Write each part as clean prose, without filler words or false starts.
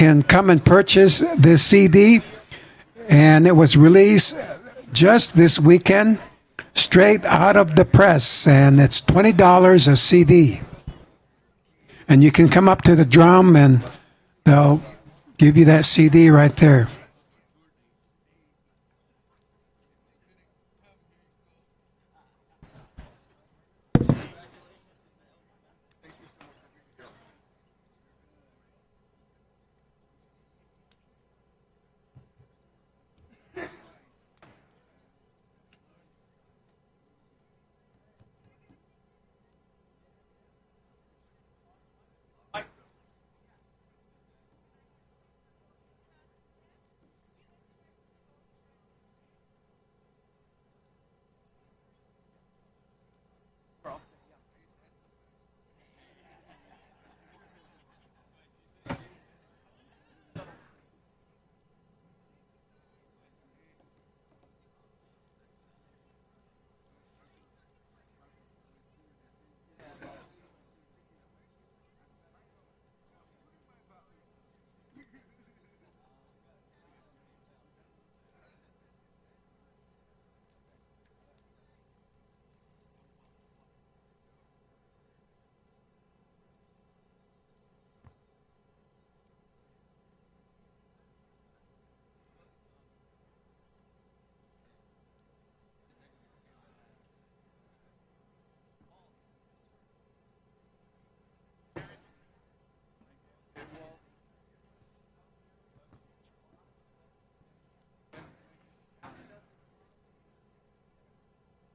can come and purchase this CD. And it was released just this weekend, straight out of the press. And it's $20 a CD. And you can come up to the drum and they'll give you that CD right there.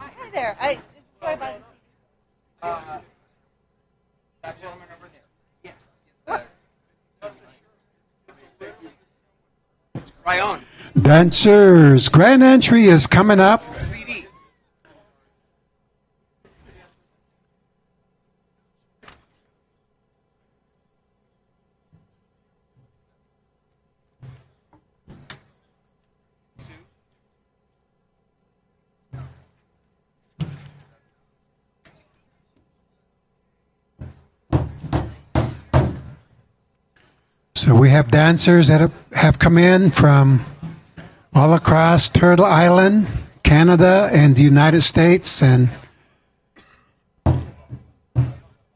Hi there. Sorry about this. That gentleman over there. Yes. Right on. Dancers, grand entry is coming up. CD. So we have dancers that have come in from all across Turtle Island, Canada, and the United States. And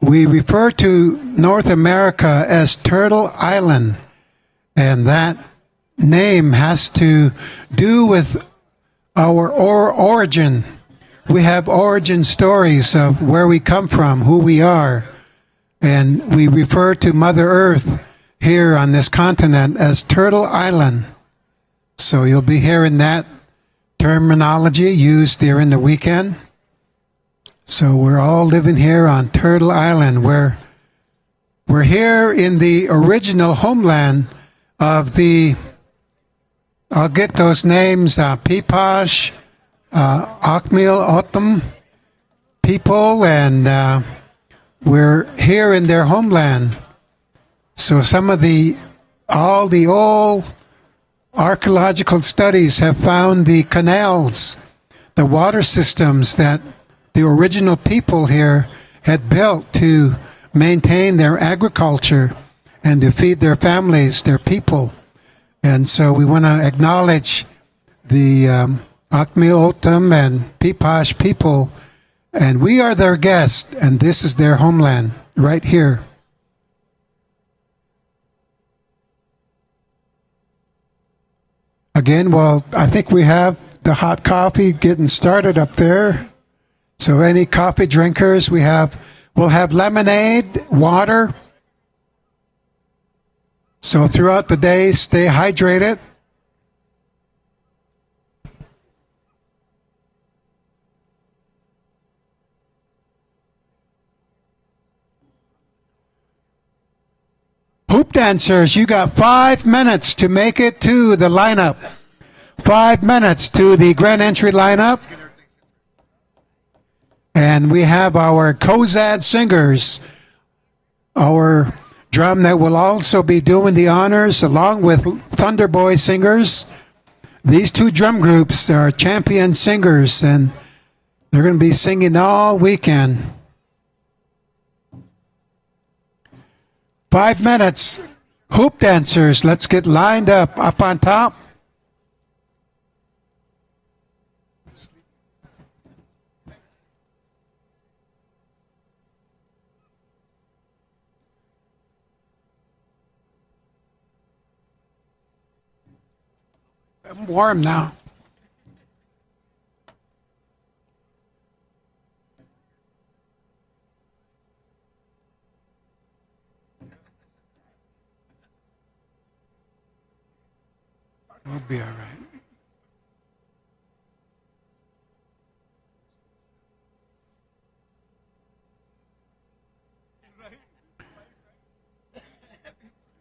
we refer to North America as Turtle Island. And that name has to do with our origin. We have origin stories of where we come from, who we are. And we refer to Mother Earth here on this continent as Turtle Island. So you'll be hearing that terminology used during the weekend. So we're all living here on Turtle Island. We're here in the original homeland of the, I'll get those names, Peepash, Akmil Otham people, and we're here in their homeland. So some of all the old archaeological studies have found the canals, the water systems that the original people here had built to maintain their agriculture and to feed their families, their people. And so we want to acknowledge the Akmil Otham and Peepash people, and we are their guests, and this is their homeland right here. Again, well, I think we have the hot coffee getting started up there. So any coffee drinkers, we'll have lemonade, water. So throughout the day, stay hydrated. Hoop dancers, you got 5 minutes to make it to the lineup. 5 minutes to the grand entry lineup. And we have our Kozad singers, our drum that will also be doing the honors along with Thunder Boy singers. These two drum groups are champion singers, and they're going to be singing all weekend. 5 minutes Hoop dancers, let's get lined up on top. I'm warm now. We'll be all right.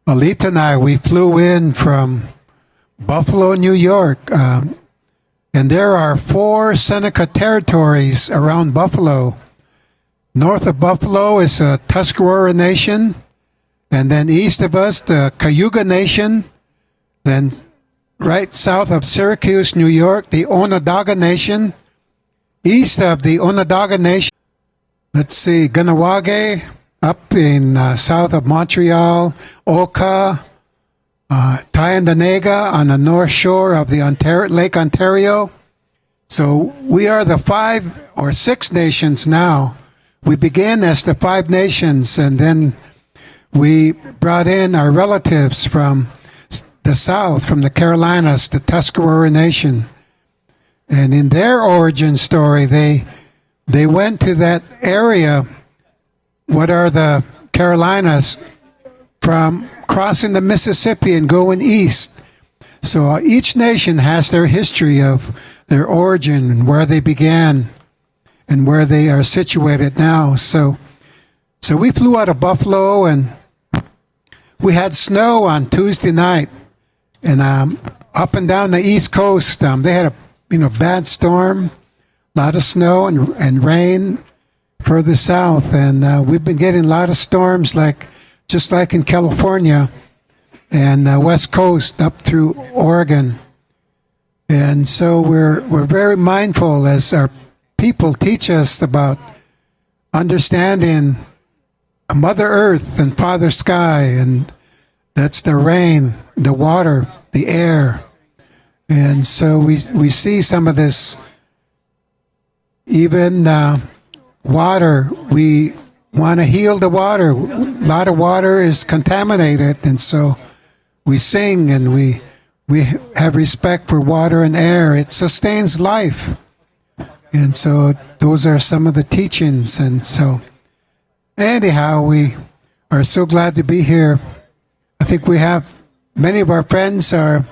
Alita and I, we flew in from Buffalo, New York, and there are 4 Seneca territories around Buffalo. North of Buffalo is the Tuscarora Nation, and then east of us, the Cayuga Nation, then right south of Syracuse, New York, the Onondaga Nation, east of the Onondaga Nation, let's see, Ganawage, up in south of Montreal, Oka, Tyendinaga on the north shore of the Lake Ontario. So we are the 5 or 6 nations now. We began as the 5 nations, and then we brought in our relatives from the south, from the Carolinas, the Tuscarora Nation. And in their origin story, they went to that area, what are the Carolinas, from crossing the Mississippi and going east. So each nation has their history of their origin and where they began and where they are situated now. So we flew out of Buffalo, and we had snow on Tuesday night, and up and down the East Coast, they had a bad storm, a lot of snow and rain further south, and we've been getting a lot of storms just like in California and West Coast up through Oregon. And so we're very mindful as our people teach us about understanding Mother Earth and Father Sky, and that's the rain, the water, the air. And so we see some of this, even water. We want to heal the water. A lot of water is contaminated, and so we sing and we have respect for water and air. It sustains life. And so those are some of the teachings. And so anyhow, we are so glad to be here. I think we have many of our friends are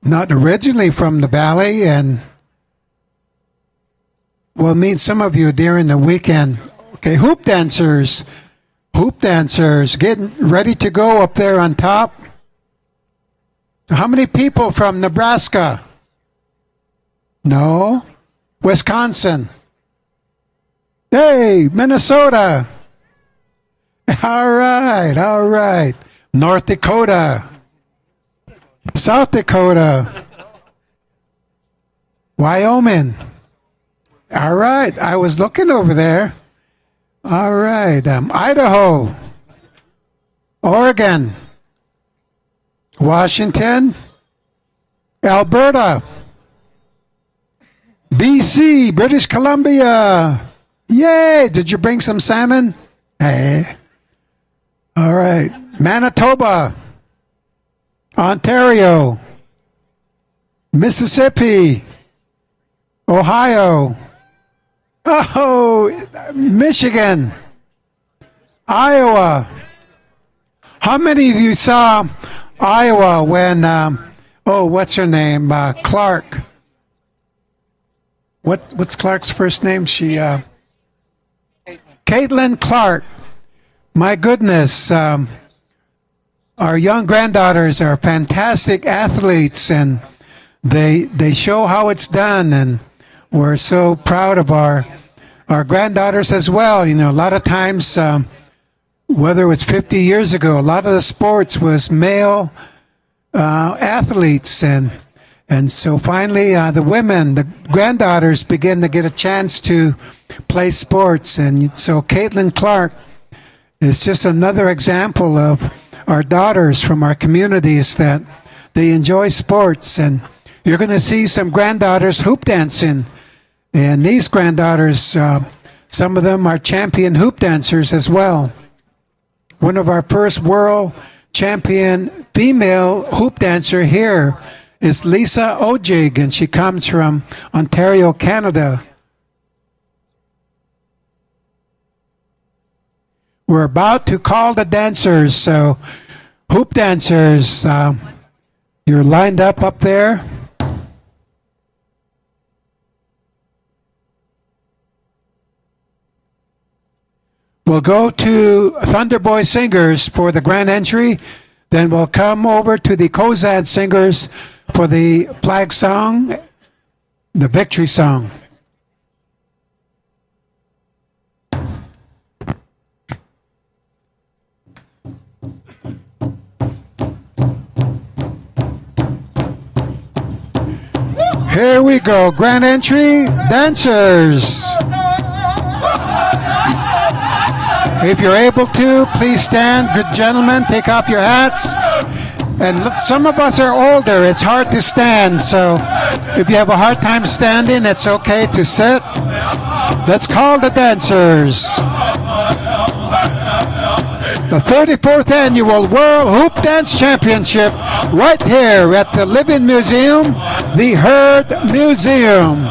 not originally from the valley, and we'll meet some of you during the weekend. Okay, hoop dancers, getting ready to go up there on top. So how many people from Nebraska? No? Wisconsin? Hey, Minnesota? All right. North Dakota? South Dakota? Wyoming? All right, I was looking over there. All right, Idaho, Oregon, Washington, Alberta, BC, British Columbia. Yay! Did you bring some salmon? Hey. All right, Manitoba, Ontario, Mississippi, Ohio. Oh, Michigan, Iowa. How many of you saw Iowa when, what's her name? Clark. What's Clark's first name? Caitlin Clark. My goodness. Our young granddaughters are fantastic athletes, and they show how it's done, and we're so proud of our granddaughters as well. A lot of times, whether it was 50 years ago, a lot of the sports was male athletes, and so finally the women, the granddaughters, begin to get a chance to play sports. And so Caitlin Clark is just another example of our daughters from our communities that they enjoy sports, and you're going to see some granddaughters hoop dancing. And these granddaughters, some of them are champion hoop dancers as well. One of our first world champion female hoop dancer here is Lisa Ojig, and she comes from Ontario, Canada. We're about to call the dancers, so hoop dancers, you're lined up there. We'll go to Thunder Boy Singers for the grand entry. Then we'll come over to the Kozad Singers for the flag song, the victory song. Here we go, grand entry, dancers. If you're able to, please stand. Good gentlemen, take off your hats. And some of us are older. It's hard to stand. So if you have a hard time standing, it's okay to sit. Let's call the dancers. The 34th Annual World Hoop Dance Championship right here at the Living Museum, the Herd Museum.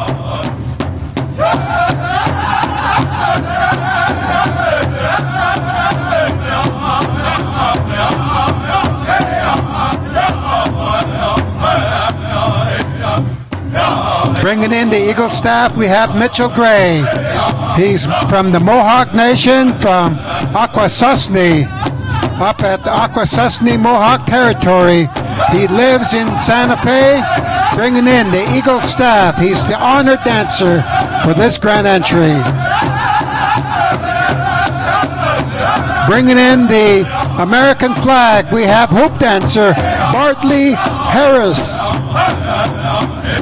Bringing in the Eagle staff, we have Mitchell Gray. He's from the Mohawk Nation, from Akwesasne, up at the Akwesasne Mohawk Territory. He lives in Santa Fe. Bringing in the Eagle staff. He's the honored dancer for this grand entry. Bringing in the American flag, we have hoop dancer Bartley Harris.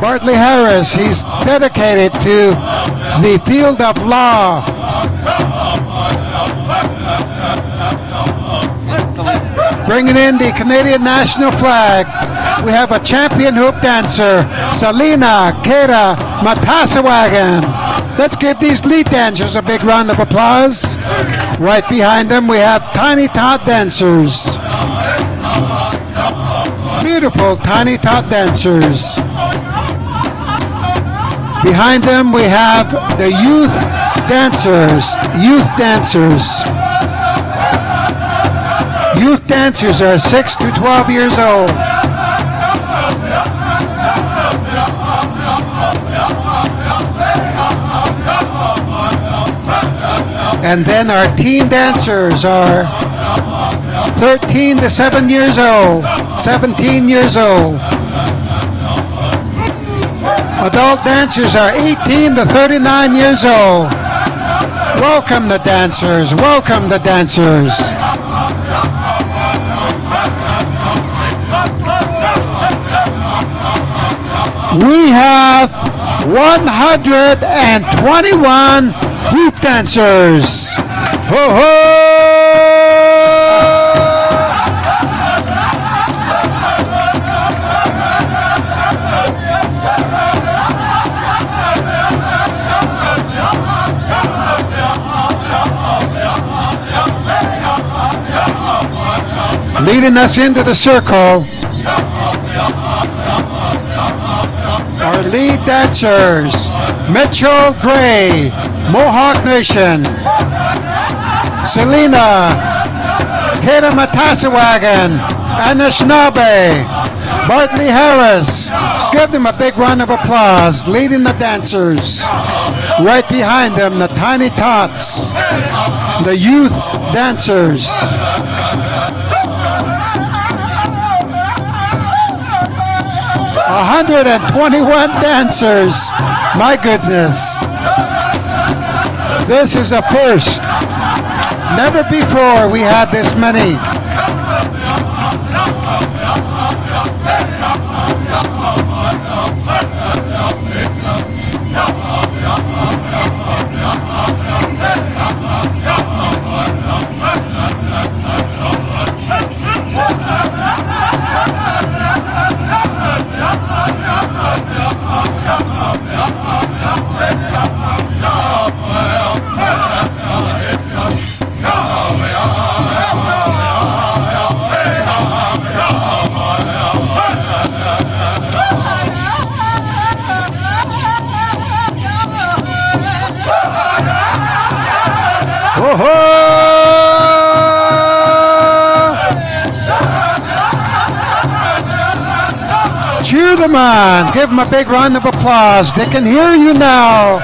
Bartley Harris, he's dedicated to the field of law. Bringing in the Canadian national flag, we have a champion hoop dancer, Selena Keda Matasawagan. Let's give these lead dancers a big round of applause. Right behind them, we have Tiny Tot dancers. Beautiful Tiny Tot dancers. Behind them, we have the youth dancers. Youth dancers. Youth dancers are 6 to 12 years old. And then our teen dancers are 13 to 7 years old, 17 years old. Adult dancers are 18 to 39 years old. Welcome the dancers, welcome the dancers. We have 121 hoop dancers. Ho ho! Leading us into the circle, our lead dancers, Mitchell Gray, Mohawk Nation, Selena Keda Matasawagan, Anishinaabe, Bartley Harris. Give them a big round of applause, leading the dancers. Right behind them, the Tiny Tots, the youth dancers. 121 dancers. My goodness. This is a first. Never before we had this many. Cheer them on. Give them a big round of applause. They can hear you now.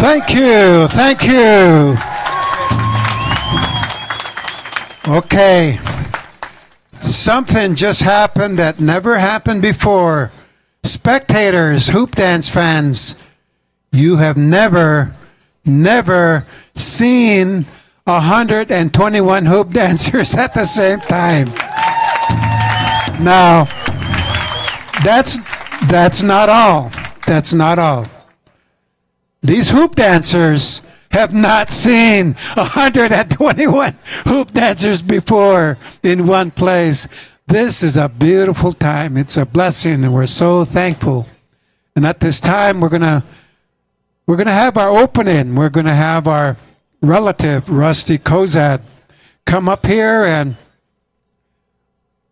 Thank you. Thank you. Okay. Something just happened that never happened before. Spectators, hoop dance fans, you have never seen 121 hoop dancers at the same time. Now, that's not all. That's not all. These hoop dancers have not seen 121 hoop dancers before in one place. This is a beautiful time. It's a blessing, and we're so thankful. And at this time, we're gonna have our opening. We're gonna have our relative, Rusty Kozad, come up here, and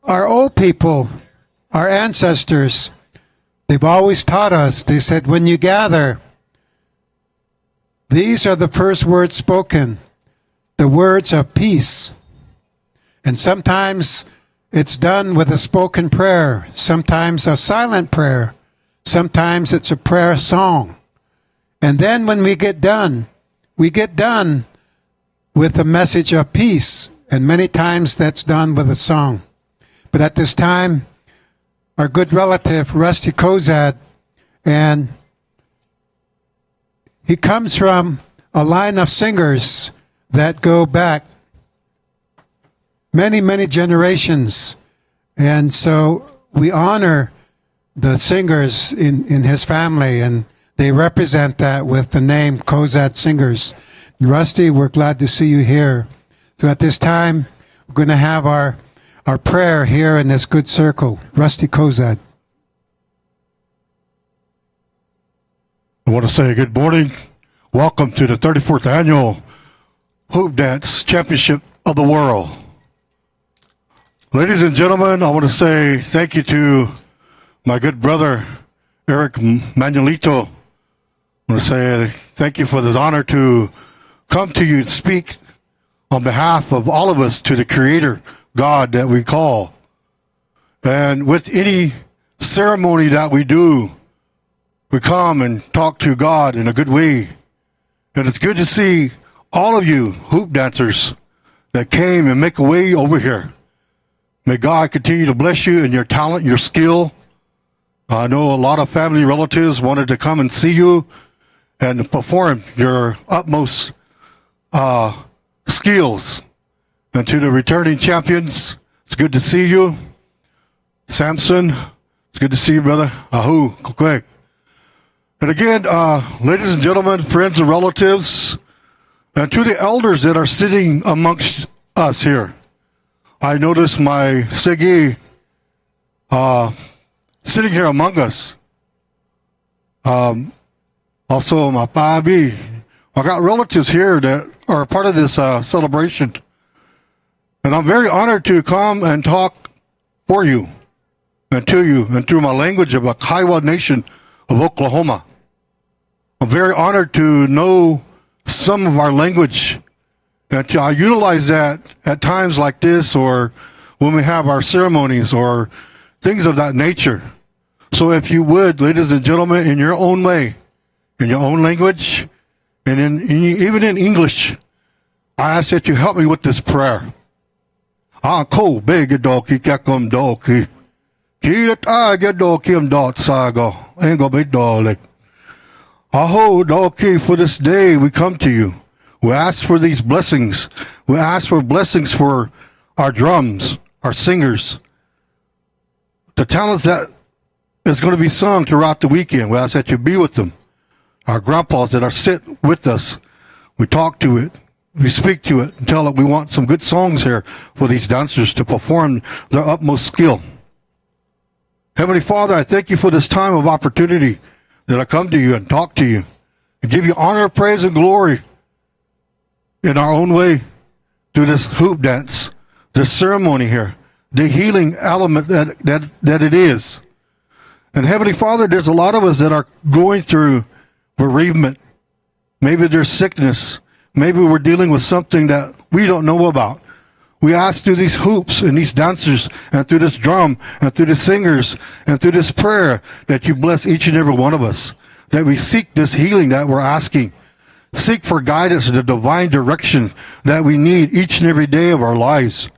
our old people, our ancestors, they've always taught us, they said, when you gather, these are the first words spoken, the words of peace. And sometimes it's done with a spoken prayer, sometimes a silent prayer, sometimes it's a prayer song. And then when we get done with a message of peace, and many times that's done with a song. But at this time, our good relative, Rusty Kozad, and he comes from a line of singers that go back many, many generations. And so we honor the singers in his family, and they represent that with the name Kozad Singers. Rusty, we're glad to see you here. So at this time, we're going to have our prayer here in this good circle. Rusty Kozad. I want to say good morning. Welcome to the 34th Annual Hoop Dance Championship of the World. Ladies and gentlemen, I want to say thank you to my good brother, Eric Manuelito. I want to say thank you for this honor to come to you and speak on behalf of all of us to the Creator, God, that we call. And with any ceremony that we do, we come and talk to God in a good way. And it's good to see all of you hoop dancers that came and make a way over here. May God continue to bless you in your talent, your skill. I know a lot of family relatives wanted to come and see you and perform your utmost skills. And to the returning champions, it's good to see you. Samson, it's good to see you, brother. Ahu, quick. And again, ladies and gentlemen, friends and relatives, and to the elders that are sitting amongst us here, I notice my Segi sitting here among us. Also, my Pabi. I got relatives here that are part of this celebration. And I'm very honored to come and talk for you and to you and through my language of a Kiowa Nation of Oklahoma. I'm very honored to know some of our language, and I utilize that at times like this or when we have our ceremonies or things of that nature. So if you would, ladies and gentlemen, in your own way, in your own language, and even in English, I ask that you help me with this prayer. Ko big dog ki kakom dog ki that get dog kim dot sago ain't go big dog. Aho dog ki, for this day we come to you. We ask for these blessings. We ask for blessings for our drums, our singers, the talents that is going to be sung throughout the weekend. We ask that you be with them. Our grandpas that are sit with us, we talk to it, we speak to it, and tell it we want some good songs here for these dancers to perform their utmost skill. Heavenly Father, I thank you for this time of opportunity that I come to you and talk to you and give you honor, praise, and glory in our own way through this hoop dance, this ceremony here, the healing element that it is. And Heavenly Father, there's a lot of us that are going through bereavement. Maybe there's sickness. Maybe we're dealing with something that we don't know about. We ask through these hoops and these dancers and through this drum and through the singers and through this prayer that you bless each and every one of us, that we seek this healing that we're asking. Seek for guidance and the divine direction that we need each and every day of our lives.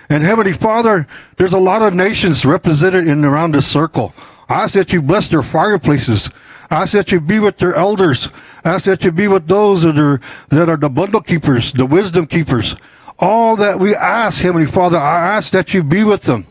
And Heavenly Father, there's a lot of nations represented in and around this circle. I ask that you bless their fireplaces. I ask that you be with their elders. I ask that you be with those that are the bundle keepers, the wisdom keepers. All that we ask, Heavenly Father, I ask that you be with them.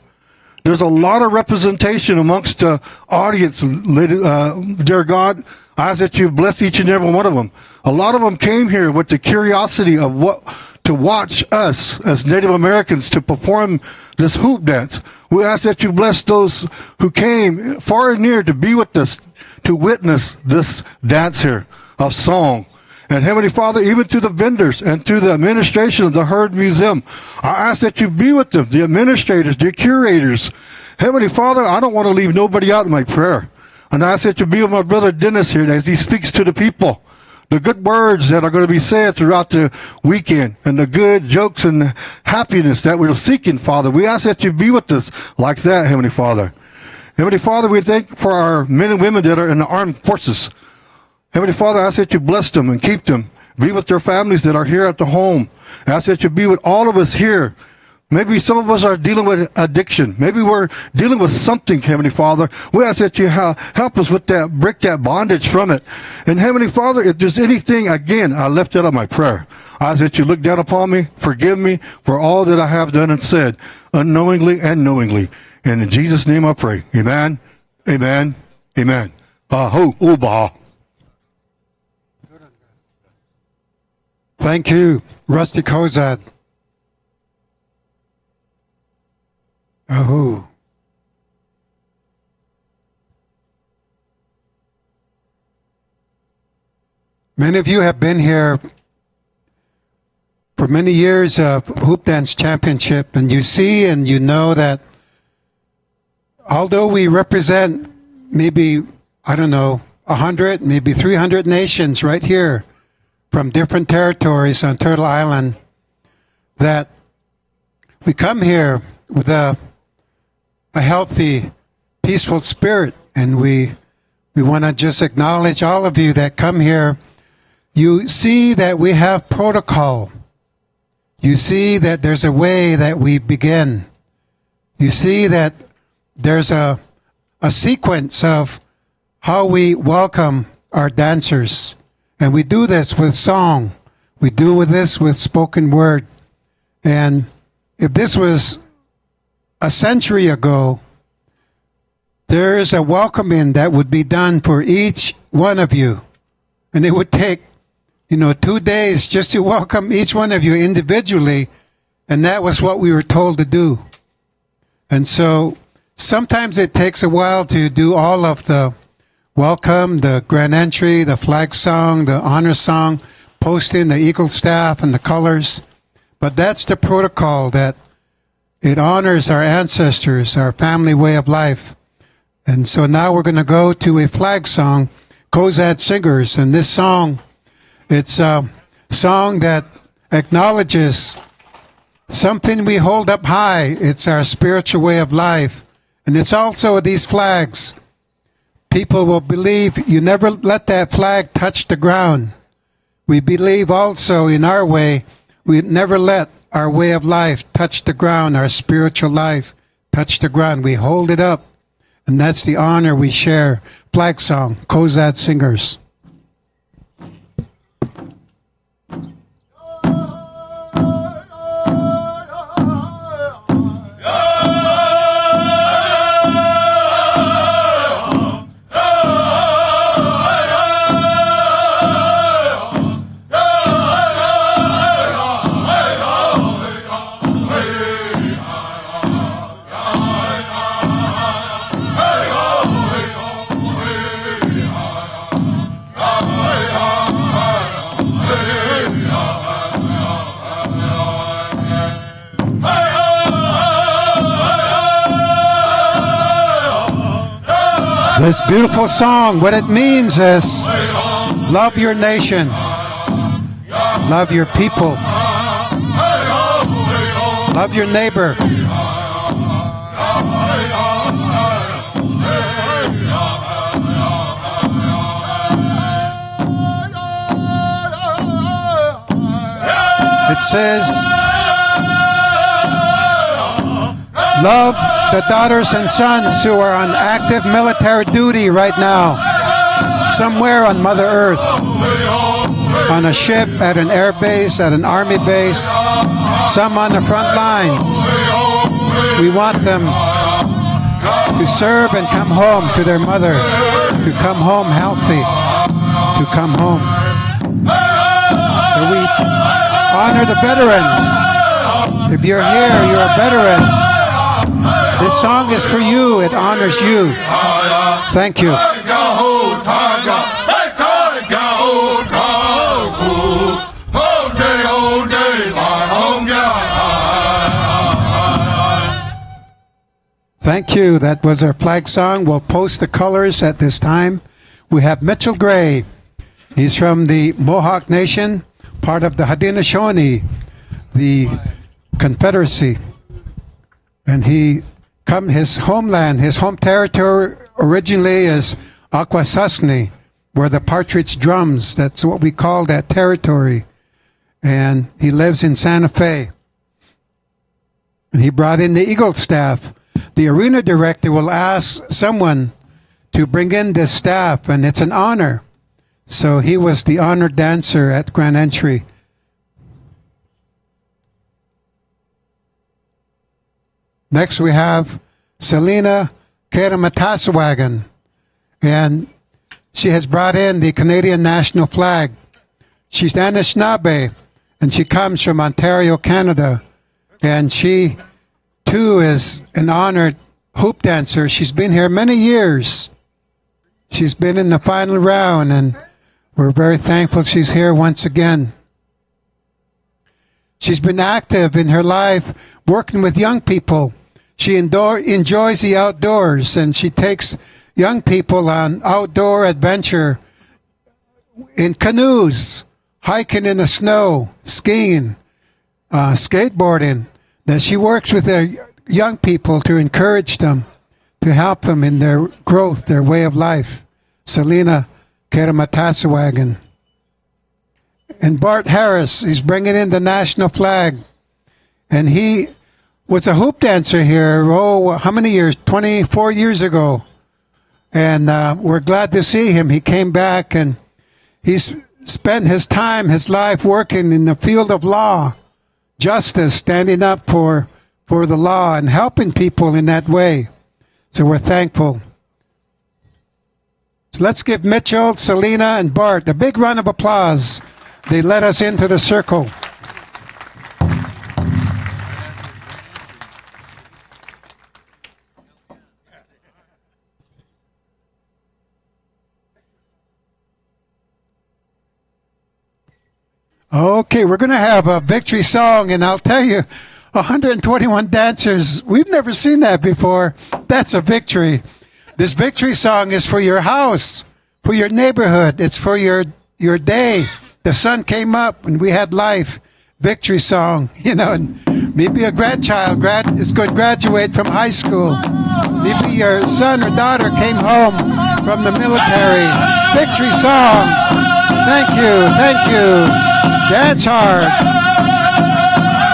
There's a lot of representation amongst the audience, dear God. I ask that you bless each and every one of them. A lot of them came here with the curiosity of what to watch us as Native Americans to perform this hoop dance. We ask that you bless those who came far and near to be with us, to witness this dance here of song. And Heavenly Father, even to the vendors and to the administration of the Heard Museum, I ask that you be with them, the administrators, the curators. Heavenly Father, I don't want to leave nobody out in my prayer. And I ask that you be with my brother Dennis here as he speaks to the people. The good words that are going to be said throughout the weekend and the good jokes and happiness that we're seeking, Father. We ask that you be with us like that, Heavenly Father. Heavenly Father, we thank for our men and women that are in the armed forces. Heavenly Father, I ask that you bless them and keep them. Be with their families that are here at the home. I ask that you be with all of us here. Maybe some of us are dealing with addiction. Maybe we're dealing with something, Heavenly Father. We ask that you help us with that, break that bondage from it. And Heavenly Father, if there's anything, again, I left out of my prayer. I ask that you look down upon me, forgive me for all that I have done and said, unknowingly and knowingly. And in Jesus' name I pray. Amen, amen, amen. Aho, uba. Thank you, Rusty Kozad. Ahu. Many of you have been here for many years of Hoop Dance Championship, and you see and you know that although we represent maybe, 100, maybe 300 nations right here from different territories on Turtle Island, that we come here with a healthy, peaceful spirit, and we want to just acknowledge all of you that come here. You see that we have protocol. You see that there's a way that we begin. you see that there's a sequence of how we welcome our dancers. And we do this with song. We do this with spoken word. And if this was a century ago, there is a welcoming that would be done for each one of you. And it would take, 2 days just to welcome each one of you individually. And that was what we were told to do. And so sometimes it takes a while to do all of the welcome, the grand entry, the flag song, the honor song, posting the eagle staff and the colors. But that's the protocol, that it honors our ancestors, our family way of life. And so now we're going to go to a flag song, Kozad Singers. And this song, it's a song that acknowledges something we hold up high. It's our spiritual way of life. And it's also these flags. People will believe you never let that flag touch the ground. We believe also in our way, we never let our way of life touch the ground, our spiritual life touch the ground. We hold it up, and that's the honor we share. Flag song, Kozad Singers. This beautiful song, what it means is love your nation, love your people, love your neighbor. It says, love the daughters and sons who are on active military duty right now, somewhere on Mother Earth, on a ship, at an air base, at an army base, some on the front lines. We want them to serve and come home to their mother, to come home healthy, to come home. So we honor the veterans. If you're here, you're a veteran. This song is for you. It honors you. Thank you. Thank you. That was our flag song. We'll post the colors at this time. We have Mitchell Gray. He's from the Mohawk Nation, part of the Haudenosaunee, the Confederacy. And his homeland, his home territory originally is Akwesasne, where the Partridge Drums, that's what we call that territory. And he lives in Santa Fe. And he brought in the Eagle staff. The arena director will ask someone to bring in this staff, and it's an honor. So he was the honored dancer at Grand Entry. Next we have Selena Keramataswagan, and she has brought in the Canadian national flag. She's Anishinaabe, and she comes from Ontario, Canada, and she too is an honored hoop dancer. She's been here many years. She's been in the final round, and we're very thankful she's here once again. She's been active in her life working with young people. She enjoys the outdoors, and she takes young people on outdoor adventure in canoes, hiking in the snow, skiing, skateboarding. That she works with their young people to encourage them, to help them in their growth, their way of life. Selena Keramataswagan. And Bart Harris is bringing in the national flag, and he was a hoop dancer here. Oh, how many years? 24 years ago. And we're glad to see him. He came back and he's spent his time, his life working in the field of law, justice, standing up for the law and helping people in that way. So we're thankful. So let's give Mitchell, Selena, and Bart a big round of applause. They led us into the circle. Okay, we're going to have a victory song, and I'll tell you, 121 dancers, we've never seen that before. That's a victory. This victory song is for your house, for your neighborhood. It's for your day. The sun came up and we had life. Victory song, you know, and maybe a grandchild is going to graduate from high school. Maybe your son or daughter came home from the military. Victory song. Thank you, thank you. Dance hard.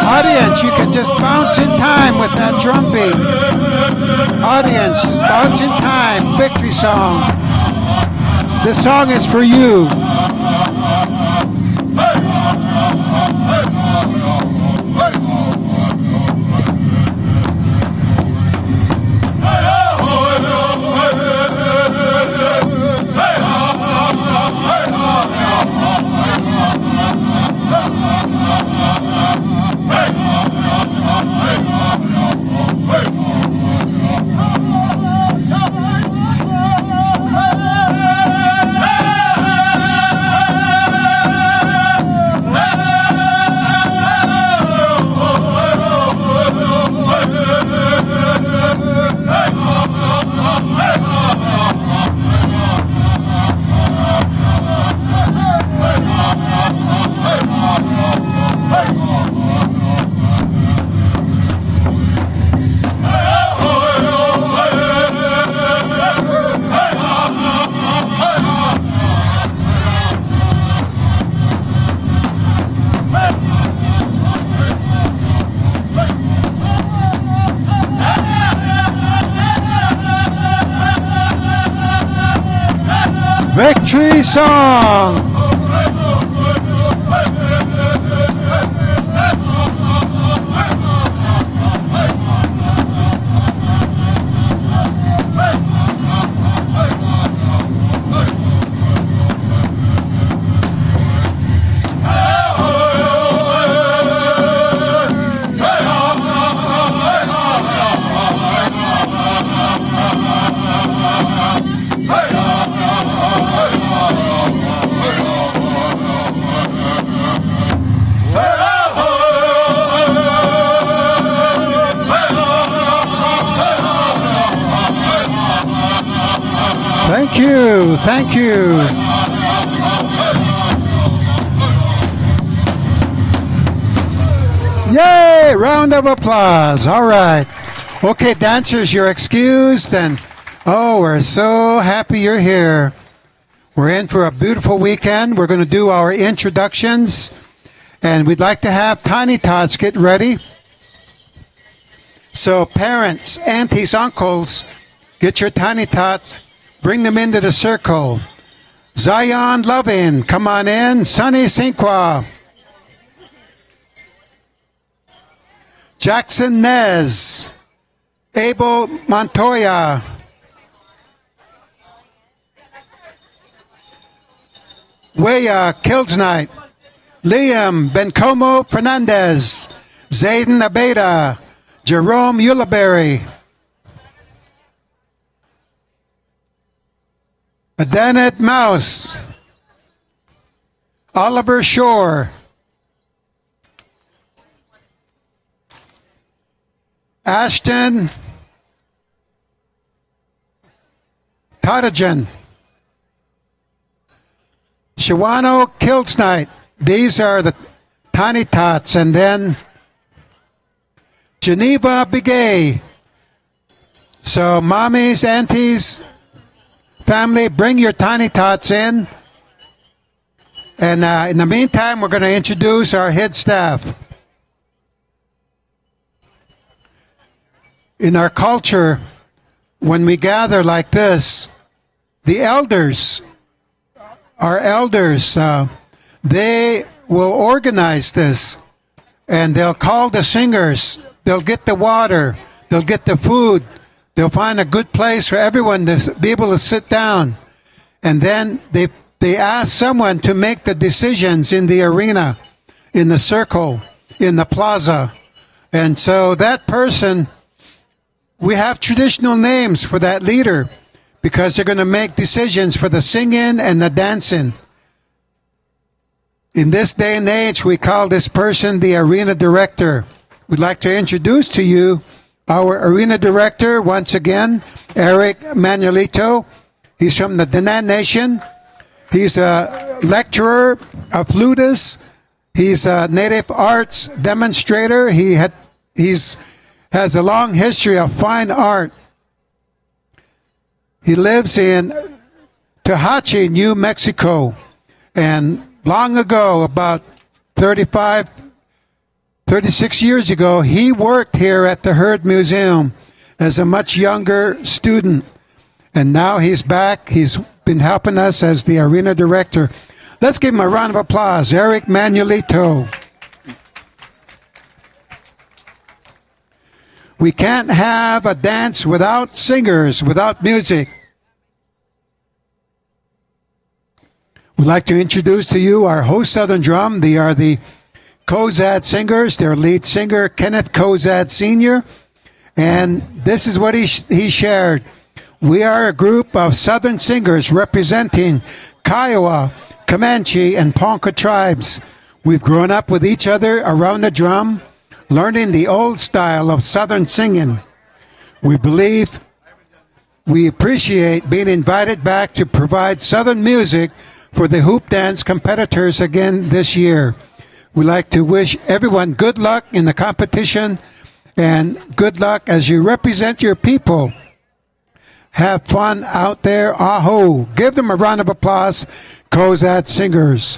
Audience, you can just bounce in time with that drum beat. Audience, just bounce in time. Victory song. This song is for you. Victory song. Thank you, thank you. Yay! Round of applause. All right. Okay, dancers, you're excused. And oh, we're so happy you're here. We're in for a beautiful weekend. We're going to do our introductions. And we'd like to have Tiny Tots get ready. So parents, aunties, uncles, get your Tiny Tots. Bring them into the circle. Zion Lovin, come on in. Sunny Sinqua. Jackson Nez. Abel Montoya. Weya Kilsnight. Liam Bencomo Fernandez. Zayden Abeda. Jerome Uliberry. Adanet Mouse, Oliver Shore, Ashton Totajan, Shawano Kilsnight. These are the Tiny Tots. And then Geneva Begay. So mommies, aunties, family, bring your Tiny Tots in. And in the meantime, we're going to introduce our head staff. in our culture, when we gather like this, the elders, our elders, they will organize this, and they'll call the singers. They'll get the water. They'll get the food. They'll find a good place for everyone to be able to sit down. And then they ask someone to make the decisions in the arena, in the circle, in the plaza. And so that person, we have traditional names for that leader because they're going to make decisions for the singing and the dancing. In this day and age, we call this person the arena director. We'd like to introduce to you our arena director once again, Eric Manuelito. He's from the Dinan Nation. He's a lecturer, a flutist. He's a native arts demonstrator. He has a long history of fine art. He lives in Tehachapi, New Mexico. And long ago, about 36 years ago, he worked here at the Heard Museum as a much younger student. And now he's back. He's been helping us as the arena director. Let's give him a round of applause. Eric Manuelito. We can't have a dance without singers, without music. We'd like to introduce to you our host Southern Drum. They are the Cozad Singers. Their lead singer, Kenneth Cozad Sr. And this is what he shared. We are a group of Southern singers representing Kiowa, Comanche, and Ponca tribes. We've grown up with each other around the drum, learning the old style of Southern singing. We appreciate being invited back to provide Southern music for the hoop dance competitors again this year. We'd like to wish everyone good luck in the competition and good luck as you represent your people. Have fun out there. Aho. Give them a round of applause, Cozad Singers.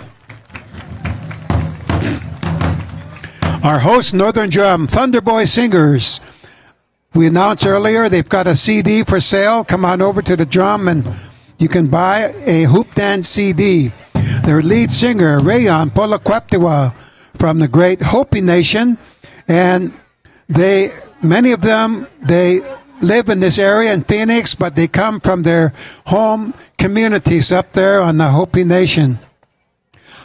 Our host, Northern Drum, Thunderboy Singers. We announced earlier they've got a CD for sale. Come on over to the drum and you can buy a hoop dance CD. Their lead singer, Rayon Polaqueptiwa, from the great Hopi Nation. And many of them, they live in this area in Phoenix, but they come from their home communities up there on the Hopi Nation.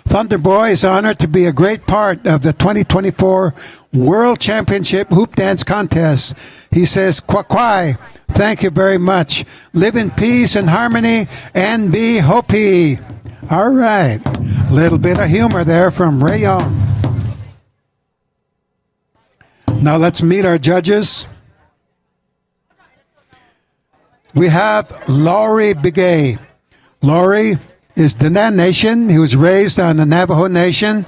Thunderboy is honored to be a great part of the 2024 World Championship Hoop Dance Contest. He says, Kwakwai, thank you very much. Live in peace and harmony and be Hopi. All right. A little bit of humor there from Rayon. Now let's meet our judges. We have Laurie Begay. Laurie is Dinan Nation. He was raised on the Navajo Nation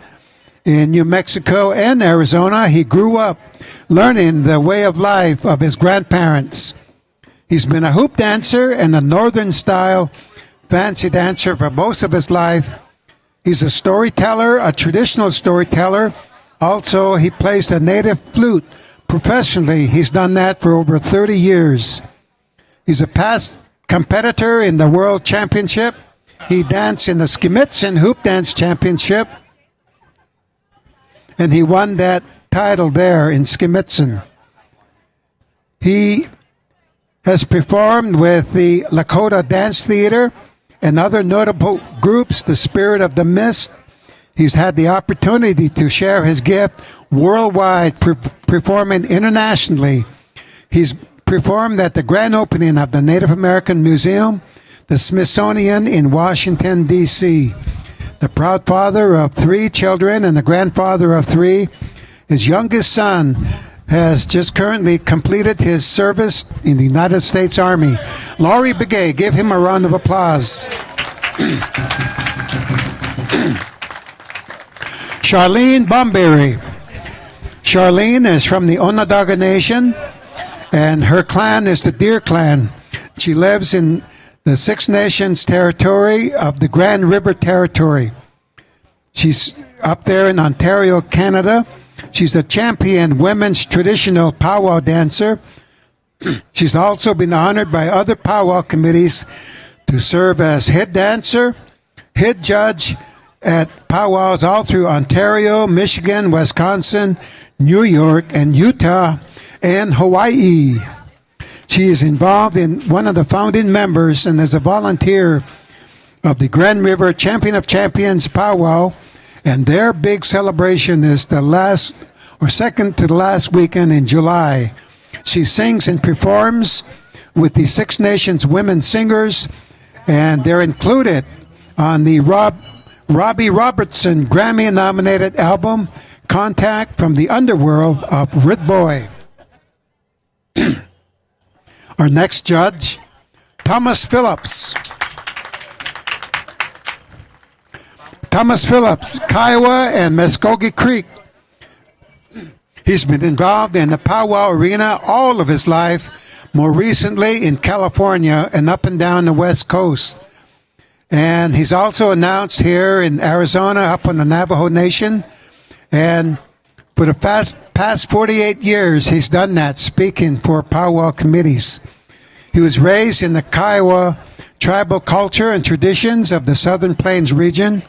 in New Mexico and Arizona. He grew up learning the way of life of his grandparents. He's been a hoop dancer and a northern style fancy dancer for most of his life. He's a storyteller, a traditional storyteller. Also, he plays the native flute professionally. He's done that for over 30 years. He's a past competitor in the World Championship. He danced in the Skimitsin Hoop Dance Championship, and he won that title there in Skimitsin. He has performed with the Lakota Dance Theater and other notable groups, the Spirit of the Mist. He's had the opportunity to share his gift worldwide, performing internationally. He's performed at the grand opening of the Native American Museum, the Smithsonian in Washington, D.C. The proud father of 3 children and the grandfather of 3, his youngest son has just currently completed his service in the United States Army. Laurie Begay, give him a round of applause. Charlene Bomberry. Charlene is from the Onondaga Nation, and her clan is the Deer Clan. She lives in the Six Nations territory of the Grand River Territory. She's up there in Ontario, Canada. She's a champion women's traditional powwow dancer. She's also been honored by other powwow committees to serve as head dancer, head judge at powwows all through Ontario, Michigan, Wisconsin, New York, and Utah, and Hawaii. She is involved in one of the founding members and is a volunteer of the Grand River Champion of Champions powwow, and their big celebration is the last or second to the last weekend in July. She sings and performs with the Six Nations Women Singers, and they're included on the Robbie Robertson Grammy-nominated album, Contact from the Underworld of Red Boy. Our next judge, Thomas Phillips. Thomas Phillips, Kiowa and Muskogee Creek. He's been involved in the powwow arena all of his life, more recently in California and up and down the West Coast. And he's also announced here in Arizona, up on the Navajo Nation. And for the past 48 years, he's done that, speaking for powwow committees. He was raised in the Kiowa tribal culture and traditions of the Southern Plains region.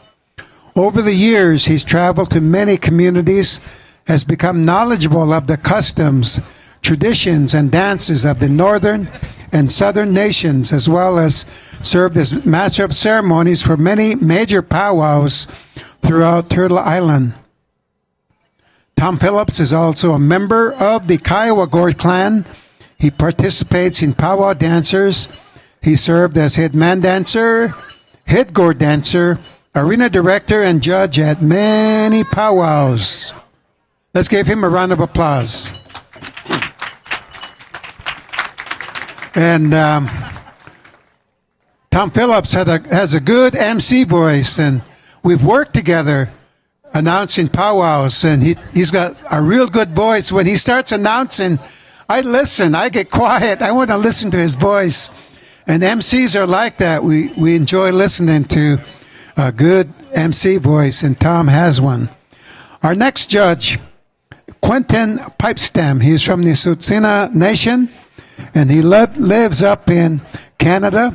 Over the years, he's traveled to many communities, has become knowledgeable of the customs, traditions, and dances of the northern and southern nations, as well as served as master of ceremonies for many major powwows throughout Turtle Island. Tom Phillips is also a member of the Kiowa Gorge Clan. He participates in powwow dancers. He served as head man dancer, head gourd dancer, arena director, and judge at many powwows. Let's give him a round of applause. And Tom Phillips has a good MC voice, and we've worked together announcing powwows, and he's got a real good voice. When he starts announcing, I listen, I get quiet, I want to listen to his voice. And MCs are like that. We enjoy listening to a good MC voice, and Tom has one. Our next judge, Quentin Pipestem. He's from the Tsuut'ina Nation, and he lives up in Canada.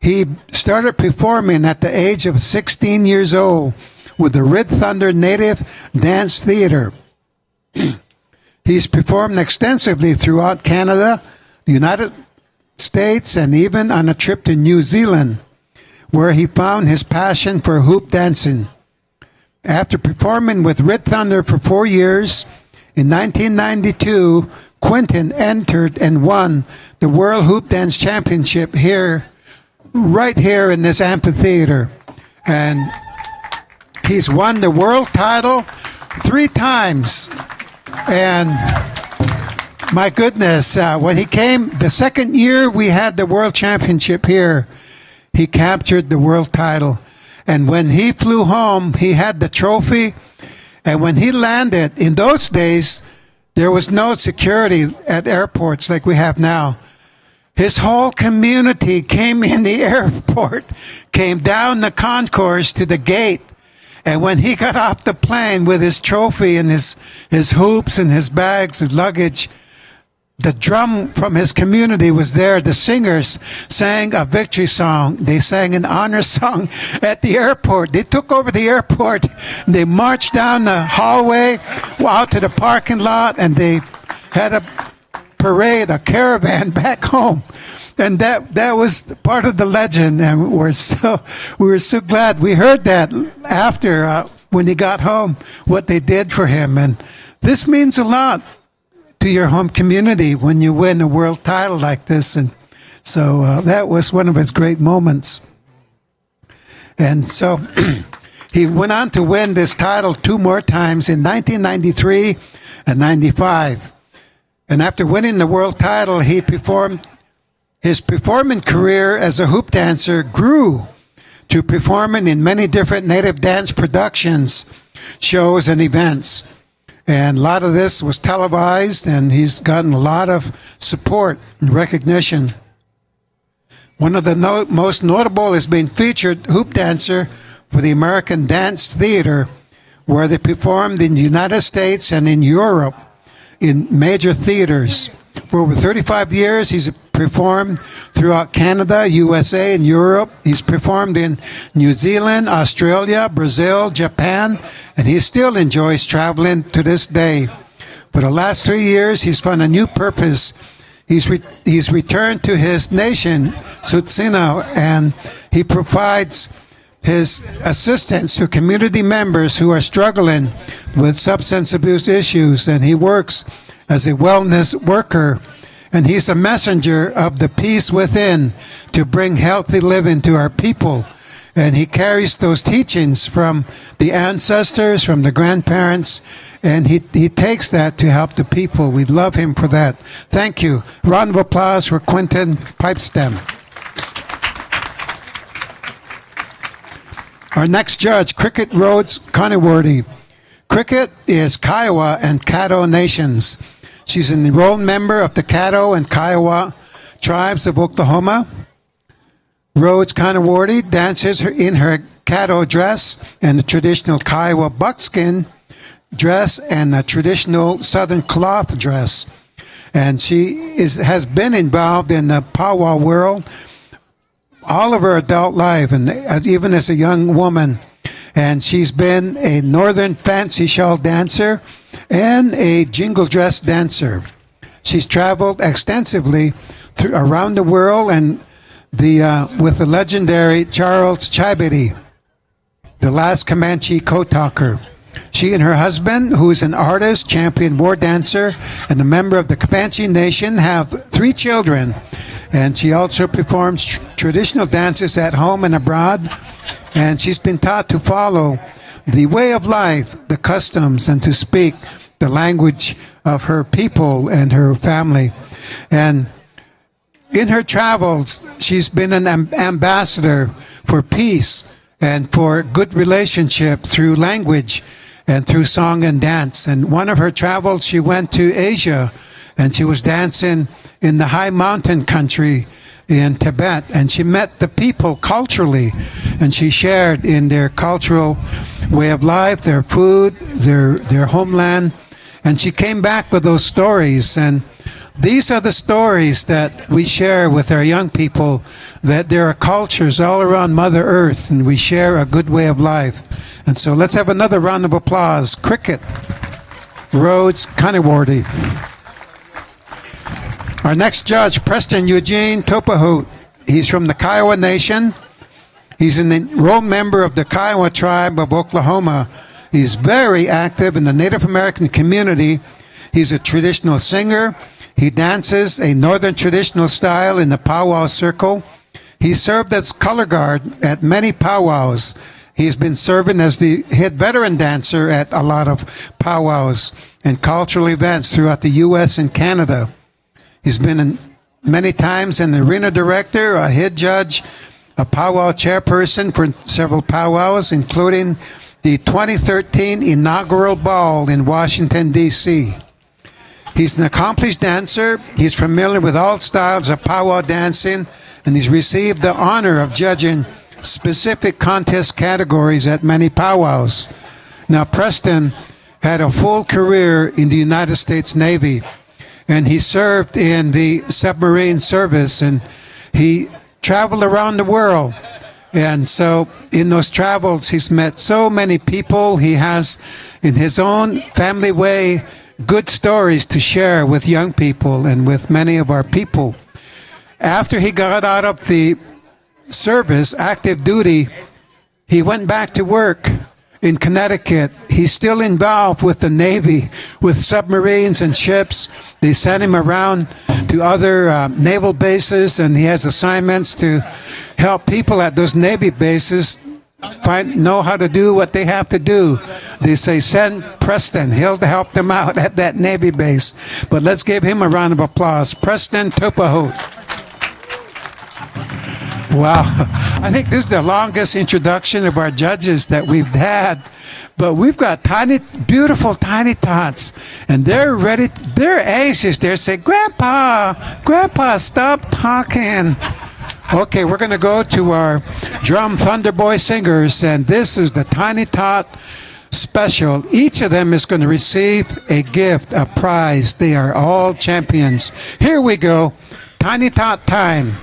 He started performing at the age of 16 years old with the Red Thunder Native Dance Theater. He's performed extensively throughout Canada, the United States, and even on a trip to New Zealand, where he found his passion for hoop dancing. After performing with Red Thunder for 4 years, in 1992, Quentin entered and won the World Hoop Dance Championship right here in this amphitheater. And he's won the world title 3 times. And my goodness, when he came, the second year we had the world championship here, he captured the world title. And when he flew home, he had the trophy. And when he landed, in those days, there was no security at airports like we have now. His whole community came in the airport, came down the concourse to the gate. And when he got off the plane with his trophy and his hoops and his bags, his luggage, the drum from his community was there. The singers sang a victory song. They sang an honor song at the airport. They took over the airport. They marched down the hallway out to the parking lot, and they had a parade, a caravan back home. And that was part of the legend, and we were so glad. We heard that after when he got home, what they did for him, and this means a lot to your home community when you win a world title like this. And so that was one of his great moments. And so he went on to win this title 2 more times in 1993 and 95. And after winning the world title, his performing career as a hoop dancer grew to performing in many different native dance productions, shows, and events. And a lot of this was televised, and he's gotten a lot of support and recognition. One of the most notable is being featured hoop dancer for the American Dance Theater, where they performed in the United States and in Europe. in major theaters. For over 35 years, he's performed throughout Canada, USA, and Europe. He's performed in New Zealand, Australia, Brazil, Japan, and he still enjoys traveling to this day. For the last 3 years, he's found a new purpose. He's returned to his nation, Tsutsino, and he provides his assistance to community members who are struggling with substance abuse issues, and he works as a wellness worker, and he's a messenger of the peace within to bring healthy living to our people. And he carries those teachings from the ancestors, from the grandparents, and he takes that to help the people. We love him for that. Thank you. Round of applause for Quentin Pipestem. Our next judge, Cricket Rhodes Coneyworthy. Cricket is Kiowa and Caddo nations. She's an enrolled member of the Caddo and Kiowa tribes of Oklahoma. Rhodes Coneyworthy dances in her Caddo dress and the traditional Kiowa buckskin dress and a traditional southern cloth dress. And she has been involved in the powwow world all of her adult life, and even as a young woman. And she's been a northern fancy shawl dancer and a jingle dress dancer. She's traveled extensively around the world and with the legendary Charles Chibity, the last Comanche code talker. She and her husband, who is an artist, champion war dancer, and a member of the Comanche Nation, have 3 children. And she also performs traditional dances at home and abroad. And she's been taught to follow the way of life, the customs, and to speak the language of her people and her family. And in her travels, she's been an ambassador for peace and for good relationship through language and through song and dance. And one of her travels, she went to Asia, and she was dancing in the high mountain country in Tibet, and she met the people culturally, and she shared in their cultural way of life, their food, their homeland, and she came back with those stories. And these are the stories that we share with our young people, that there are cultures all around Mother Earth, and we share a good way of life. And so let's have another round of applause. Cricket Rhodes Coneyworthy. Our next judge, Preston Eugene Topahoot. He's from the Kiowa Nation. He's an enrolled member of the Kiowa tribe of Oklahoma. He's very active in the Native American community. He's a traditional singer. He dances a northern traditional style in the powwow circle. He served as color guard at many powwows. He's been serving as the head veteran dancer at a lot of powwows and cultural events throughout the U.S. and Canada. He's been many times an arena director, a head judge, a powwow chairperson for several powwows, including the 2013 inaugural ball in Washington, D.C. He's an accomplished dancer. He's familiar with all styles of powwow dancing, and he's received the honor of judging specific contest categories at many powwows. Now, Preston had a full career in the United States Navy, and he served in the submarine service, and he traveled around the world. And so in those travels, he's met so many people. He has, in his own family way, good stories to share with young people and with many of our people. After he got out of the service, active duty, he went back to work in Connecticut. He's still involved with the Navy, with submarines and ships. They send him around to other naval bases, and he has assignments to help people at those Navy bases know how to do what they have to do. They say, send Preston. He'll help them out at that Navy base. But let's give him a round of applause. Preston Topahoot. Wow. I think this is the longest introduction of our judges that we've had. But we've got tiny, beautiful tiny tots. And they're ready. They're anxious. They're saying, Grandpa, stop talking. Okay, we're going to go to our drum Thunder Boy singers. And this is the Tiny Tot special. Each of them is going to receive a gift, a prize. They are all champions. Here we go. Tiny Tot time.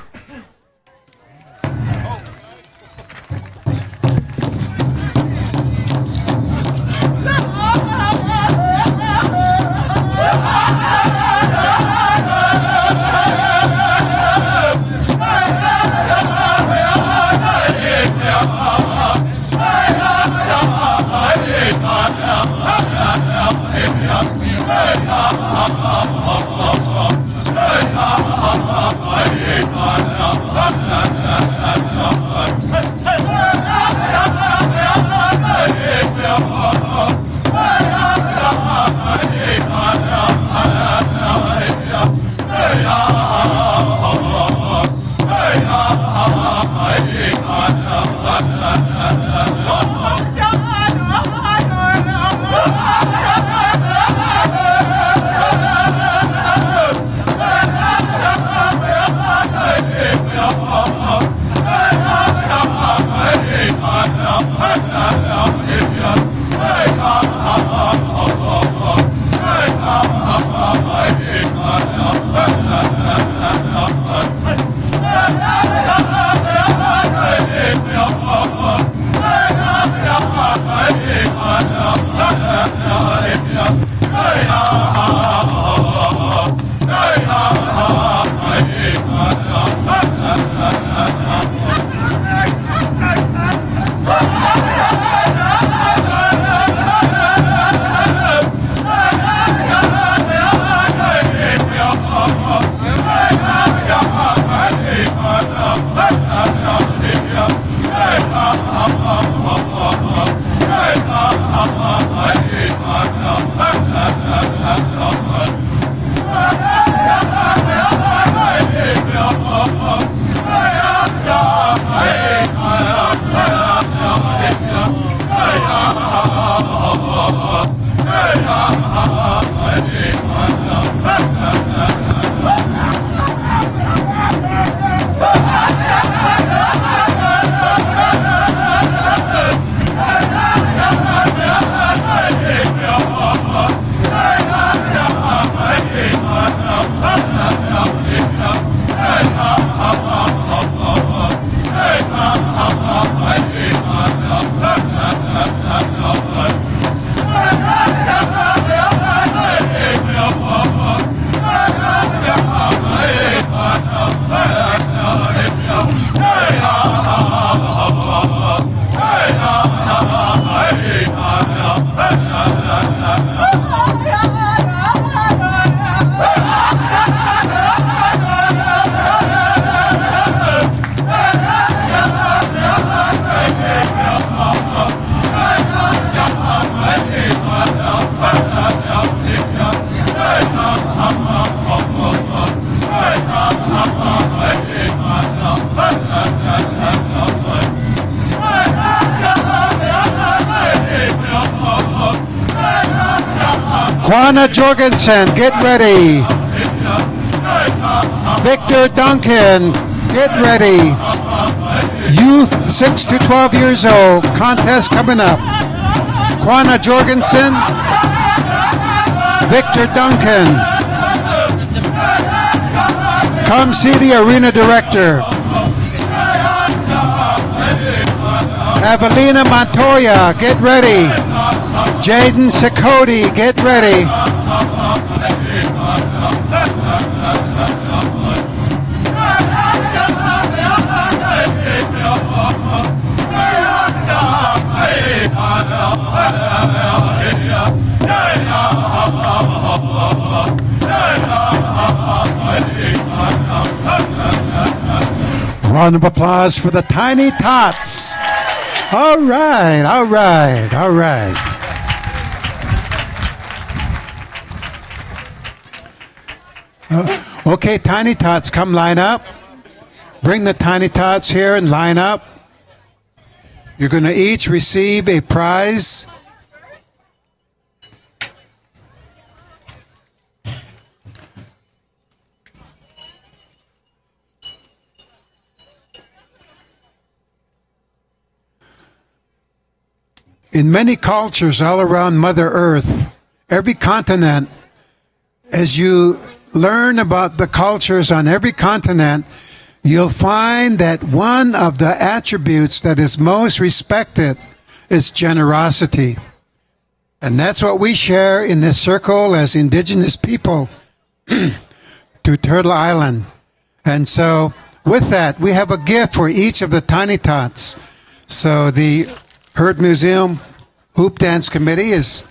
Juana Jorgensen, get ready. Victor Duncan, get ready. Youth 6 to 12 years old, contest coming up. Juana Jorgensen, Victor Duncan. Come see the arena director. Evelina Montoya, get ready. Jaden Sikoti, get ready. Round of applause for the Tiny Tots. All right, all right, all right. Okay, Tiny Tots, come line up. Bring the Tiny Tots here and line up. You're going to each receive a prize. In many cultures all around Mother Earth, every continent, as you learn about the cultures on every continent, you'll find that one of the attributes that is most respected is generosity. And that's what we share in this circle as indigenous people to Turtle Island. And so with that, we have a gift for each of the Tiny Tots. So the Herd Museum Hoop Dance Committee is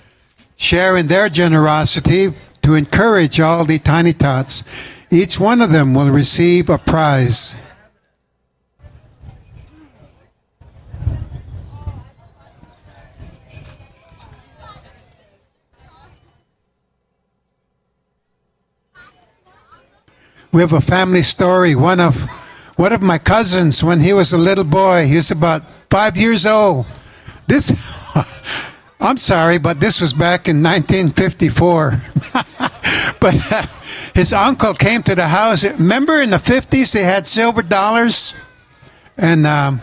sharing their generosity to encourage all the Tiny Tots. Each one of them will receive a prize. We have a family story. One of my cousins, when he was a little boy, he was about 5 years old. This, I'm sorry, but this was back in 1954. But his uncle came to the house. Remember in the 50s they had silver dollars? And there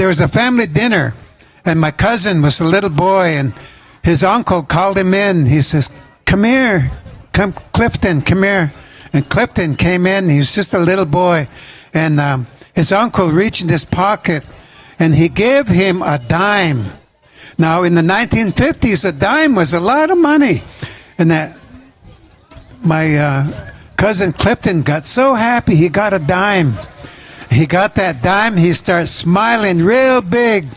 was a family dinner, and my cousin was a little boy, and his uncle called him in. He says, "Come here. Come, Clifton, come here." And Clifton came in. He was just a little boy. And his uncle reached in his pocket, and he gave him a dime. Now, in the 1950s, a dime was a lot of money. And my cousin Clifton got so happy he got a dime. He got that dime. He starts smiling real big.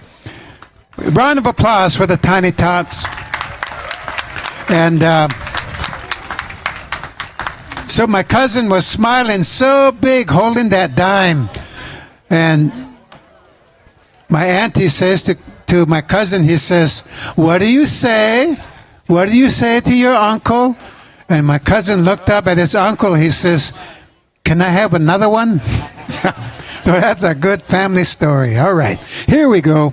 Round of applause for the Tiny Tots. And so my cousin was smiling so big holding that dime. And my auntie says to my cousin, he says, "What do you say? What do you say to your uncle?" And my cousin looked up at his uncle. He says, "Can I have another one?" So that's a good family story. All right, here we go.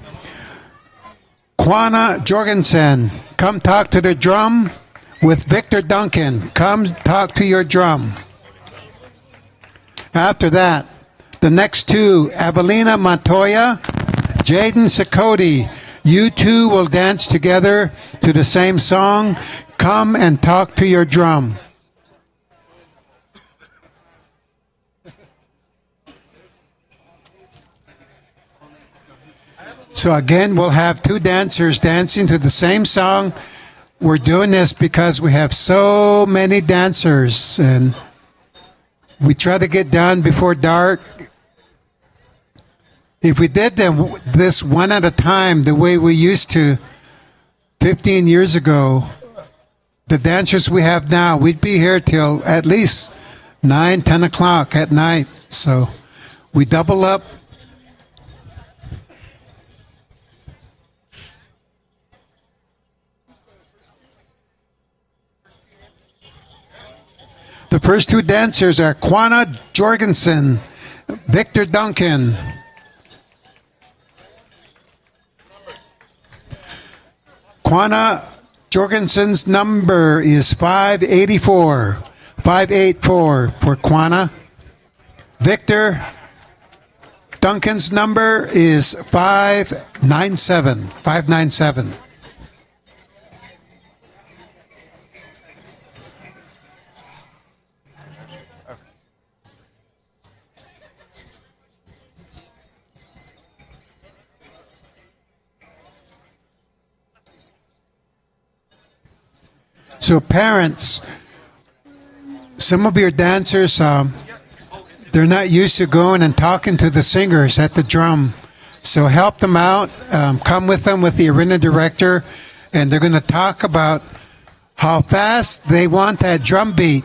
Quanah Jorgensen, come talk to the drum with Victor Duncan. Come talk to your drum. After that, the next two, Evelina Montoya, Jaden Sakoti. You two will dance together to the same song. Come and talk to your drum. So again, we'll have two dancers dancing to the same song. We're doing this because we have so many dancers, and we try to get done before dark. If we did this one at a time, the way we used to 15 years ago, the dancers we have now, we'd be here till at least 9, 10 o'clock at night. So we double up. The first two dancers are Quanah Jorgensen, Victor Duncan. Quanah Jorgensen's number is 584. 584 for Quanah. Victor Duncan's number is 597. 597. So parents, some of your dancers, they're not used to going and talking to the singers at the drum. So help them out. Come with them with the arena director, and they're going to talk about how fast they want that drum beat.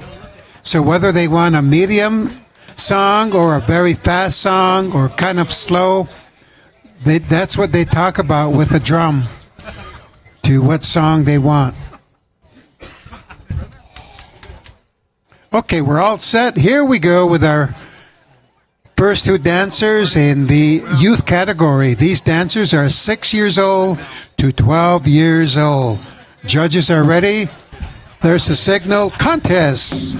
So whether they want a medium song or a very fast song or kind of slow, that's what they talk about with the drum, to what song they want. Okay, we're all set. Here we go with our first two dancers in the youth category. These dancers are 6 years old to 12 years old. Judges are ready. There's the signal. Contest.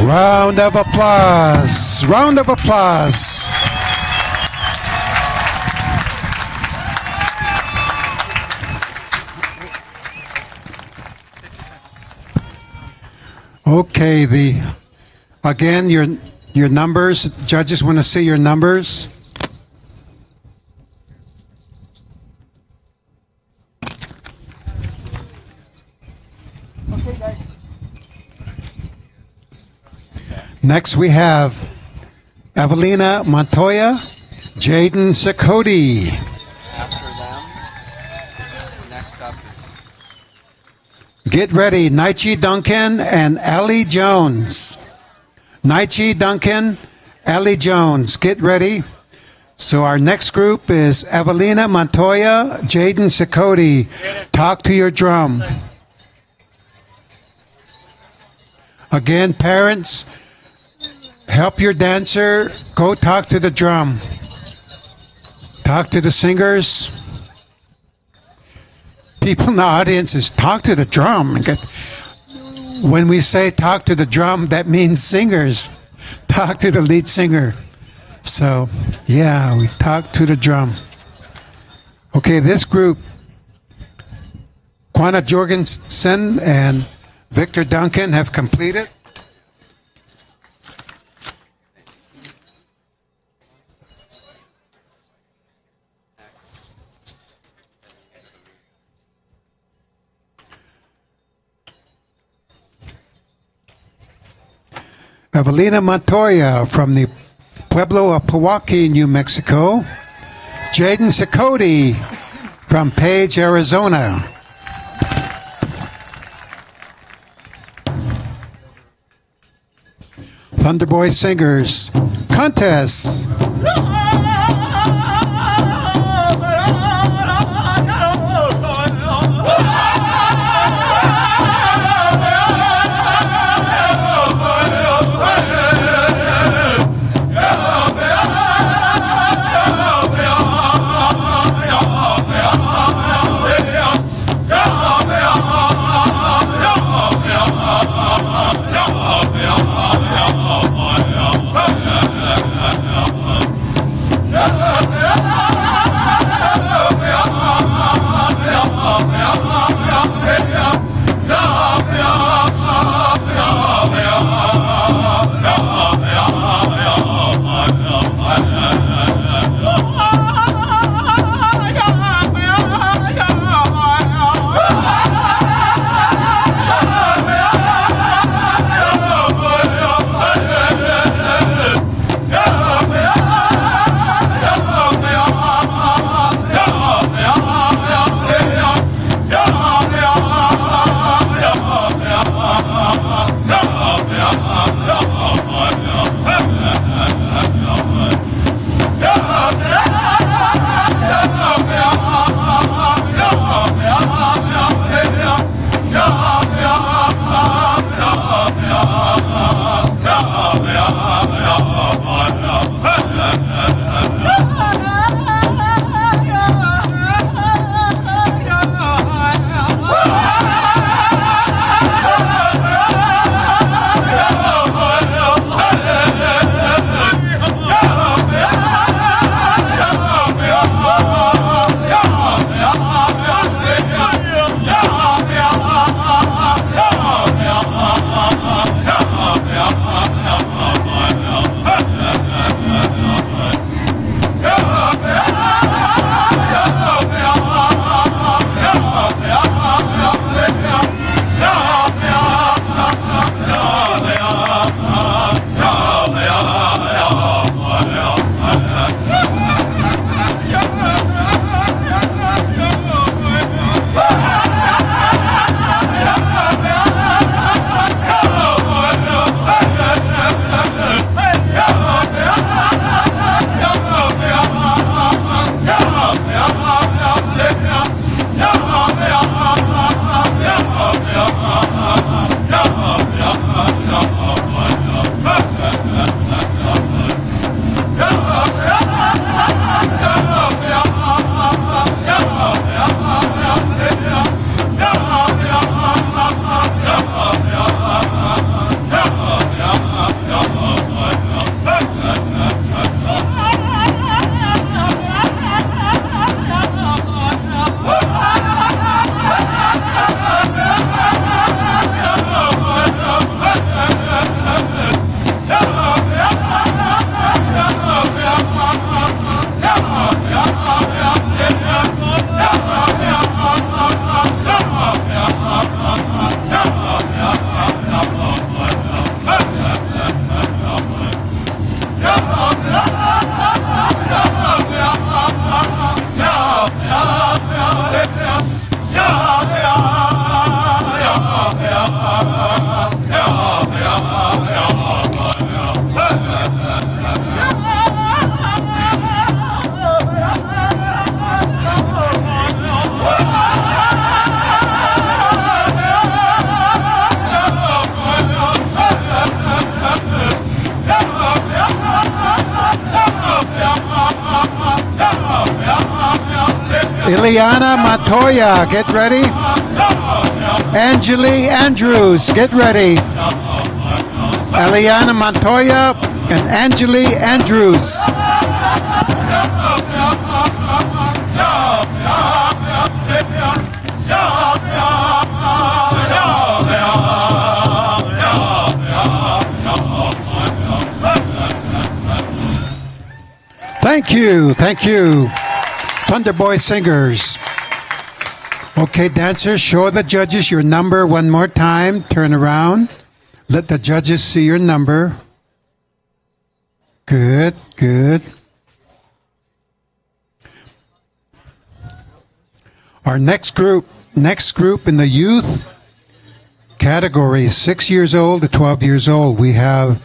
Round of applause. Round of applause. Okay, again your numbers. Judges want to see your numbers. Next we have Evelina Montoya, Jaden Sakoti. After them, next up is Get ready, Naichi Duncan and Ellie Jones. Naichi Duncan, Ellie Jones, get ready. So our next group is Evelina Montoya, Jaden Sakoti. Talk to your drum. Again, parents, help your dancer. Go talk to the drum. Talk to the singers. People in the audience is talk to the drum. When we say talk to the drum, that means singers. Talk to the lead singer. So, yeah, we talk to the drum. Okay, this group, Quanah Jorgensen and Victor Duncan have completed. Evelina Montoya from the Pueblo of Pewaukee, New Mexico. Jaden Sakoti from Page, Arizona. Thunderboy Singers Contest. Ileana Montoya, get ready. Angeli Andrews, get ready. Ileana Montoya and Angeli Andrews. Thank you, thank you. Thunderboy singers. Okay, dancers, show the judges your number one more time. Turn around. Let the judges see your number. Good, good. Our next group in the youth category, 6 years old to 12 years old. We have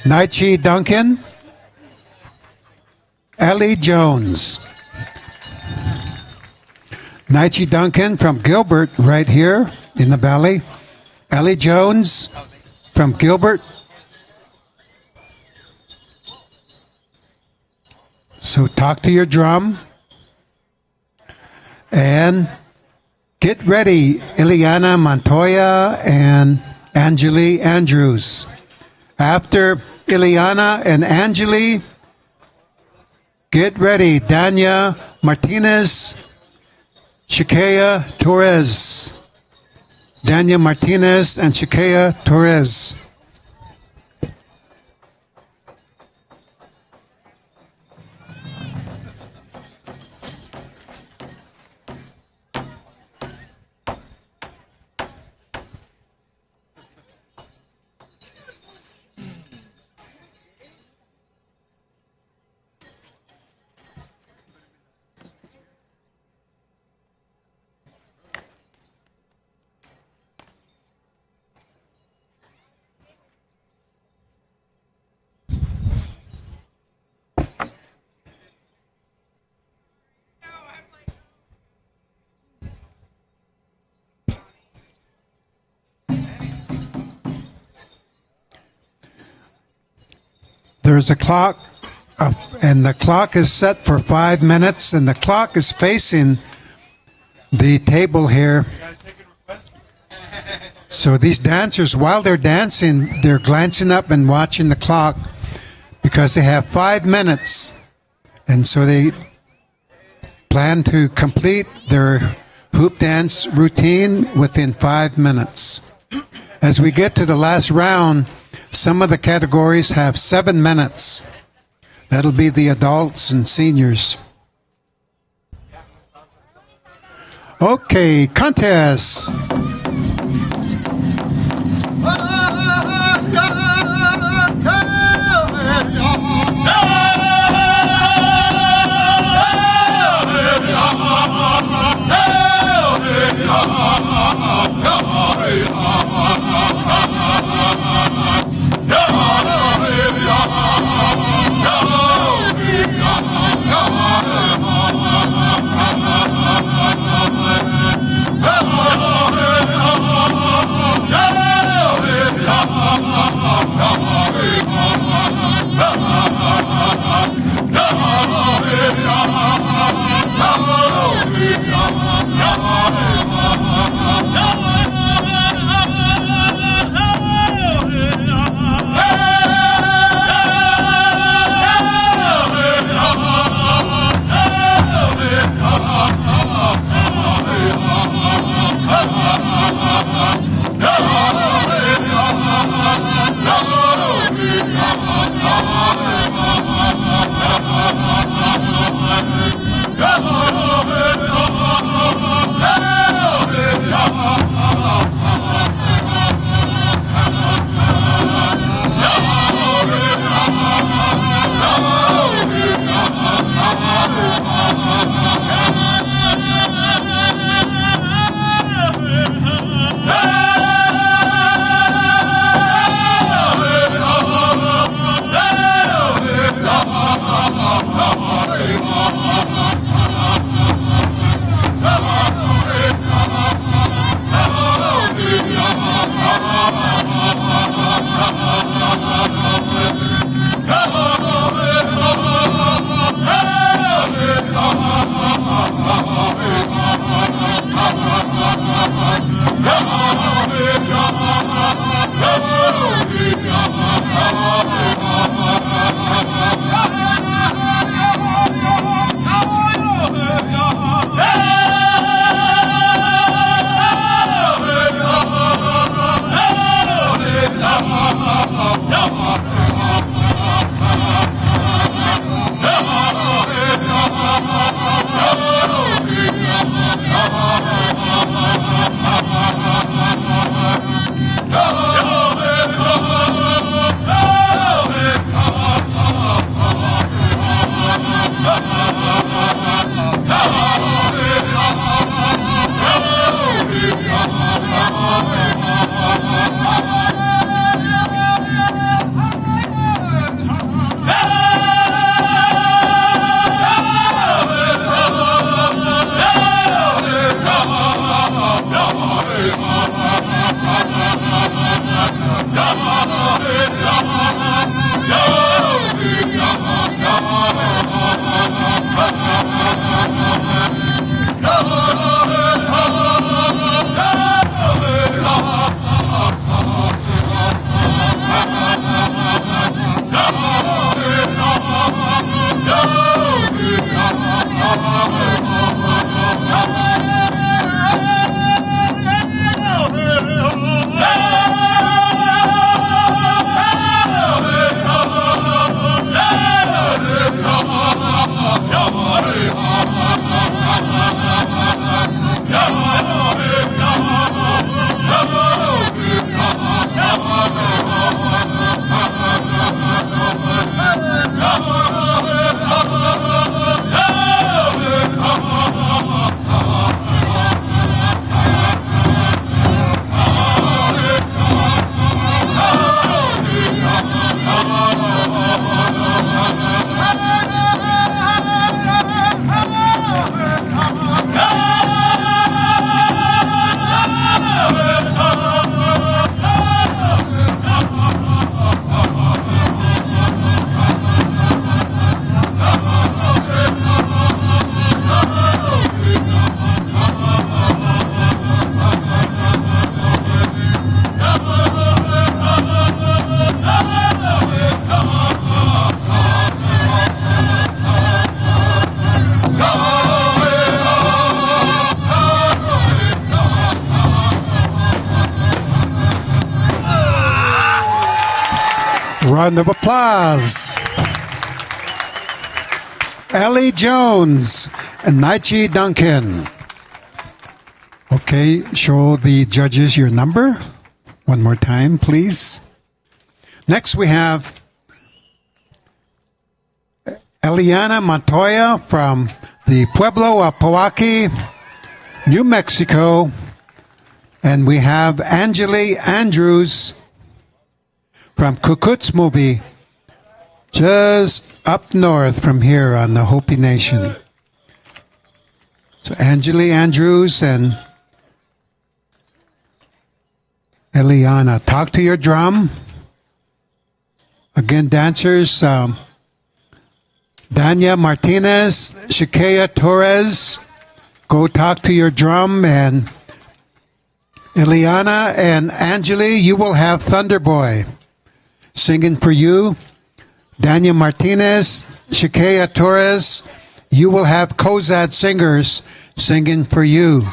Naichi Duncan, Ellie Jones. Naichi Duncan from Gilbert, right here in the valley. Ellie Jones from Gilbert. So talk to your drum. And get ready, Ileana Montoya and Angeli Andrews. After Ileana and Angeli, get ready, Dania Martinez, Shikea Torres. Dania Martinez and Shikea Torres. There's a clock, and the clock is set for 5 minutes, and the clock is facing the table here. So these dancers, while they're dancing, they're glancing up and watching the clock because they have 5 minutes. And so they plan to complete their hoop dance routine within 5 minutes. As we get to the last round, some of the categories have 7 minutes. That'll be the adults and seniors. Okay, contest. Oh, Round of applause. Ellie Jones and Naichi Duncan. Okay, show the judges your number. One more time, please. Next, we have Eliana Montoya from the Pueblo of Powaki, New Mexico. And we have Angeli Andrews from Kukut's Movie, just up north from here on the Hopi Nation. So Angeli Andrews and Eliana, talk to your drum. Again, dancers, Dania Martinez, Shakea Torres, go talk to your drum. And Eliana and Angeli, you will have Thunder Boy singing for you. Dania Martinez, Shakea Torres, you will have Kozad singers singing for you.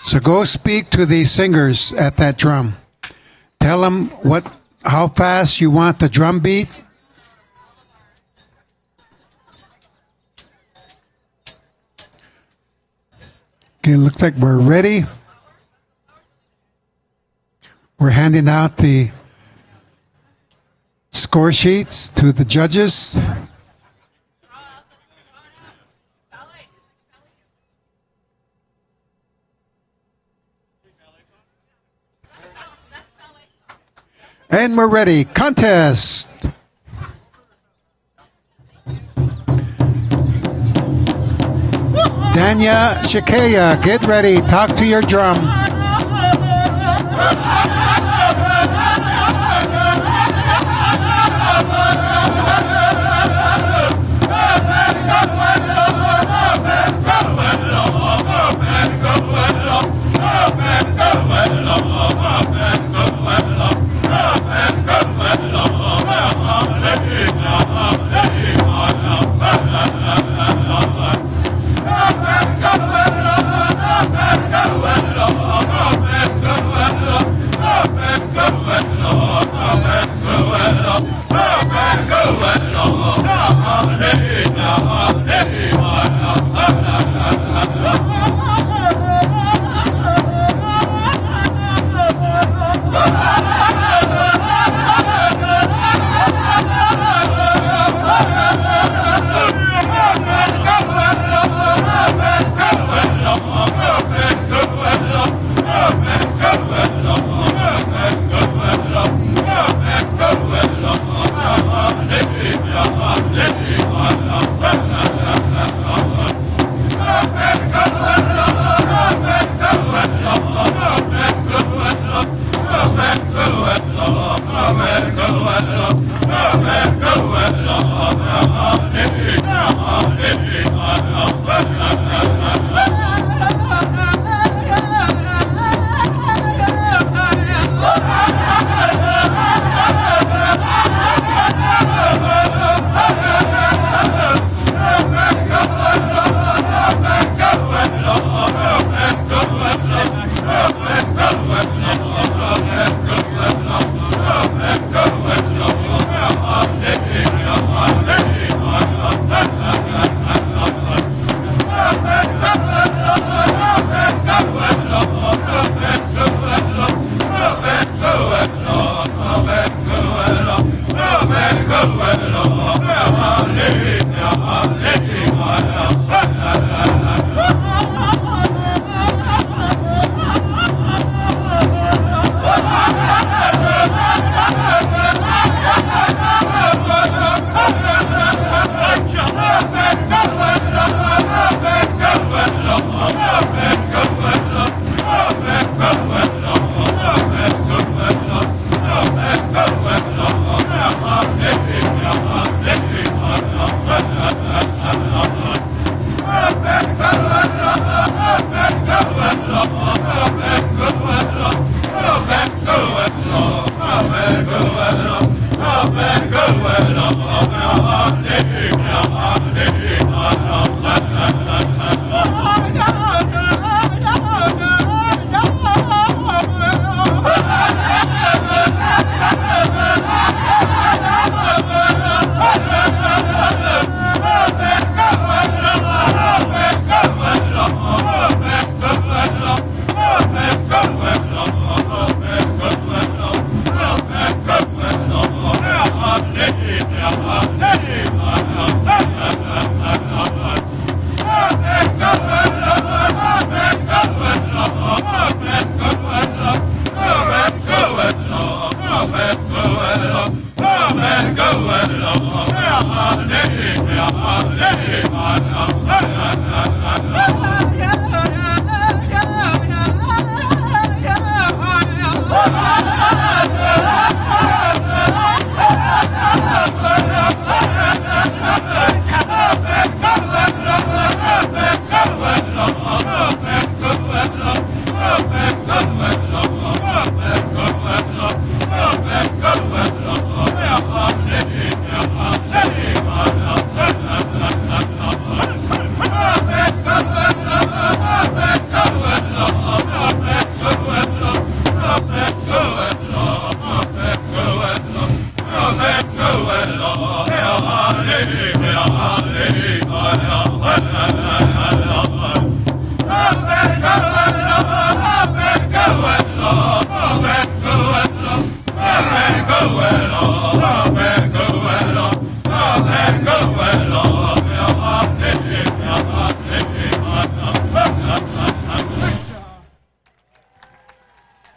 So go speak to the singers at that drum. Tell them how fast you want the drum beat. Okay, looks like we're ready. We're handing out the score sheets to the judges. And we're ready. Contest. Dania Shakea, get ready. Talk to your drum. Go,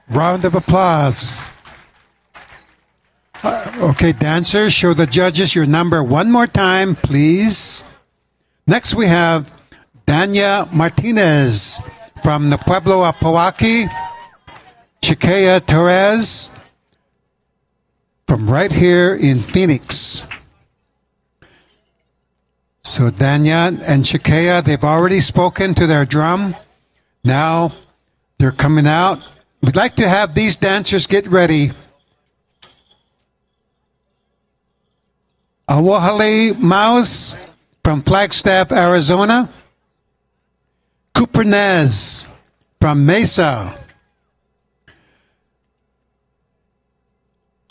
Round of applause. Okay, dancers, show the judges your number one more time, please. Next, we have Dania Martinez from the Pueblo of Powaki, Chiquea Torres from right here in Phoenix. So Dania and Chiquea, they've already spoken to their drum. Now they're coming out. We'd like to have these dancers get ready. Awahali Mouse from Flagstaff, Arizona. Cooper Nez from Mesa.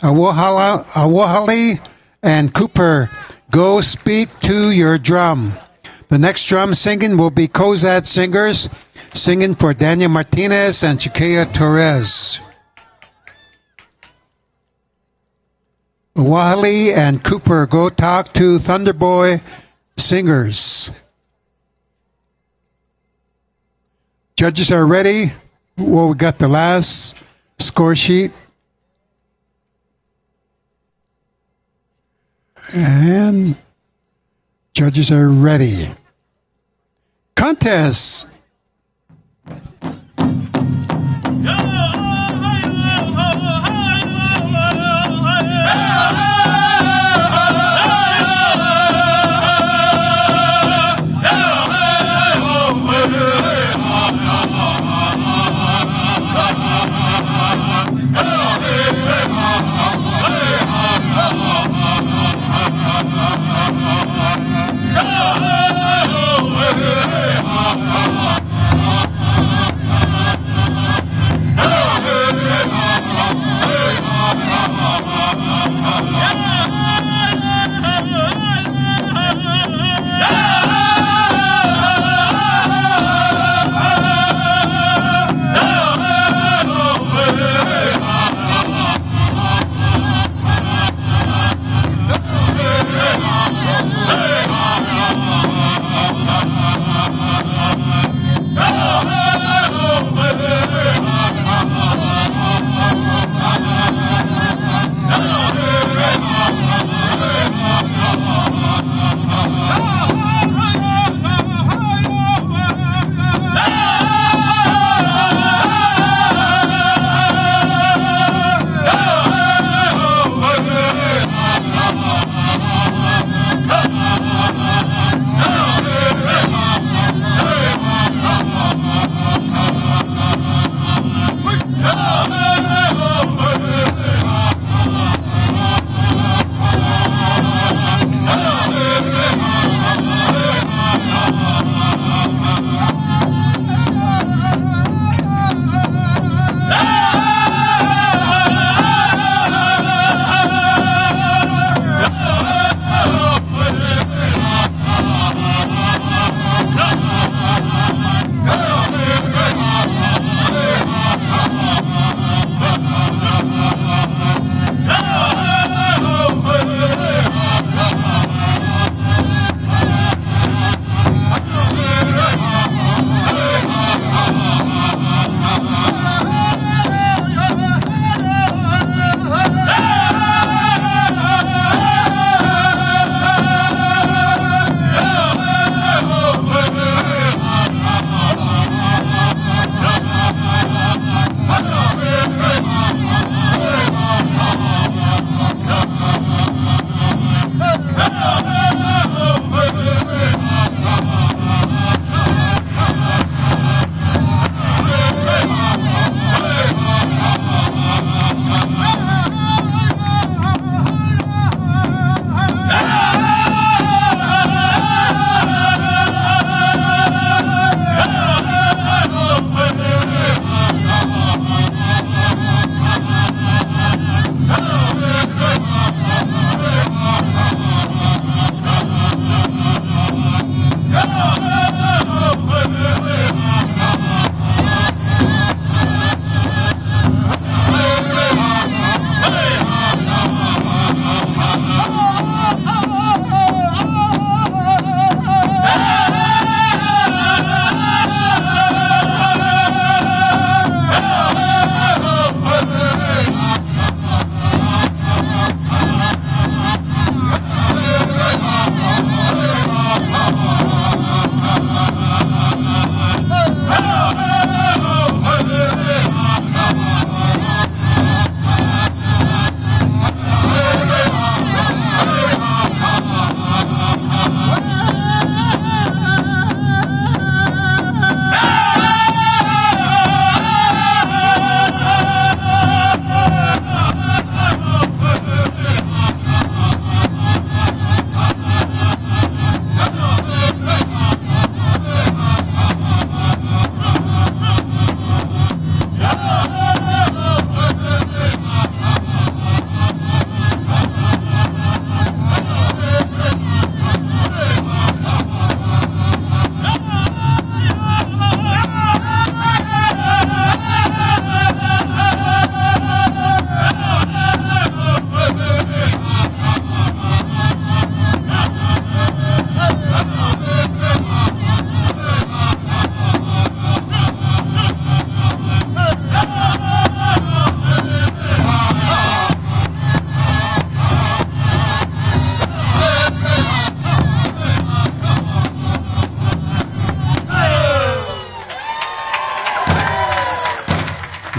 Awahali and Cooper, go speak to your drum. The next drum singing will be Cozad Singers, singing for Dania Martinez and Chiquea Torres. Wahali and Cooper, go talk to Thunderboy Singers. Judges are ready. Well, we got the last score sheet. And judges are ready. Contest.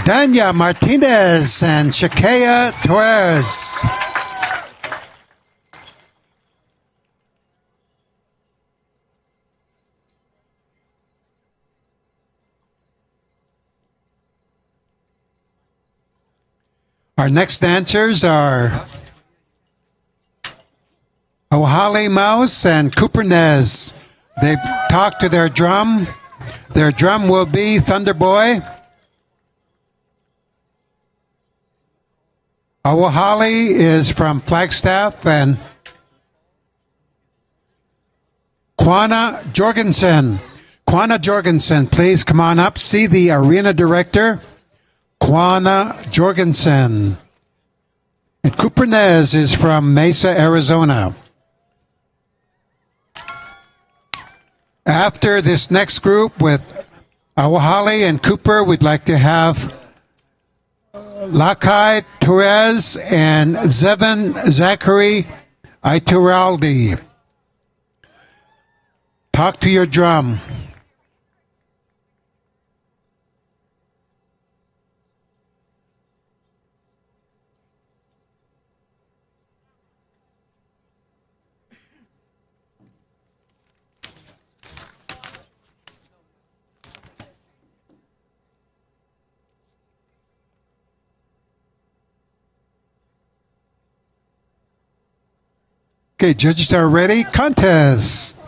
Dania Martinez and Shakea Torres. Our next dancers are Ohali Mouse and Cooper Nez. They talk to their drum. Their drum will be Thunder Boy. Ohali is from Flagstaff, and Kwana Jorgensen. Kwana Jorgensen, please come on up. See the arena director, Kwana Jorgensen. And Cooper Nez is from Mesa, Arizona. After this next group with Awahali and Cooper, we'd like to have Lakai Torres and Zevin Zachary Ituraldi. Talk to your drum. Okay, judges are ready. Contest.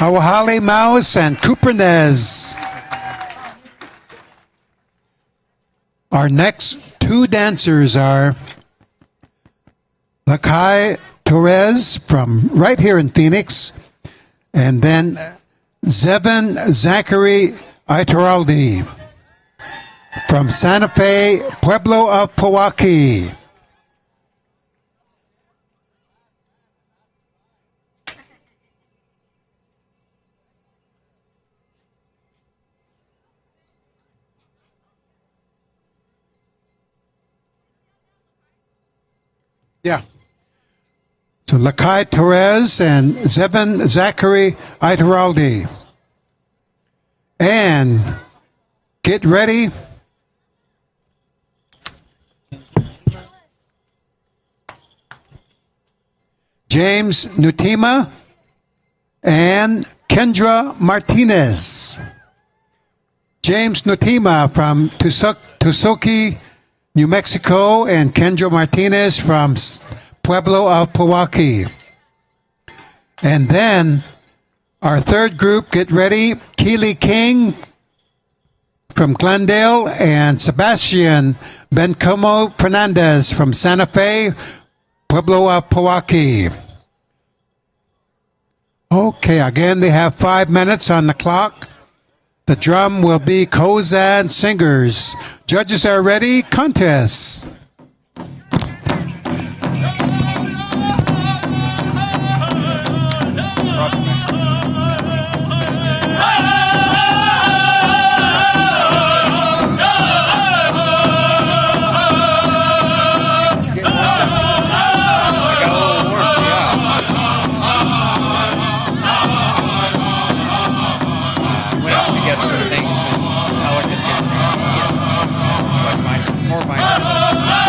Awahali Mouse and Kupernez. Our next two dancers are Lakai Torres from right here in Phoenix, and then Zevin Zachary Ituraldi from Santa Fe, Pueblo of Pewaukee. Yeah. So Lakai Torres and Zevin Zachary Ituraldi. And get ready. James Nutima and Kendra Martinez. James Nutima from Tusoki, New Mexico, and Kendra Martinez from Pueblo of Pewaukee. And then our third group, get ready, Keely King from Glendale and Sebastian Bencomo Fernandez from Santa Fe, Pueblo of Pewaukee. Okay, again, they have 5 minutes on the clock. The drum will be Kozan Singers. Judges are ready. Contest. Things and I like this game. It's like more minded.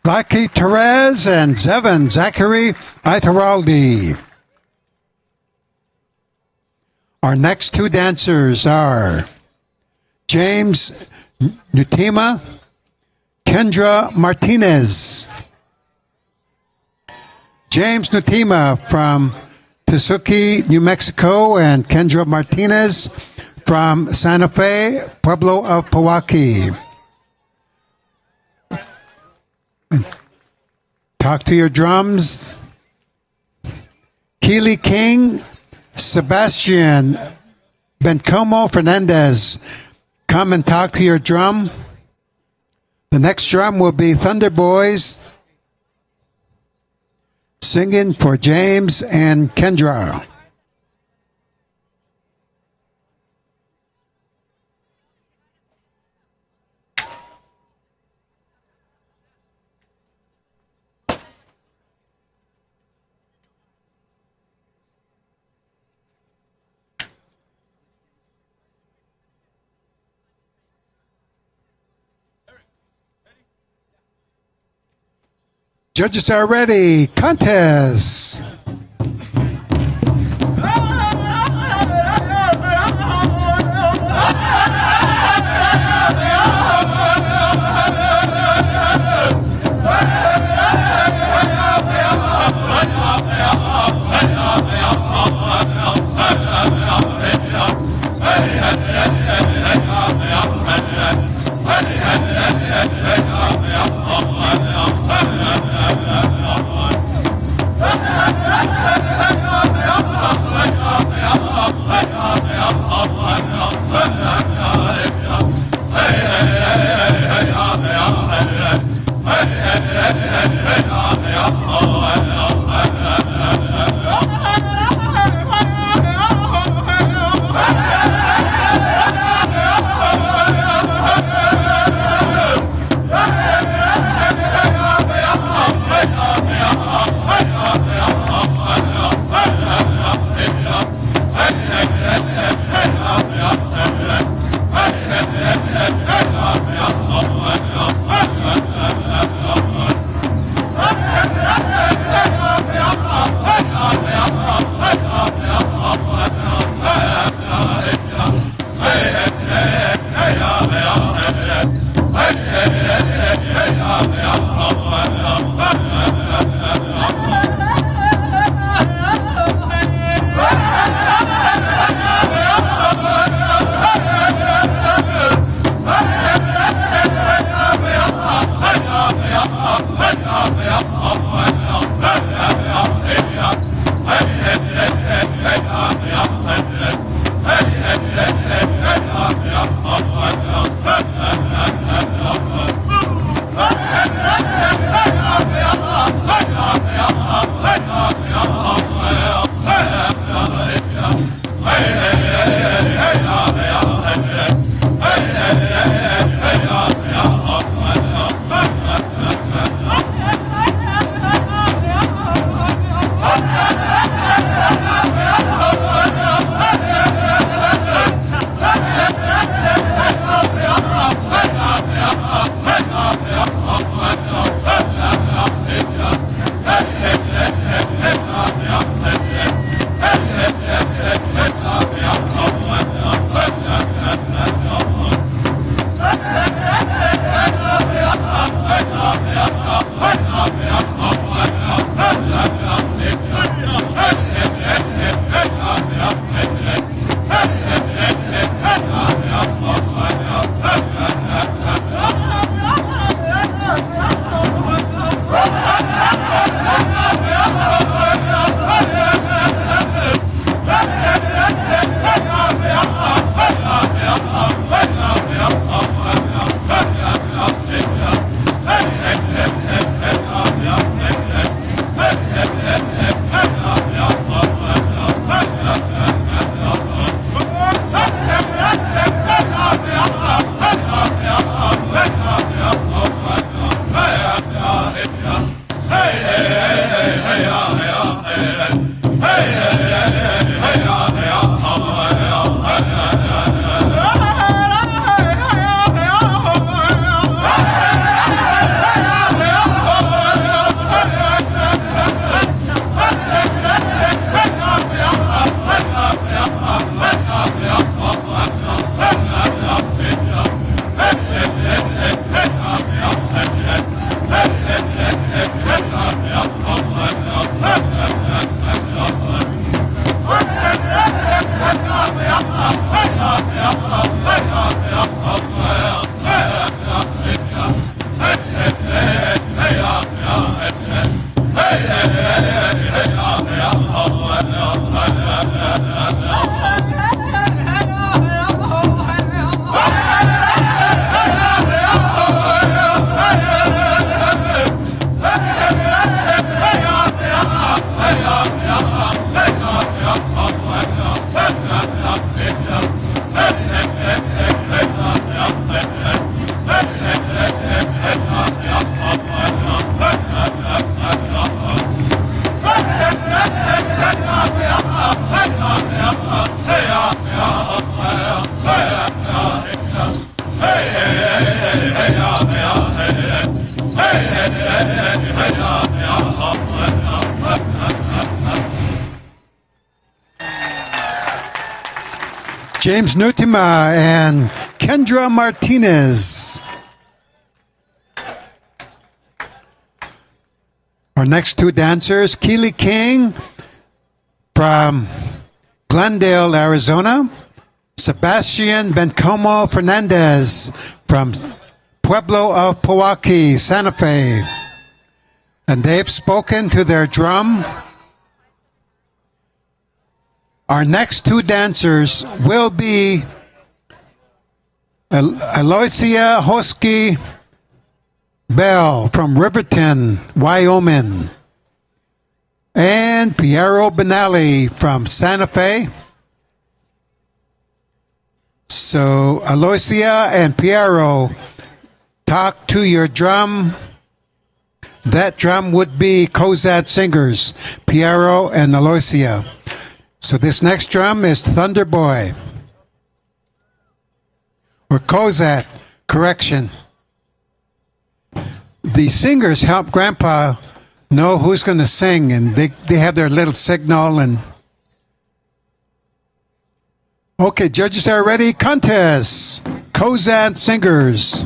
Lucky Therese and Zevon Zachary Itaraldi. Our next two dancers are James Nutima, Kendra Martinez. James Nutima from Tesuque, New Mexico, and Kendra Martinez from Santa Fe, Pueblo of Pewaukee. Talk to your drums. Keely King, Sebastian Bencomo Fernandez, come and talk to your drum. The next drum will be Thunder Boys singing for James and Kendra. Judges are ready. Contest. James Nutima and Kendra Martinez. Our next two dancers, Keely King from Glendale, Arizona. Sebastian Bencomo Fernandez from Pueblo of Pewaukee, Santa Fe. And they've spoken to their drum. Our next two dancers will be Aloysia Hosky Bell from Riverton, Wyoming, and Piero Benali from Santa Fe. So, Aloysia and Piero, talk to your drum. That drum would be Cozad Singers, Piero and Aloysia. So this next drum is Thunder Boy. Or Cozad, correction. The singers help Grandpa know who's going to sing, and they have their little signal. And okay, judges are ready. Contest. Cozad Singers.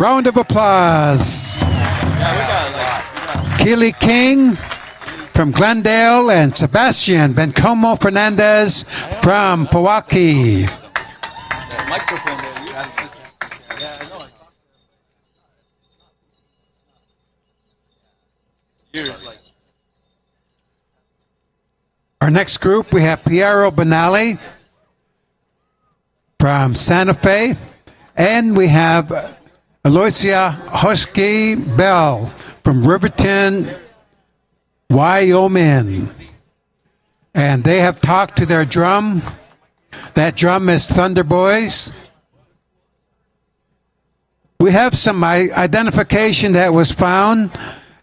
Round of applause. Yeah, we got Keely King from Glendale and Sebastian Bencomo Fernandez from Pewaukee. that microphone there. Yeah, I know. Years like. Our next group, we have Piero Benali from Santa Fe, and we have Aloysia Husky Bell from Riverton, Wyoming. And they have talked to their drum. That drum is Thunder Boys. We have some identification that was found,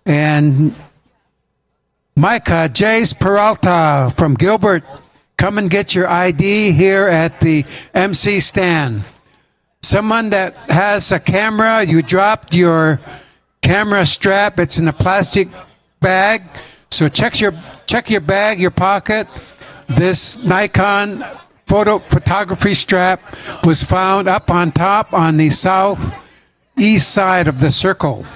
and Micah Jace Peralta from Gilbert, come and get your ID here at the MC stand. Someone that has a camera, you dropped your camera strap, it's in a plastic bag. So check your bag, your pocket. This Nikon photography strap was found up on top on the southeast side of the circle.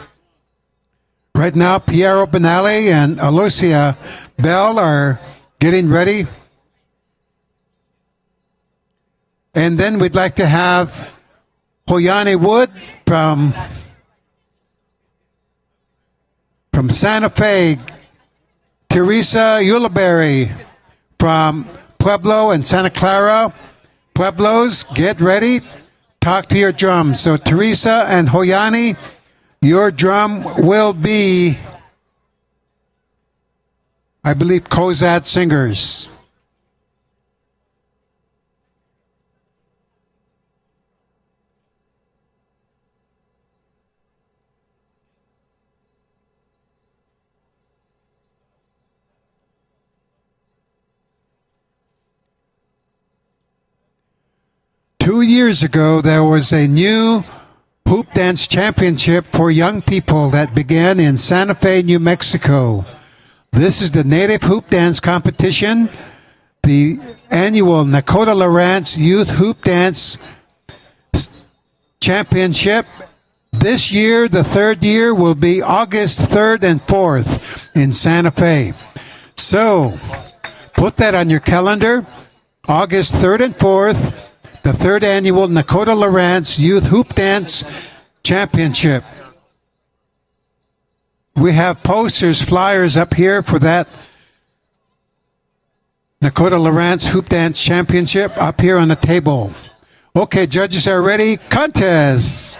Right now, Piero Benali and Aloysia Bell are getting ready. And then we'd like to have Hoyani Wood from Santa Fe, Teresa Ulibarri from Pueblo and Santa Clara. Pueblos, get ready. Talk to your drums. So Teresa and Hoyani, your drum will be, I believe, Kozad Singers. Two years ago, there was a new hoop dance championship for young people that began in Santa Fe, New Mexico. This is the Native Hoop Dance Competition, the annual Nakota Lawrence Youth Hoop Dance Championship. This year, the third year, will be August 3rd and 4th in Santa Fe. So, put that on your calendar, August 3rd and 4th, the third annual Nakota Lawrence Youth Hoop Dance Championship. We have posters, flyers up here for that Nakota Lawrence Hoop Dance Championship up here on the table. Okay, judges are ready. Contest.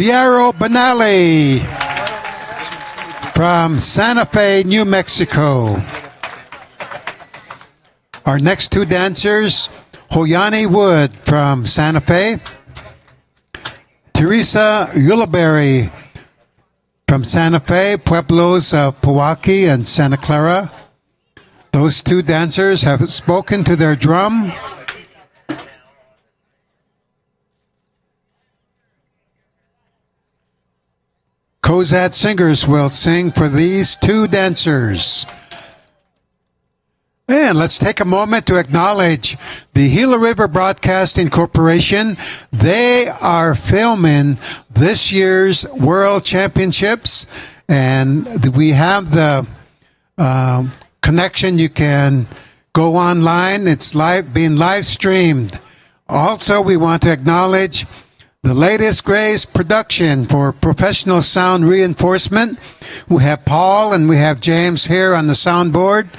Piero Benelli from Santa Fe, New Mexico. Our next two dancers, Hoyani Wood from Santa Fe, Teresa Ulibarri from Santa Fe, pueblos of Pewaukee and Santa Clara. Those two dancers have spoken to their drum. Cozad singers will sing for these two dancers. And let's take a moment to acknowledge the Gila River Broadcasting Corporation. They are filming this year's World Championships, and we have the connection. You can go online. It's being live streamed. Also, we want to acknowledge the latest Grace production for professional sound reinforcement. We have Paul and we have James here on the soundboard.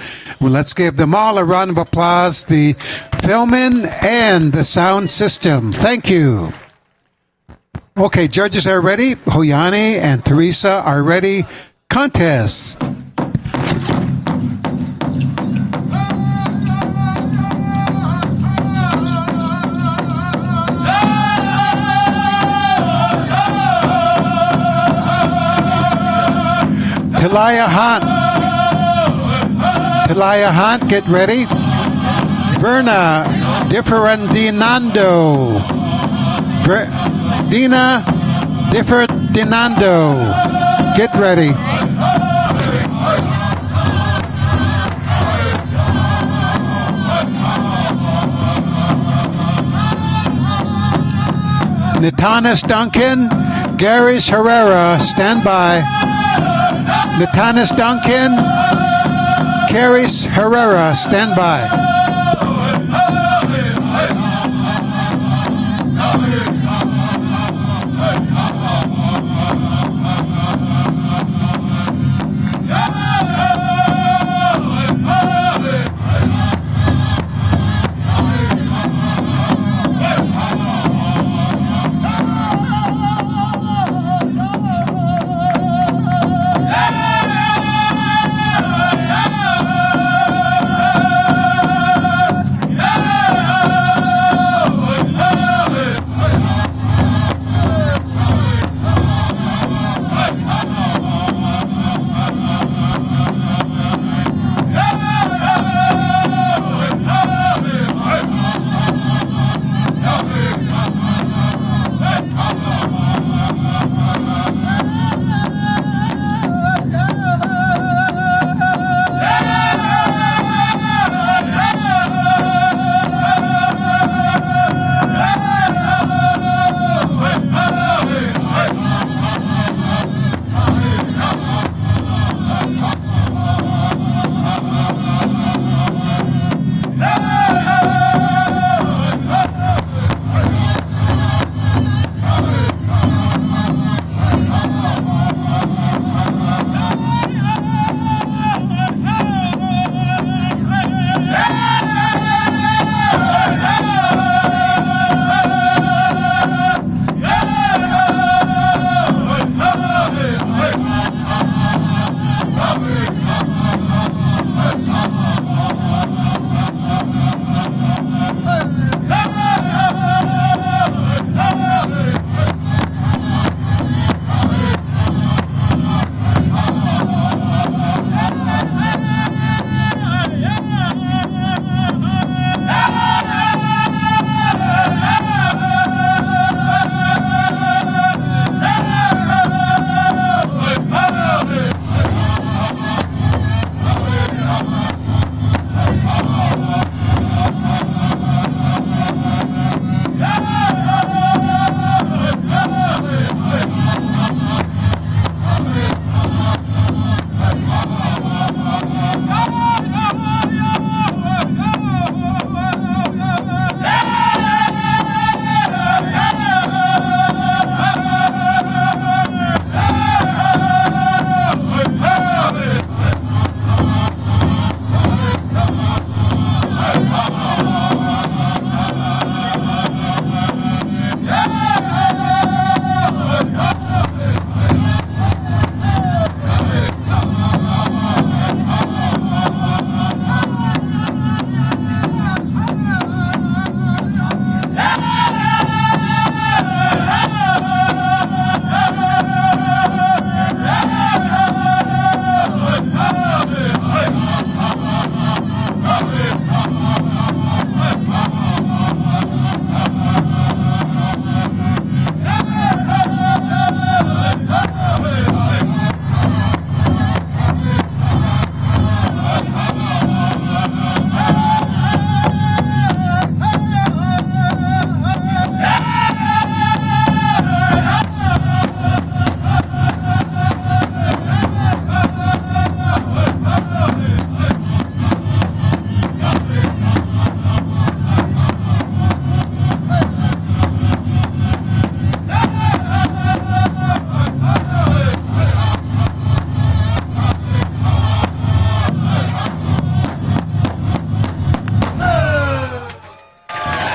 Well, let's give them all a round of applause, the filming and the sound system. Thank you. Okay, judges are ready. Hoyani and Teresa are ready. Contest. Talaya Hunt, get ready. Verna Differendinando. Dina Differendinando, get ready. Natanis Duncan, Gary's Herrera, stand by. Natanis Duncan, Caris Herrera, stand by.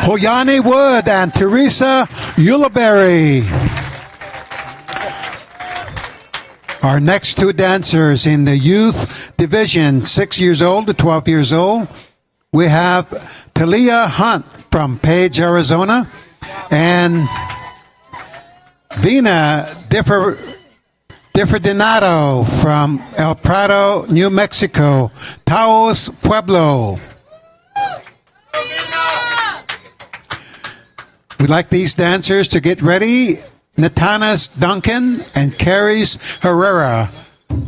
Hoyani Wood and Teresa Uliberry. Our next two dancers in the youth division, 6 years old to 12 years old, we have Talia Hunt from Page, Arizona, and Vina Differdinato from El Prado, New Mexico, Taos Pueblo. We'd like these dancers to get ready. Natanas Duncan and Carries Herrera,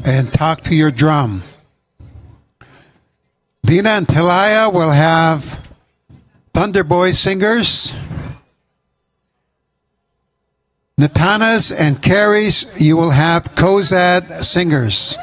and talk to your drum. Vina and Talia will have Thunder Boy singers. Natanas and Carries, you will have Kozad singers.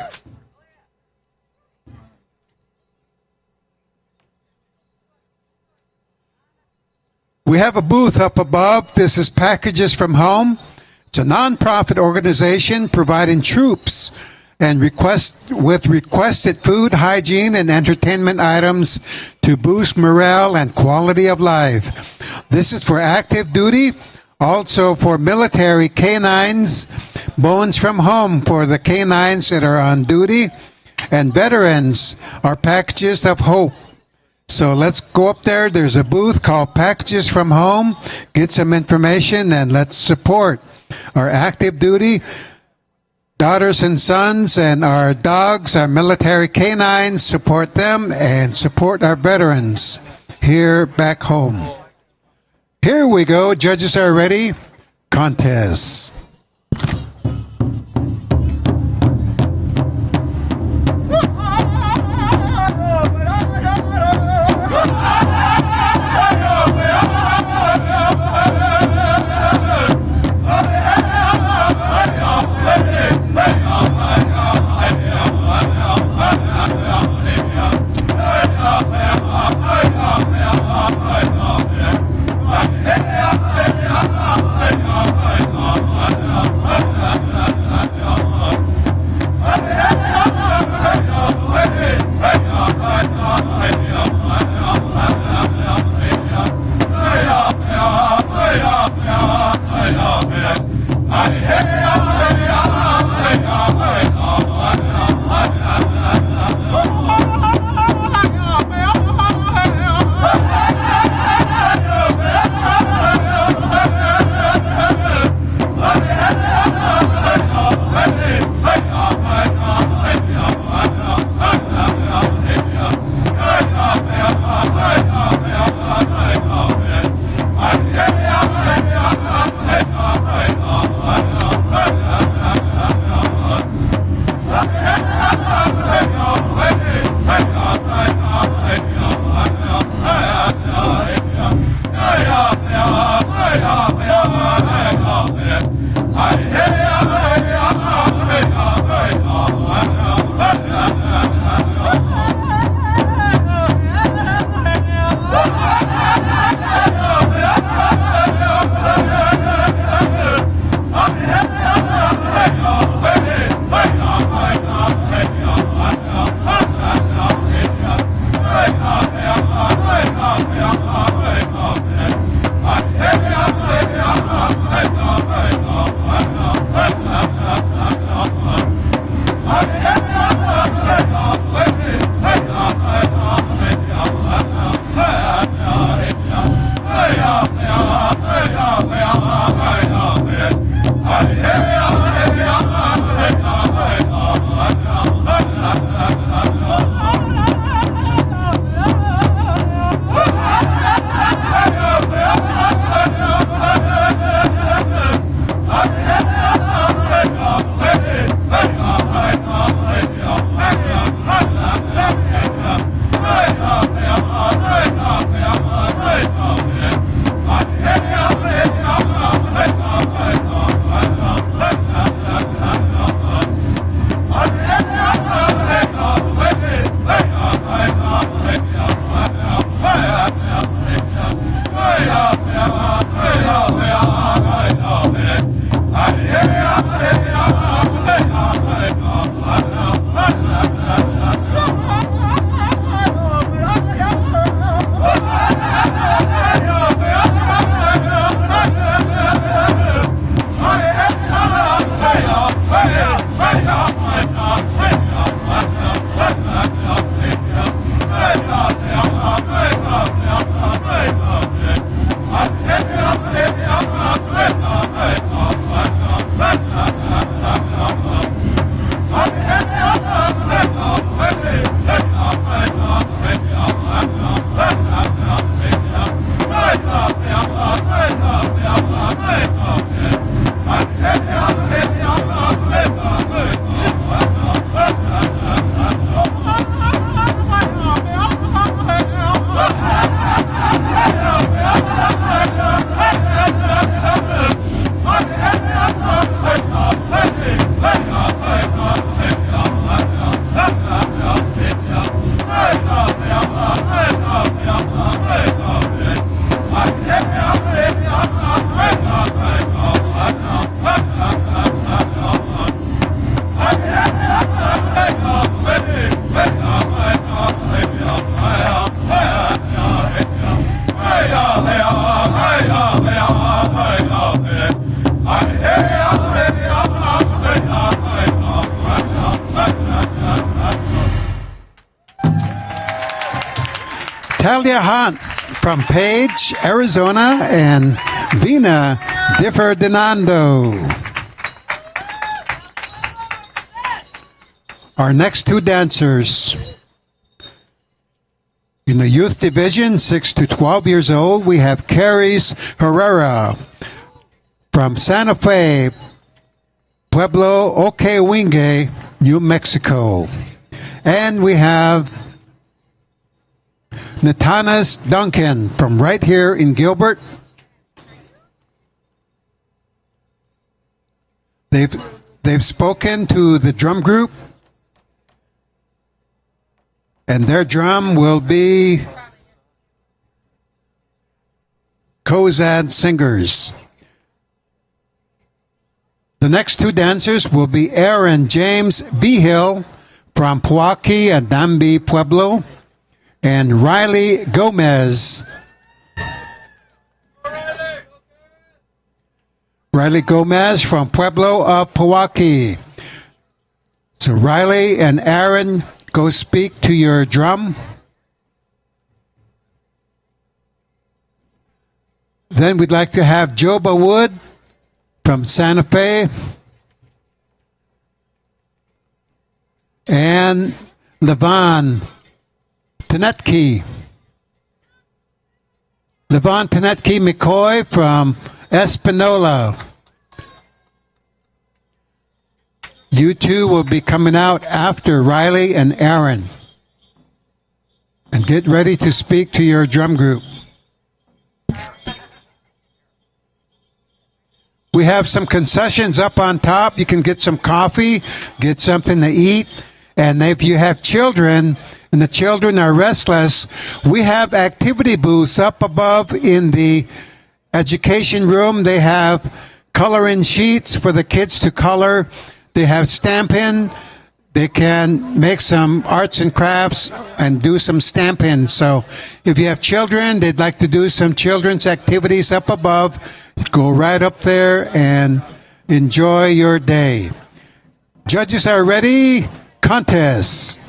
We have a booth up above. This is Packages from Home. It's a nonprofit organization providing troops and requested food, hygiene, and entertainment items to boost morale and quality of life. This is for active duty, also for military canines, Bones from Home for the canines that are on duty, and veterans are Packages of Hope. So let's go up there. There's a booth called Packages from Home. Get some information and let's support our active duty daughters and sons and our dogs, our military canines. Support them and support our veterans here back home. Here we go. Judges are ready. Contest. Delia Hunt from Page, Arizona, and Vina Differdinando. Our next two dancers. In the youth division, 6 to 12 years old, we have Caris Herrera from Santa Fe, Pueblo Oquewingue, New Mexico. And we have Natanas Duncan from right here in Gilbert. They've spoken to the drum group, and their drum will be Kozad Singers. The next two dancers will be Aaron James Vigil from Puaki and Dambi, Pueblo, and Riley Gomez. Riley Gomez from Pueblo of Puaki. So Riley and Aaron, go speak to your drum. Then we'd like to have Joba Wood from Santa Fe and Levon Tenetke. Levon Tenetke McCoy from Espanola. You two will be coming out after Riley and Aaron. And get ready to speak to your drum group. We have some concessions up on top. You can get some coffee, get something to eat. And if you have children and the children are restless, we have activity booths up above in the education room. They have coloring sheets for the kids to color. They have stamping. They can make some arts and crafts and do some stamping. So if you have children, they'd like to do some children's activities up above, go right up there and enjoy your day. Judges are ready. Contest.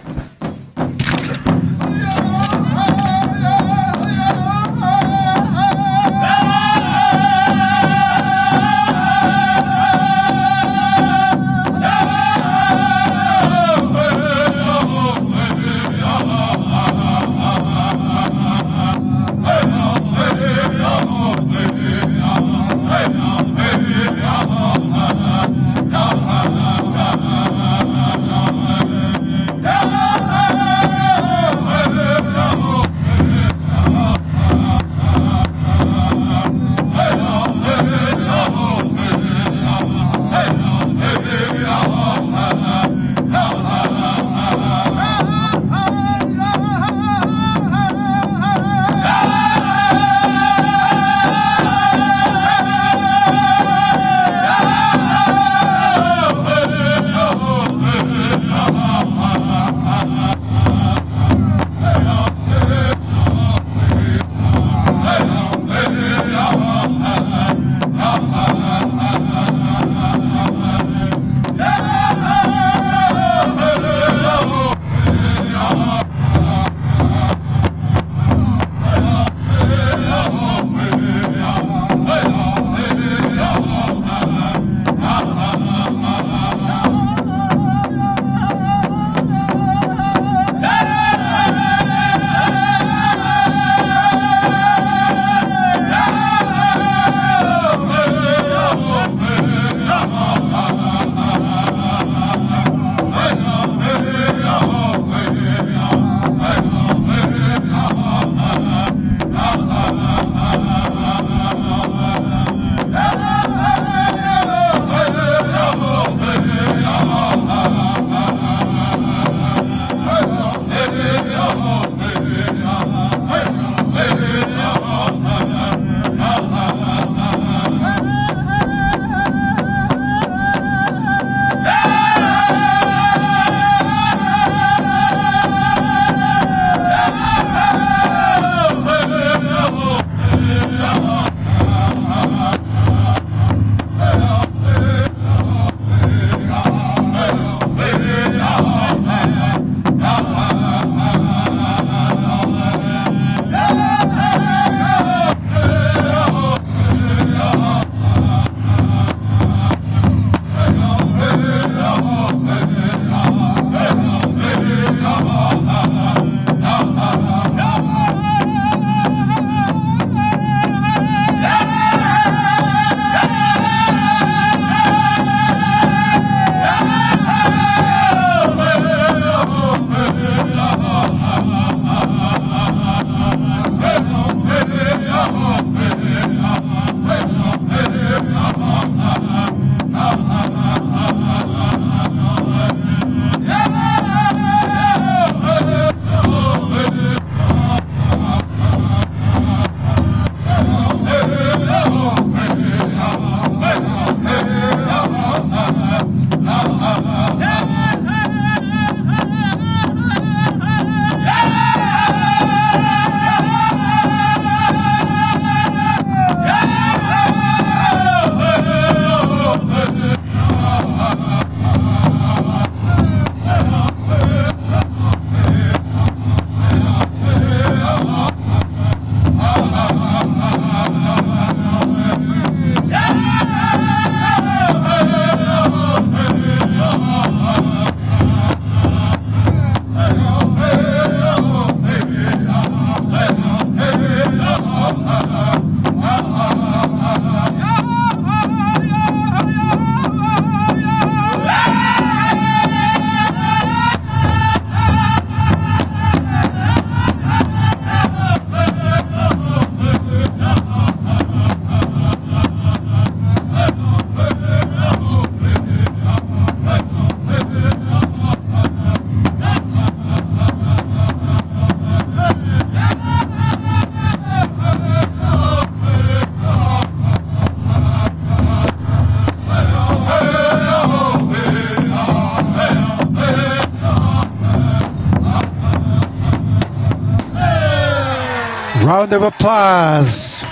Round of applause.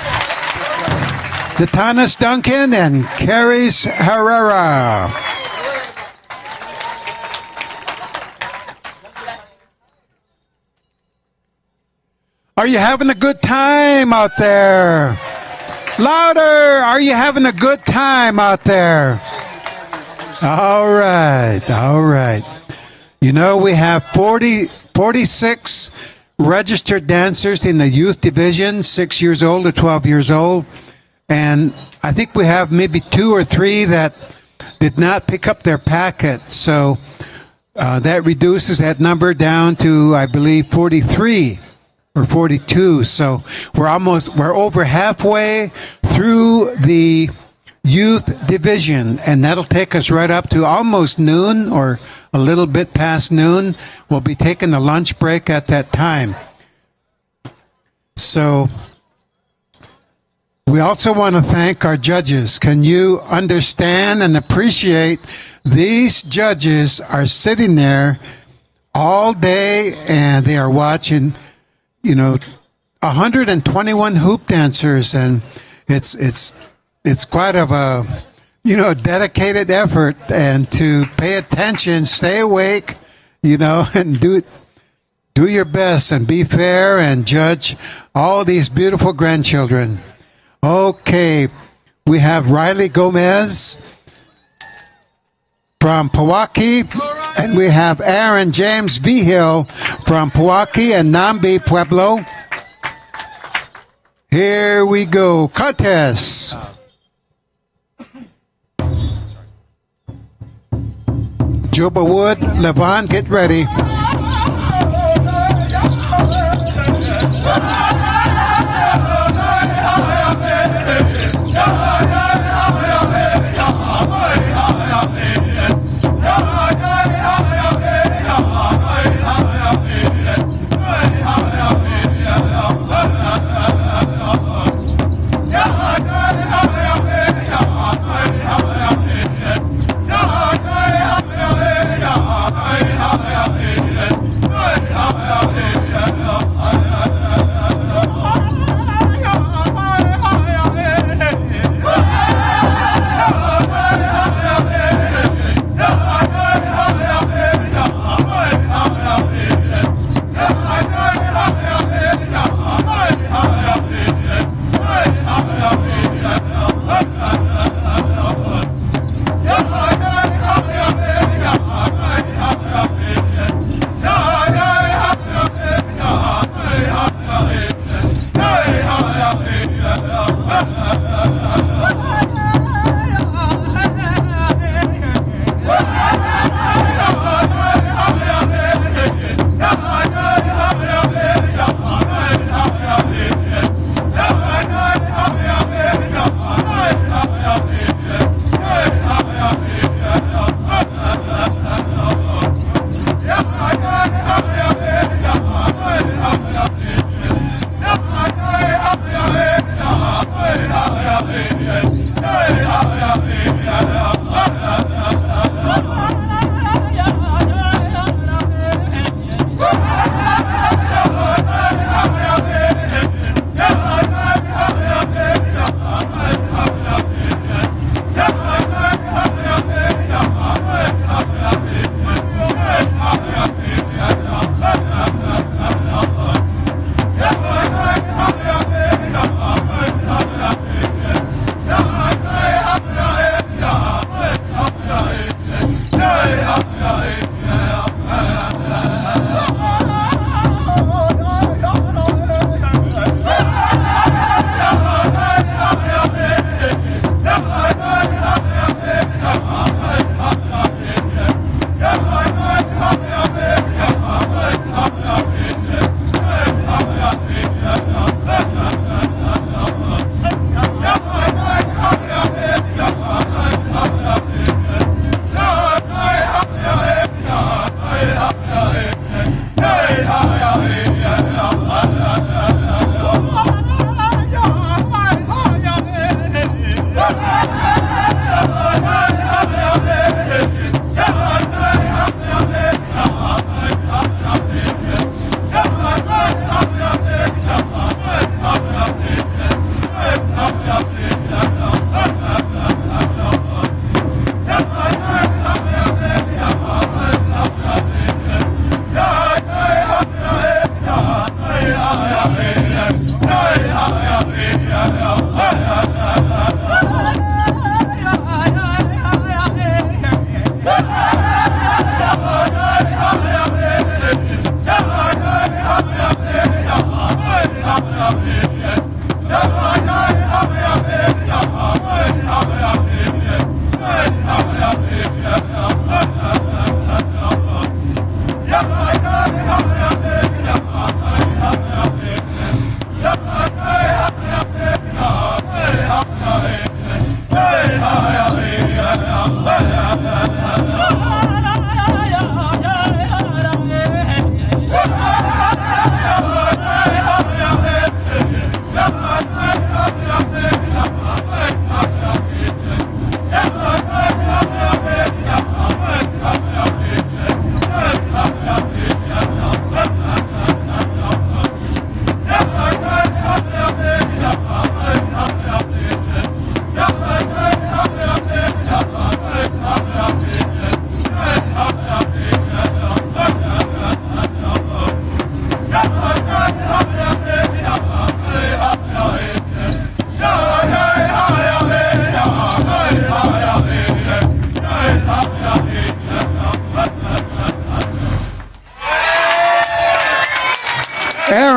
Detanis Duncan and Caris Herrera. Are you having a good time out there? Louder! Are you having a good time out there? All right, all right. You know, we have 46 registered dancers in the youth division, 6 years old to 12 years old. And I think we have maybe 2 or 3 that did not pick up their packet. So that reduces that number down to, I believe, 43 or 42. So we're over halfway through the youth division, and that'll take us right up to almost noon or a little bit past noon. We'll be taking a lunch break at that time. So we also want to thank our judges. Can you understand and appreciate these judges are sitting there all day and they are watching, 121 hoop dancers, and it's quite of a dedicated effort, and to pay attention, stay awake, and do your best and be fair and judge all these beautiful grandchildren. Okay, we have Riley Gomez from Pewaukee, and we have Aaron James Vigil from Pewaukee and Nambi Pueblo. Here we go. Contest. Juba Wood, Levon, get ready. Yeah.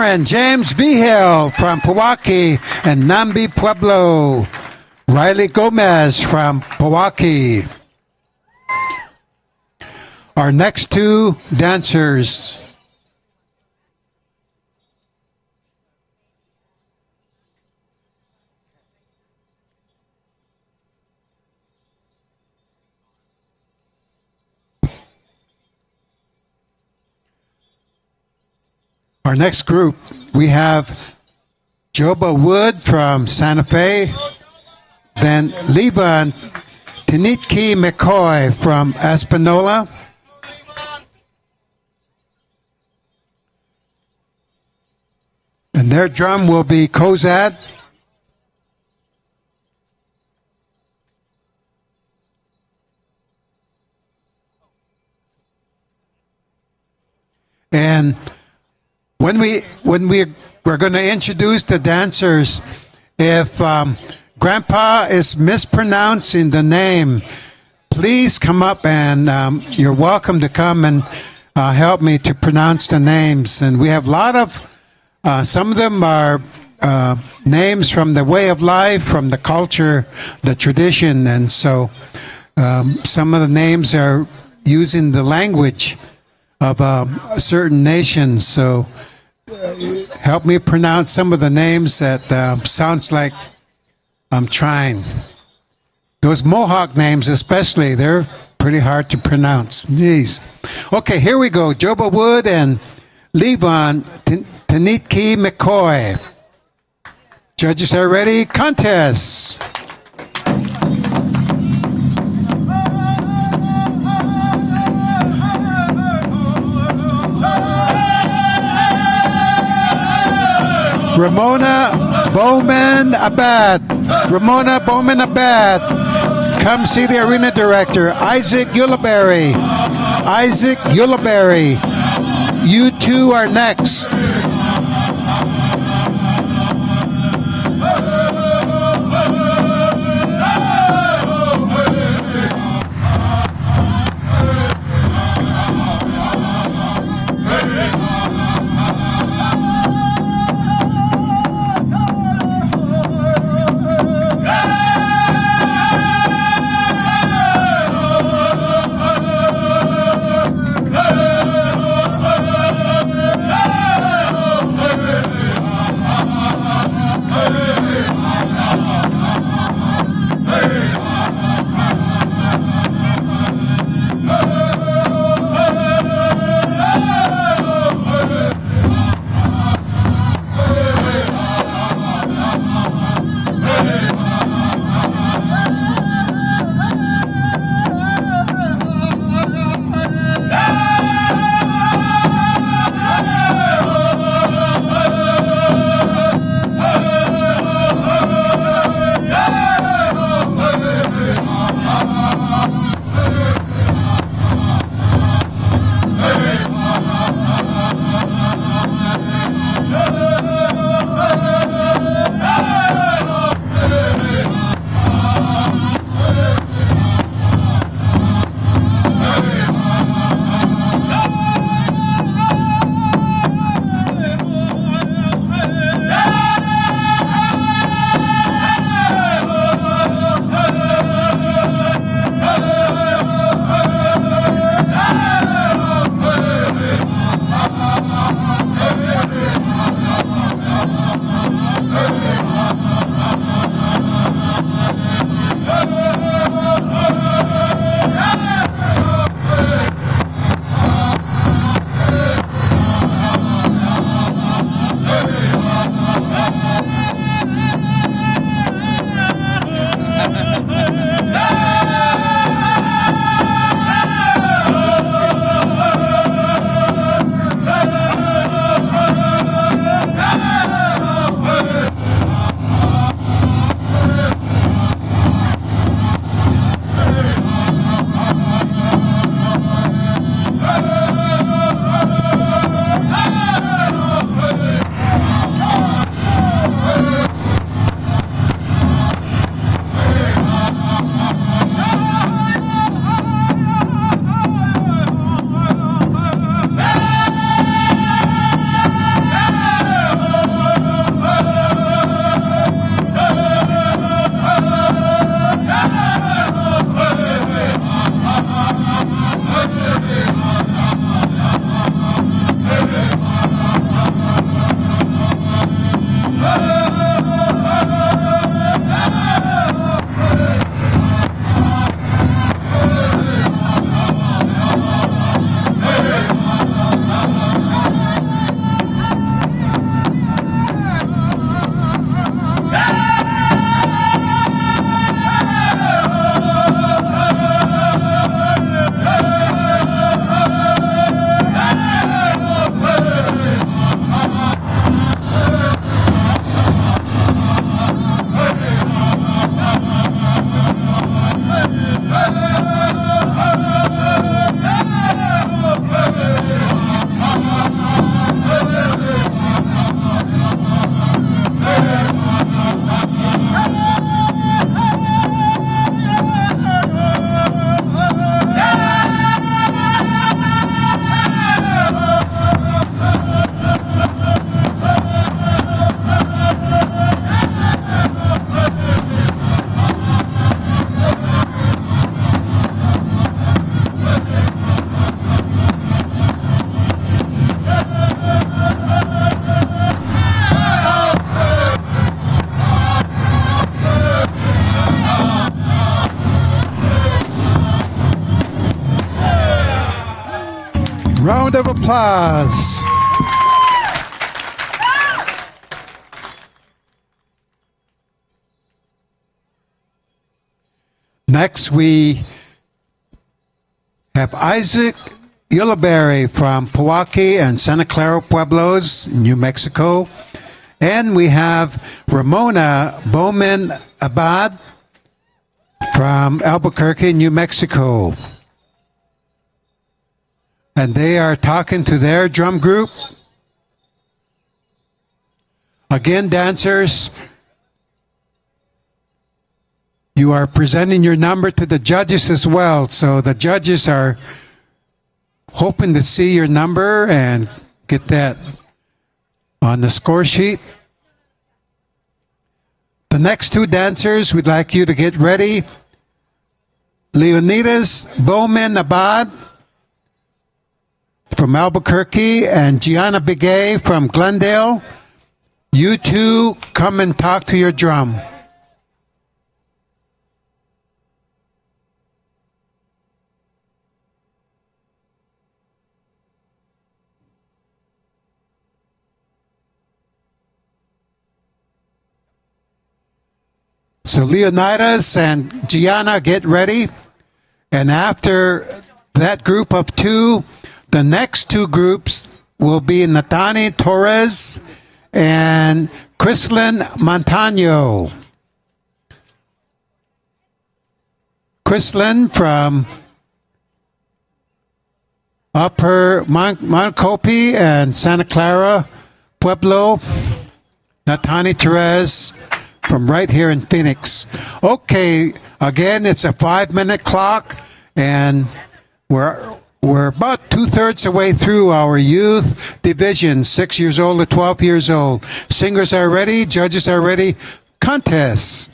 friend James Vigil from Pewaukee and Nambi Pueblo. Riley Gomez from Pewaukee. Our next two dancers. Our next group, we have Joba Wood from Santa Fe, then Levan Tinitki McCoy from Espanola, and their drum will be Kozad. And when we're going to introduce the dancers, if Grandpa is mispronouncing the name, please come up and you're welcome to come and help me to pronounce the names. And we have a lot of, some of them are names from the way of life, from the culture, the tradition, and so some of the names are using the language of certain nations. So help me pronounce some of the names that sounds like I'm trying. Those Mohawk names especially, they're pretty hard to pronounce. Jeez. Okay, here we go. Joba Wood and Levan Tinitki McCoy. Judges are ready. Contest. Ramona Bowman Abad. Ramona Bowman Abad. Come see the arena director, Isaac Ulibarri. Isaac Ulibarri. You two are next. round of applause. Next, we have Isaac Ulibarri from Pewaukee and Santa Clara Pueblos, New Mexico. And we have Ramona Bowman Abad from Albuquerque, New Mexico. And they are talking to their drum group. Again, dancers, you are presenting your number to the judges as well. So the judges are hoping to see your number and get that on the score sheet. The next two dancers, we'd like you to get ready. Leonidas Bowman Abad from Albuquerque and Gianna Bigay from Glendale. You two come and talk to your drum. So Leonidas and Gianna, get ready. And after that group of two, the next two groups will be Natani Torres and Chrislyn Montano. Chrislyn from Upper Montcopi and Santa Clara Pueblo. Natani Torres from right here in Phoenix. Okay, again, it's a 5-minute clock, and we're about 2/3 the way through our youth division, 6 years old to 12 years old. Singers are ready, judges are ready. Contest.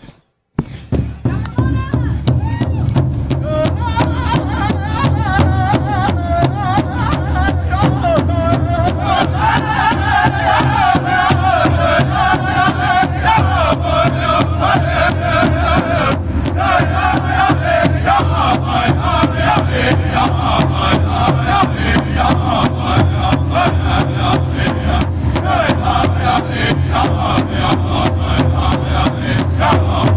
Come on.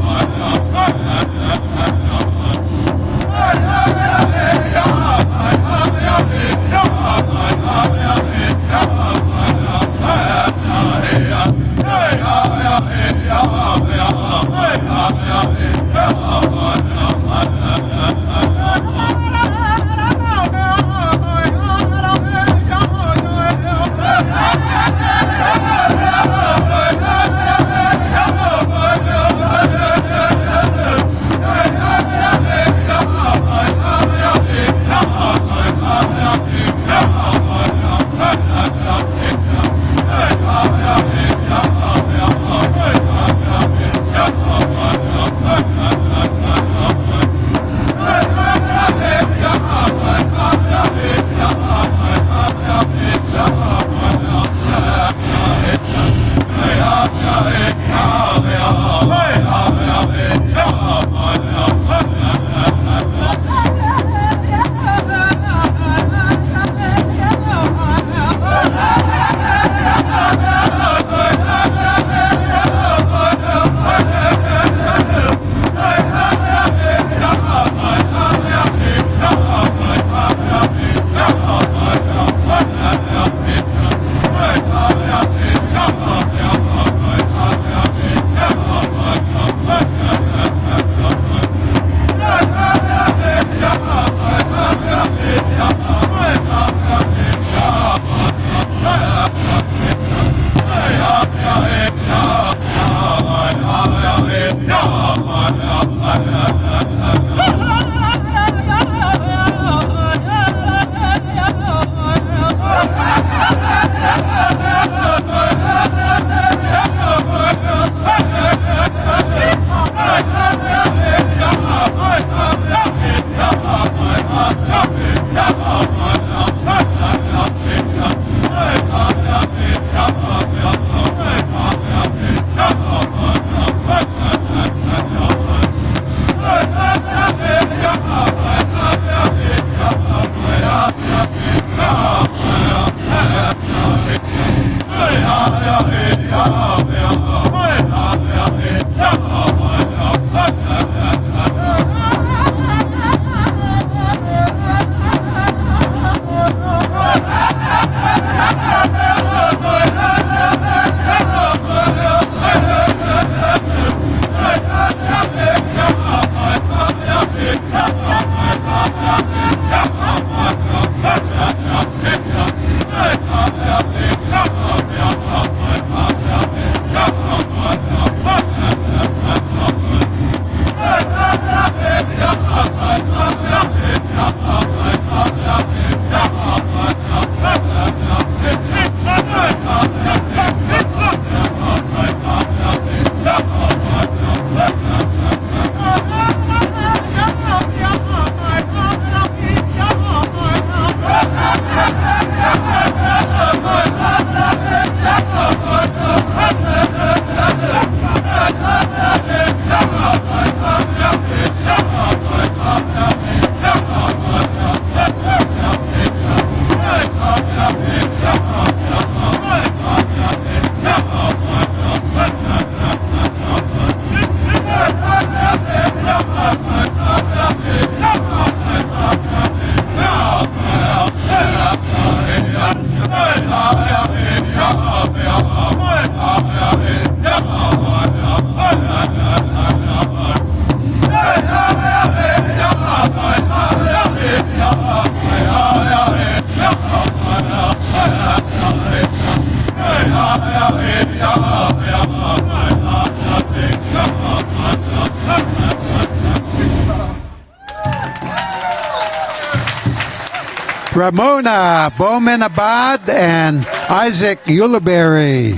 Ramona Bowman Abad and Isaac Uliberry.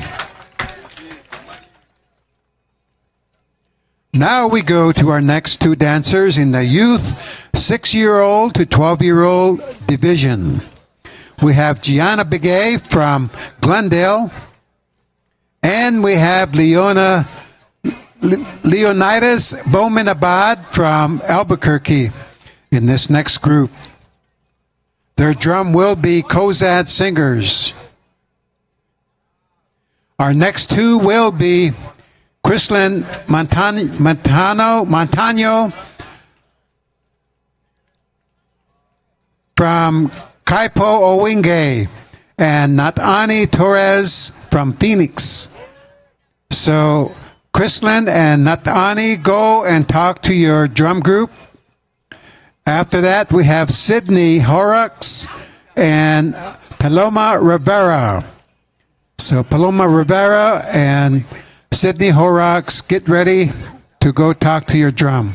Now we go to our next two dancers in the youth 6-year-old to 12-year-old division. We have Gianna Begay from Glendale, and we have Leonidas Bowman Abad from Albuquerque in this next group. Their drum will be Kozad singers. Our next two will be Chrislyn Montano from Kaipo Owingay and Natani Torres from Phoenix. So Chrislyn and Natani, go and talk to your drum group. After that, we have Sydney Horrocks and Paloma Rivera. So Paloma Rivera and Sydney Horrocks, get ready to go talk to your drum.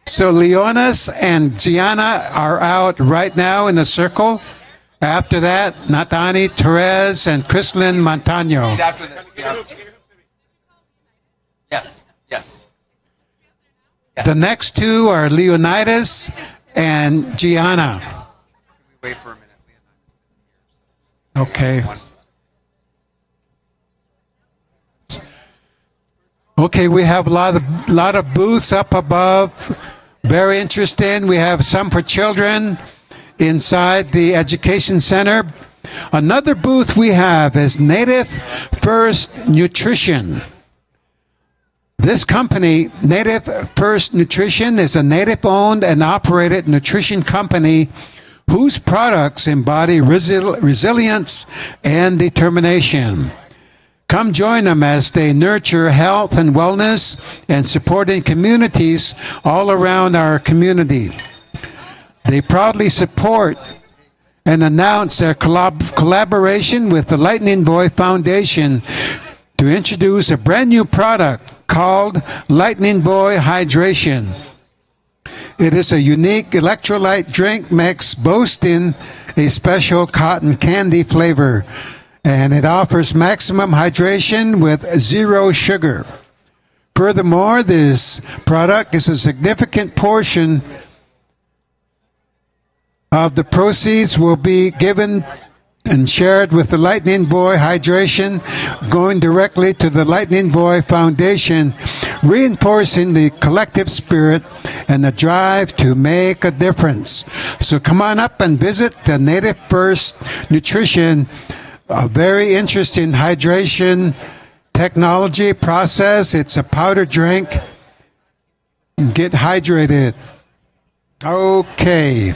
So Leonis and Gianna are out right now in the circle. After that, Natani Torres and Chrislyn Montano. After this, yeah. Yes, yes. The next two are Leonidas and Gianna. Wait for a minute. Okay. Okay, we have a lot of booths up above. Very interesting. We have some for children inside the education center. Another booth we have is Native First Nutrition. This company, Native First Nutrition, is a native-owned and operated nutrition company whose products embody resilience and determination. Come join them as they nurture health and wellness and supporting communities all around our community. They proudly support and announce their collaboration with the Lightning Boy Foundation to introduce a brand new product called Lightning Boy Hydration. It is a unique electrolyte drink mix boasting a special cotton candy flavor, and it offers maximum hydration with zero sugar. Furthermore, this product is a significant portion of the proceeds will be given and shared with the Lightning Boy Hydration, going directly to the Lightning Boy Foundation, reinforcing the collective spirit and the drive to make a difference. So come on up and visit the Native First Nutrition, a very interesting hydration technology process. It's a powder drink. Get hydrated. Okay.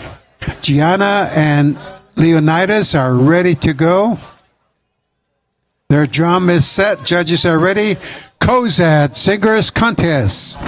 Gianna and Leonidas are ready to go. Their drum is set. Judges are ready. Kozad Singers Contest.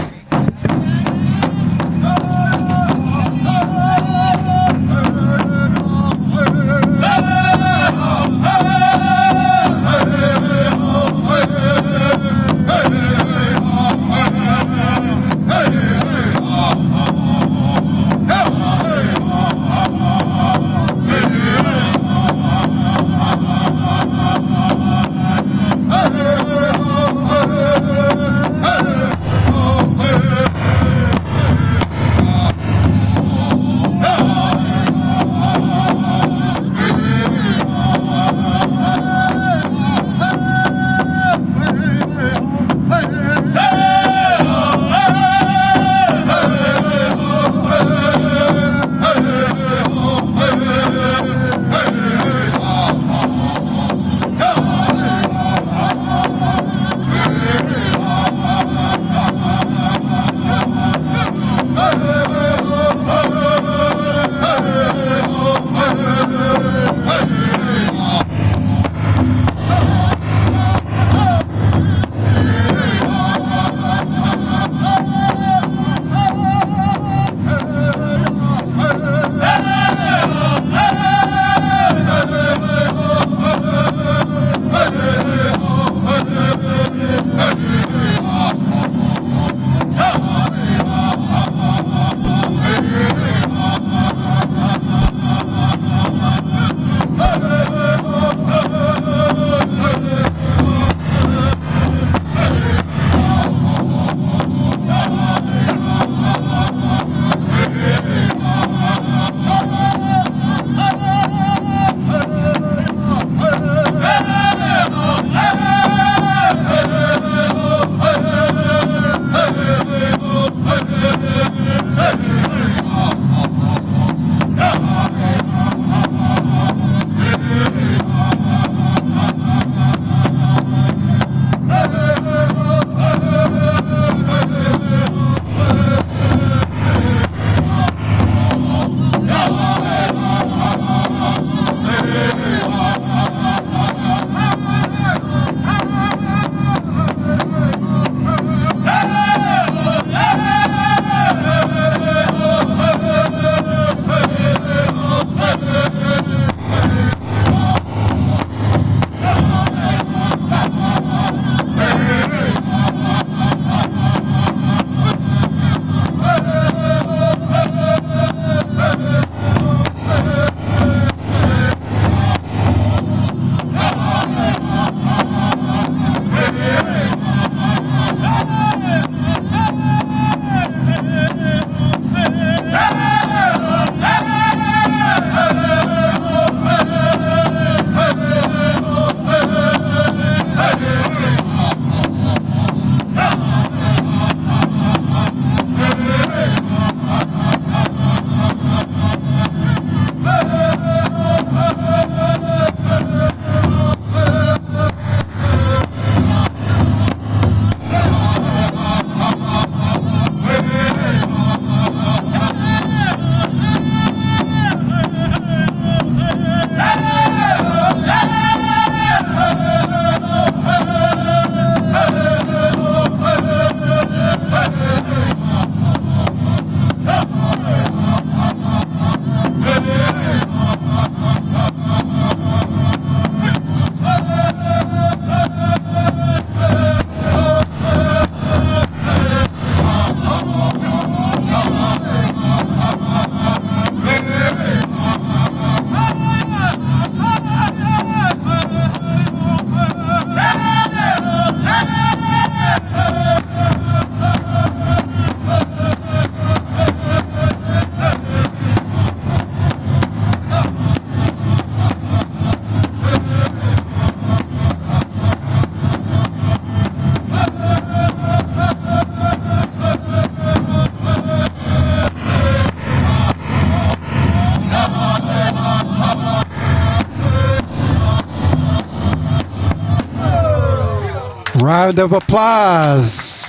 Round of applause.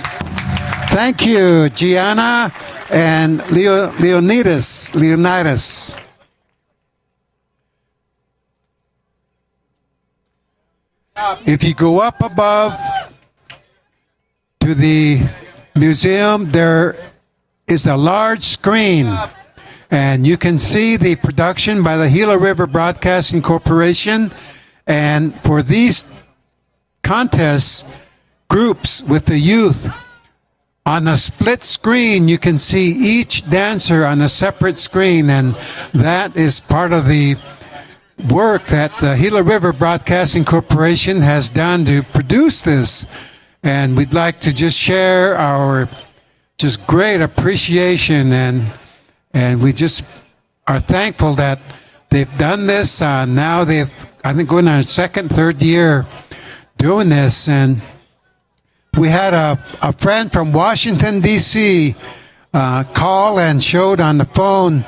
Thank you, Gianna and Leonidas. If you go up above to the museum, there is a large screen, and you can see the production by the Gila River Broadcasting Corporation. And for these contests, groups with the youth, on a split screen, you can see each dancer on a separate screen, and that is part of the work that the Gila River Broadcasting Corporation has done to produce this. And we'd like to just share our just great appreciation, and we just are thankful that they've done this. Now they've, I think, going on their second, third year doing this. And we had a friend from Washington, D.C. Call and showed on the phone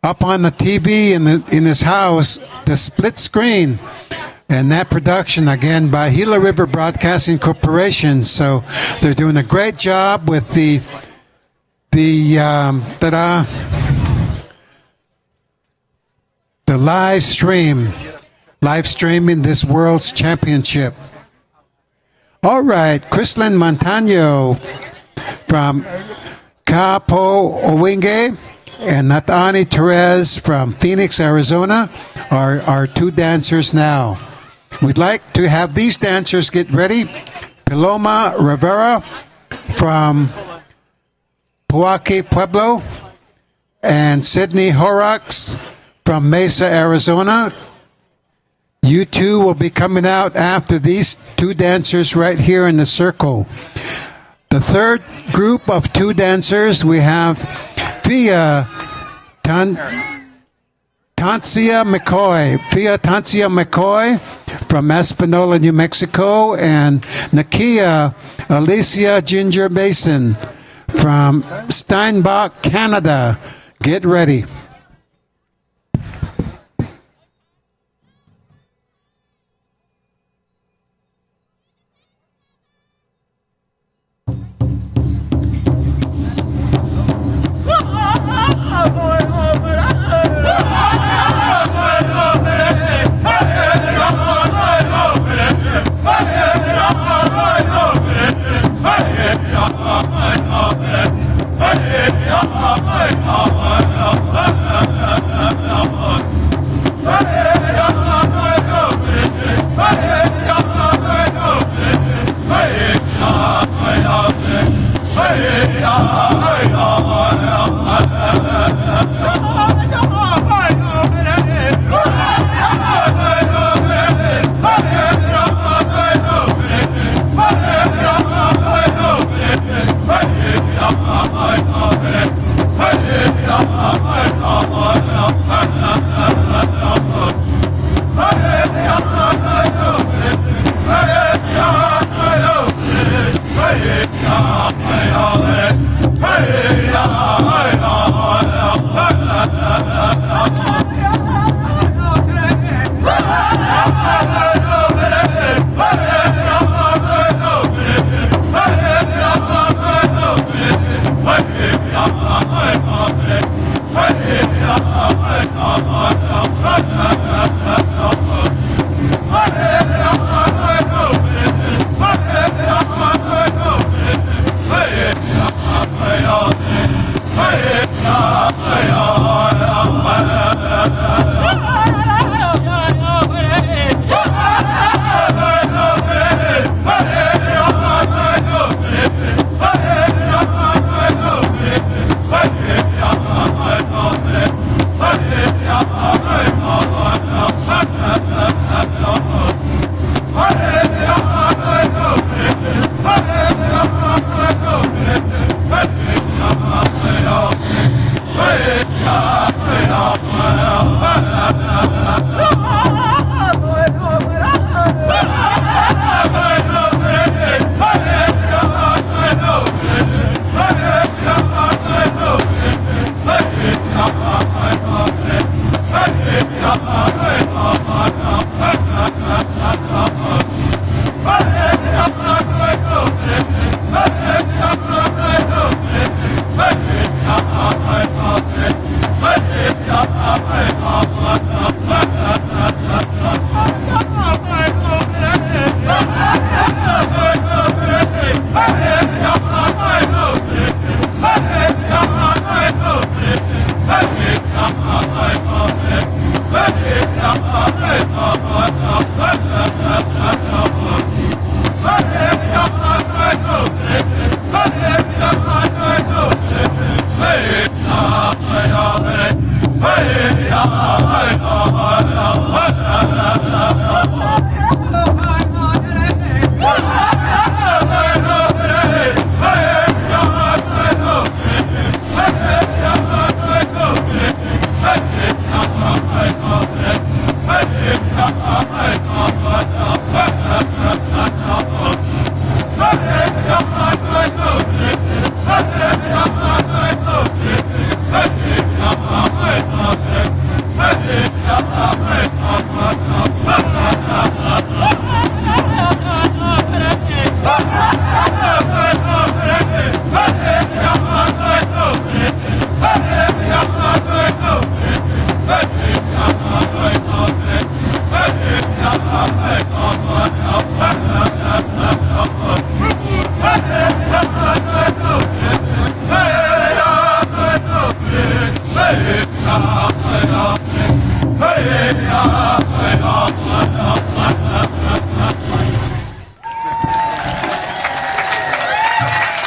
up on the TV in his house the split screen. And that production, again, by Gila River Broadcasting Corporation. So they're doing a great job with the live streaming this World's Championship. All right, Chrislyn Montano from Kapo Owinge and Natani Perez from Phoenix, Arizona are our two dancers now. We'd like to have these dancers get ready. Paloma Rivera from Puake Pueblo and Sydney Horrocks from Mesa, Arizona. You two will be coming out after these two dancers right here in the circle. The third group of two dancers, we have Fia Tancia McCoy from Espanola, New Mexico, and Nakia Alicia Ginger Mason from Steinbach, Canada. Get ready. Hey,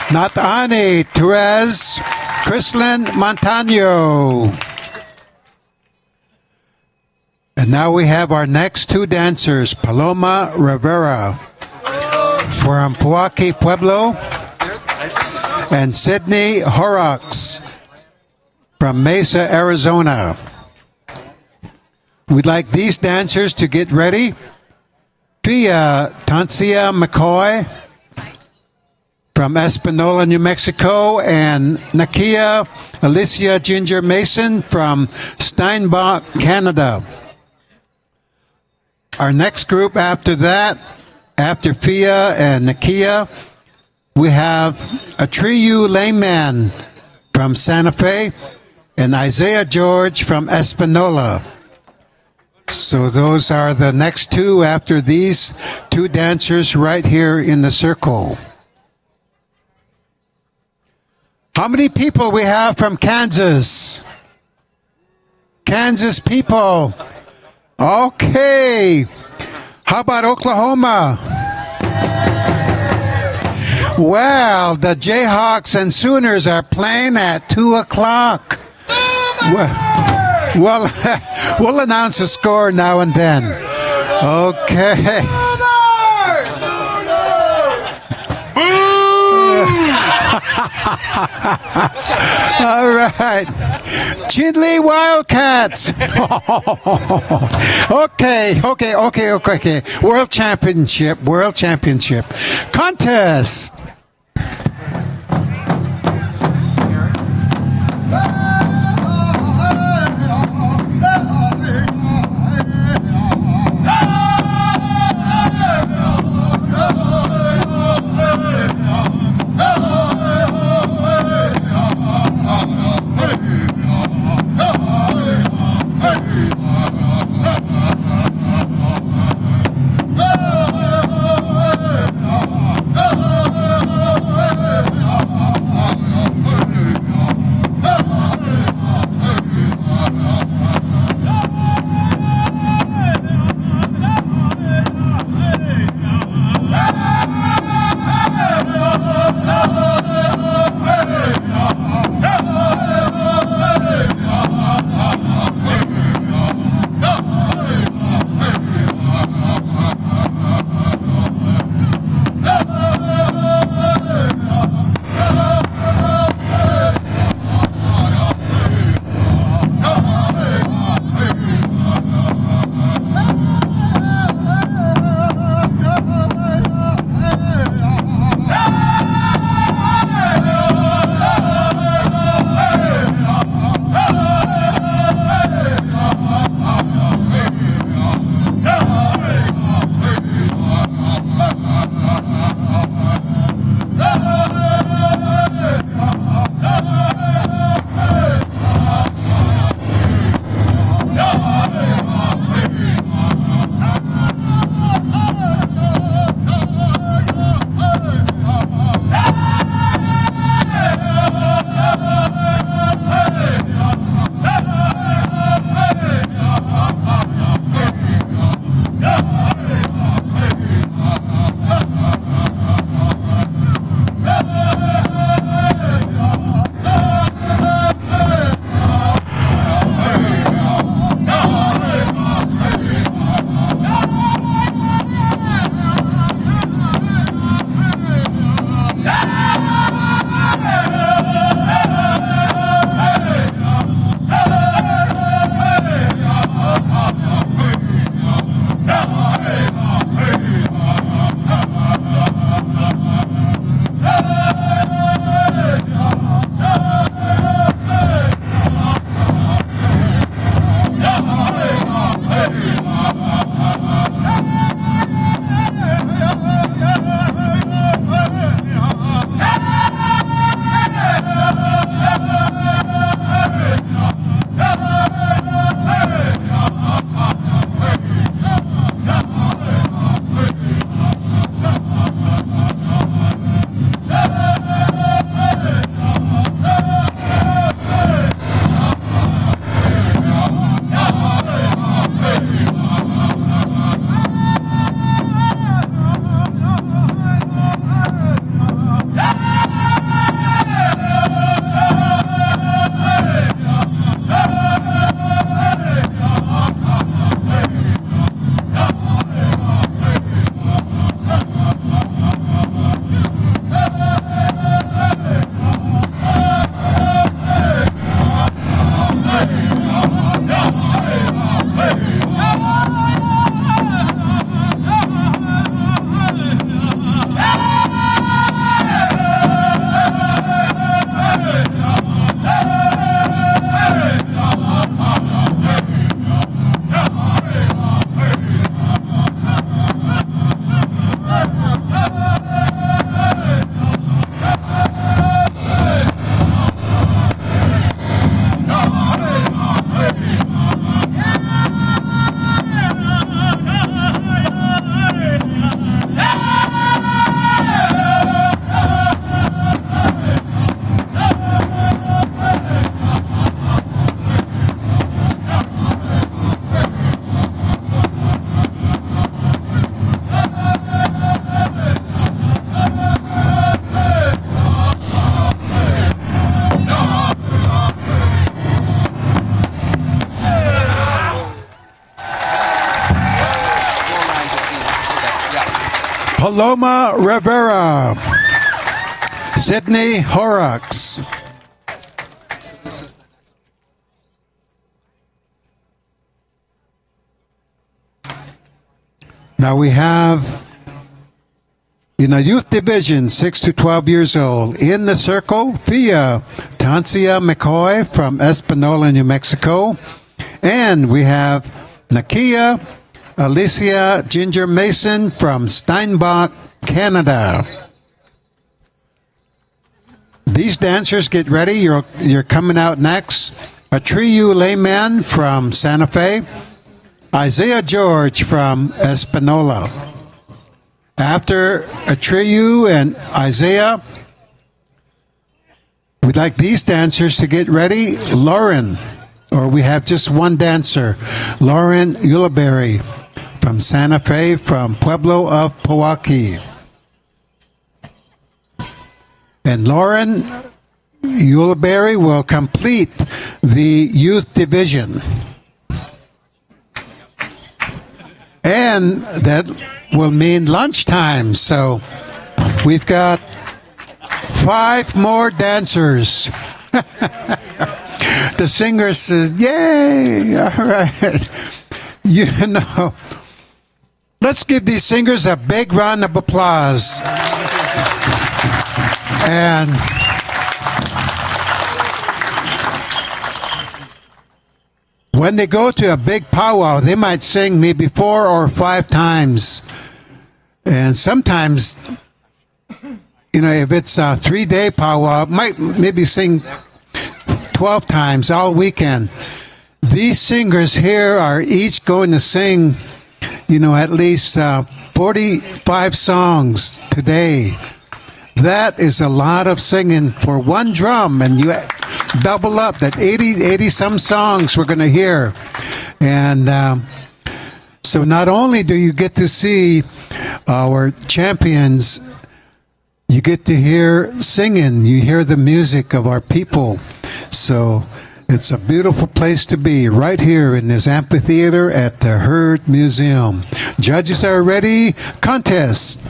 Natani Therese Chrislyn Montano. And now we have our next two dancers, Paloma Rivera from Puaki Pueblo and Sydney Horrocks from Mesa, Arizona. We'd like these dancers to get ready. Thea Tancia McCoy from Espanola, New Mexico, and Nakia Alicia Ginger Mason from Steinbach, Canada. Our next group after that, after Fia and Nakia, we have Atriyu Layman from Santa Fe and Isaiah George from Espanola. So those are the next two after these two dancers right here in the circle. How many people we have from Kansas? Kansas people. Okay. How about Oklahoma? Well, the Jayhawks and Sooners are playing at 2 o'clock. Well, we'll announce a score now and then. Okay. All right. Chinley Wildcats. Okay. World Championship. Contest. Paloma Rivera, Sydney Horrocks, now we have in the youth division, 6 to 12 years old, in the circle, Fia Tancia McCoy from Espanola, New Mexico. And we have Nakia Alicia Ginger Mason from Steinbach, Canada. These dancers, get ready. You're coming out next. Atriyu Layman from Santa Fe. Isaiah George from Espanola. After Atriyu and Isaiah, we'd like these dancers to get ready. Lauren, or we have just one dancer, Lauren Ulibarri from Santa Fe, from Pueblo of Pewaukee. And Lauren Ulibarri will complete the youth division. And that will mean lunchtime. So we've got 5 more dancers. The singer says, yay! All right. You know, let's give these singers a big round of applause. And when they go to a big powwow, they might sing maybe 4 or 5 times. And sometimes, you know, if it's a 3-day powwow, might maybe sing 12 times all weekend. These singers here are each going to sing, you know, at least 45 songs today. That is a lot of singing for one drum, and you double up that 80 some songs we're going to hear. And so not only do you get to see our champions, you get to hear singing, you hear the music of our people. So it's a beautiful place to be, right here in this amphitheater at the Heard Museum. Judges are ready. Contest.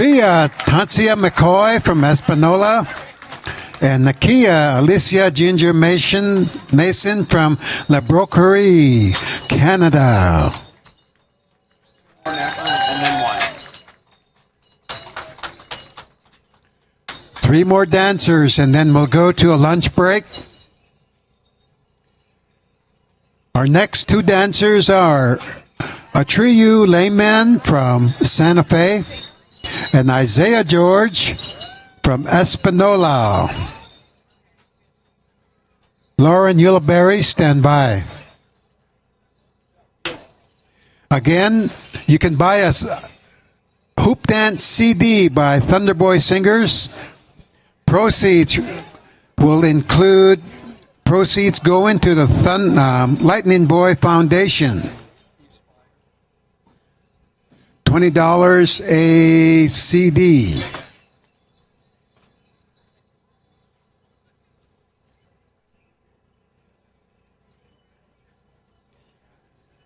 Thea Tancia McCoy from Espanola, and Nakia Alicia Ginger Mason from La Broquerie, Canada. Next, and then one. 3 more dancers, and then we'll go to a lunch break. Our next 2 dancers are Atriyu Layman from Santa Fe and Isaiah George from Espanola. Lauren Ulibarri, stand by. Again, you can buy a Hoop Dance CD by Thunderboy Singers. Proceeds will include proceeds going to the Lightning Boy Foundation. $20 a CD.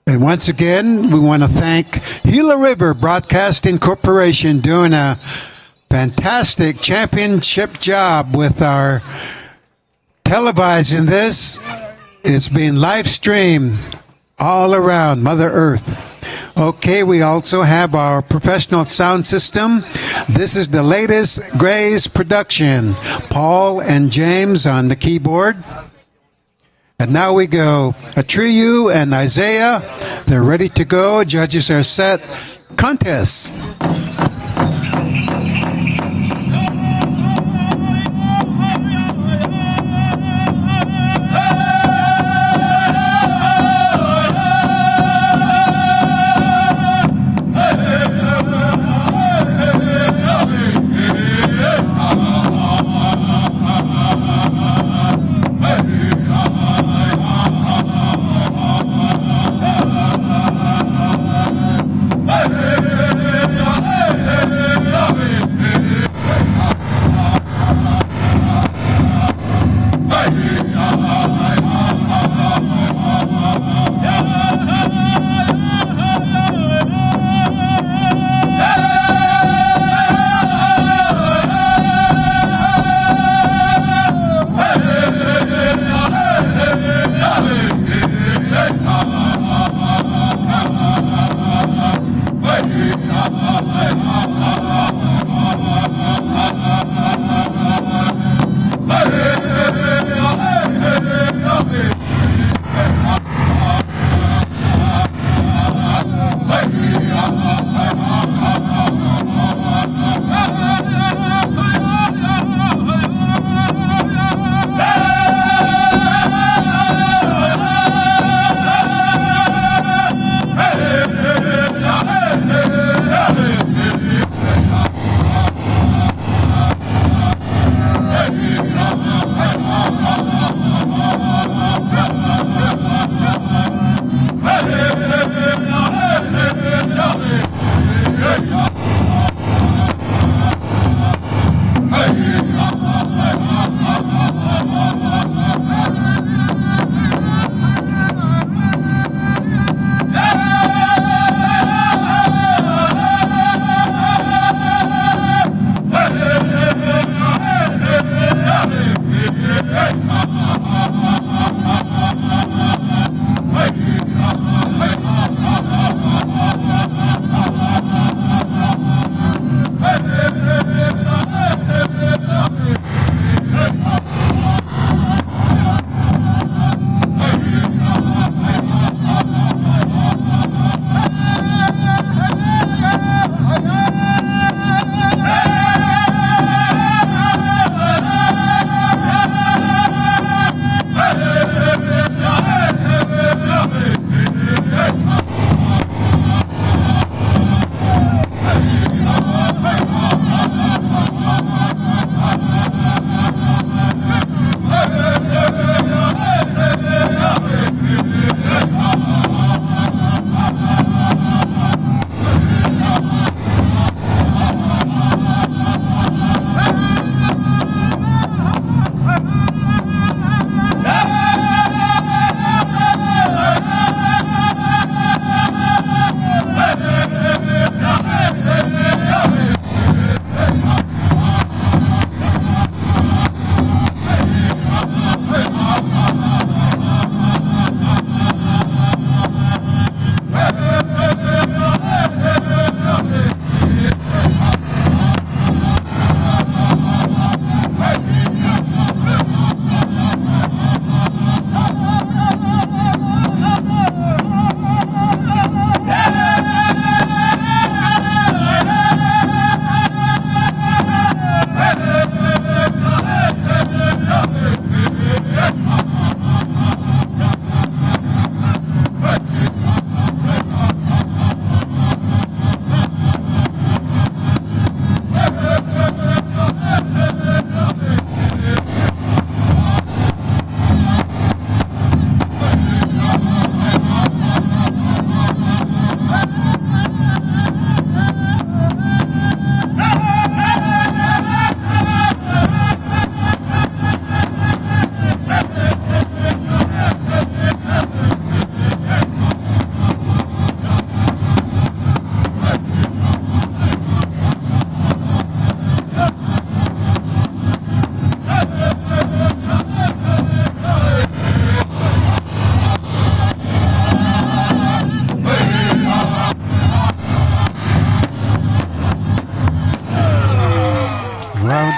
And once again, we want to thank Gila River Broadcasting Corporation doing a fantastic championship job with our televising this. It's being live streamed all around Mother Earth. Okay, we also have our professional sound system. This is the latest Gray's production. Paul and James on the keyboard. And now we go. Atriyu and Isaiah, they're ready to go. Judges are set. Contest.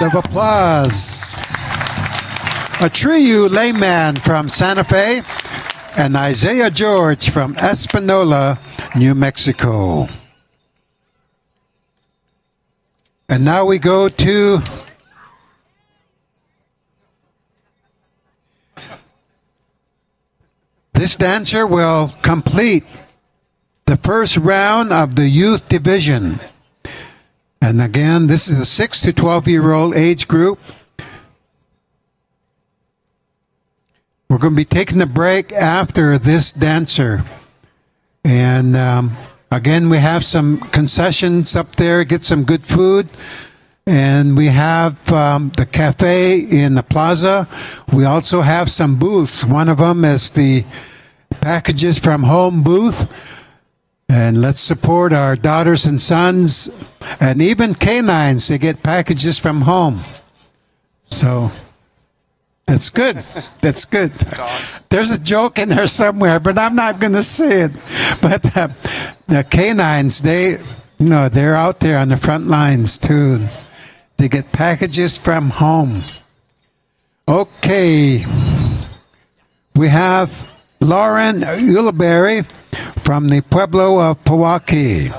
round of applause. A Triu layman from Santa Fe and Isaiah George from Espanola, New Mexico. And now we go to this dancer will complete the first round of the youth division. And again, this is a 6 to 12-year-old age group. We're going to be taking a break after this dancer. And again, we have some concessions up there, get some good food. And we have the cafe in the plaza. We also have some booths. One of them is the Packages from Home booth. And let's support our daughters and sons. And even canines, they get packages from home. So that's good. That's good. There's a joke in there somewhere, but I'm not going to say it. But the canines, they're out there on the front lines too. They get packages from home. Okay. We have Lauren Ulibarri from the Pueblo of Pewaukee.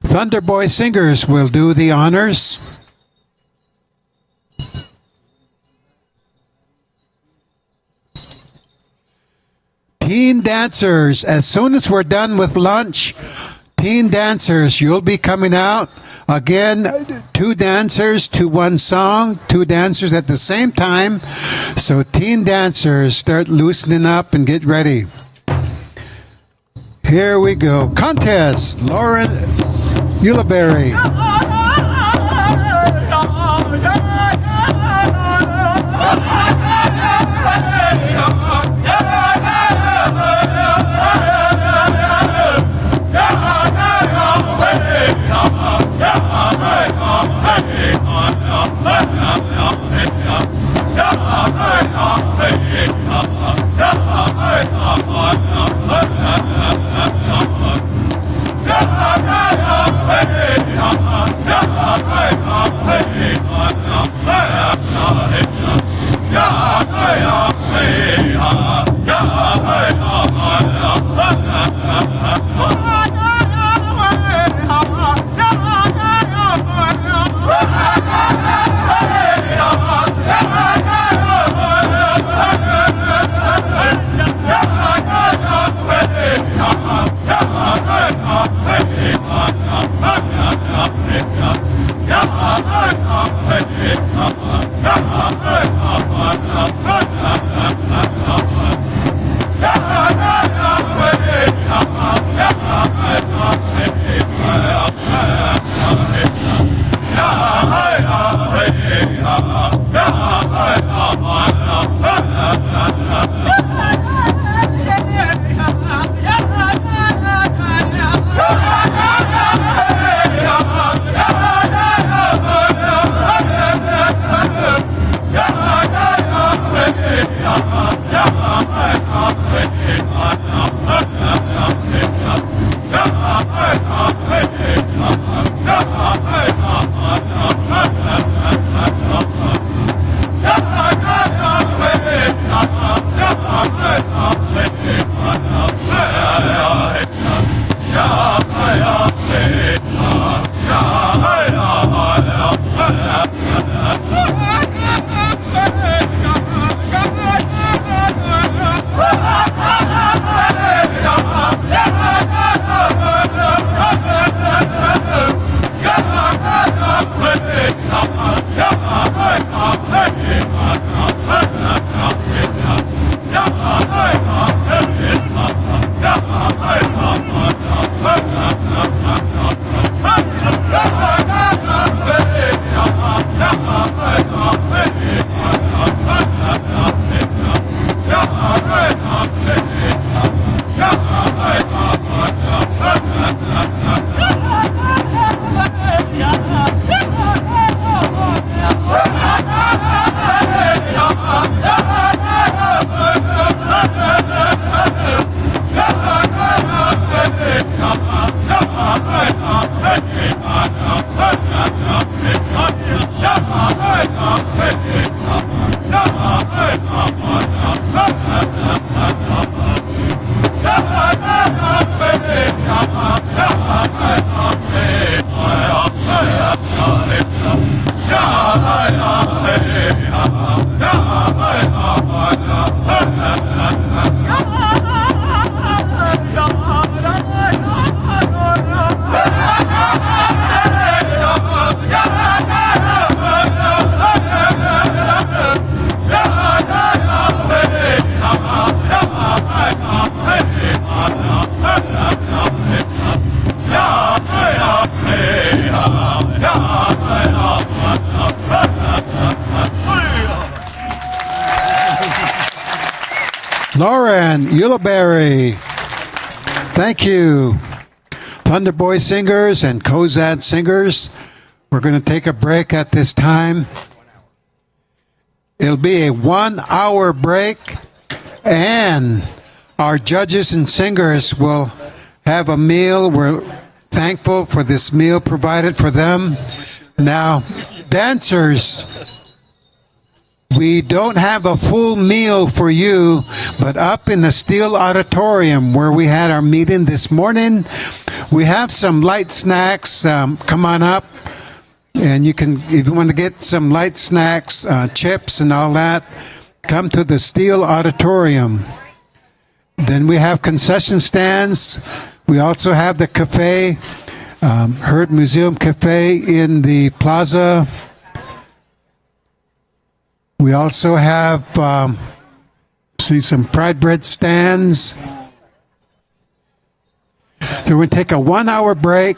Thunderboy Singers will do the honors. Teen dancers, as soon as we're done with lunch, teen dancers, you'll be coming out. Again, 2 dancers to 1 song, 2 dancers at the same time. So teen dancers, start loosening up and get ready. Here we go. Contest, Lauren Ulibarri. Yeah. Lauren Ulibarri. Thank you. Thunder Boy Singers and Kozad Singers. We're going to take a break at this time. It'll be a 1 hour break, and our judges and singers will have a meal. We're thankful for this meal provided for them. Now, dancers, we don't have a full meal for you, but up in the Steel Auditorium where we had our meeting this morning, we have some light snacks. Come on up, and you can, if you want to get some light snacks, chips and all that, come to the Steel Auditorium. Then we have concession stands. We also have the cafe, Hurt Museum Cafe in the plaza. We also have, see some fried bread stands. So we're going to take a 1 hour break.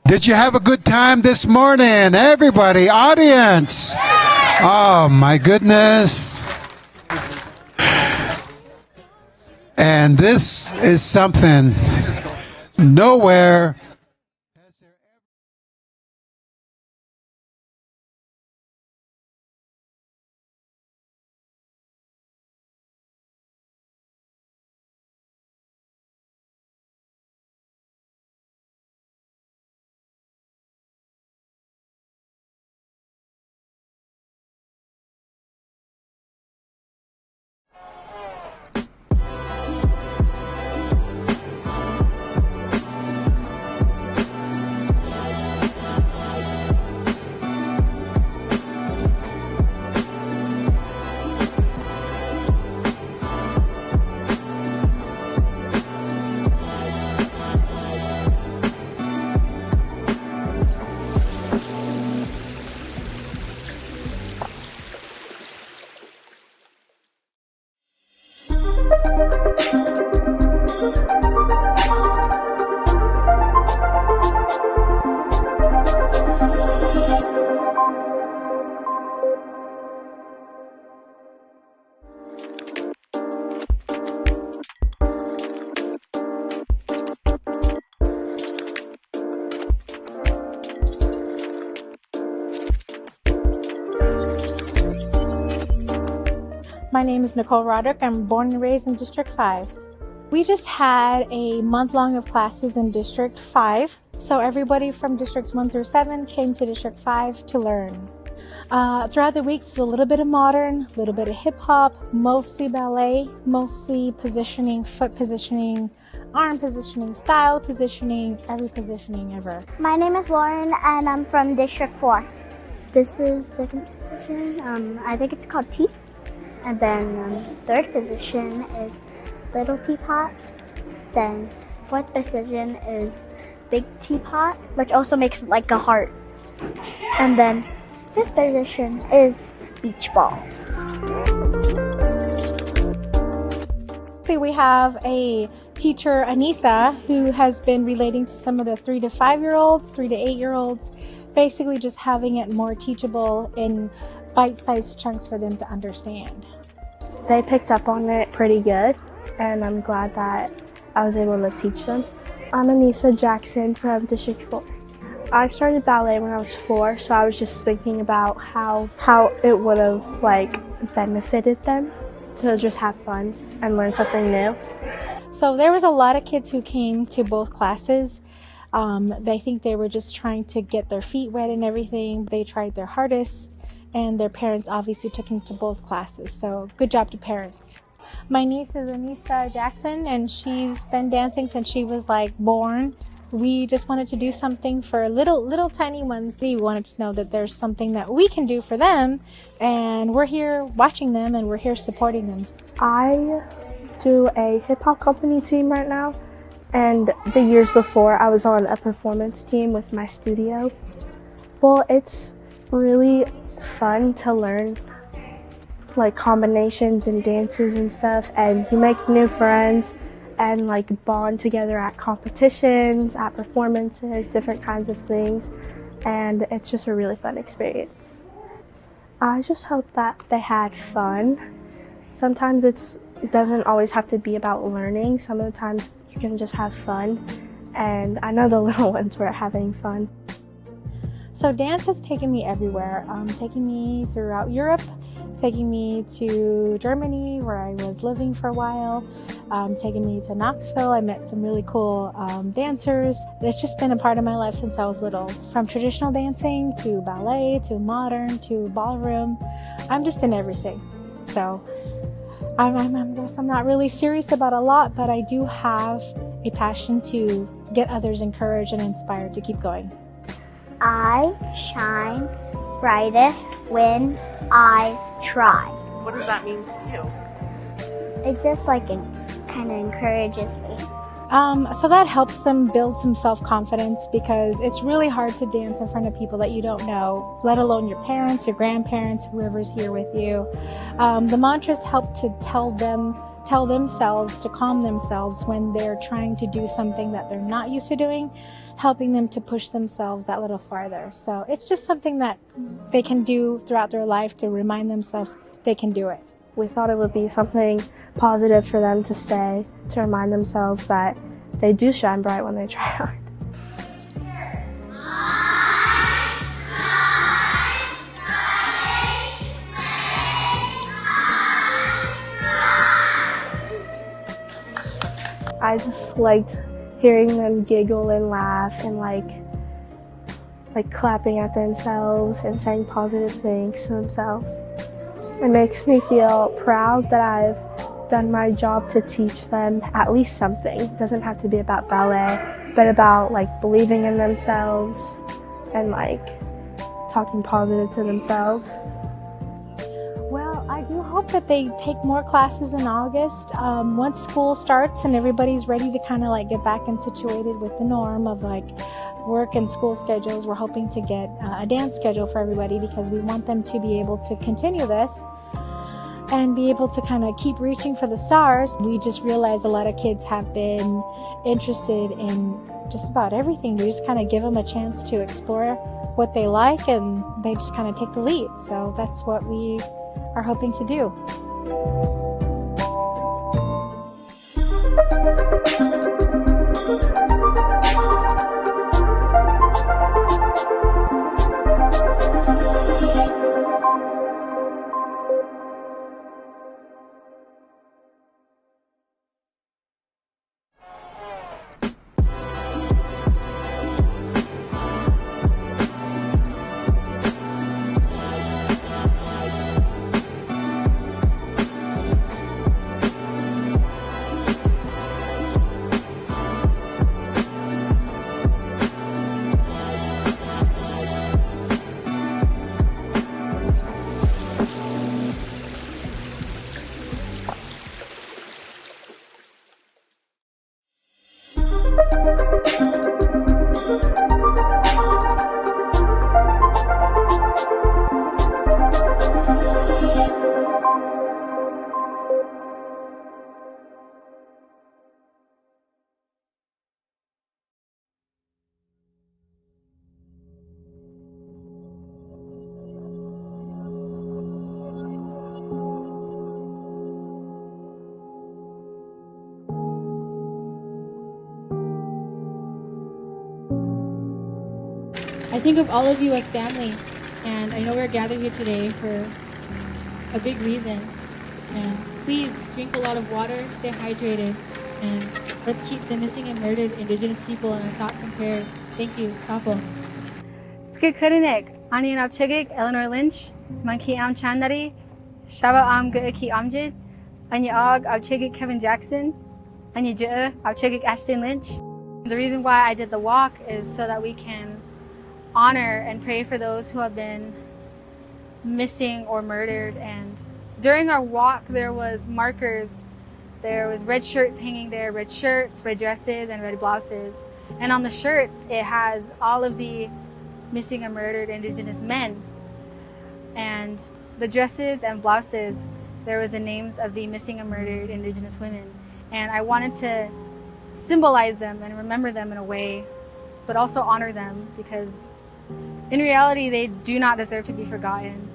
Did you have a good time this morning? Everybody, audience. Oh my goodness. And this is something nowhere My name is Nicole Roderick. I'm born and raised in District 5. We just had a month-long of classes in District 5. So everybody from Districts 1 through 7 came to District 5 to learn. Throughout the weeks, it's a little bit of modern, a little bit of hip-hop, mostly ballet, mostly positioning, foot positioning, arm positioning, style positioning, every positioning ever. My name is Lauren and I'm from District 4. This is second position. I think it's called tea. And then third position is little teapot. Then fourth position is big teapot, which also makes like a heart. And then fifth position is beach ball. We have a teacher, Anissa, who has been relating to some of the 3 to 5-year-olds, 3 to 8-year-olds, basically just having it more teachable in bite-sized chunks for them to understand. They picked up on it pretty good, and I'm glad that I was able to teach them. I'm Anissa Jackson from District 4. I started ballet when I was 4, so I was just thinking about how it would have benefited them to just have fun and learn something new. So there was a lot of kids who came to both classes. They think they were just trying to get their feet wet and everything. They tried their hardest, and their parents obviously took them to both classes. So good job to parents. My niece is Anissa Jackson, and she's been dancing since she was like born. We just wanted to do something for little tiny ones. We wanted to know that there's something that we can do for them, and we're here watching them and we're here supporting them. I do a hip hop company team right now, and the years before I was on a performance team with my studio. Well, it's really fun to learn like combinations and dances and stuff, and you make new friends and like bond together at competitions, at performances, different kinds of things, and it's just a really fun experience. I just hope that they had fun. Sometimes it doesn't always have to be about learning. Some of the times you can just have fun, and I know the little ones were having fun. So dance has taken me everywhere, taking me throughout Europe, taking me to Germany where I was living for a while, taking me to Knoxville. I met some really cool dancers. It's just been a part of my life since I was little. From traditional dancing to ballet to modern to ballroom, I'm just in everything. So I guess I'm not really serious about a lot, but I do have a passion to get others encouraged and inspired to keep going. I shine brightest when I try. What does that mean to you? It just like kind of encourages me. So that helps them build some self-confidence, because it's really hard to dance in front of people that you don't know, let alone your parents, your grandparents, whoever's here with you. The mantras help to tell themselves to calm themselves when they're trying to do something that they're not used to doing, helping them to push themselves that little farther. So it's just something that they can do throughout their life to remind themselves they can do it. We thought it would be something positive for them to say, to remind themselves that they do shine bright when they try hard. I just liked hearing them giggle and laugh and like clapping at themselves and saying positive things to themselves. It makes me feel proud that I've done my job to teach them at least something. It doesn't have to be about ballet, but about like believing in themselves and like talking positive to themselves. Well, I do hope that they take more classes in August. Once school starts and everybody's ready to kind of like get back and situated with the norm of like work and school schedules, we're hoping to get a dance schedule for everybody, because we want them to be able to continue this and be able to kind of keep reaching for the stars. We just realized a lot of kids have been interested in just about everything. We just kind of give them a chance to explore what they like, and they just kind of take the lead. So that's what we are hoping to do. I think of all of you as family, and I know we're gathered here today for a big reason. And please drink a lot of water, stay hydrated, and let's keep the missing and murdered Indigenous people in our thoughts and prayers. Thank you. Sapo. Skid Kurinik, Anian Abchigik, Eleanor Lynch, Monkey Am Chandari, Shava Am Gaiki Amjid, Anya Og Abchigik Kevin Jackson, Anya Jua Abchigik Ashton Lynch. The reason why I did the walk is so that we can honor and pray for those who have been missing or murdered. And during our walk, there was markers. There was red shirts hanging there, red shirts, red dresses, and red blouses. And on the shirts, it has all of the missing and murdered Indigenous men. And the dresses and blouses, there was the names of the missing and murdered Indigenous women. And I wanted to symbolize them and remember them in a way, but also honor them, because in reality, they do not deserve to be forgotten.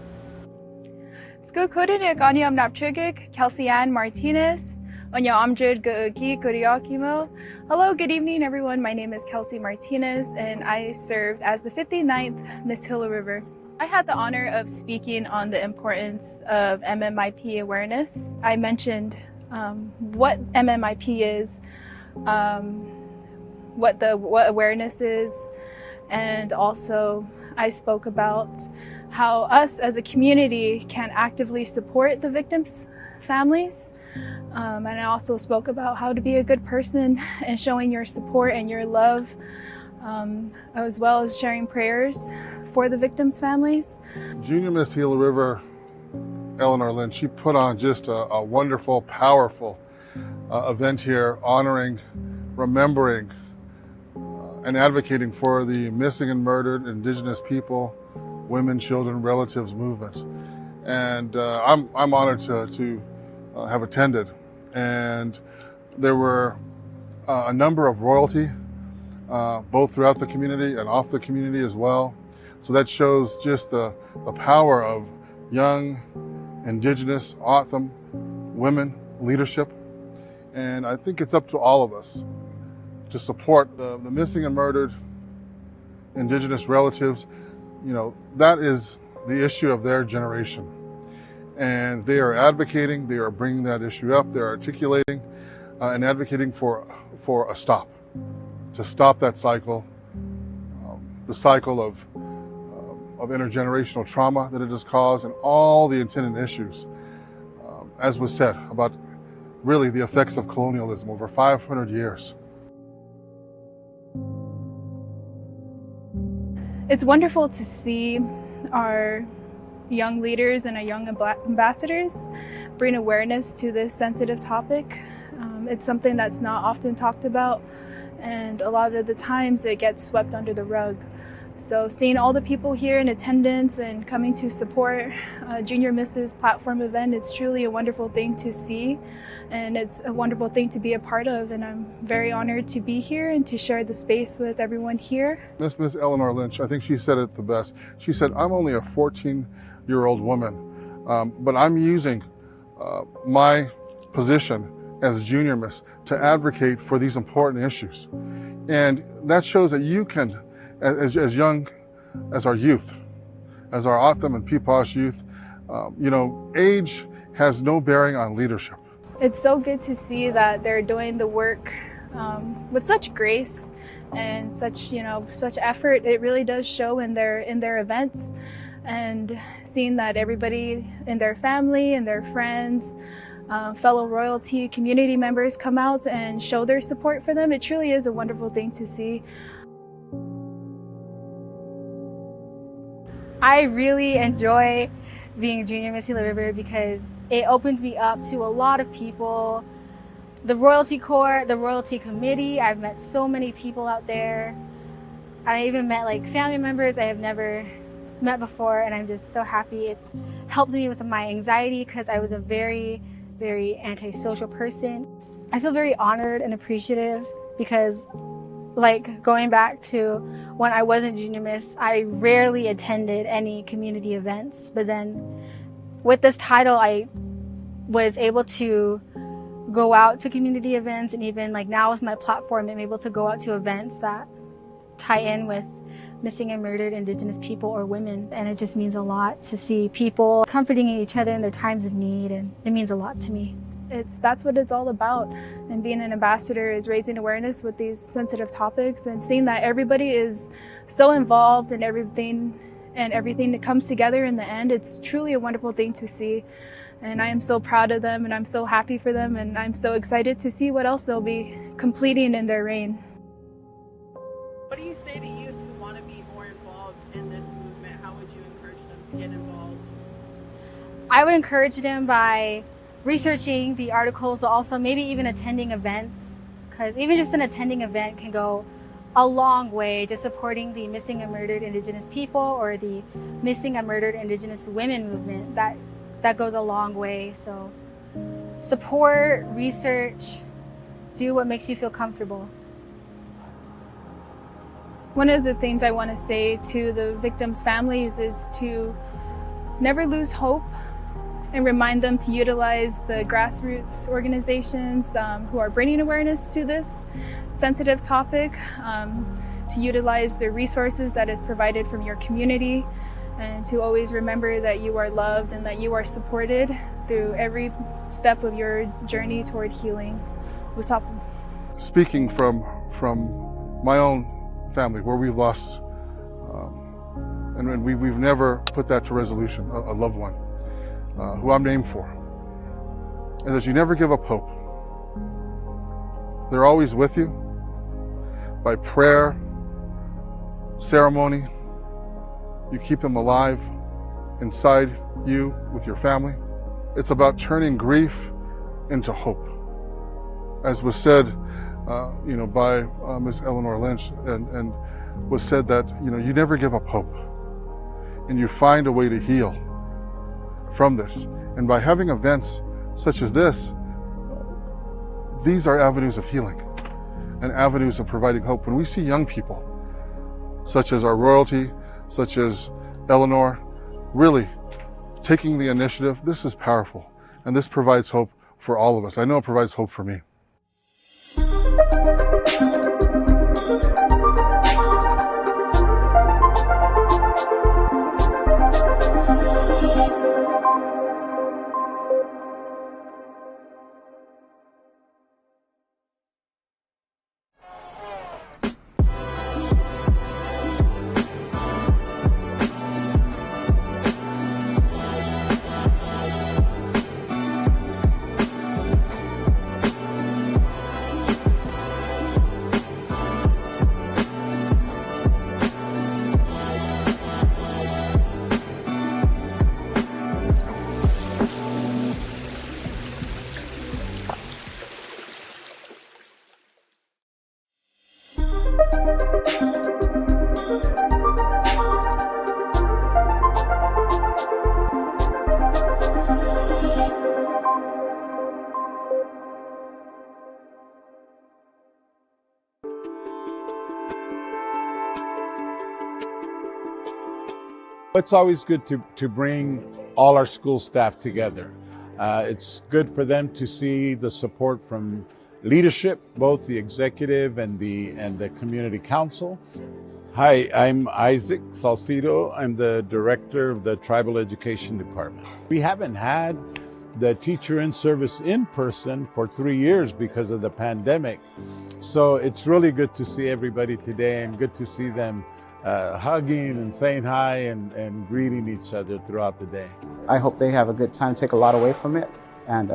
Skukodinik Anyam Napchigik, Kelsey Ann Martinez, Anya Amjid Gauki Kuriakimo. Hello, good evening, everyone. My name is Kelsey Martinez, and I served as the 59th Miss Hilla River. I had the honor of speaking on the importance of MMIP awareness. I mentioned what MMIP is, what awareness is, and also I spoke about how us as a community can actively support the victims' families. And I also spoke about how to be a good person and showing your support and your love, as well as sharing prayers for the victims' families. Junior Miss Gila River, Eleanor Lynch, she put on just a wonderful, powerful event here, honoring, remembering, and advocating for the missing and murdered Indigenous people, women, children, relatives movement. And I'm honored to have attended. And there were a number of royalty, both throughout the community and off the community as well. So that shows just the power of young, Indigenous, O'odham women leadership. And I think it's up to all of us to support the missing and murdered Indigenous relatives. You know, that is the issue of their generation. And they are advocating, they are bringing that issue up, they're articulating and advocating for a stop, to stop that cycle, the cycle of intergenerational trauma that it has caused, and all the attendant issues, as was said, about really the effects of colonialism over 500 years. It's wonderful to see our young leaders and our young ambassadors bring awareness to this sensitive topic. It's something that's not often talked about, and a lot of the times it gets swept under the rug. So seeing all the people here in attendance and coming to support Junior Miss's platform event, it's truly a wonderful thing to see, and it's a wonderful thing to be a part of, and I'm very honored to be here and to share the space with everyone here. Miss Eleanor Lynch, I think she said it the best. She said, I'm only a 14-year-old woman, but I'm using my position as Junior Miss to advocate for these important issues. And that shows that you can, as young as our youth, as our O'odham and Peepash youth, age has no bearing on leadership. It's so good to see that they're doing the work with such grace and such effort. It really does show in their events, and seeing that everybody in their family and their friends, fellow royalty, community members come out and show their support for them. It truly is a wonderful thing to see. I really enjoy being Junior Miss Gila River because it opened me up to a lot of people. The Royalty Corps, the Royalty Committee, I've met so many people out there. I even met family members I have never met before, and I'm just so happy. It's helped me with my anxiety because I was a very, very antisocial person. I feel very honored and appreciative because going back to when I wasn't Junior Miss, I rarely attended any community events. But then with this title, I was able to go out to community events, and even now with my platform, I'm able to go out to events that tie in with missing and murdered Indigenous people or women. And it just means a lot to see people comforting each other in their times of need, and it means a lot to me. That's what it's all about. And being an ambassador is raising awareness with these sensitive topics and seeing that everybody is so involved in everything that comes together in the end. It's truly a wonderful thing to see. And I am so proud of them, and I'm so happy for them, and I'm so excited to see what else they'll be completing in their reign. What do you say to youth who want to be more involved in this movement? How would you encourage them to get involved? I would encourage them by researching the articles, but also maybe even attending events, because even just an attending event can go a long way to supporting the missing and murdered Indigenous people or the missing and murdered Indigenous women movement. That goes a long way. So support, research, do what makes you feel comfortable. One of the things I want to say to the victims' families is to never lose hope and remind them to utilize the grassroots organizations who are bringing awareness to this sensitive topic, to utilize the resources that is provided from your community, and to always remember that you are loved and that you are supported through every step of your journey toward healing. Usapu. Speaking from my own family, where we've lost, and we've never put that to resolution, a loved one, who I'm named for, is that you never give up hope. They're always with you by prayer, ceremony. You keep them alive inside you with your family. It's about turning grief into hope. As was said, by Ms. Eleanor Lynch, and was said that, you never give up hope, and you find a way to heal from this. And by having events such as this, these are avenues of healing and avenues of providing hope. When we see young people, such as our royalty, such as Eleanor, really taking the initiative, this is powerful. And this provides hope for all of us. I know it provides hope for me. It's always good to bring all our school staff together. It's good for them to see the support from leadership, both the executive and the community council. Hi, I'm Isaac Salcido. I'm the director of the Tribal Education Department. We haven't had the teacher in service in person for 3 years because of the pandemic. So it's really good to see everybody today and good to see them hugging and saying hi and greeting each other throughout the day. I hope they have a good time, take a lot away from it, and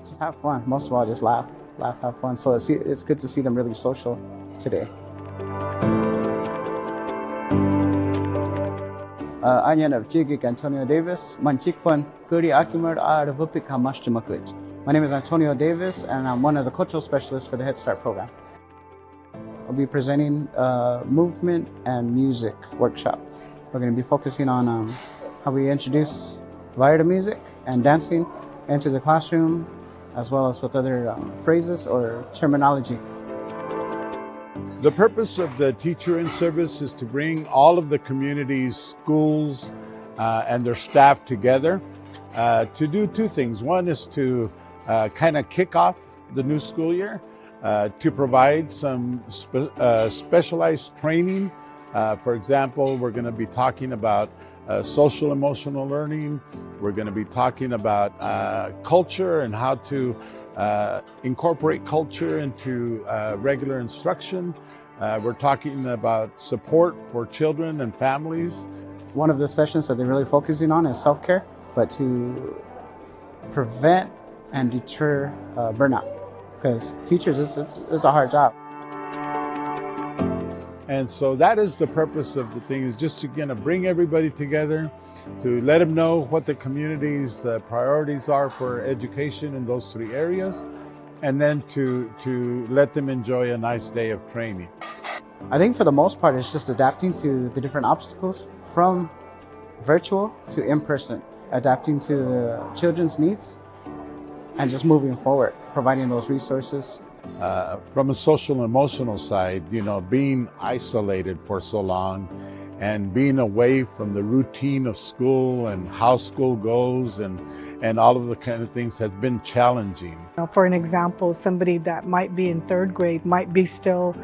just have fun. Most of all, just laugh, have fun. So it's good to see them really social today. Anyanab Chigik Antonio Davis, Manchikpan Kuri Akimard Vupika Mashtimakuj. My name is Antonio Davis, and I'm one of the cultural specialists for the Head Start program. I'll be presenting a movement and music workshop. We're going to be focusing on how we introduce Vajra music and dancing into the classroom, as well as with other phrases or terminology. The purpose of the Teacher in Service is to bring all of the community's schools and their staff together to do two things. One is to kind of kick off the new school year to provide some specialized training. For example, we're going to be talking about social emotional learning. We're going to be talking about culture and how to incorporate culture into regular instruction. We're talking about support for children and families. One of the sessions that they're really focusing on is self-care, but to prevent and deter burnout, because teachers, it's a hard job. And so that is the purpose of the thing, is just to kind of bring everybody together, to let them know what the community's priorities are for education in those 3 areas, and then to let them enjoy a nice day of training. I think for the most part, it's just adapting to the different obstacles from virtual to in-person, adapting to the children's needs, and just moving forward, providing those resources. From a social and emotional side, you know, being isolated for so long and being away from the routine of school and how school goes and all of the kind of things has been challenging. For an example, somebody that might be in 3rd grade might be still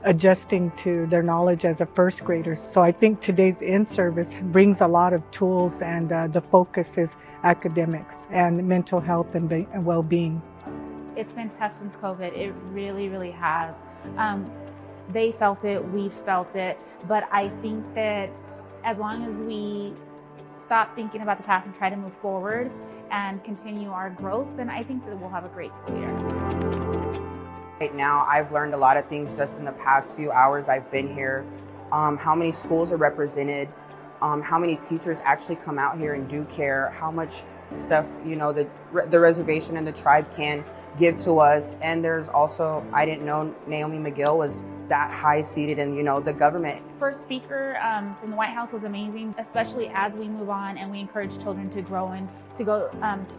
adjusting to their knowledge as a 1st grader. So I think today's in-service brings a lot of tools, and the focus is academics and mental health and well-being. It's been tough since COVID. It really, really has. They felt it, we felt it, but I think that as long as we stop thinking about the past and try to move forward and continue our growth, then I think that we'll have a great school year. Right now, I've learned a lot of things just in the past few hours I've been here. How many schools are represented, how many teachers actually come out here and do care, how much stuff, you know, the reservation and the tribe can give to us. And there's also, I didn't know Naomi McGill was that high seated in, you know, the government. First speaker from the White House was amazing, especially as we move on and we encourage children to grow and to go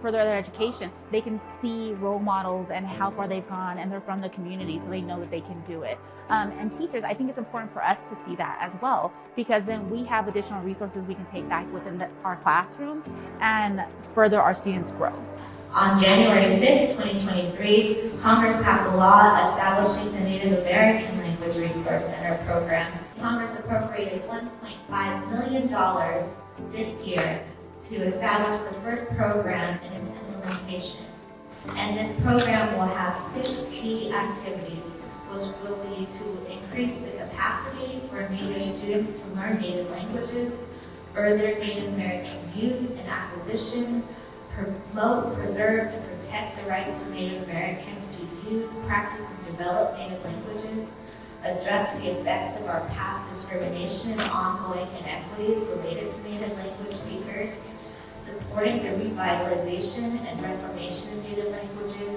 further their education. They can see role models and how far they've gone, and they're from the community, so they know that they can do it. And teachers, I think it's important for us to see that as well, because then we have additional resources we can take back within our classroom and further our students' growth. On January 5th, 2023, Congress passed a law establishing the Native American Language Resource Center program. Congress appropriated $1.5 million this year to establish the first program and its implementation. And this program will have 6 key activities, which will lead to increase the capacity for Native students to learn Native languages, further Native American use and acquisition, promote, preserve, and protect the rights of Native Americans to use, practice, and develop Native languages, address the effects of our past discrimination and ongoing inequities related to Native language speakers, supporting the revitalization and reformation of Native languages,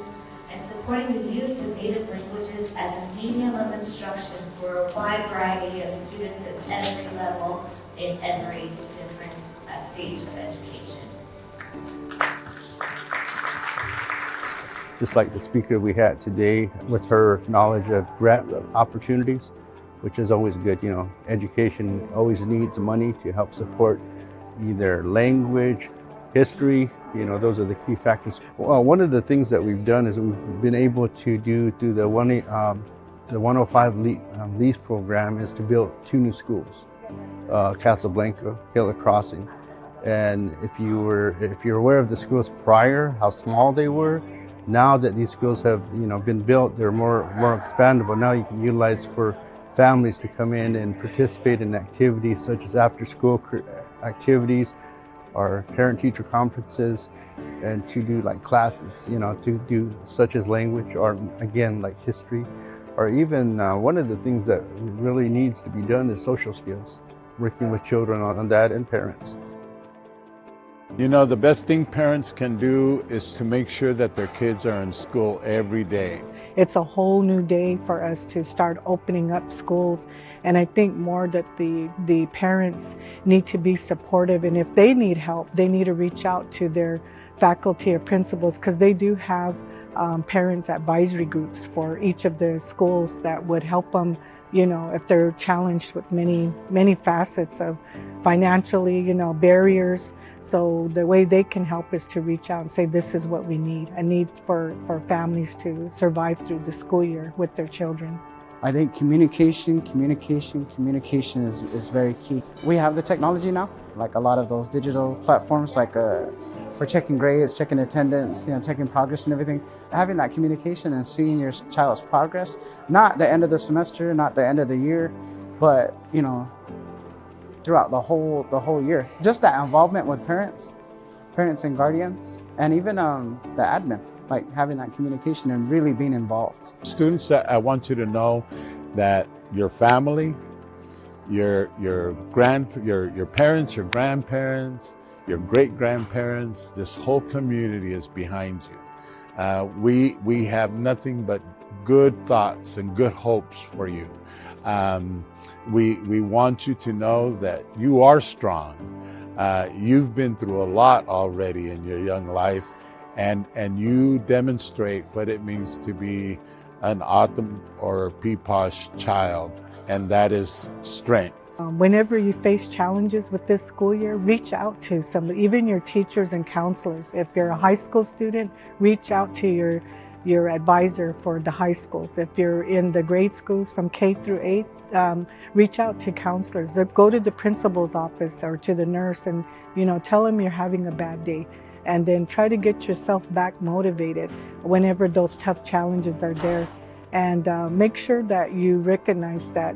and supporting the use of Native languages as a medium of instruction for a wide variety of students at every level in every different stage of education. Just like the speaker we had today, with her knowledge of grant opportunities, which is always good. You know, education always needs money to help support either language, history. You know, those are the key factors. Well, one of the things that we've done is we've been able to do through the 105 lease program is to build 2 new schools, Casablanca, Hill Crossing. And if you're aware of the schools prior, how small they were, now that these schools have, you know, been built, they're more expandable. Now you can utilize for families to come in and participate in activities such as after-school activities or parent-teacher conferences, and to do like classes, you know, to do such as language, or again like history, or even one of the things that really needs to be done is social skills, working with children on that, and parents. You know, the best thing parents can do is to make sure that their kids are in school every day. It's a whole new day for us to start opening up schools, and I think more that the parents need to be supportive, and if they need help, they need to reach out to their faculty or principals, because they do have parents advisory groups for each of the schools that would help them, you know, if they're challenged with many facets of financially, barriers. So the way they can help is to reach out and say, this is what we need, a need for families to survive through the school year with their children. I think communication is very key. We have the technology now, like a lot of those digital platforms, like for checking grades, checking attendance, checking progress and everything. Having that communication and seeing your child's progress, not the end of the semester, not the end of the year, but throughout the whole year. Just that involvement with parents and guardians, and even the admin. Like having that communication and really being involved. Students, I want you to know that your family, your parents, your grandparents, your great-grandparents, this whole community is behind you. We have nothing but good thoughts and good hopes for you. We want you to know that you are strong. You've been through a lot already in your young life. And you demonstrate what it means to be an O'odham or Peeposh child, and that is strength. Whenever you face challenges with this school year, reach out to somebody, even your teachers and counselors. If you're a high school student, reach out to your advisor for the high schools. If you're in the grade schools from K through 8, reach out to counselors. Go to the principal's office or to the nurse and tell them you're having a bad day. And then try to get yourself back motivated whenever those tough challenges are there. And make sure that you recognize that,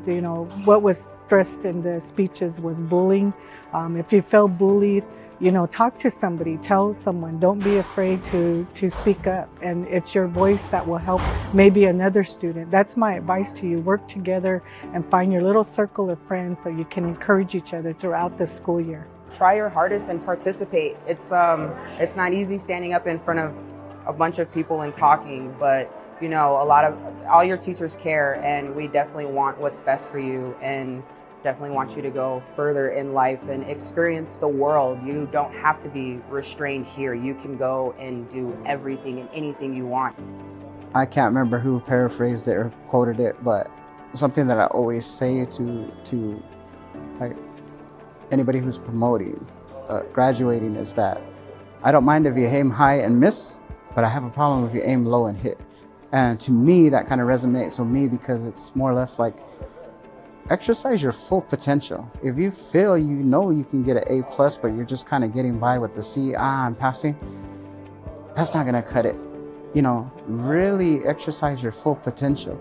what was stressed in the speeches was bullying. If you feel bullied, talk to somebody, tell someone, don't be afraid to speak up. And it's your voice that will help maybe another student. That's my advice to you. Work together and find your little circle of friends so you can encourage each other throughout the school year. Try your hardest and participate. It's not easy standing up in front of a bunch of people and talking, but all your teachers care, and we definitely want what's best for you and definitely want you to go further in life and experience the world. You don't have to be restrained here. You can go and do everything and anything you want. I can't remember who paraphrased it or quoted it, but something that I always say to like anybody who's promoting, graduating, is that I don't mind if you aim high and miss, but I have a problem if you aim low and hit. And to me, that kind of resonates with me because it's more or less like exercise your full potential. If you feel you can get an A+, but you're just kind of getting by with the C, I'm passing, that's not going to cut it. Really exercise your full potential.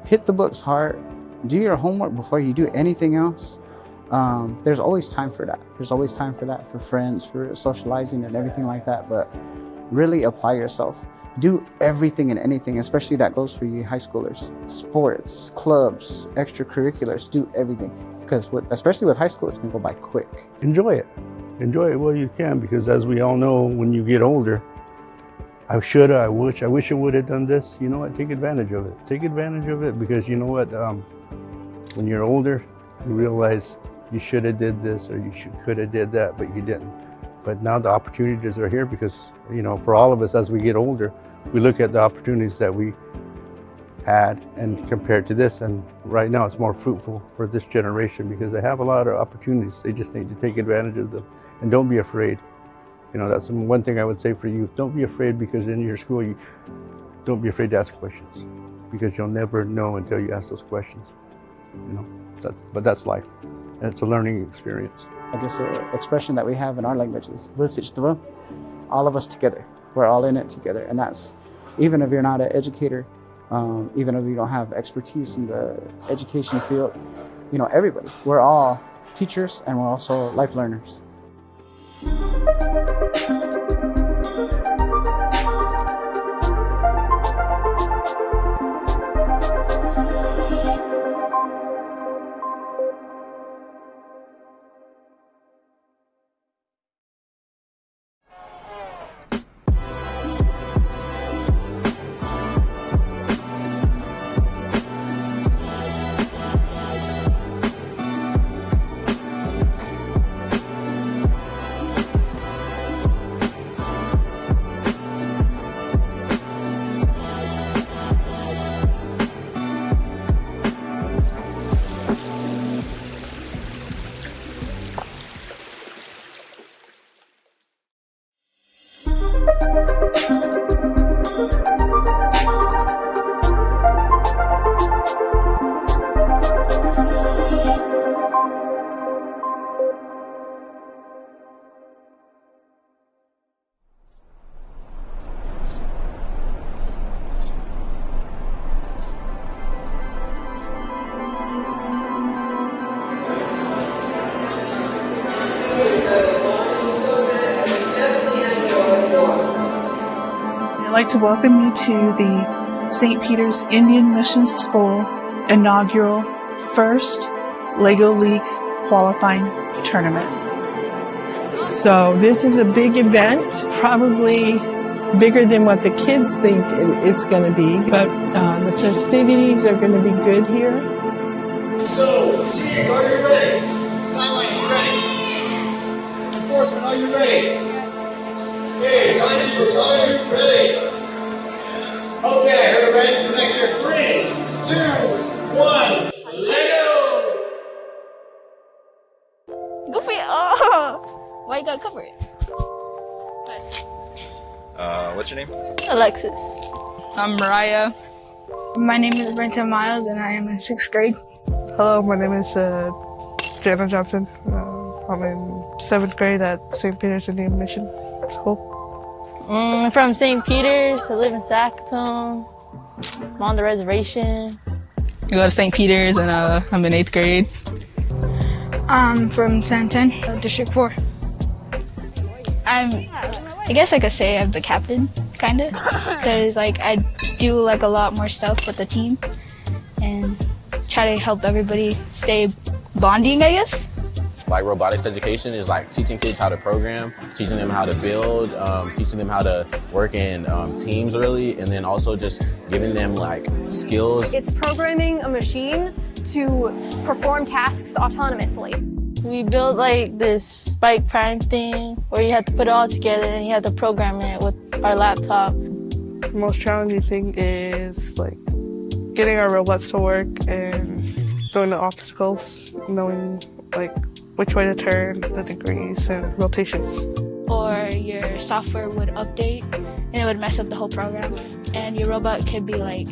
Hit the books hard. Do your homework before you do anything else. There's always time for that. There's always time for that, for friends, for socializing and everything like that. But really apply yourself. Do everything and anything, especially that goes for you high schoolers. Sports, clubs, extracurriculars, do everything. Because especially with high school, it's going to go by quick. Enjoy it. Enjoy it while you can, because as we all know, when you get older, I wish I would have done this. You know what? Take advantage of it. Take advantage of it, because you know what? When you're older, you realize you should have did this or you could have did that, but you didn't. But now the opportunities are here because, for all of us as we get older, we look at the opportunities that we had and compared to this, and right now it's more fruitful for this generation because they have a lot of opportunities. They just need to take advantage of them, and don't be afraid. That's one thing I would say for you. Don't be afraid, because in your school, don't be afraid to ask questions, because you'll never know until you ask those questions. But that's life, and it's a learning experience. I guess an expression that we have in our language is all of us together. We're all in it together. And that's, even if you're not an educator, even if you don't have expertise in the education field, everybody. We're all teachers, and we're also life learners. like to welcome you to the St. Peter's Indian Mission School inaugural first LEGO League qualifying tournament. So this is a big event, probably bigger than what the kids think it's going to be, but the festivities are going to be good here. So, teams, are you ready? Skyline, are you ready? Enforcement, are you ready? Yes. Okay, timers, are you ready? Okay, everybody, connect your 3, 2, 1, Lego! Goofy, oh! Why you gotta cover it? What's your name? Alexis. I'm Mariah. My name is Brenton Miles and I am in 6th grade. Hello, my name is Jana Johnson. I'm in 7th grade at St. Peter's Indian Mission School. I'm from St. Peter's. I live in Sackatoon. I'm on the reservation. I go to St. Peter's and I'm in 8th grade. I'm from Santan, District 4. I guess I could say I'm the captain, kinda, because like I do like a lot more stuff with the team and try to help everybody stay bonding, I guess. Like robotics education is like teaching kids how to program, teaching them how to build, teaching them how to work in teams really, and then also just giving them like skills. It's programming a machine to perform tasks autonomously. We built like this spike prime thing where you have to put it all together and you have to program it with our laptop. The most challenging thing is like getting our robots to work and doing the obstacles, knowing like which way to turn, the degrees and rotations. Or your software would update and it would mess up the whole program. And your robot could be like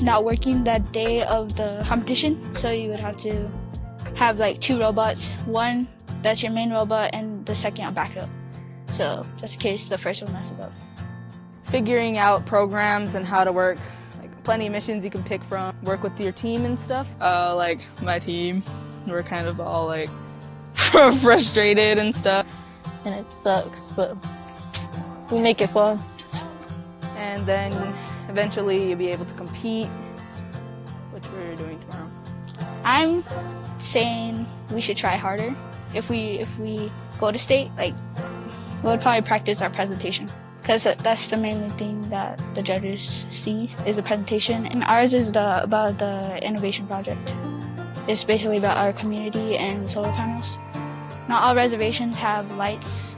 not working that day of the competition, so you would have to have like 2 robots, one that's your main robot and the second on backup. So just in case the first one messes up. Figuring out programs and how to work, like plenty of missions you can pick from, work with your team and stuff. Like my team, we're kind of all like frustrated and stuff. And it sucks, but we make it fun. And then eventually you'll be able to compete, which we're doing tomorrow. I'm saying we should try harder. If we go to state, like we'll probably practice our presentation, because that's the main thing that the judges see is the presentation. And ours is about the innovation project. It's basically about our community and solar panels. Not all reservations have lights,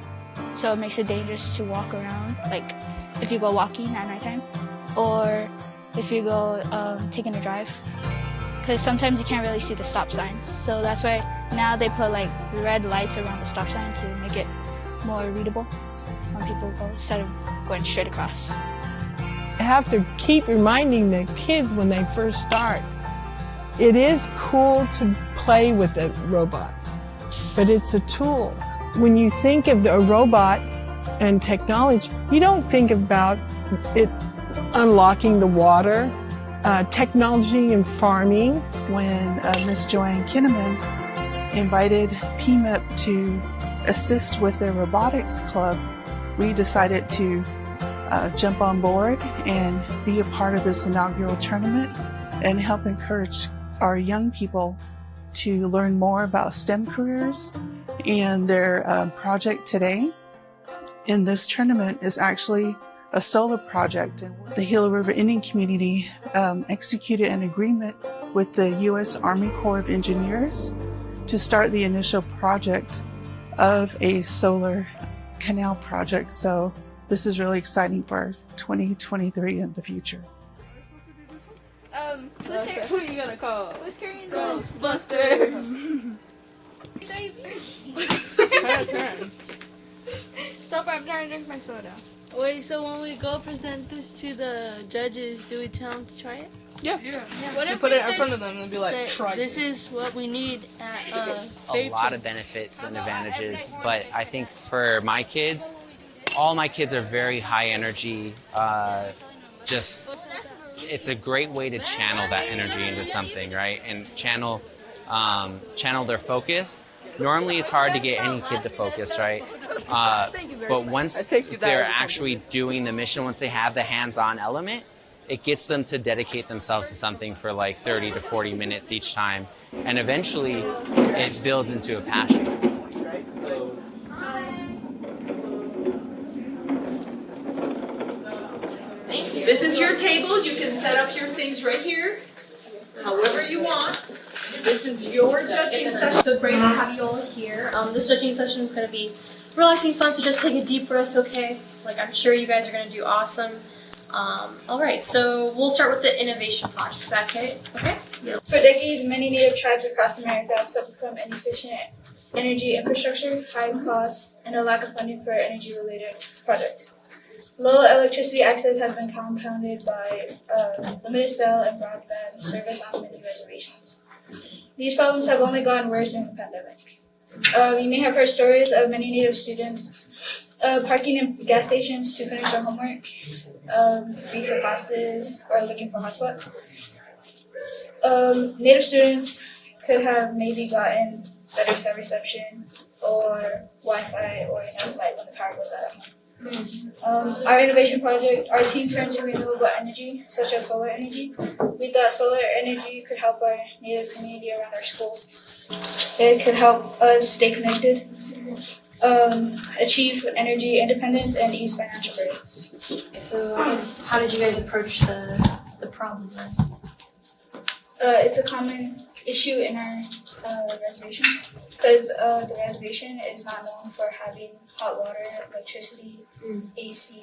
so it makes it dangerous to walk around, like if you go walking at nighttime or if you go taking a drive. Because sometimes you can't really see the stop signs. So that's why now they put like red lights around the stop sign to make it more readable when people go, instead of going straight across. I have to keep reminding the kids when they first start, it is cool to play with the robots, but it's a tool. When you think of a robot and technology, you don't think about it unlocking the water. Technology and farming, when Miss Joanne Kinnaman invited PMIP to assist with their robotics club, we decided to jump on board and be a part of this inaugural tournament and help encourage our young people to learn more about STEM careers. And their project today in this tournament is actually a solar project. The Gila River Indian community executed an agreement with the U.S. Army Corps of Engineers to start the initial project of a solar canal project. So this is really exciting for 2023 and the future. Who are you gonna call? Who's carrying Ghostbusters? Stop, I'm trying to drink my soda. Wait, so when we go present this to the judges, do we tell them to try it? Yeah. What You if put we it in said- front of them and be like, say, try this this. is what we need at A lot of benefits and advantages, but I think for my kids, all my kids are very high energy. It's a great way to channel that energy into something, right? And channel their focus. Normally it's hard to get any kid to focus, right? But once they're actually doing the mission, once they have the hands-on element, it gets them to dedicate themselves to something for like 30 to 40 minutes each time. And eventually it builds into a passion. This is your table. You can set up your things right here, however you want. This is your judging session. So great to have you all here. This judging session is going to be relaxing, fun, so just take a deep breath, okay? Like, I'm sure you guys are going to do awesome. Alright, so we'll start with the innovation project. Is that okay? Yeah. For decades, many Native tribes across America have suffered from inefficient energy infrastructure, high costs, and a lack of funding for energy-related projects. Low electricity access has been compounded by limited cell and broadband service on many reservations. These problems have only gotten worse during the pandemic. You may have heard stories of many Native students parking in gas stations to finish their homework, read for classes, or looking for hotspots. Native students could have maybe gotten better cell reception or Wi-Fi or enough light when the power goes out at home. Our innovation project, our team turned to renewable energy, such as solar energy. We thought solar energy could help our Native community around our school. It could help us stay connected, achieve energy independence, and ease financial burdens. So how did you guys approach the problem then? It's a common issue in our reservation because the reservation is not known for having hot water, electricity, AC,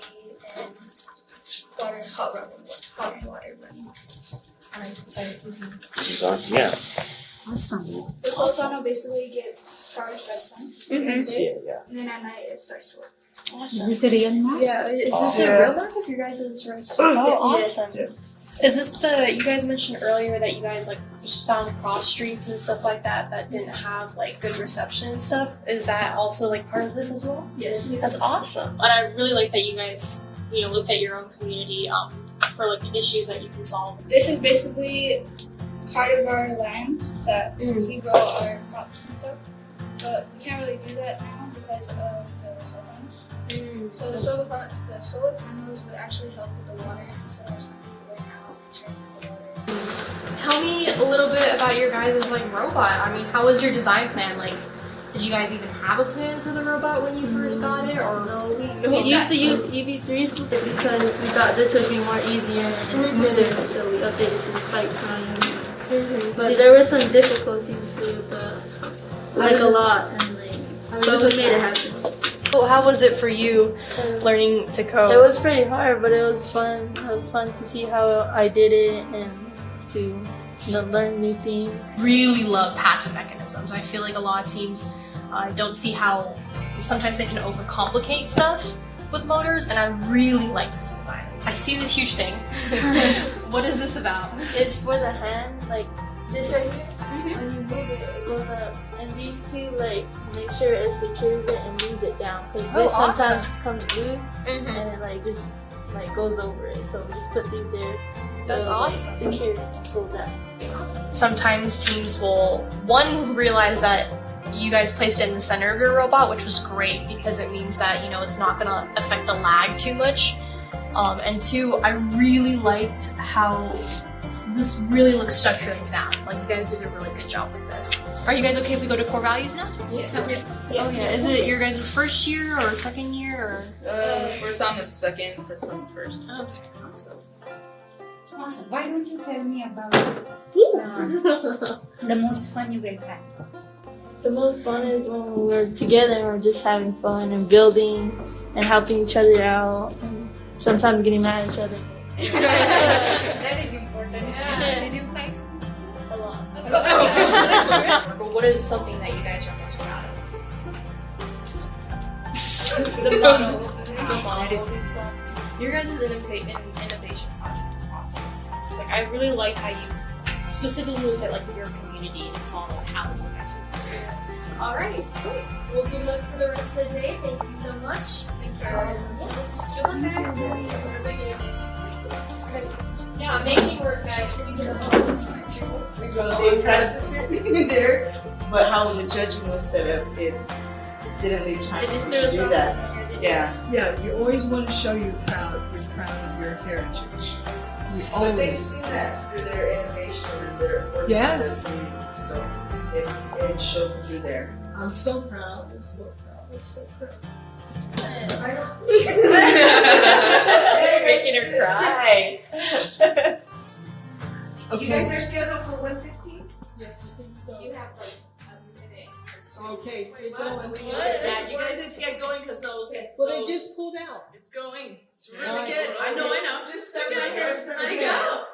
and hot water running. Alright, sorry, continue. Yeah. Awesome. The whole sauna basically gets charged by the sun. Yeah. And then at night it starts to work. Awesome. Is this a real map? Yeah, is this a real map of your guys' room? Oh, awesome. Yeah. Is this you guys mentioned earlier that you guys like just found cross streets and stuff like that didn't have like good reception and stuff? Is that also like part of this as well? Yes. That's awesome. And I really like that you guys, looked at your own community for like the issues that you can solve. This is basically part of our land that we grow our crops and stuff. But we can't really do that now because of the solar panels. So the solar panels would actually help with the water instead of going out and turning the water. Tell me a little bit about your guys' like robot. I mean, how was your design plan? Like, did you guys even have a plan for the robot when you first got it, or no? We used to use EV3s with it because we thought this would be more easier and smoother, so we updated to the spike time. But there were some difficulties to it, but like a lot, and but we made it happen. Well, how was it for you learning to code? It was pretty hard, but it was fun. It was fun to see how I did it and to learn new things. Really love passive mechanisms. I feel like a lot of teams don't see how sometimes they can overcomplicate stuff with motors, and I really like this design. I see this huge thing. What is this about? It's for the hand, like this right here. When you move it, it goes up, and these two make sure it secures it and moves it down, because this sometimes comes loose and it just goes over it. So we just put these there. So that's awesome. Secure it and pull that. Sometimes teams will realize that you guys placed it in the center of your robot, which was great because it means that it's not gonna affect the lag too much. And two, I really liked how this really looks structurally sound. Like, you guys did a really good job with this. Are you guys okay if we go to core values now? Yes. Yeah. Okay. Is it your guys' first year or second year? Or? For some it's second, for some it's first. Okay, awesome. Awesome. Why don't you tell me about the most fun you guys had? The most fun is when we're together and we're just having fun and building and helping each other out and sometimes getting mad at each other. That is important. Yeah. Did you fight? A lot. But what is something that you guys are most proud of? The model. The model. Your guys' innovation project was awesome. It's I really liked how you specifically looked at your community and saw how it's affected. Alright, great. Well, good luck for the rest of the day. Thank you so much. Thank you. Good luck, guys. Yeah. Yeah, amazing work, guys. They practice it there, but how the judging was set up, it didn't leave time It just to threw us do off. that. Yeah. Yeah, you always want to show you're proud of your heritage. You But always. they see that through their animation and their work. Yes. So it showed through there. I'm so proud. I'm so proud. I'm so proud. You're making her cry. Okay. You guys are scheduled for 1:15? Yeah, I think so. You have like a minute or two. Okay, Wait, get going. yeah, you guys need to get going because those. Well, they those- just pulled out. It's going. It's All really right. good. I know. Just Look stuck at in here. there. I know.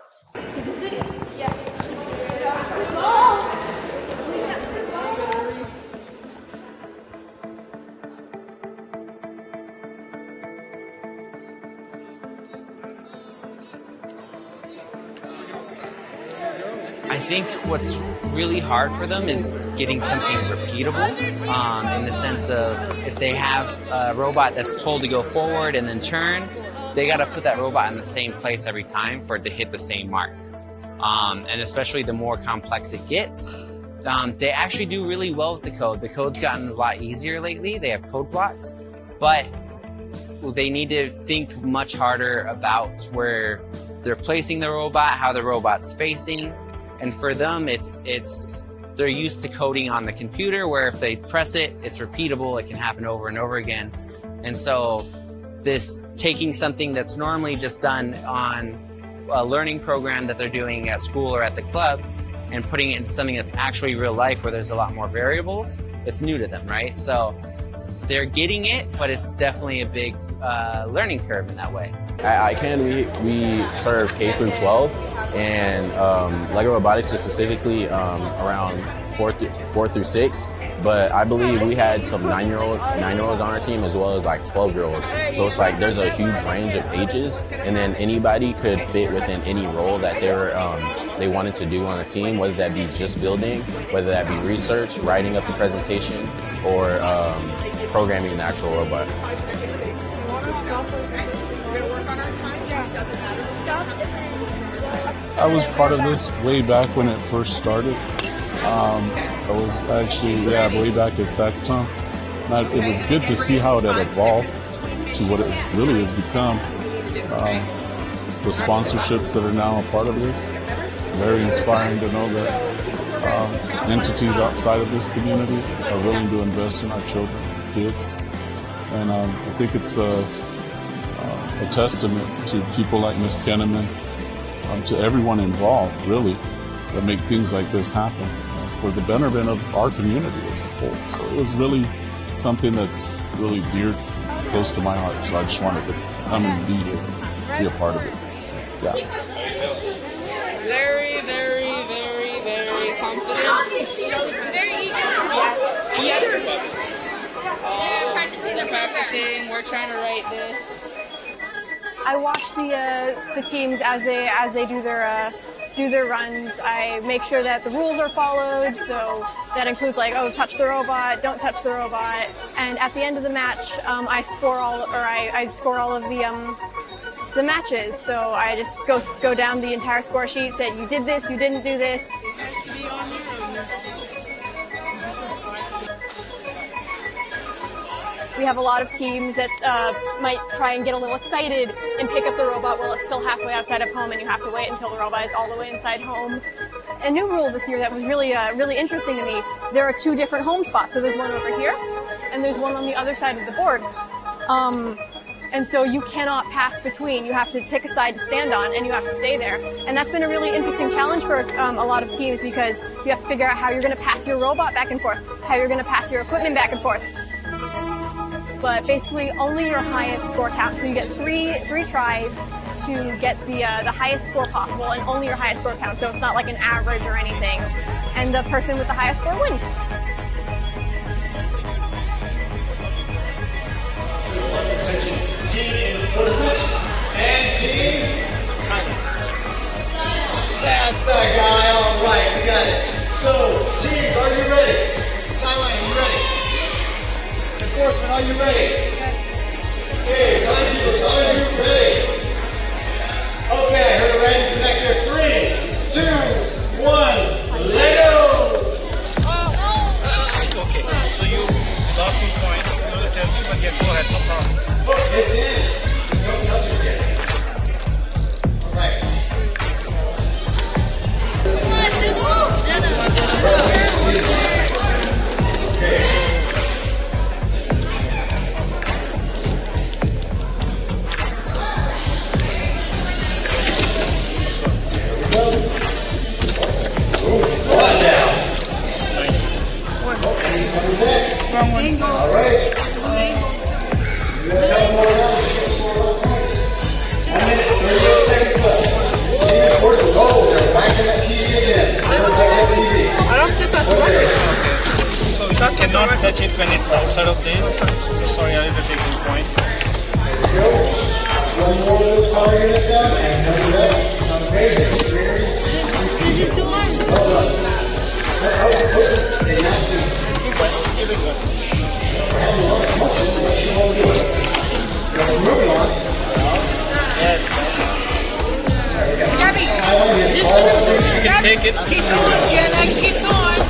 I think what's really hard for them is getting something repeatable in the sense of if they have a robot that's told to go forward and then turn, they got to put that robot in the same place every time for it to hit the same mark. And especially the more complex it gets, they actually do really well with the code. The code's gotten a lot easier lately. They have code blocks, but they need to think much harder about where they're placing the robot, how the robot's facing. And for them, they're used to coding on the computer where if they press it, it's repeatable, it can happen over and over again. And so this taking something that's normally just done on a learning program that they're doing at school or at the club and putting it into something that's actually real life where there's a lot more variables, it's new to them, right? So they're getting it, but it's definitely a big learning curve in that way. At ICANN, we serve K through 12, and Lego Robotics is specifically around 4 through 6. But I believe we had some 9-year-olds on our team as well as like 12-year-olds. So it's like there's a huge range of ages, and then anybody could fit within any role that they wanted to do on a team, whether that be just building, whether that be research, writing up the presentation, or programming the actual robot. I was part of this way back when it first started. I was actually, way back at Sacaton. It was good to see how it had evolved to what it really has become. The sponsorships that are now a part of this, very inspiring to know that entities outside of this community are willing to invest in our children, kids. And I think it's a testament to people like Ms. Kenneman, to everyone involved, really, that make things like this happen for the betterment of our community as a whole. So it was really something that's really dear, close to my heart. So I just wanted to come and be here, be a part of it. So, yeah. Very, very, very, very confident. Very eager. We're practicing. We're trying to write this. I watch the teams as they do their runs. I make sure that the rules are followed. So that includes like, oh, touch the robot, don't touch the robot. And at the end of the match, I score all of the matches. So I just go down the entire score sheet, said you did this, you didn't do this. We have a lot of teams that might try and get a little excited and pick up the robot while it's still halfway outside of home and you have to wait until the robot is all the way inside home. A new rule this year that was really interesting to me, there are 2 different home spots. So there's one over here and there's one on the other side of the board. And so you cannot pass between. You have to pick a side to stand on and you have to stay there. And that's been a really interesting challenge for a lot of teams because you have to figure out how you're going to pass your robot back and forth, how you're going to pass your equipment back and forth. But basically only your highest score counts. So you get three tries to get the highest score possible and only your highest score counts. So it's not like an average or anything. And the person with the highest score wins. Team enforcement and team. That's the guy. All right, we got it. So, teams, are you ready? Skyline, are you ready? Enforcement, are you ready? Yes. Okay, timekeepers, are you ready? Okay, I heard a Randy 3, 2, 1, let go! Okay, so you lost 1 point. You want to tell me, but yeah, go ahead, no problem. Oh, it's in. There's no touch it yet. All right. Okay. All right. You got a couple more rounds. You can score a lot of points. 1 minute, 38 seconds left. Team, of course, is they're backing that TV again. They're back that TV. Okay. So you cannot touch it when it's outside of this. So sorry, I have to take 1 point. There we go. One more of those power units down and coming back. Sounds amazing. Hold on. They have to. Give it up. We're having a lot of motion. What you want to do? Let's move on. You can take it. Keep going, Jenna. Keep going.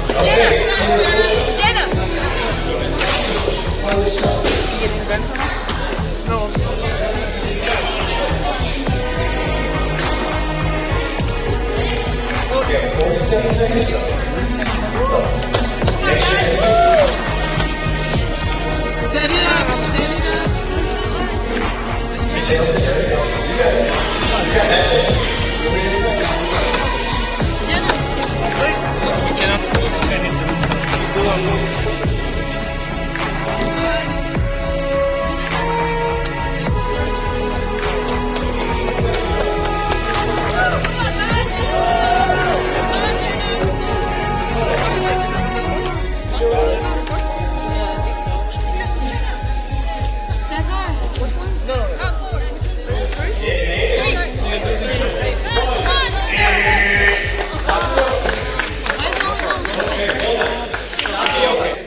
Jenna. Okay, 47 seconds left. Set it up. Set it up. Chelsea, there you go. You got it. You got that. You cannot defend it. Go on.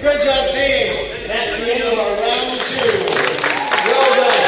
Good job, teams. That's the end of our round 2. Well done.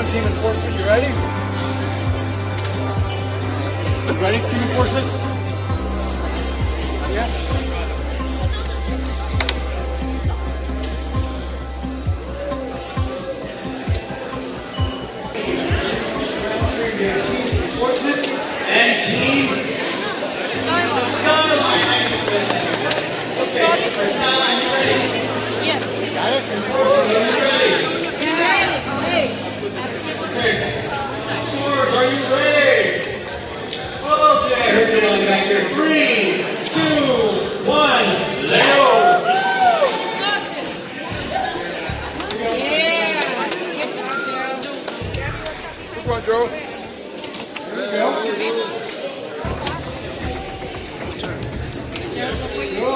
Team enforcement, you ready? Ready, team enforcement? Yeah. Team enforcement and team Skyline. Okay, Skyline, you ready? Yes. Got it? Enforcement, are you ready? Scores, are you ready? Okay, I heard you on back there. 3, 2, 1, let go! Come on, Joe. There we go. Go.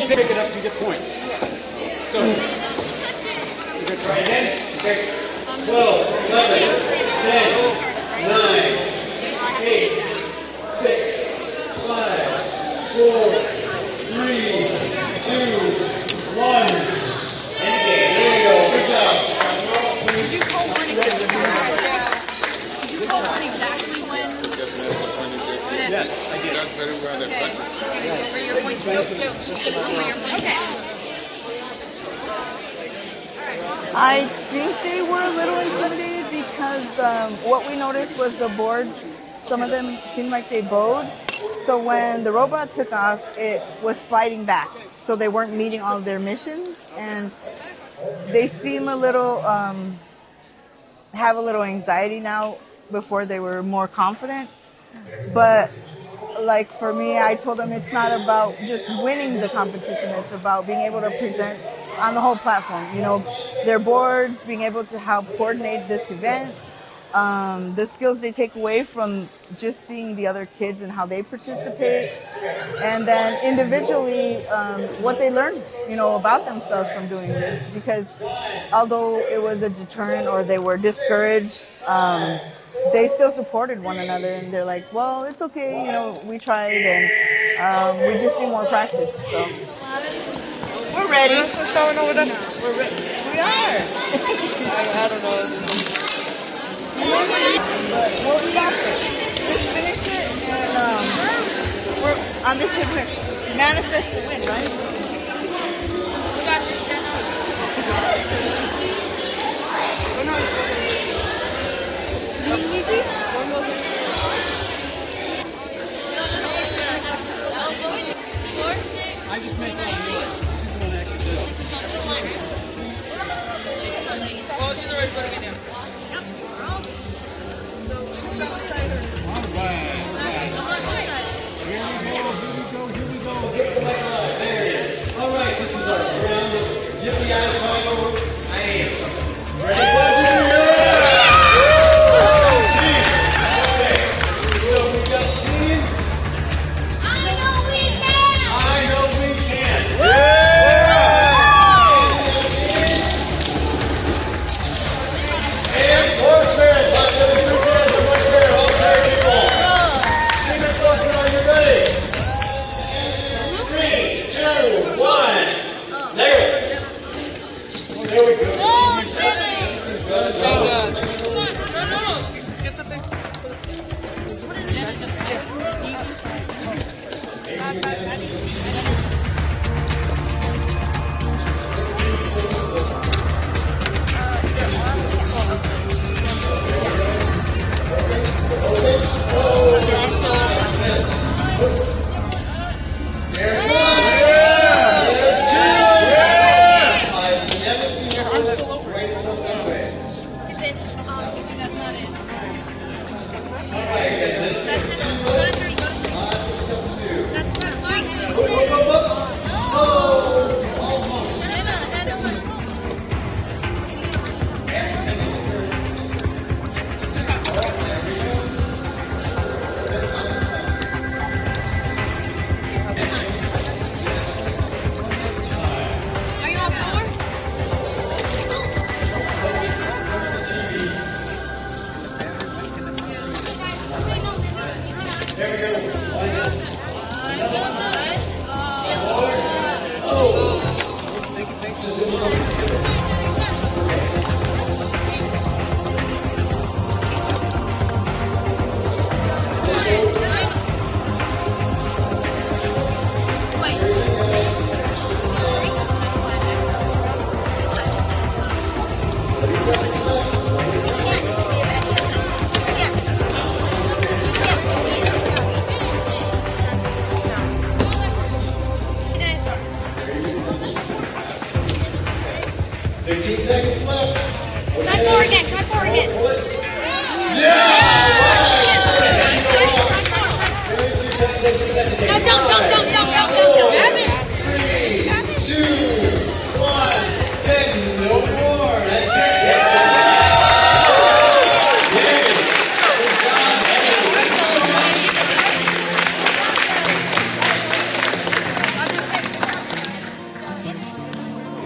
pick it up, you get points. So, you're going to try again? Okay. 12, 11, 10, 9, 8, 6, 5, 4, 3, 2, 1. And again, there we go. Good job. Stop, please. Did you call one exactly when? Yes, I did. That's very well. Okay. For your points too. Okay. I think they were a little intimidated because what we noticed was the boards, some of them seemed like they bowed. So when the robot took off, it was sliding back. So they weren't meeting all of their missions. And they seem a little, have a little anxiety now before they were more confident. But like for me, I told them it's not about just winning the competition. It's about being able to present on the whole platform. You know, their boards, being able to help coordinate this event, the skills they take away from just seeing the other kids and how they participate, and then individually what they learn, you know, about themselves from doing this. Because although it was a deterrent or they were discouraged, they still supported one another, and they're like, well, it's okay, you know, we tried, and we just need more practice. So we're ready. We're ready. We are. I don't know. But we'll eat after. Just finish it, and we're on this here. Manifest the win, right? We got this. One more thing. 4, 6. I just made that one. She's the one that actually did it. Oh, she's already putting it down. So who's outside her? Here we go. Get the mic alive. There it is. All right, this is our round of Yippee-Yi-Yi-Yi. I am something. Ready? 1, 2, 3.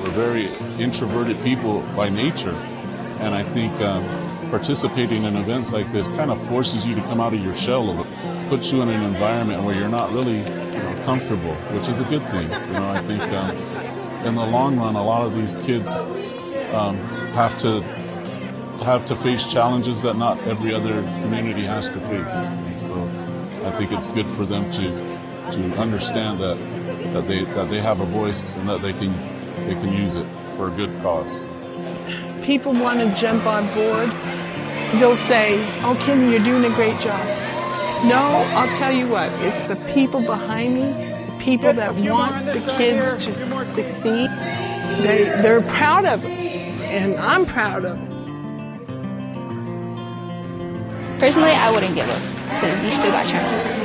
We're very introverted people by nature. And I think participating in events like this kind of forces you to come out of your shell a little, puts you in an environment where you're not really comfortable, which is a good thing. I think in the long run, a lot of these kids have to face challenges that not every other community has to face. And so I think it's good for them to understand that they have a voice and that they can use it for a good cause. People want to jump on board. They'll say, "Oh, Kim, you're doing a great job." No, I'll tell you what, it's the people behind me, the people that want the kids to succeed. They're proud of it, and I'm proud of it. Personally, I wouldn't give up because we still got chances.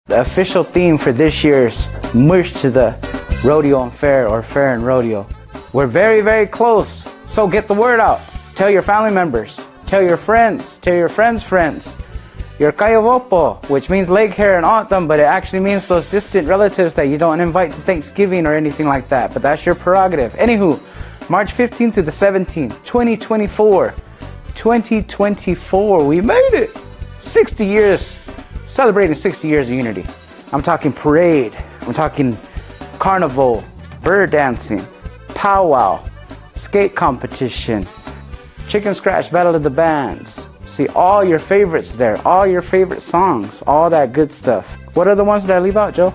The official theme for this year's Merch to the Rodeo and Fair, or Fair and Rodeo. We're very, very close, so get the word out. Tell your family members, tell your friends, friends. Your Kayovopo, which means leg hair in autumn, but it actually means those distant relatives that you don't invite to Thanksgiving or anything like that, but that's your prerogative. Anywho, March 15th through the 17th, 2024. 2024, we made it! 60 years. Celebrating 60 years of unity. I'm talking parade, I'm talking carnival, bird dancing, powwow, skate competition, chicken scratch battle of the bands. See all your favorites there, all your favorite songs, all that good stuff. What are the ones that I leave out, Joe?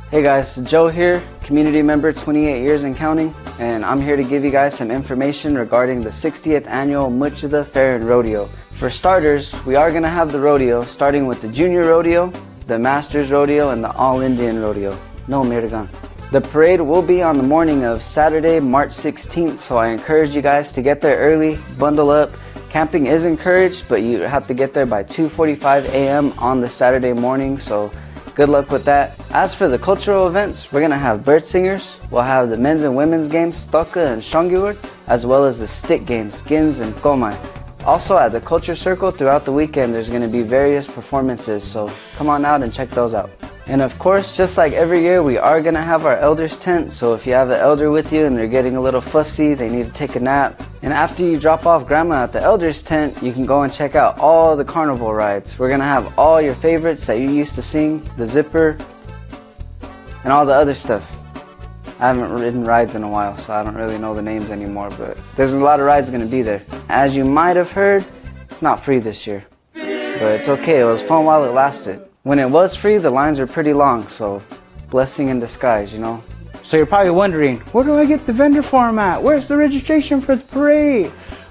Hey guys, Joe here, community member, 28 years and counting, and I'm here to give you guys some information regarding the 60th annual Muchida Fair and Rodeo. For starters, we are going to have the rodeo, starting with the Junior Rodeo, the Masters Rodeo, and the All Indian Rodeo. No, Mirgan. The parade will be on the morning of Saturday, March 16th, so I encourage you guys to get there early, bundle up. Camping is encouraged, but you have to get there by 2:45 a.m. on the Saturday morning, so good luck with that. As for the cultural events, we're going to have bird singers, we'll have the men's and women's games, Stoka and Shongyur, as well as the stick games, Skins and Komai. Also at the Culture Circle throughout the weekend, there's going to be various performances, so come on out and check those out. And of course, just like every year, we are going to have our elders tent, so if you have an elder with you and they're getting a little fussy, they need to take a nap, and after you drop off grandma at the elders tent, you can go and check out all the carnival rides. We're going to have all your favorites that you used to sing, the zipper, and all the other stuff. I haven't ridden rides in a while, so I don't really know the names anymore, but there's a lot of rides going to be there. As you might have heard, it's not free this year, but it's okay. It was fun while it lasted. When it was free, the lines were pretty long, so blessing in disguise, you know. So you're probably wondering, where do I get the vendor form at? Where's the registration for the parade?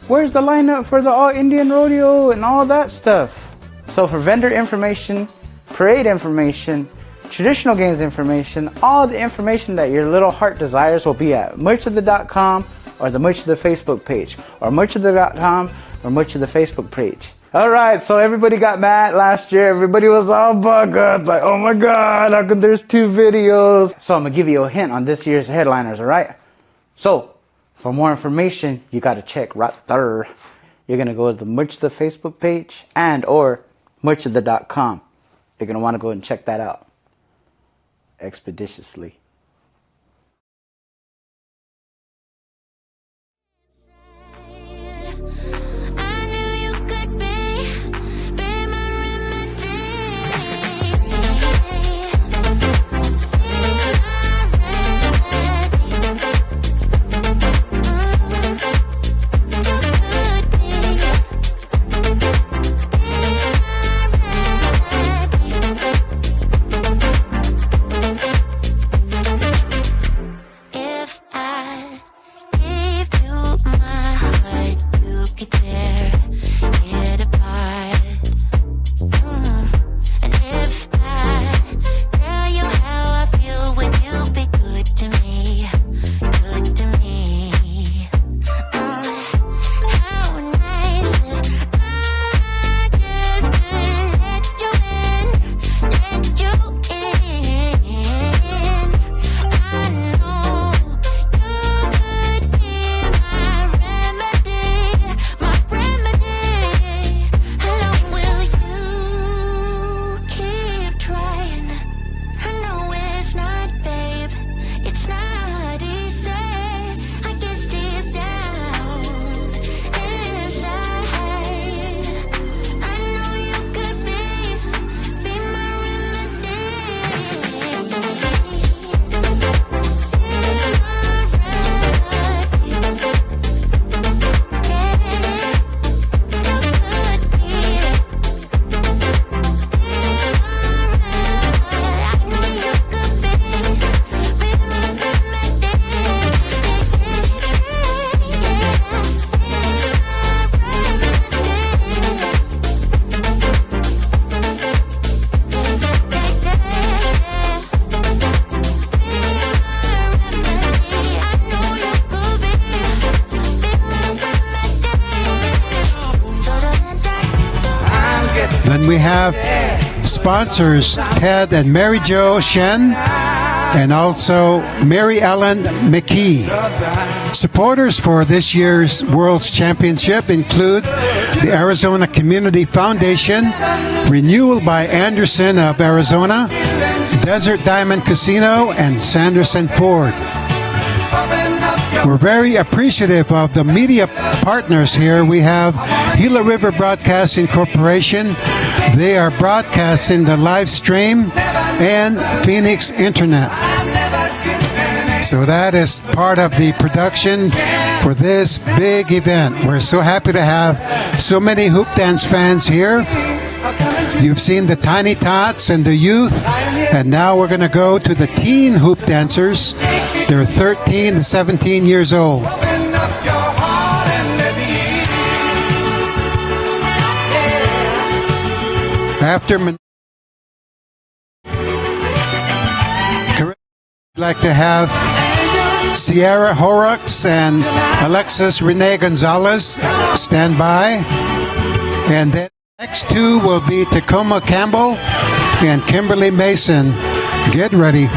Where's the lineup for the All Indian Rodeo and all that stuff? So for vendor information, parade information, traditional games information, all the information that your little heart desires will be at merchofthe.com or the Merch of the Facebook page, or merchofthe.com or Merch of the Facebook page. All right, so everybody got mad last year. Everybody was all buggered, like, oh my God, how come there's 2 videos? So I'm gonna give you a hint on this year's headliners, all right? So, for more information, you gotta check right there. You're gonna go to the Much the Facebook page and or muchofthe.com. You're gonna wanna go and check that out expeditiously. Then we have sponsors Ted and Mary Jo Shen and also Mary Ellen McKee. Supporters for this year's World's Championship include the Arizona Community Foundation, Renewal by Anderson of Arizona, Desert Diamond Casino, and Sanderson Ford. We're very appreciative of the media partners here. We have Gila River Broadcasting Corporation. They are broadcasting the live stream and Phoenix Internet. So that is part of the production for this big event. We're so happy to have so many hoop dance fans here. You've seen the Tiny Tots and the youth, and now we're going to go to the teen hoop dancers. They're 13 to 17 years old. After I'd like to have Sierra Horrocks and Alexis Renee Gonzalez stand by. And then next 2 will be Tacoma Campbell and Kimberly Mason. Get ready.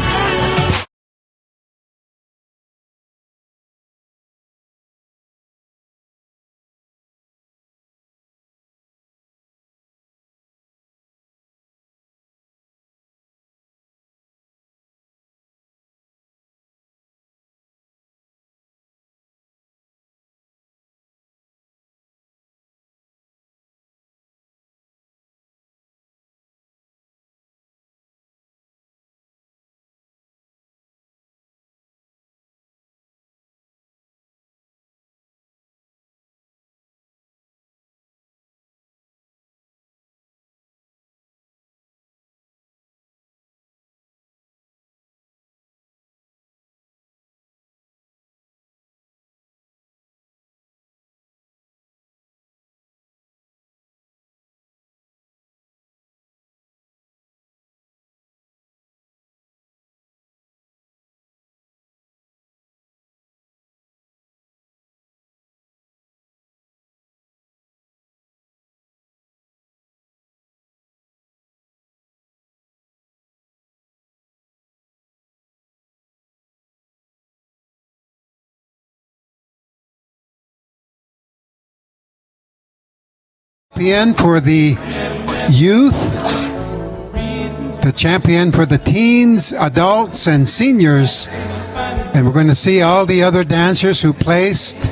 Champion for the youth, the champion for the teens, adults, and seniors. And we're going to see all the other dancers who placed.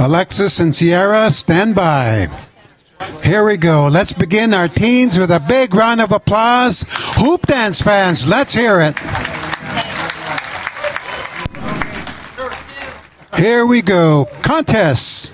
Alexis and Sierra, stand by. Here we go. Let's begin our teens with a big round of applause. Hoop dance fans, let's hear it. Here we go. Contests.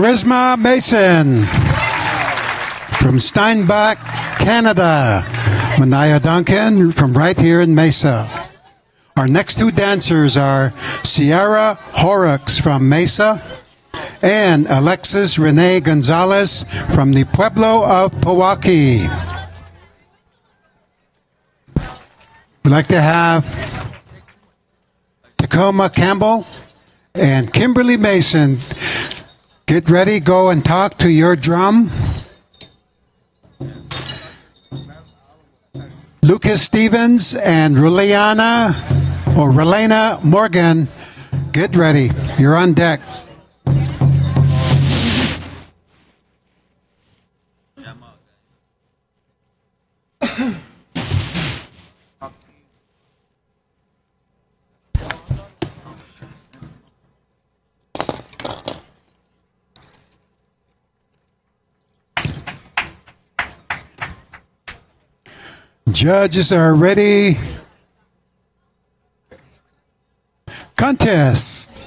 Charisma Mason from Steinbach, Canada. Manaya Duncan from right here in Mesa. Our next two dancers are Sierra Horrocks from Mesa and Alexis Renee Gonzalez from the Pueblo of Pewaukee. We'd like to have Tacoma Campbell and Kimberly Mason get ready, go and talk to your drum. Lucas Stevens and Relena Morgan, get ready. You're on deck. Judges are ready. Contest.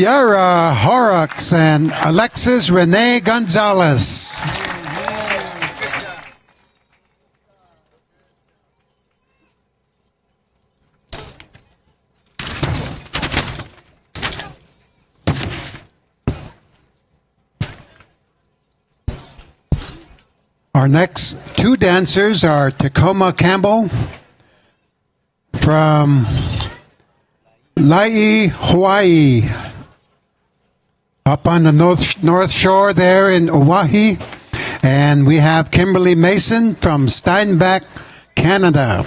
Yara Horrocks and Alexis Renee Gonzalez. Our next two dancers are Tacoma Campbell from Laie, Hawaii, up on the North Shore there in Oahe. And we have Kimberly Mason from Steinbach, Canada.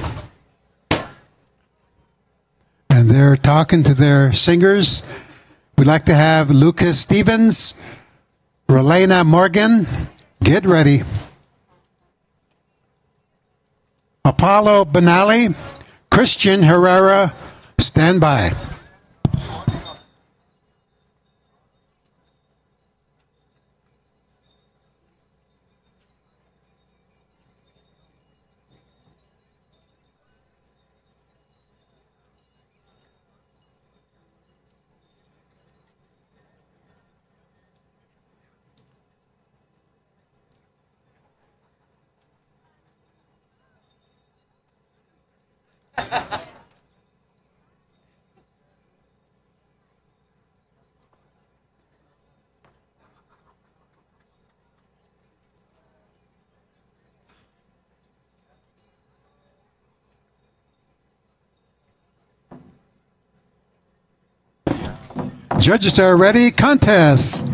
And they're talking to their singers. We'd like to have Lucas Stevens, Rolena Morgan. Get ready. Apollo Benali, Christian Herrera, stand by. Judges are ready. Contest.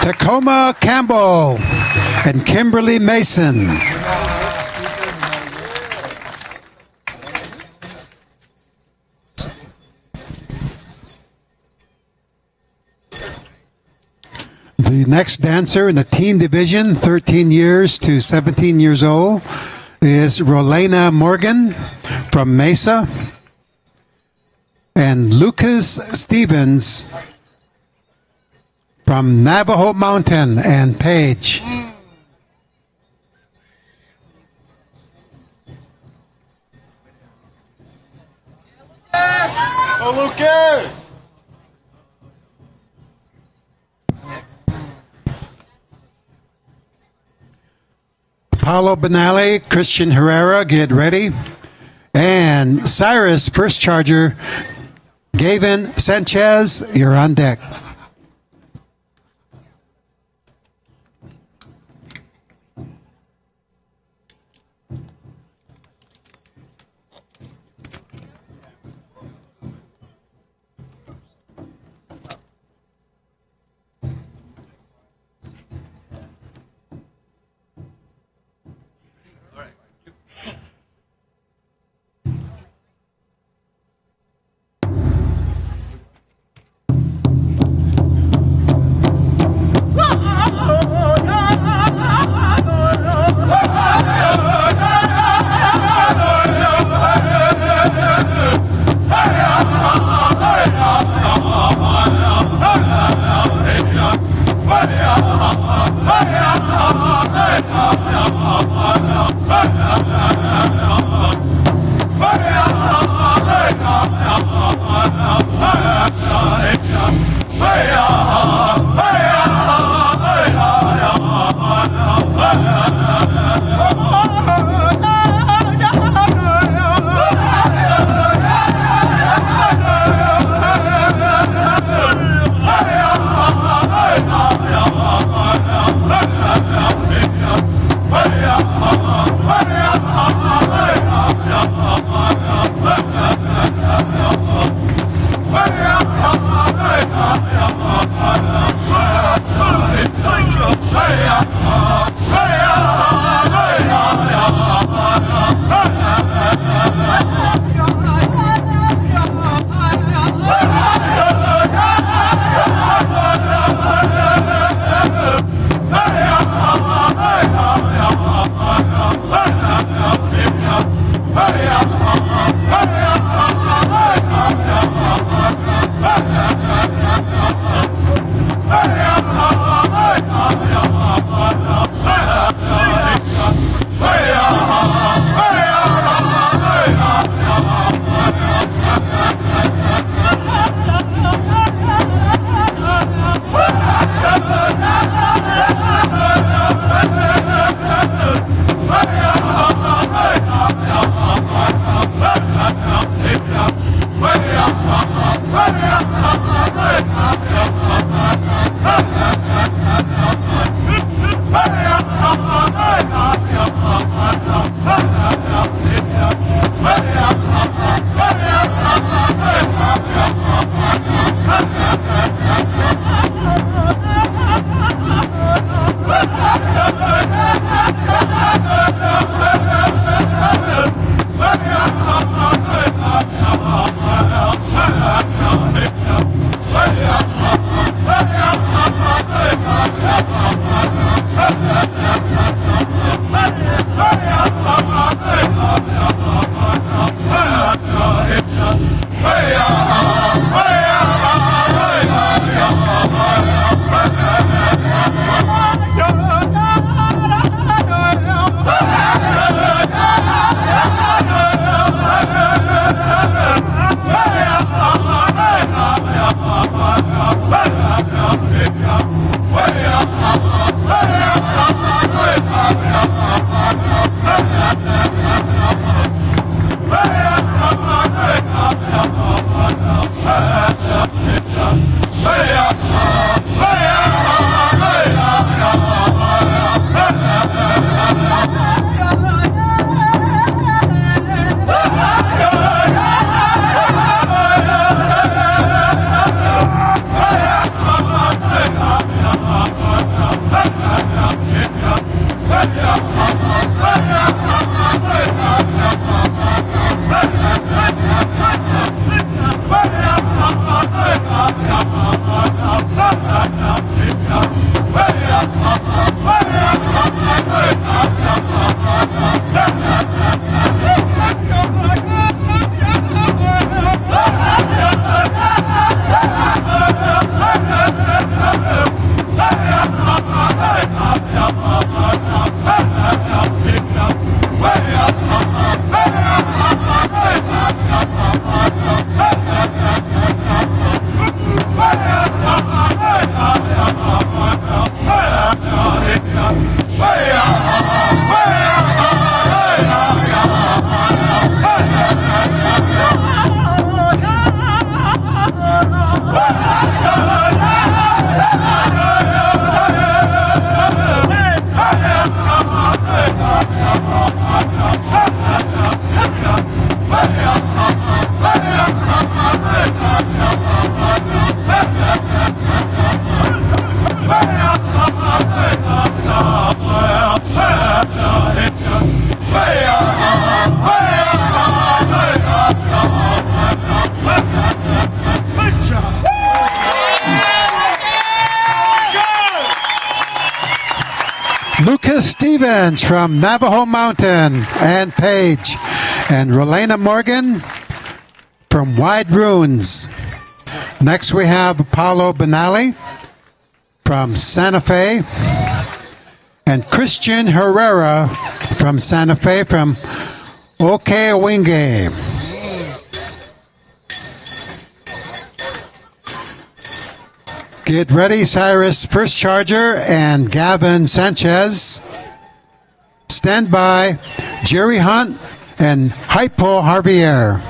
Tacoma Campbell and Kimberly Mason. The next dancer in the teen division, 13 years to 17 years old, is Rolena Morgan from Mesa and Lucas Stevens from Navajo Mountain and Page. Oh, Lucas! Paulo Benali, Christian Herrera, get ready. And Cyrus, first charger, Gavin Sanchez, you're on deck. Lucas Stevens from Navajo Mountain and Page, and Rolena Morgan from Wide Ruins. Next we have Paulo Benali from Santa Fe, and Christian Herrera from Santa Fe from Okewinge. Get ready, Cyrus First Charger and Gavin Sanchez. Stand by, Jerry Hunt and Hypo Javier.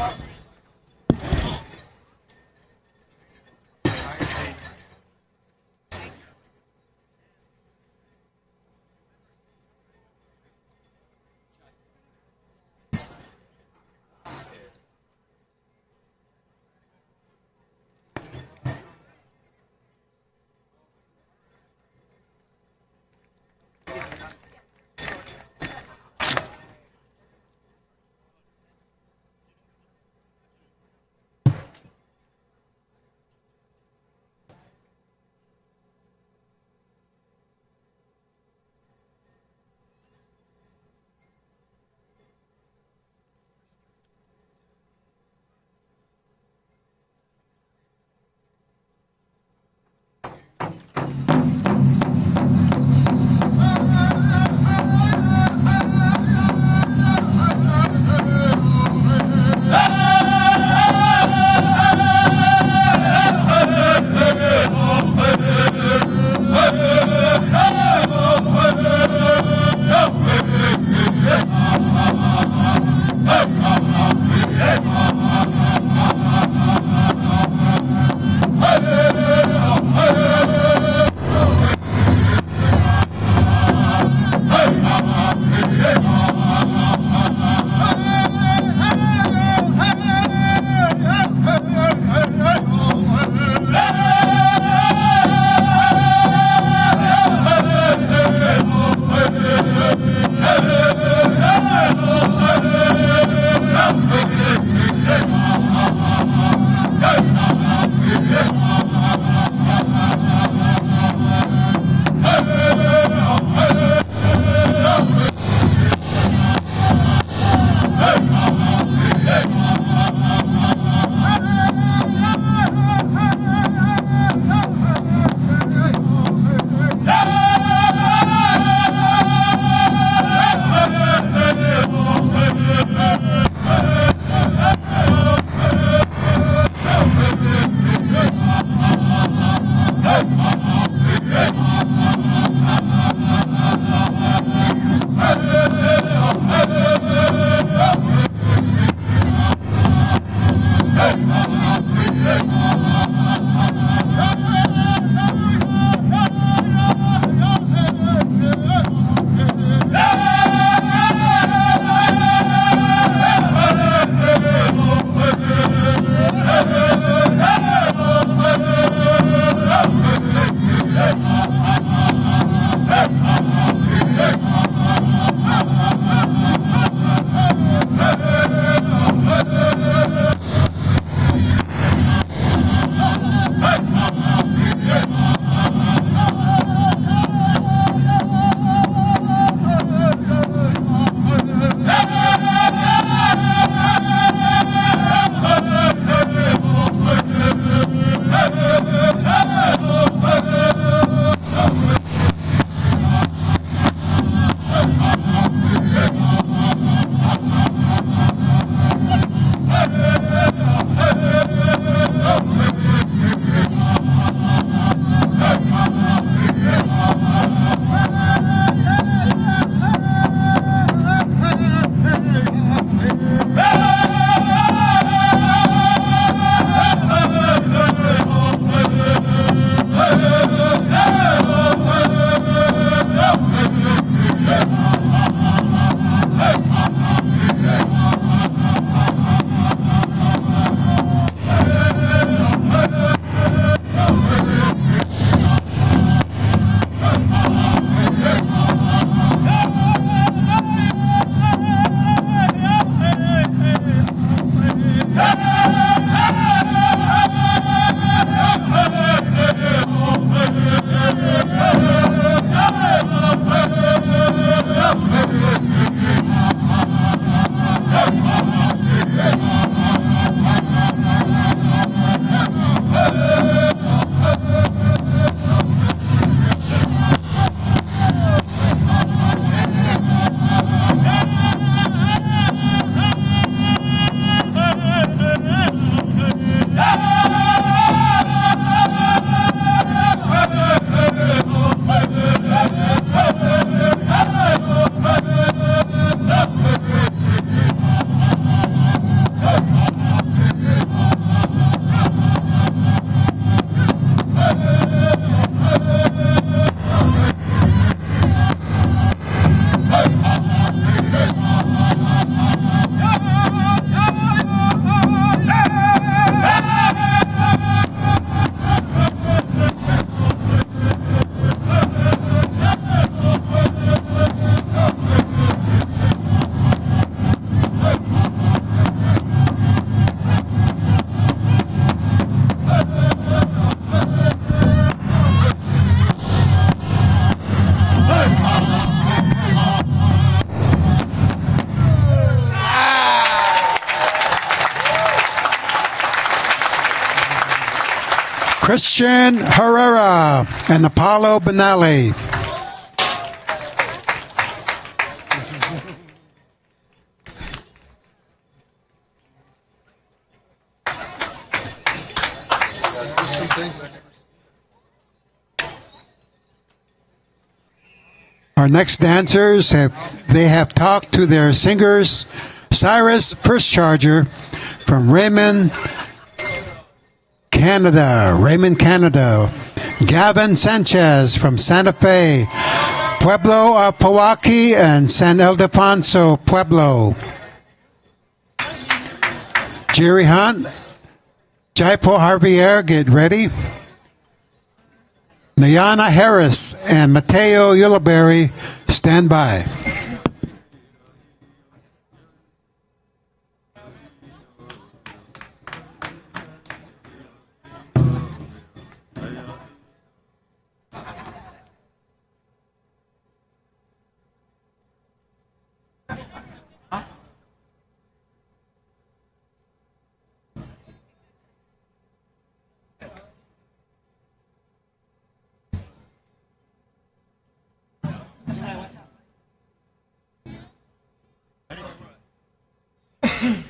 Christian Herrera and Apollo Benali. Our next dancers have talked to their singers. Cyrus First Charger from Raymond, Canada. Gavin Sanchez from Santa Fe. Pueblo of Powaki and San Ildefonso, Pueblo. Jerry Hunt, Jaipo Javier, get ready. Nayana Harris and Mateo Ulibarri, stand by. Yeah.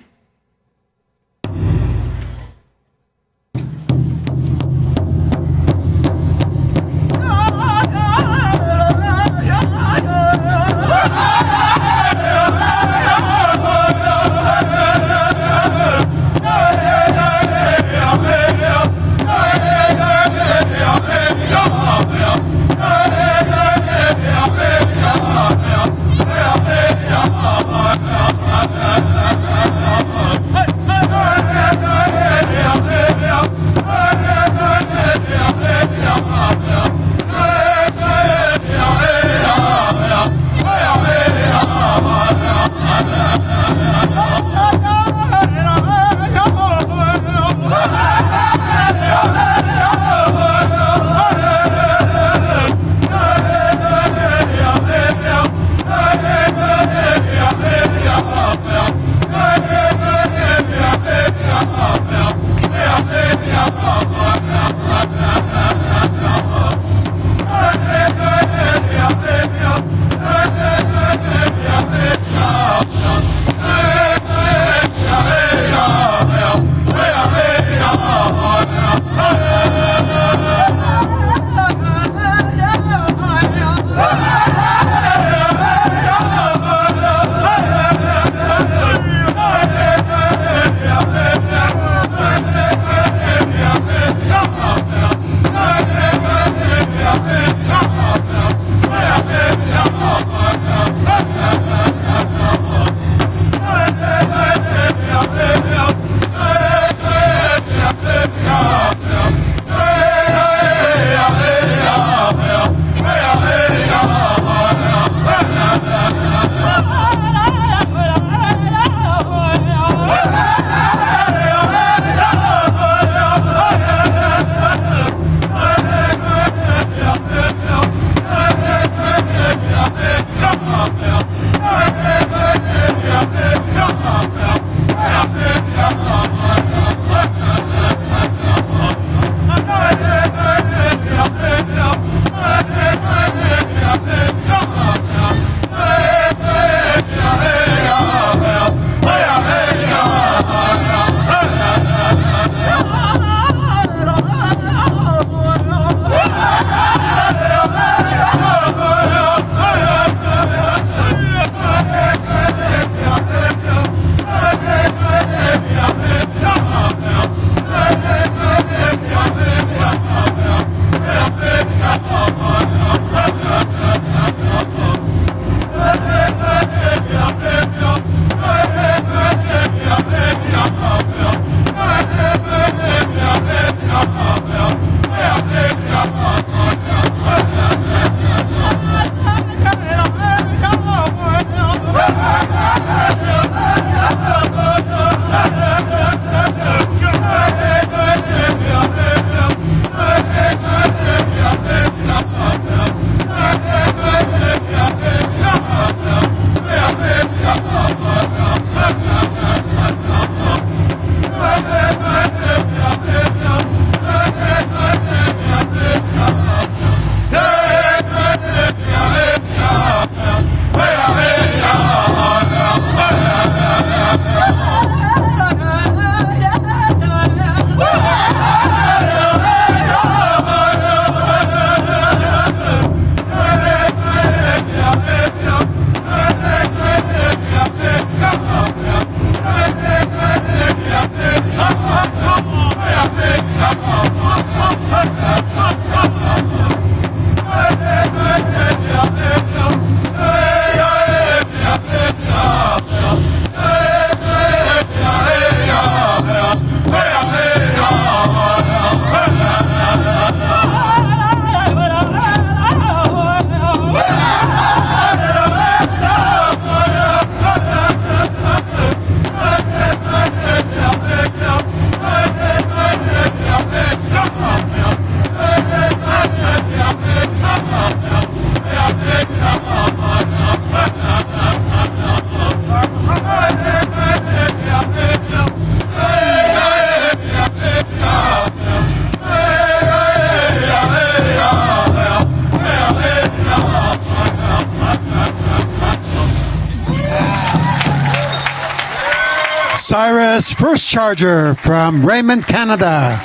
Cyrus First Charger from Raymond, Canada.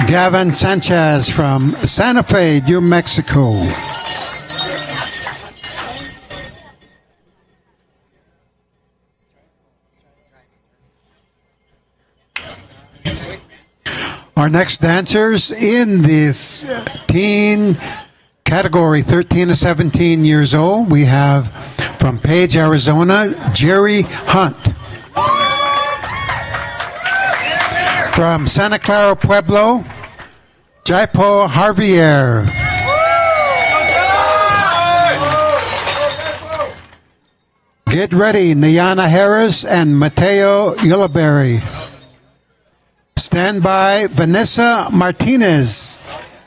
Gavin Sanchez from Santa Fe, New Mexico. Our next dancers in this teen category, 13 to 17 years old, we have from Page, Arizona, Jerry Hunt. From Santa Clara, Pueblo, Jaipo Javier. Get ready, Niana Harris and Mateo Ulibarri. Stand by, Vanessa Martinez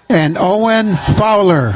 and Owen Fowler.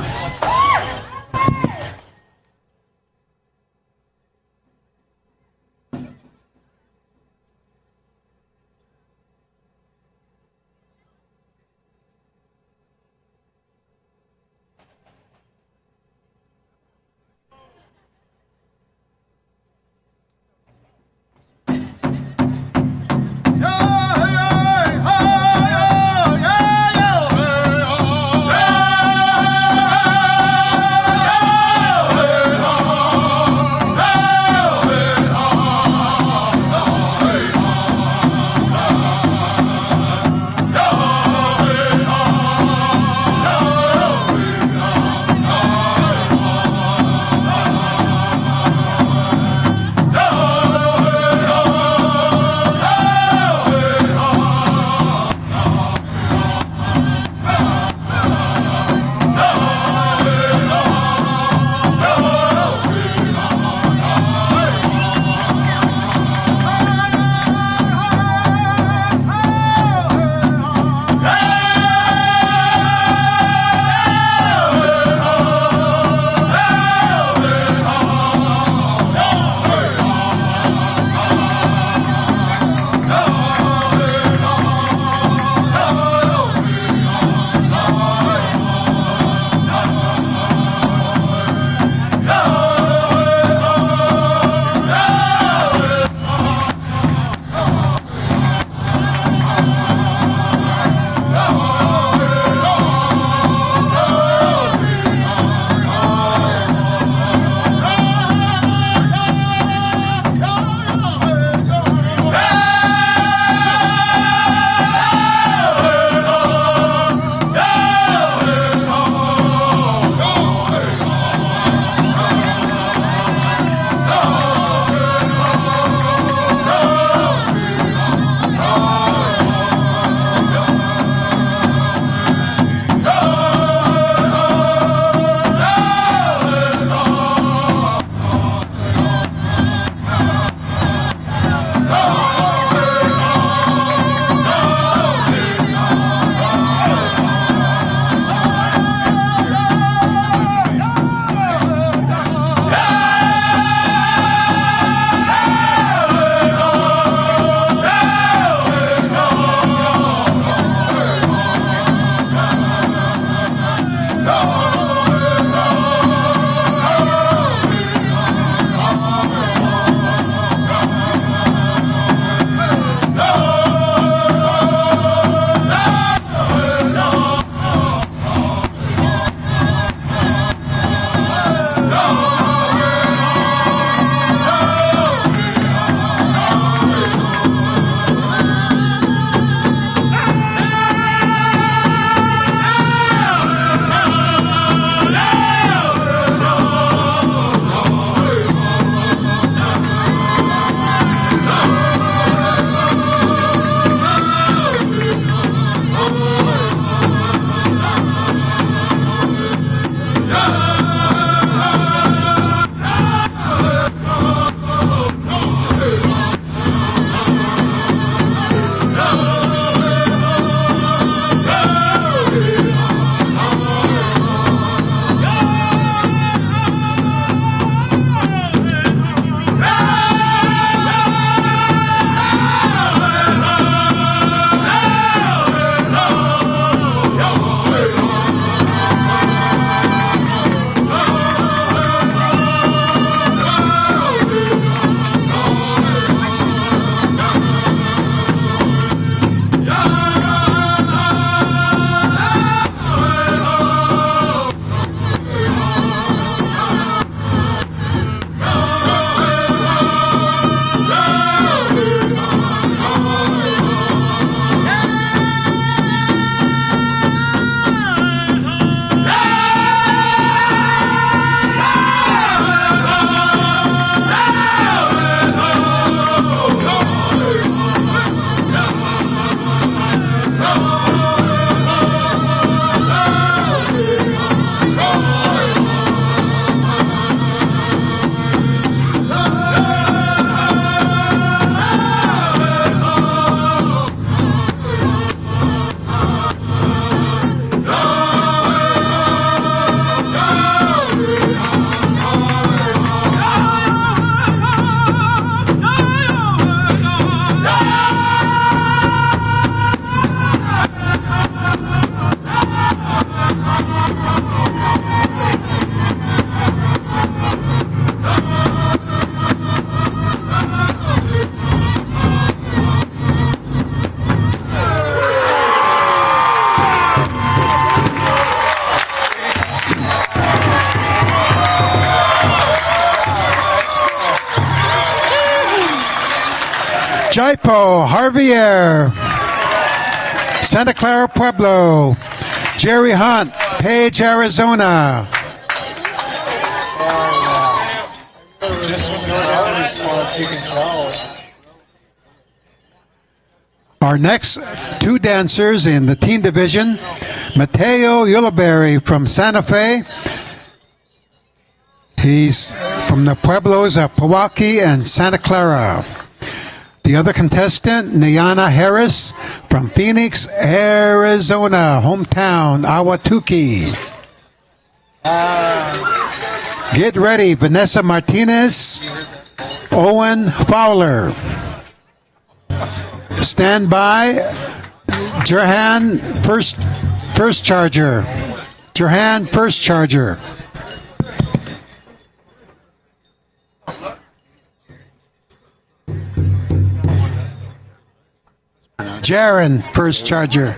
Jaipo Javier, Santa Clara Pueblo. Jerry Hunt, Page, Arizona. Just from your response, you can tell. Our next two dancers in the teen division, Mateo Ulibarri from Santa Fe. He's from the pueblos of Pewaukee and Santa Clara. The other contestant, Niana Harris from Phoenix, Arizona, hometown, Ahwatukee. Get ready, Vanessa Martinez, Owen Fowler. Stand by, Jerhan first charger. Jerhan first charger. Jaron first charger.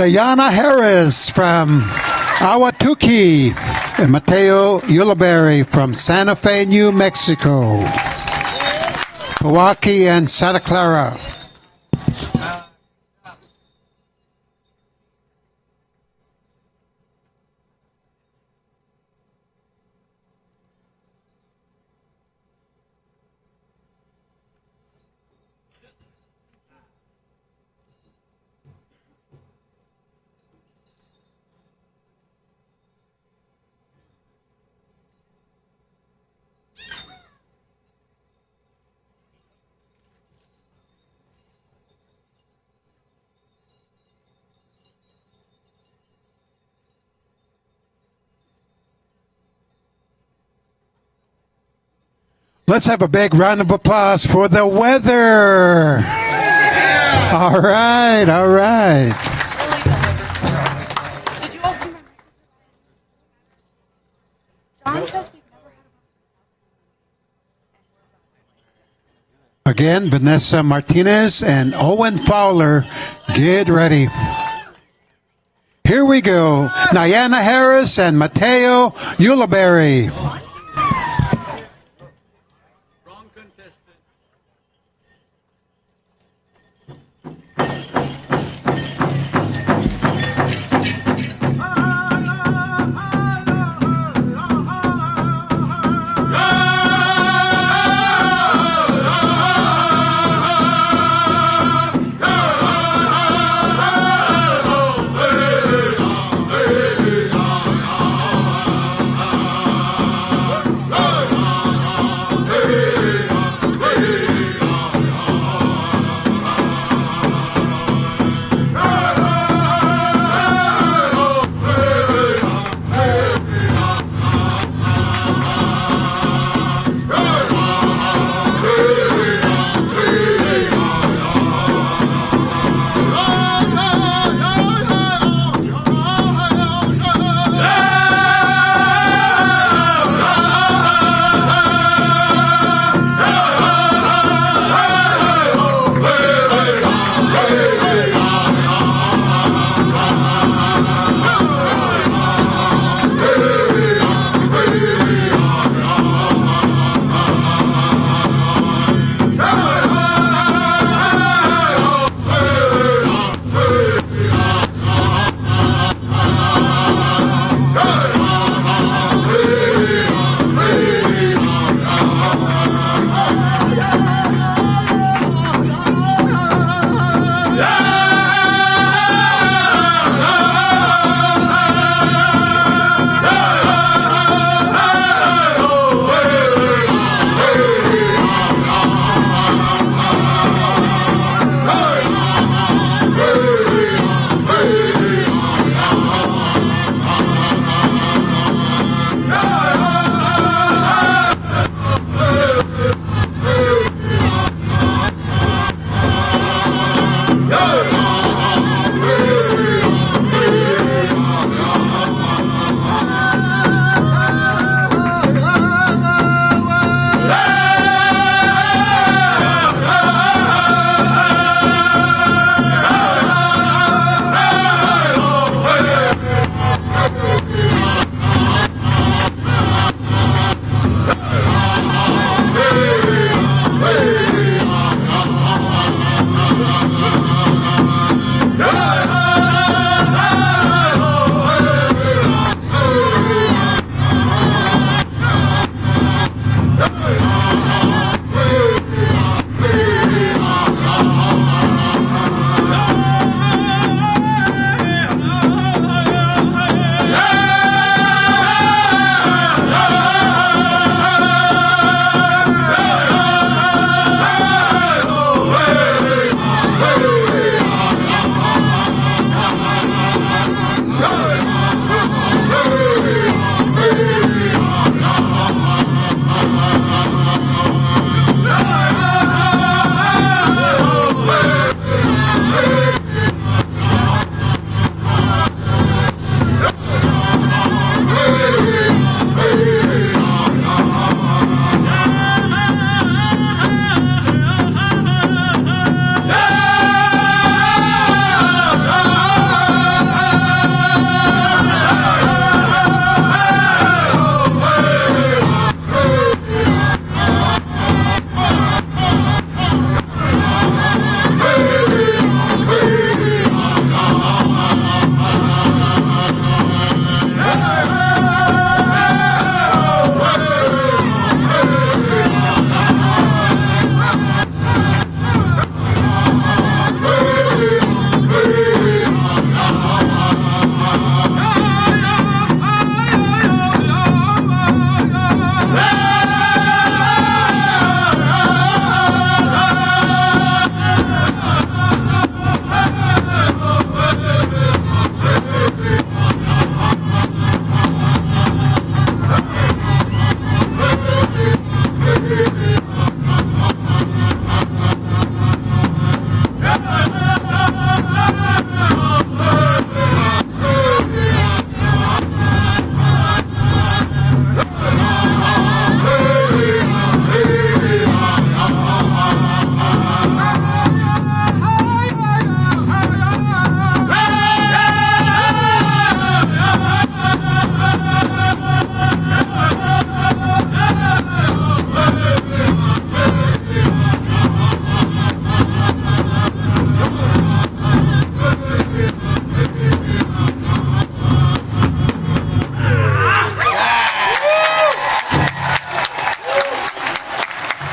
Diana Harris from Ahwatukee, and Mateo Ulibarri from Santa Fe, New Mexico. Milwaukee and Santa Clara. Let's have a big round of applause for the weather. All right, all right. John says we've never had Again, Vanessa Martinez and Owen Fowler, get ready. Here we go. Diana Harris and Mateo Ulibarri.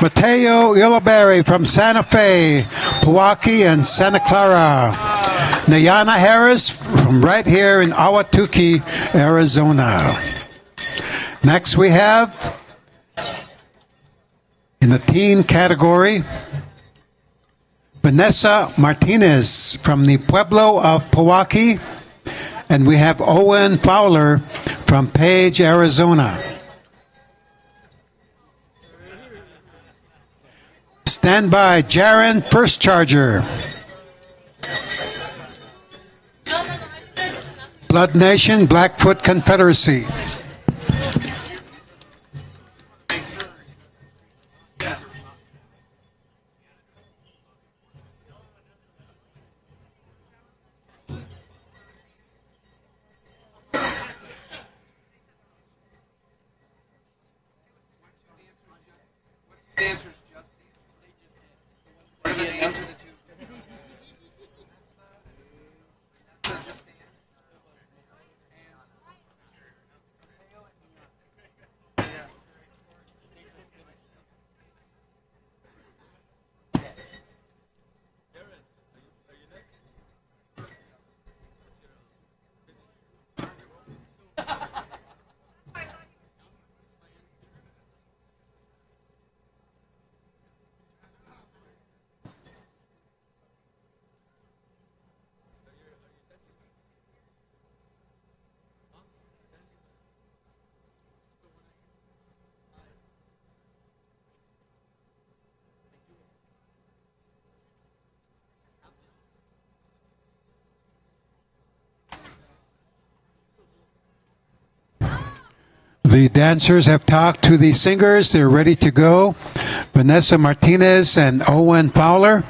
Mateo Ilaberry from Santa Fe, Pewaukee, and Santa Clara. Nayana Harris from right here in Ahwatukee, Arizona. Next we have, in the teen category, Vanessa Martinez from the Pueblo of Pewaukee, and we have Owen Fowler from Page, Arizona. Stand by, Jaron First Charger. Blood Nation, Blackfoot Confederacy. The dancers have talked to the singers. They're ready to go. Vanessa Martinez and Owen Fowler.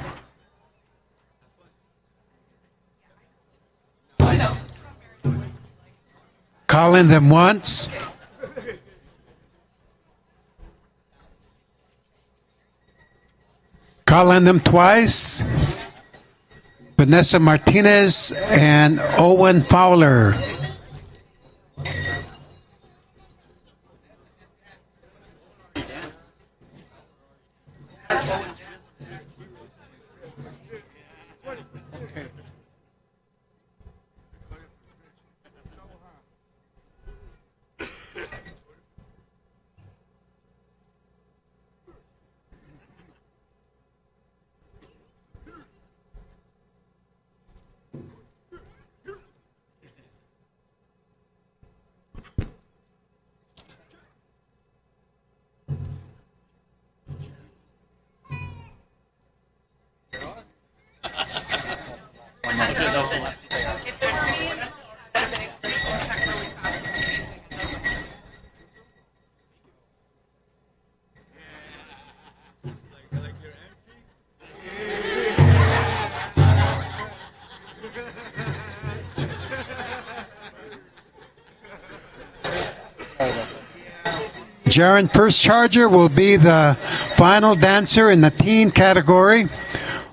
Calling them once. Calling them twice. Vanessa Martinez and Owen Fowler. Jaron First Charger will be the final dancer in the teen category.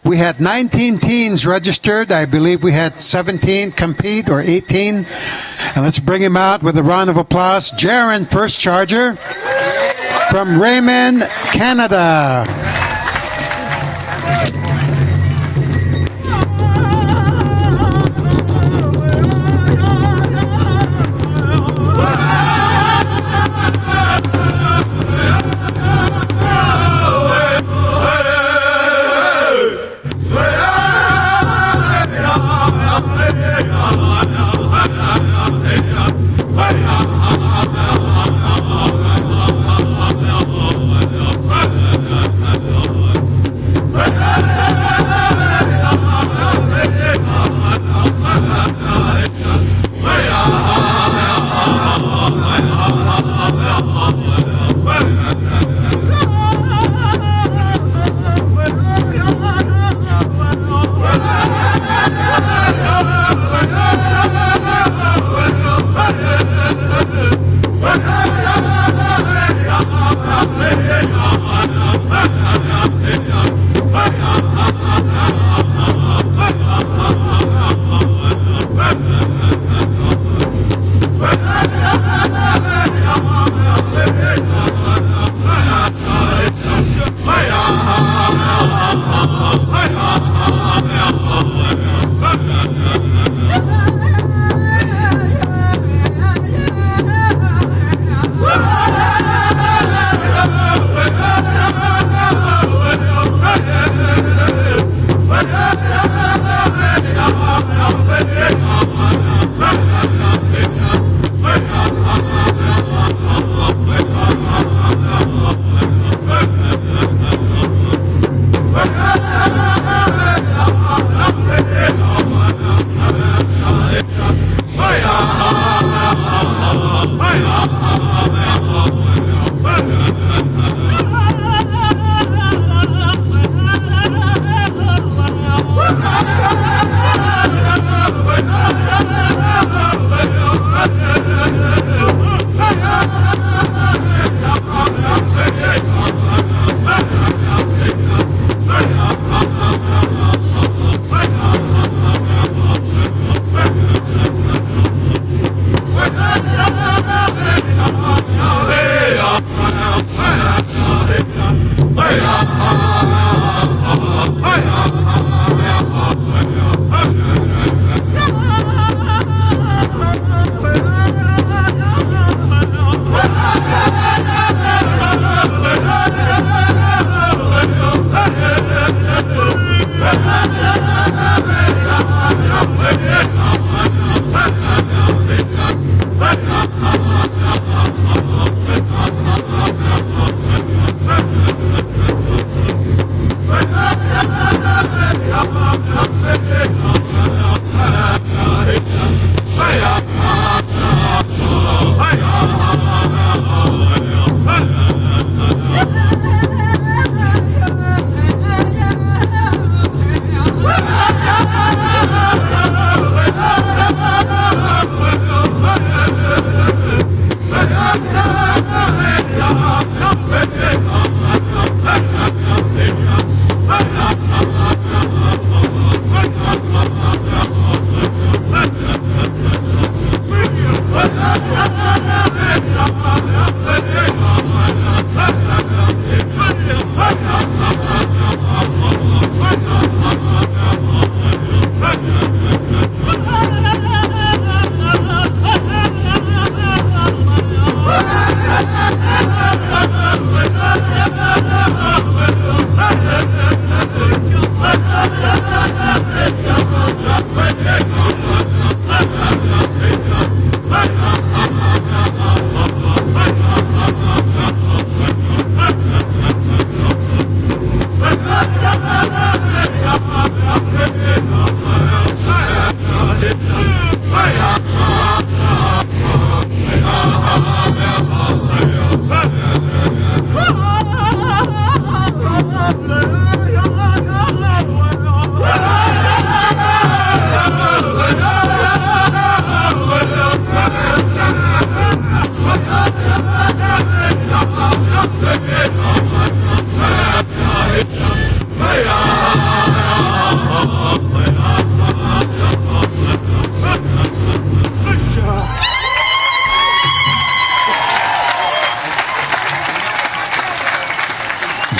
We had 19 teens registered. I believe we had 17 compete, or 18. And let's bring him out with a round of applause. Jaron First Charger from Raymond, Canada.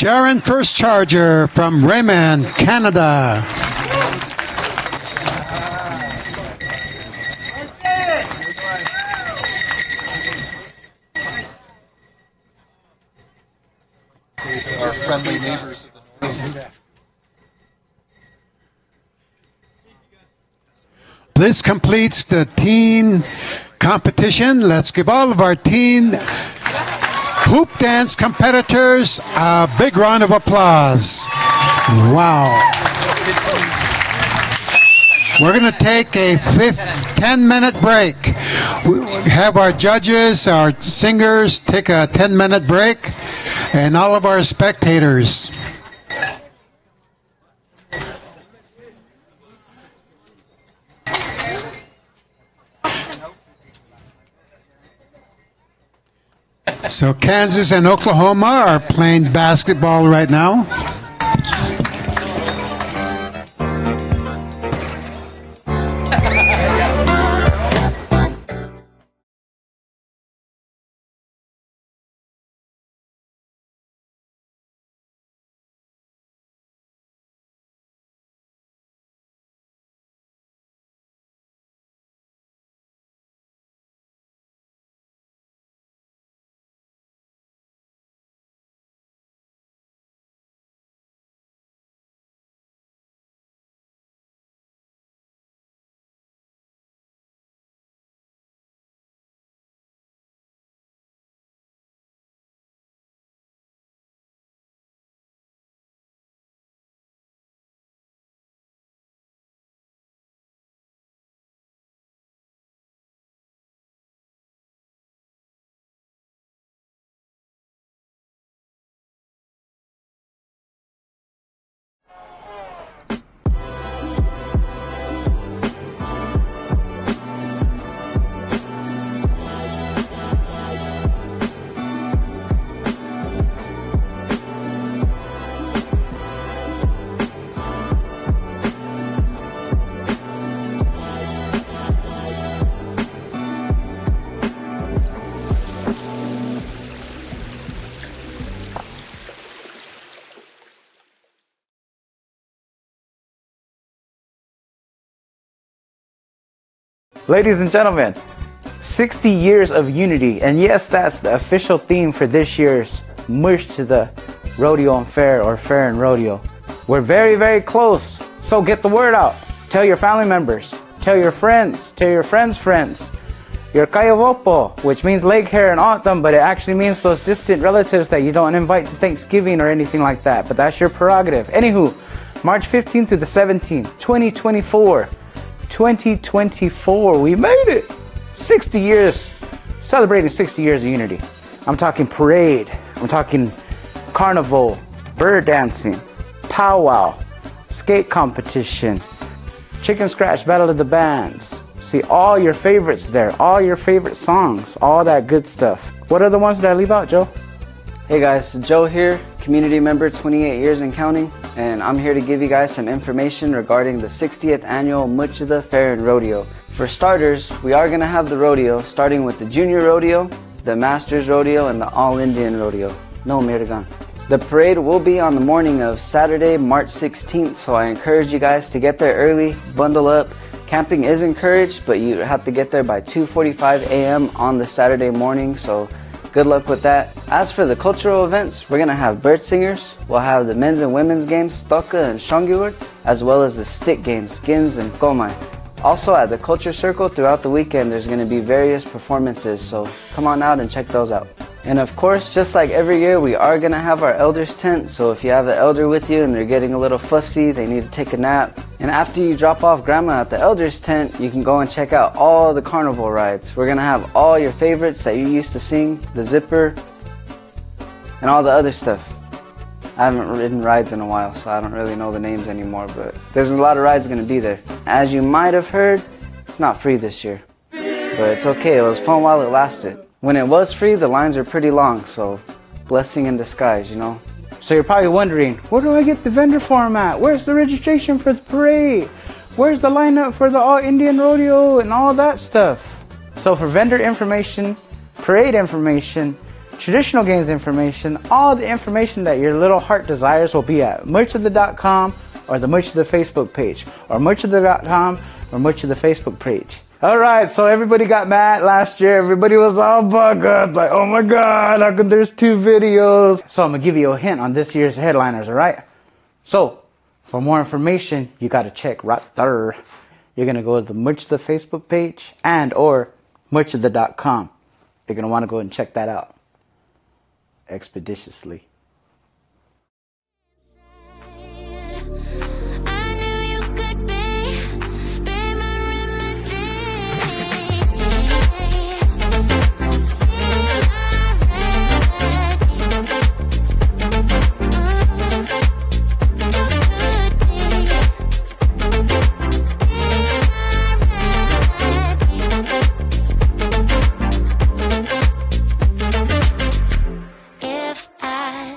Jaron First Charger from Raymond, Canada. Our friendly neighbors. This completes the teen competition. Let's give all of our teen hoop dance competitors a big round of applause. Wow. We're going to take a 10-minute break. We have our judges, our singers take a 10-minute break, and all of our spectators. So Kansas and Oklahoma are playing basketball right now. Ladies and gentlemen, 60 years of unity. And yes, that's the official theme for this year's Mush to the Rodeo and Fair, or Fair and Rodeo. We're very, very close. So get the word out. Tell your family members. Tell your friends. Tell your friends' friends. Your Kayovopo, which means lake hare in autumn, but it actually means those distant relatives that you don't invite to Thanksgiving or anything like that. But that's your prerogative. Anywho, March 15th through the 17th, 2024. 2024, we made it! 60 years, celebrating 60 years of unity. I'm talking parade, I'm talking carnival, bird dancing, powwow, skate competition, chicken scratch battle of the bands. See all your favorites there, all your favorite songs, all that good stuff. What are the ones that I leave out, Joe? Hey guys, Joe here, community member 28 years and counting, and I'm here to give you guys some information regarding the 60th annual Muchida Fair and Rodeo. For starters, we are going to have the rodeo starting with the Junior Rodeo, the Masters Rodeo, and the All Indian Rodeo. No, Mirgan. The parade will be on the morning of Saturday, March 16th, so I encourage you guys to get there early, bundle up. Camping is encouraged, but you have to get there by 2:45 a.m. on the Saturday morning, so good luck with that. As for the cultural events, we're going to have bird singers, we'll have the men's and women's games, Stoka and Shongyur, as well as the stick games, Gins and Komai. Also at the Culture Circle throughout the weekend, there's going to be various performances, so come on out and check those out. And of course, just like every year, we are going to have our elders tent, so if you have an elder with you and they're getting a little fussy, they need to take a nap, and after you drop off grandma at the elders tent, you can go and check out all the carnival rides. We're going to have all your favorites that you used to sing, the zipper, and all the other stuff. I haven't ridden rides in a while, so I don't really know the names anymore, but there's a lot of rides going to be there. As you might have heard, it's not free this year, but it's okay, it was fun while it lasted. When it was free, the lines are pretty long, so blessing in disguise, you know. So you're probably wondering, where do I get the vendor form at? Where's the registration for the parade? Where's the lineup for the All Indian Rodeo and all that stuff? So for vendor information, parade information, traditional games information, all the information that your little heart desires will be at muchada.com or the Muchada Facebook page, or muchada.com or Muchada Facebook page. Alright, so everybody got mad last year. Everybody was all buggered, like, oh my god, how come there's 2 videos? So I'm gonna give you a hint on this year's headliners, alright? So, for more information, you gotta check right there. You're gonna go to the Muchada Facebook page and or muchada.com. You're gonna wanna go and check that out expeditiously. If I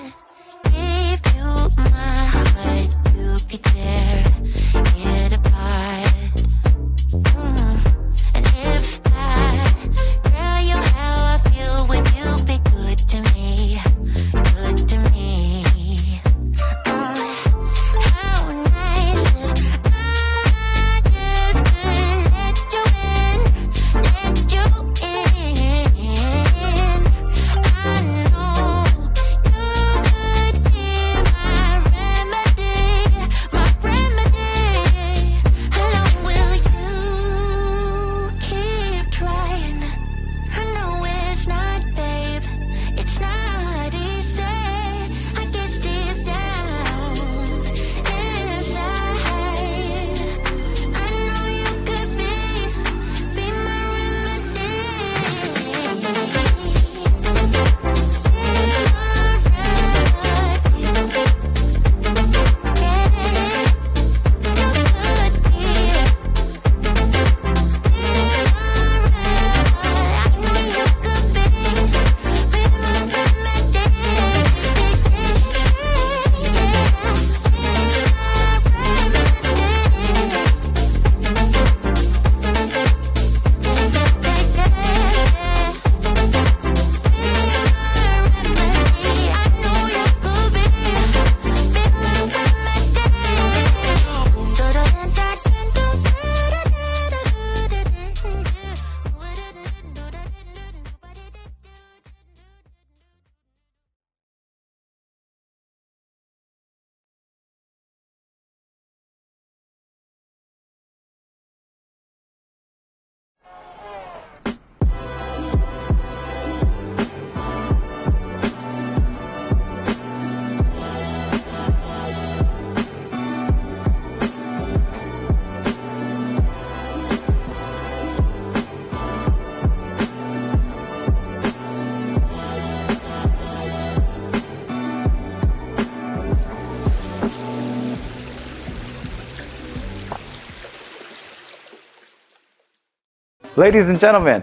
Ladies and gentlemen,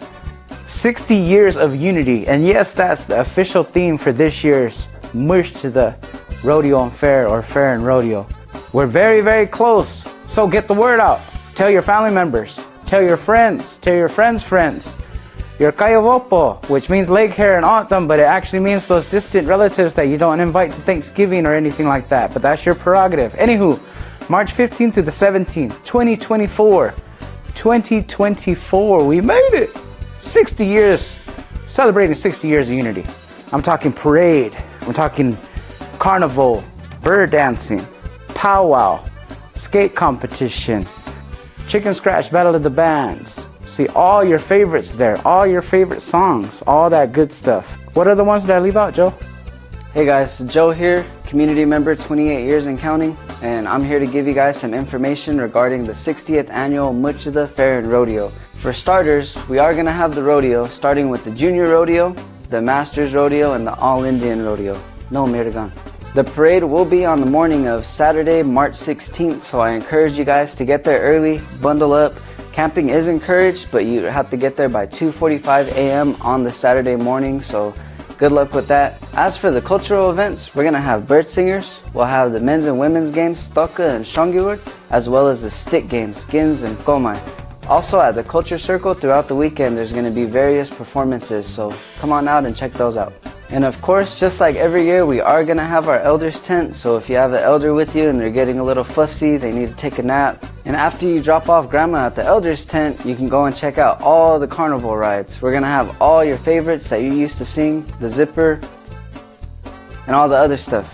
60 years of unity. And yes, that's the official theme for this year's Mush to the Rodeo and Fair, or Fair and Rodeo. We're very, very close. So get the word out. Tell your family members. Tell your friends. Tell your friends' friends. Your Kayovopo, which means leg hair in autumn, but it actually means those distant relatives that you don't invite to Thanksgiving or anything like that. But that's your prerogative. Anywho, March 15th through the 17th, 2024. 2024, we made it! 60 years, celebrating 60 years of unity. I'm talking parade, I'm talking carnival, bird dancing, powwow, skate competition, chicken scratch battle of the bands. See all your favorites there, all your favorite songs, all that good stuff. What are the ones that I leave out, Joe? Hey guys, Joe here, community member, 28 years and counting, and I'm here to give you guys some information regarding the 60th annual Muchida Fair and Rodeo. For starters, we are going to have the rodeo, starting with the Junior Rodeo, the Masters Rodeo, and the All Indian Rodeo. No, Mirgan. The parade will be on the morning of Saturday, March 16th, so I encourage you guys to get there early, bundle up. Camping is encouraged, but you have to get there by 2:45 a.m. on the Saturday morning, so good luck with that. As for the cultural events, we're going to have bird singers, we'll have the men's and women's games, Stoka and Shongiwur, as well as the stick games, Gins and Komai. Also at the Culture Circle throughout the weekend, there's going to be various performances, so come on out and check those out. And of course, just like every year, we are going to have our elders tent, so if you have an elder with you and they're getting a little fussy, they need to take a nap, and after you drop off grandma at the elders tent, you can go and check out all the carnival rides. We're going to have all your favorites that you used to sing, the zipper, and all the other stuff.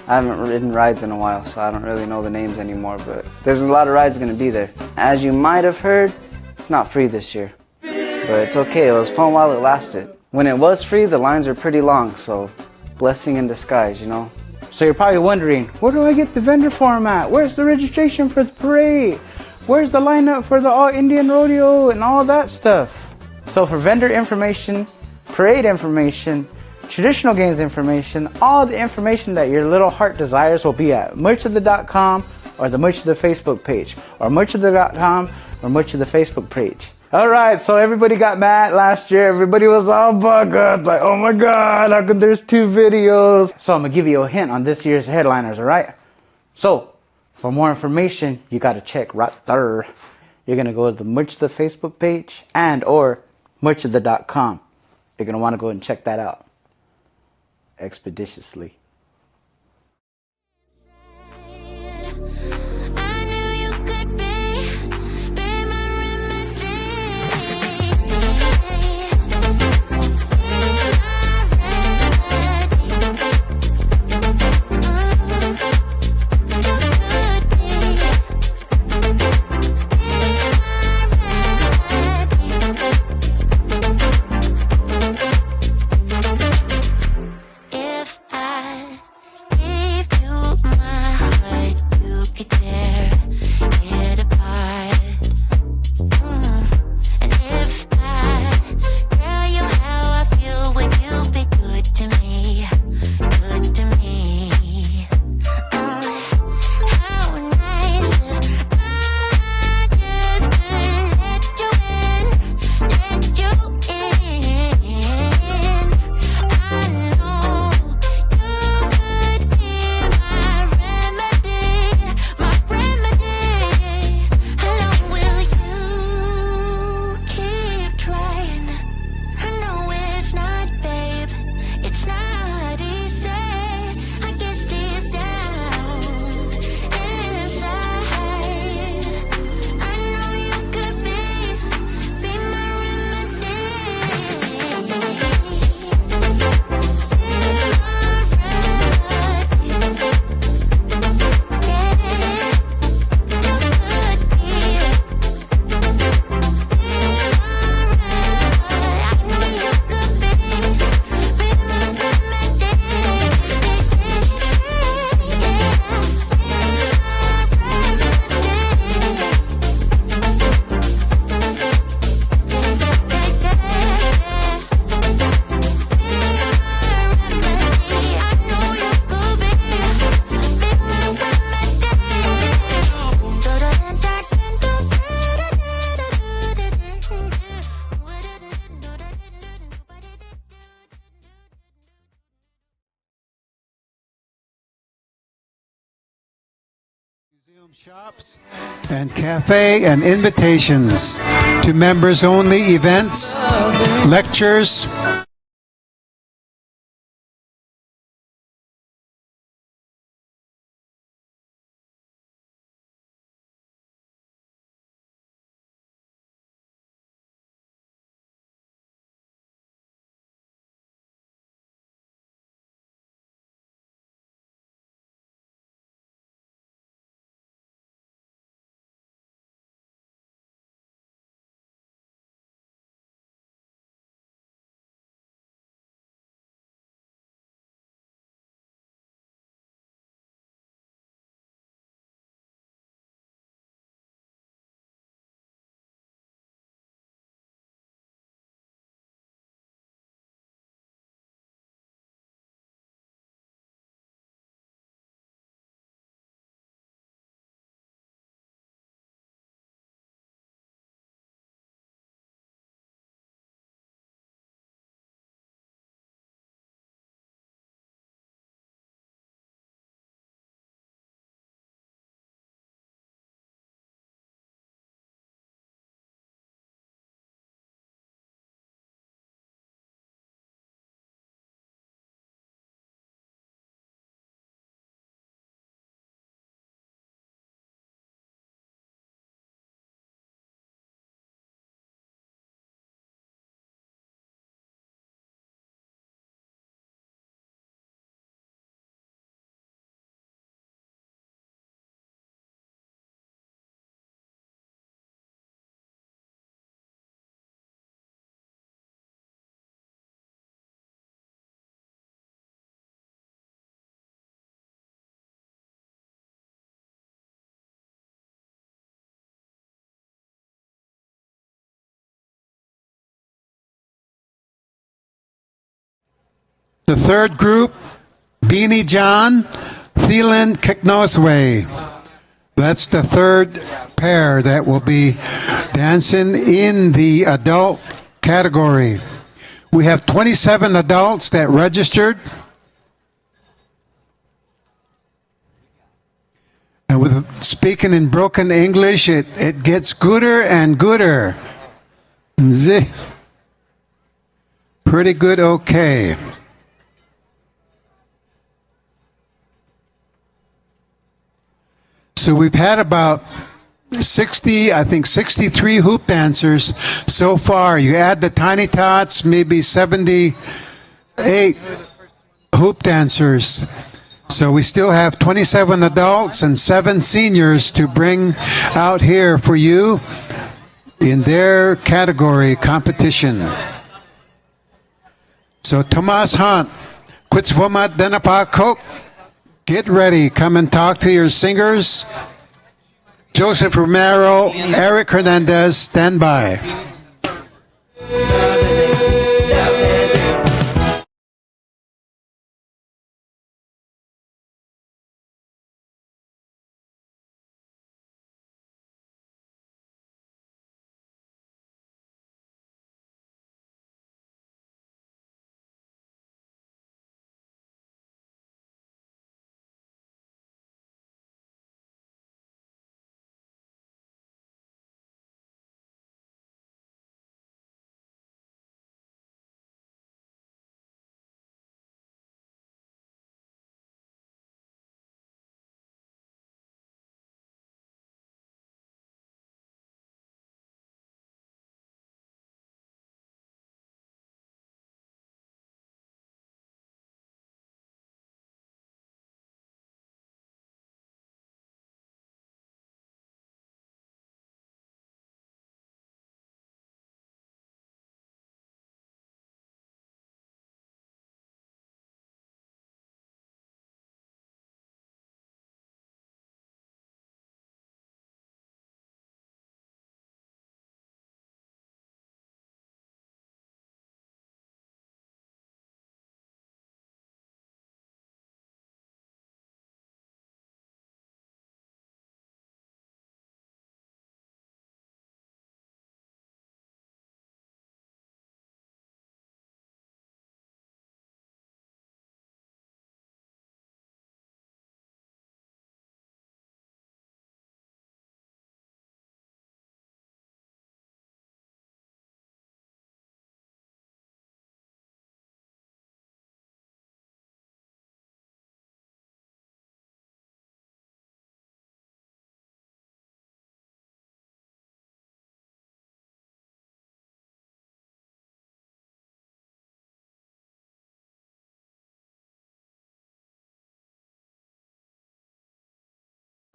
I haven't ridden rides in a while, so I don't really know the names anymore, but there's a lot of rides going to be there. As you might have heard, it's not free this year, but it's okay, it was fun while it lasted. When it was free, the lines were pretty long, so blessing in disguise, you know. So you're probably wondering, where do I get the vendor form at? Where's the registration for the parade? Where's the lineup for the All Indian Rodeo and all that stuff? So for vendor information, parade information, traditional games information, all the information that your little heart desires will be at muchida.com or the Muchida Facebook page, or muchida.com or Muchida Facebook page. Alright, so everybody got mad last year. Everybody was all buggered, like, oh my god, how come there's 2 videos? So I'm gonna give you a hint on this year's headliners, alright? So, for more information, you gotta check right there. You're gonna go to the Muchida Facebook page and or muchida.com. You're gonna wanna go and check that out expeditiously. If I Shops and cafe and invitations to members only events, lectures, the third group, Beanie John, Thielen Kiknosway. That's the third pair that will be dancing in the adult category. We have 27 adults that registered. And with speaking in broken English, it gets gooder and gooder. Pretty good, okay. So we've had about 63 hoop dancers so far. You add the Tiny Tots, maybe 78 hoop dancers. So we still have 27 adults and 7 seniors to bring out here for you in their category competition. So Tomas Hunt, Quitsvomat Denapa Coke. Get ready. Come and talk to your singers. Joseph Romero, Eric Hernandez, stand by.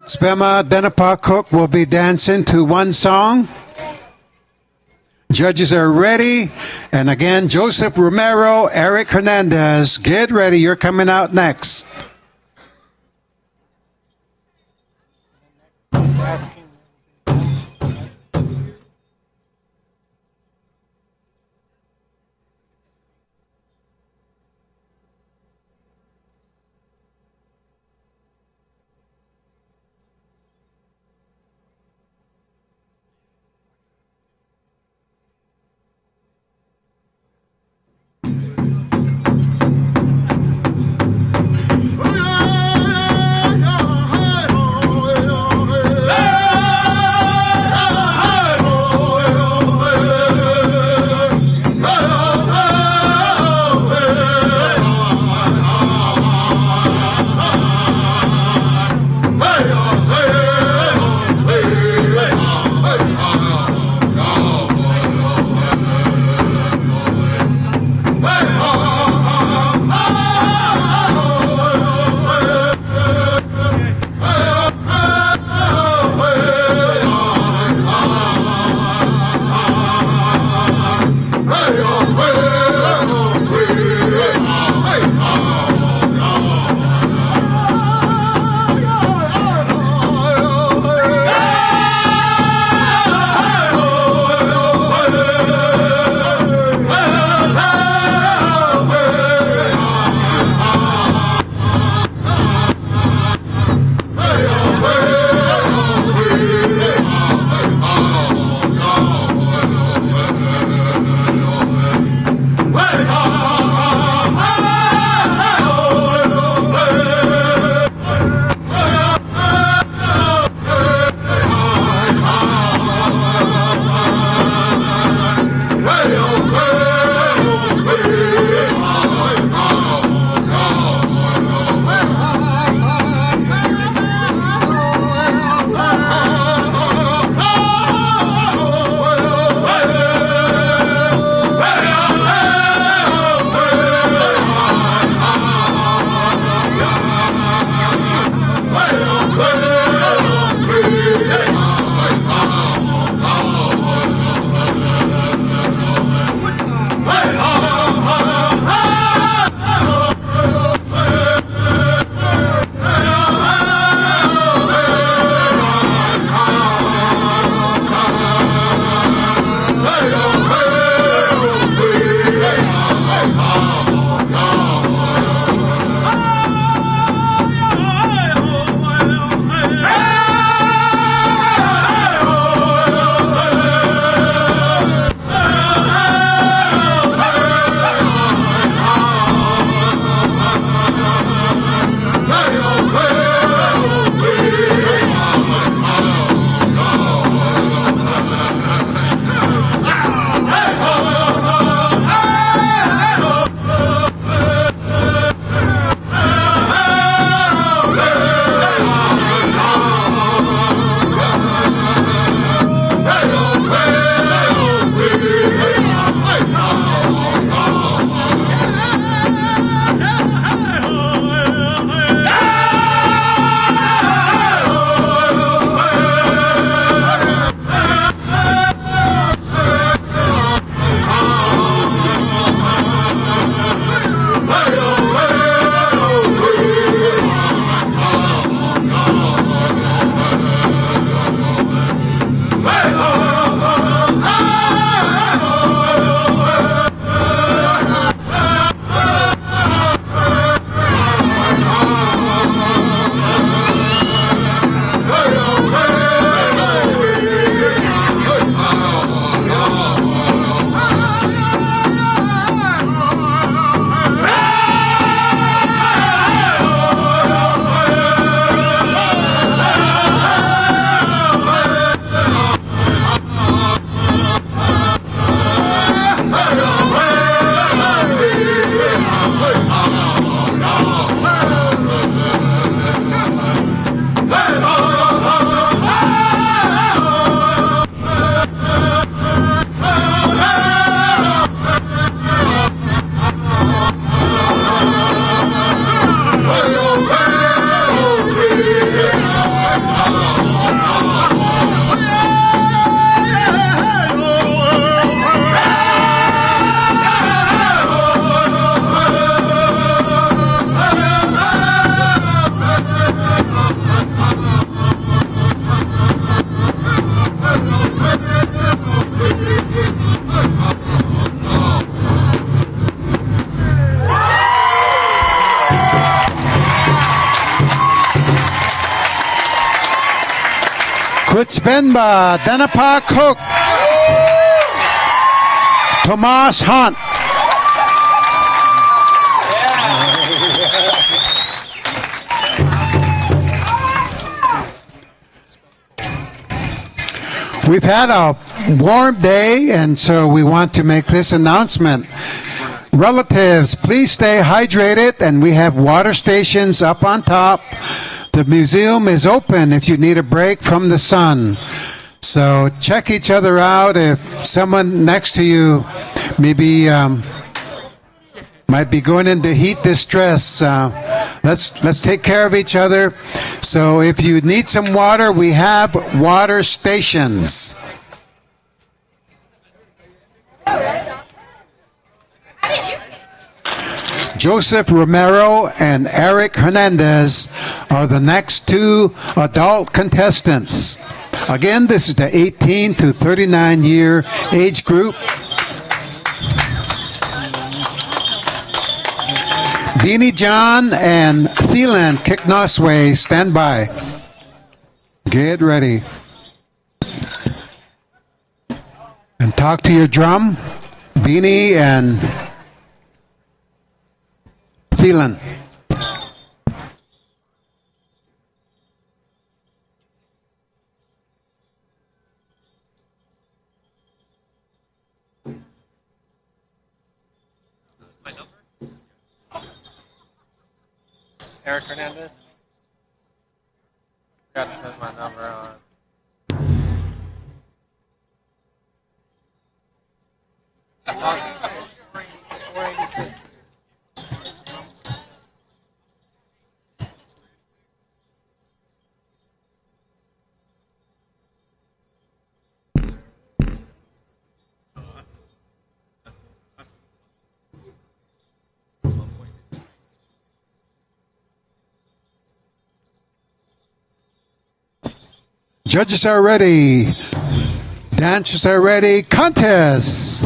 Spema Denapa Cook will be dancing to one song. Judges are ready. And again, Joseph Romero, Eric Hernandez, get ready. You're coming out next. He's asking. Hey! Lutz Venba, Danapa Cook, Tomas Hunt. We've had a warm day, and so we want to make this announcement. Relatives, please stay hydrated, and we have water stations up on top. The museum is open if you need a break from the sun. So check each other out. If someone next to you maybe might be going into heat distress, let's take care of each other. So if you need some water, we have water stations. Joseph Romero and Eric Hernandez are the next two adult contestants. Again, this is the 18 to 39 year age group. Beanie John and Thielen Kicknosway, stand by. Get ready. And talk to your drum, Beanie and Thielen. Eric Hernandez? Forgot to put my number on. That's all. 482. Judges are ready. Dancers are ready. Contest.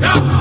Yeah.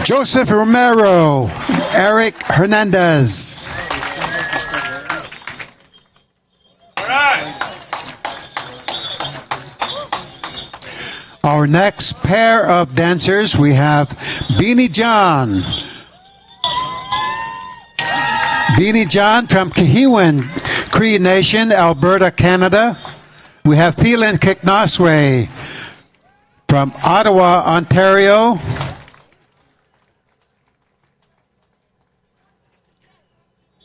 Joseph Romero, Eric Hernandez. Our next pair of dancers, we have Beanie John. Beanie John from Kihiwan Cree Nation, Alberta, Canada. We have Thielen Kiknoswe from Ottawa, Ontario.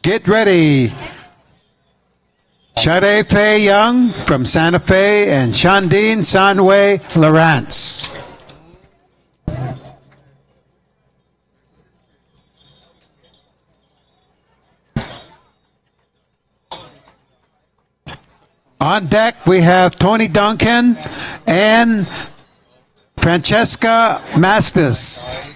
Get ready. Shade Fei Young from Santa Fe and Shandine Sanway Lawrence. On deck we have Tony Duncan and Francesca Mastis.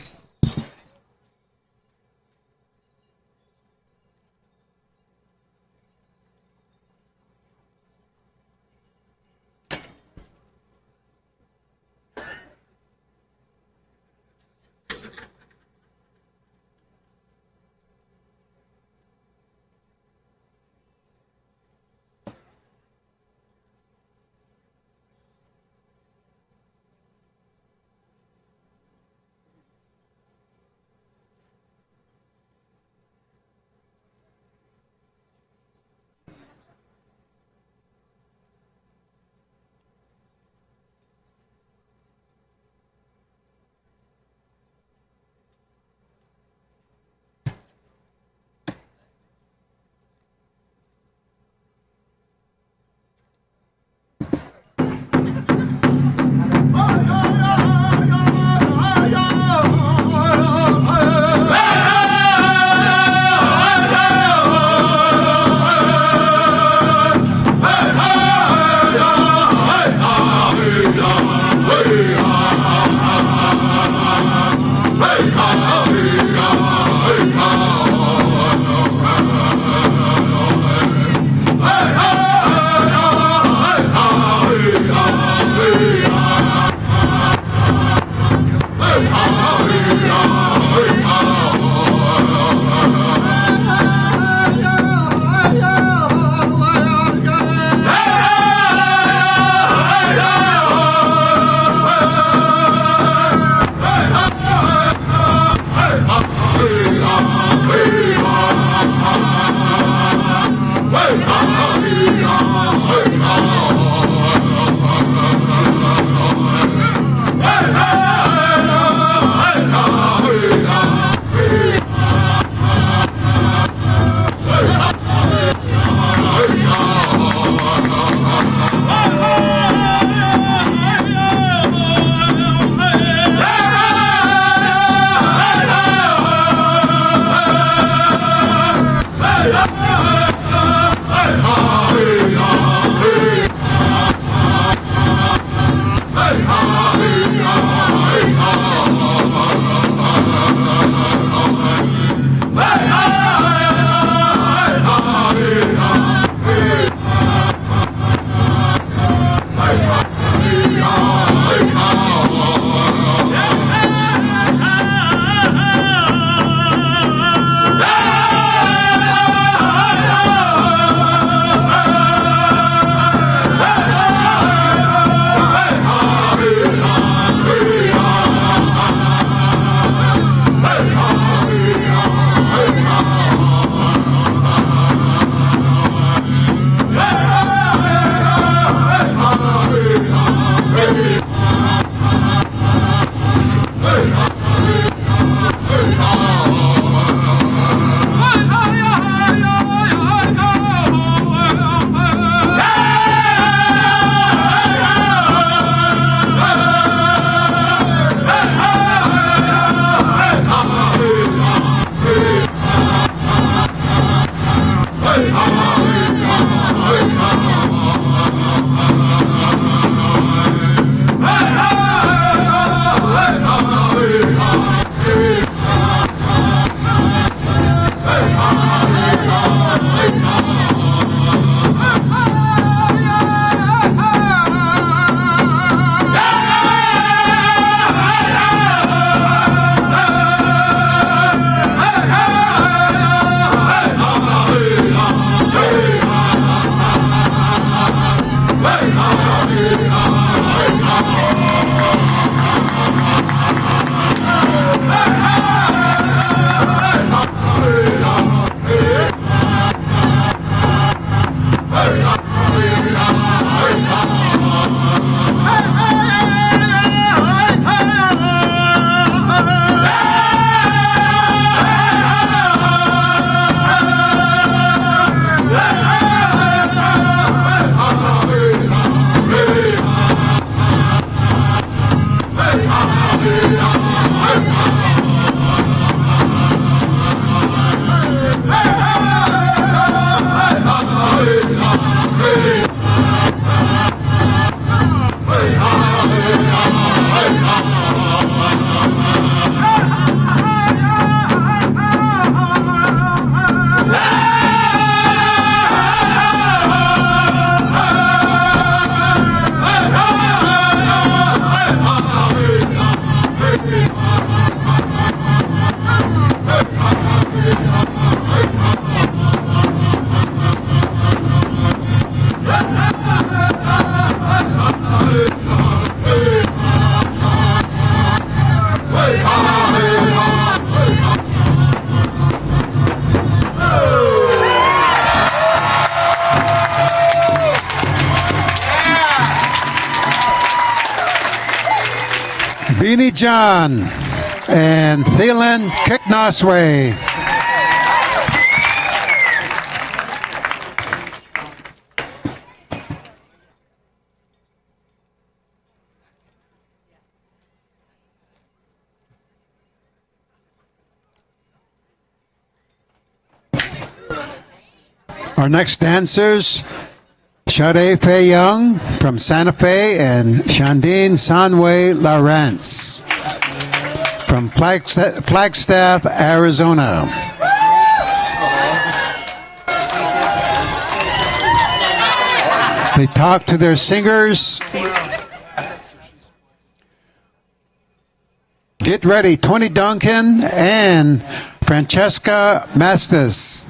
Jeannie John and Thielen Kicknosway. Our next dancers, Sade Fei Young from Santa Fe and Shandine Sanway Lawrence from Flagstaff, Arizona. They talk to their singers. Get ready, Tony Duncan and Francesca Mastis.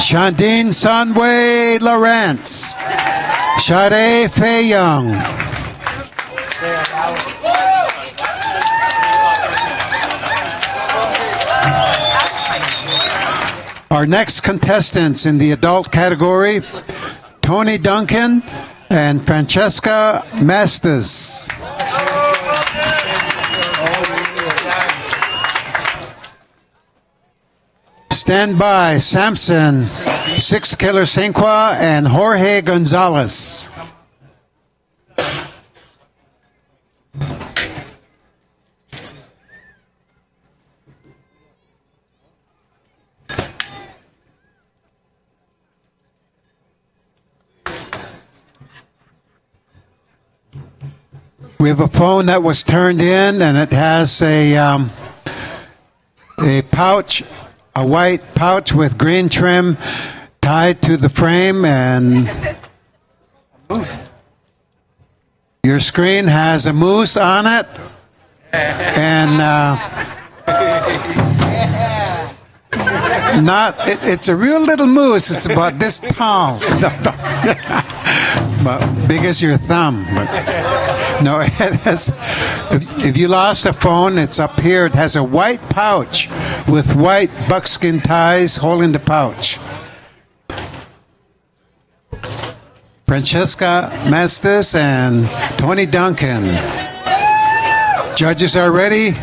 Shandine Sunway Lawrence. Shade Fei Young. Our next contestants in the adult category, Tony Duncan and Francesca Mastas. Stand by, Samson, Six Killer Cinqua, and Jorge Gonzalez. We have a phone that was turned in, and it has a pouch, a white pouch with green trim tied to the frame, and your screen has a moose on it, and it's a real little moose. It's about this tall, but big as your thumb. No, it has, if you lost a phone, it's up here. It has a white pouch with white buckskin ties holding the pouch. Francesca Mastas and Tony Duncan. Judges are ready.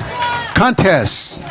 Contest.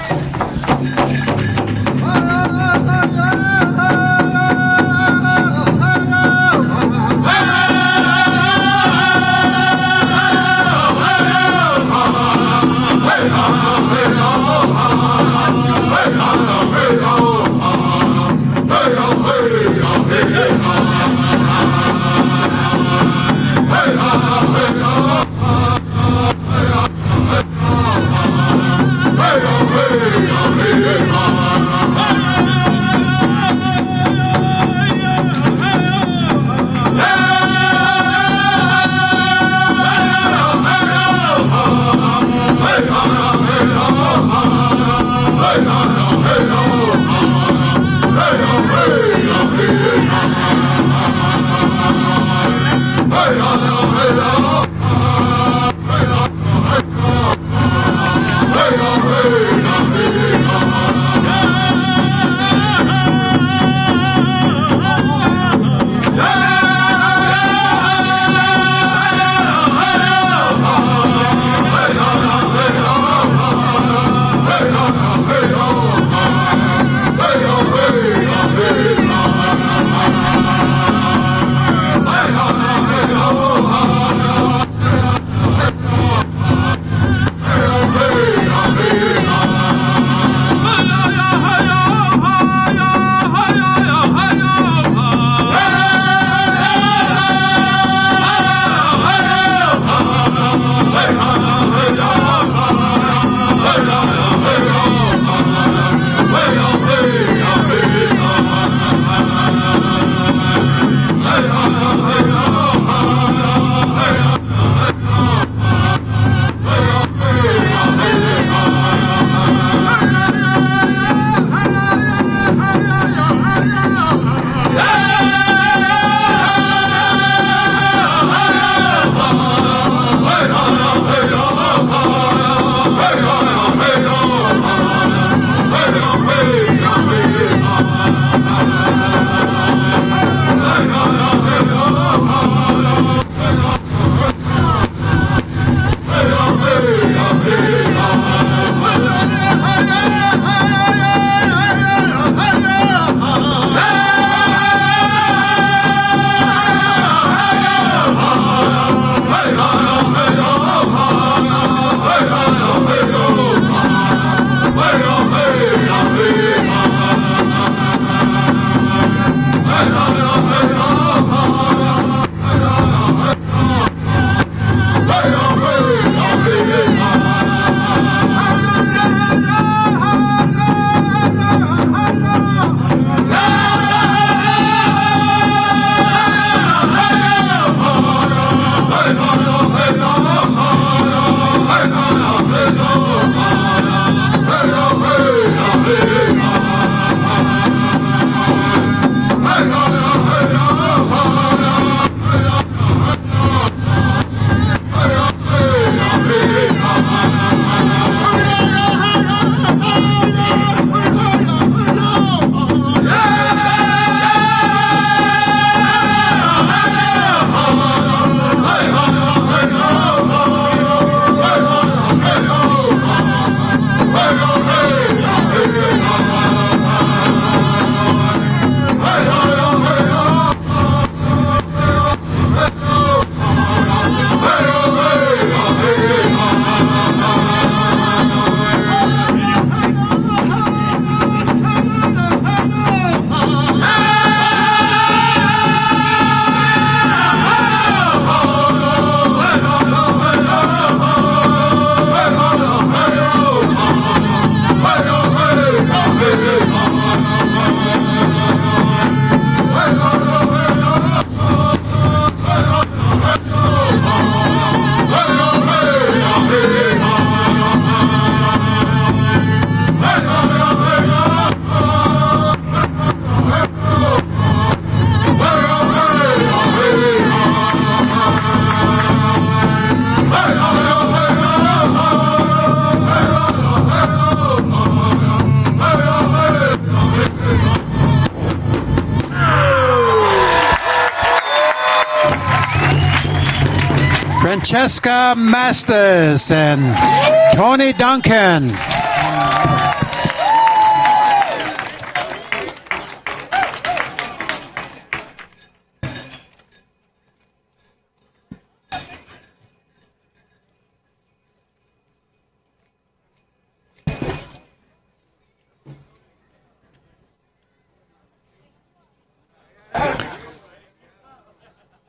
Francesca Mastis and Tony Duncan.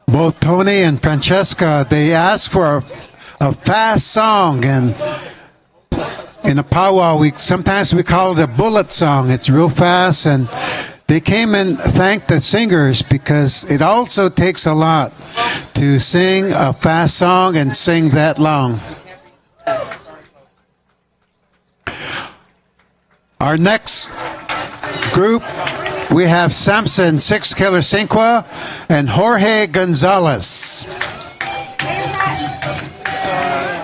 Both Tony and Francesca, they asked for a fast song, and in a powwow, sometimes we call it a bullet song. It's real fast, and they came and thanked the singers because it also takes a lot to sing a fast song and sing that long. Our next group, we have Samson Six Killer Cinqua and Jorge Gonzalez.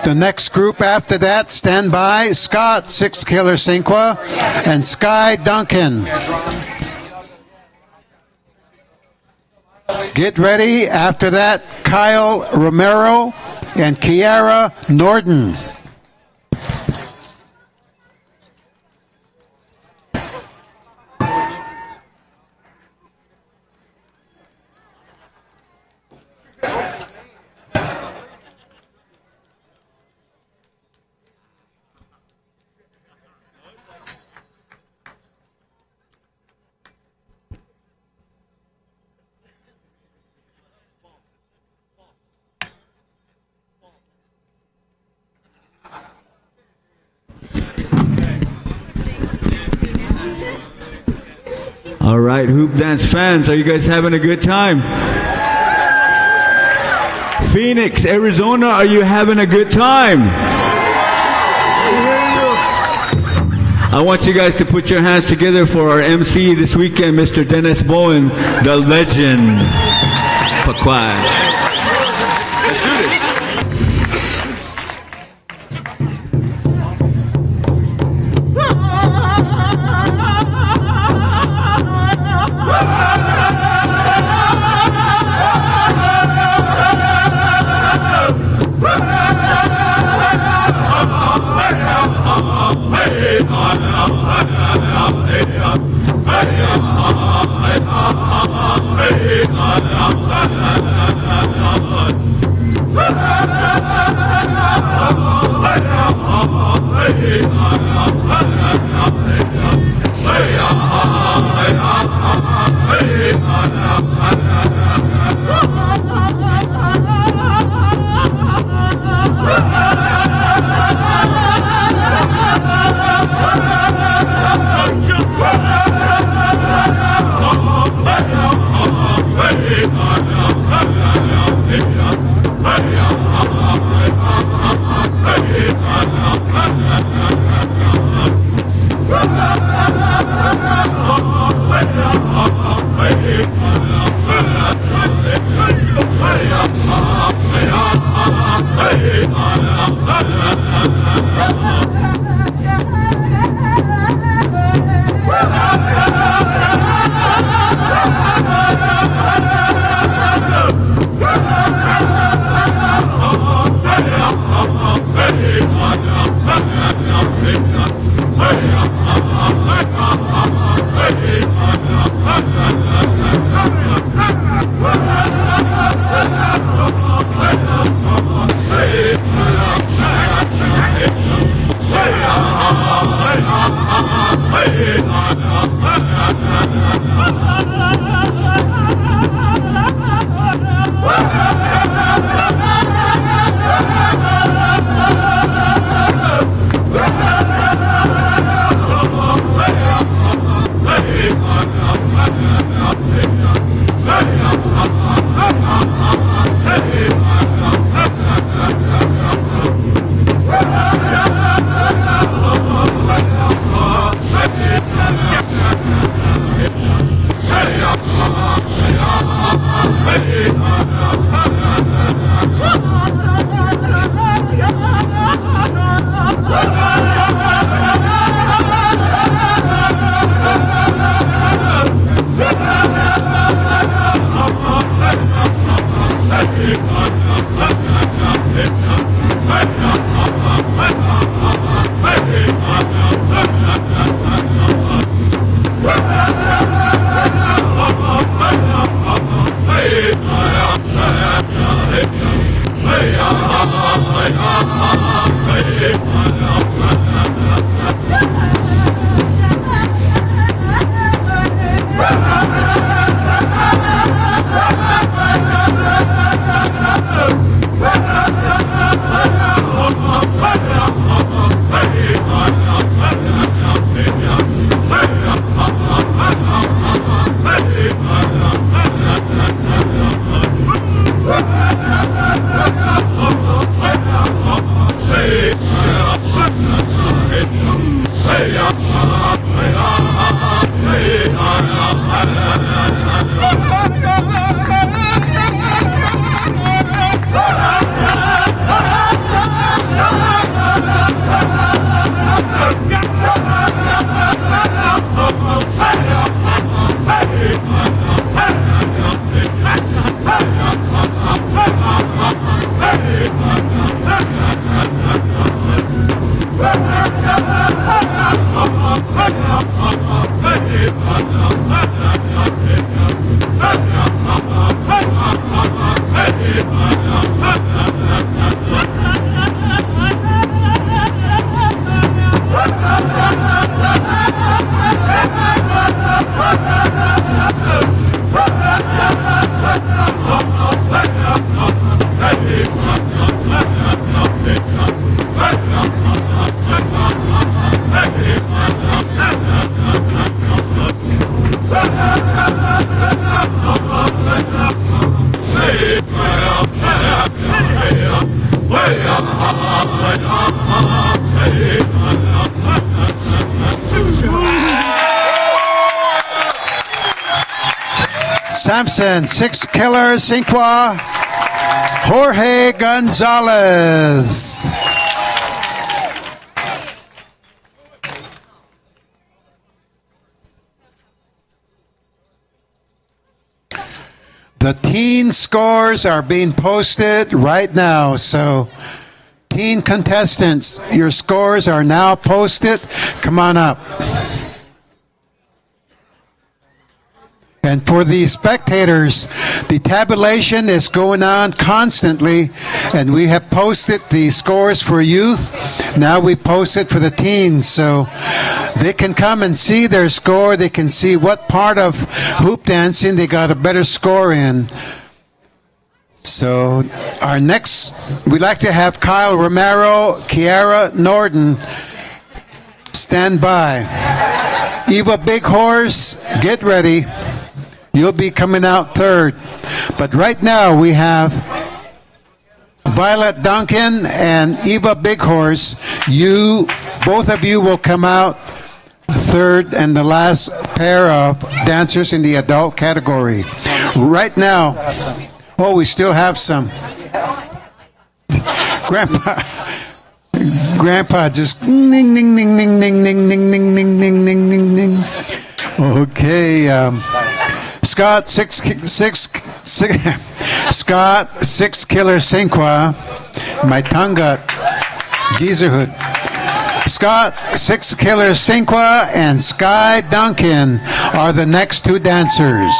The next group after that, stand by, Scott Six Killer Cinqua and Sky Duncan. Get ready. After that, Kyle Romero and Kiara Norden. All right, Hoop Dance fans, are you guys having a good time? Phoenix, Arizona, are you having a good time? I want you guys to put your hands together for our MC this weekend, Mr. Dennis Bowen, the legend. Paquai. Let's do this. Samson, 6 Killer Cinqua, Jorge Gonzalez. The teen scores are being posted right now, so teen contestants, your scores are now posted. Come on up. And for the spectators, the tabulation is going on constantly, and we have posted the scores for youth. Now we post it for the teens, so they can come and see their score. They can see what part of hoop dancing they got a better score in. So our next, we'd like to have Kyle Romero, Kiara Norden stand by. Eva Big Horse, get ready. You'll be coming out third. But right now we have Violet Duncan and Eva Big Horse. Both of you will come out third and the last pair of dancers in the adult category. Right now, oh, we still have some. Grandpa just ning, ning, ning, ning, ning, ning, ning, ning, ning, ning, ning, ning, ning. Okay, Scott, 6 Killer Cinqua. My tongue got geezer hood. Scott, 6 Killer Cinqua, and Sky Duncan are the next two dancers.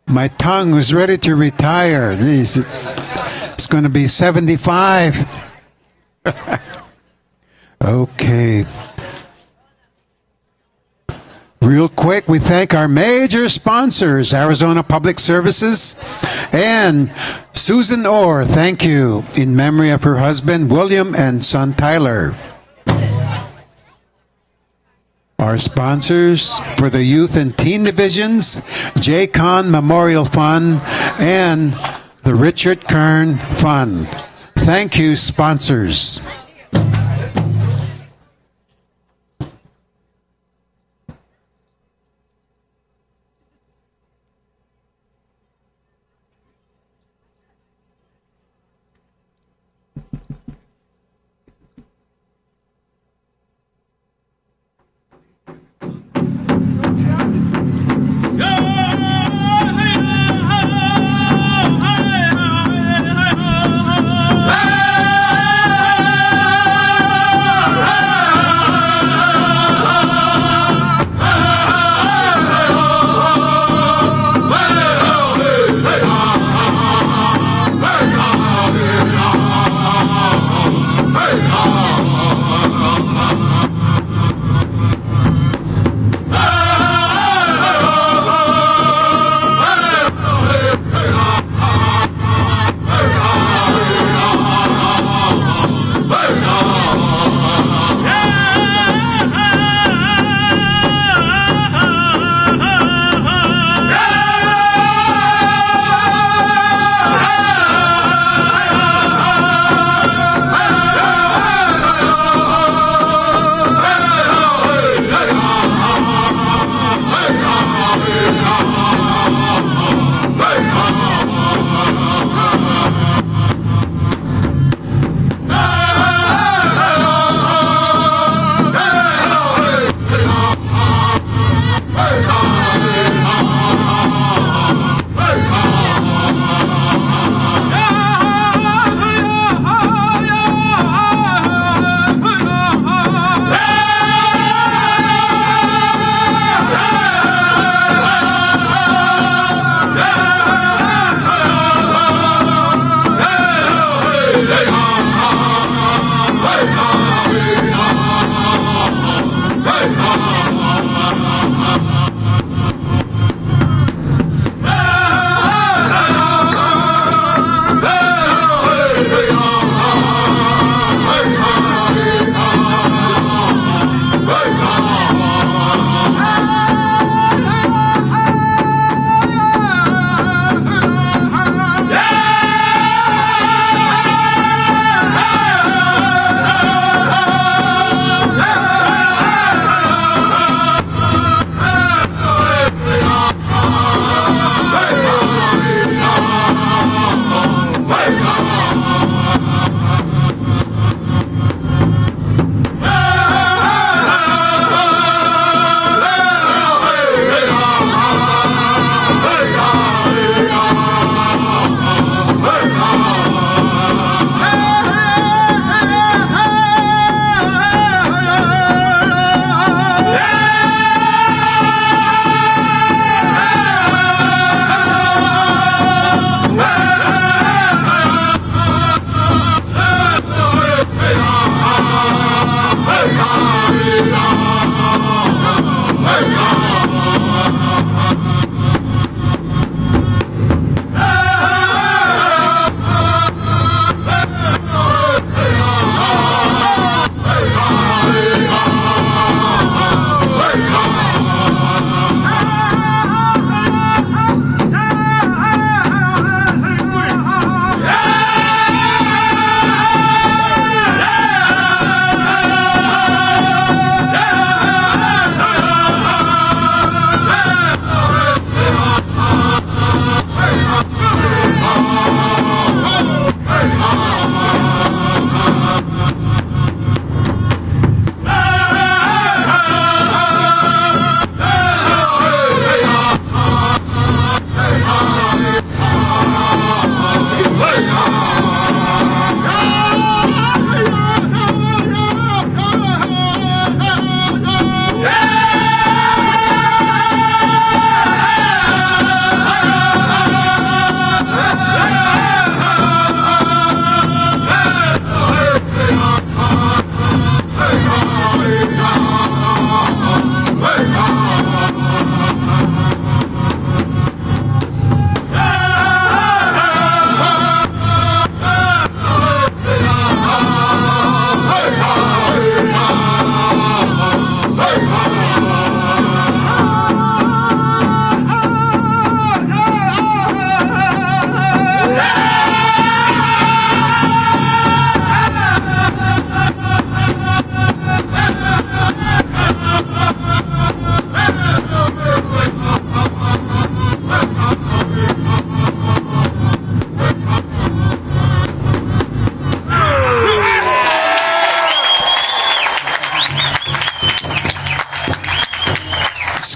My tongue was ready to retire. Jeez, it's going to be 75. Okay. Real quick, we thank our major sponsors, Arizona Public Services and Susan Orr. Thank you, in memory of her husband, William, and son, Tyler. Our sponsors for the youth and teen divisions, J. Kahn Memorial Fund and the Richard Kern Fund. Thank you, sponsors.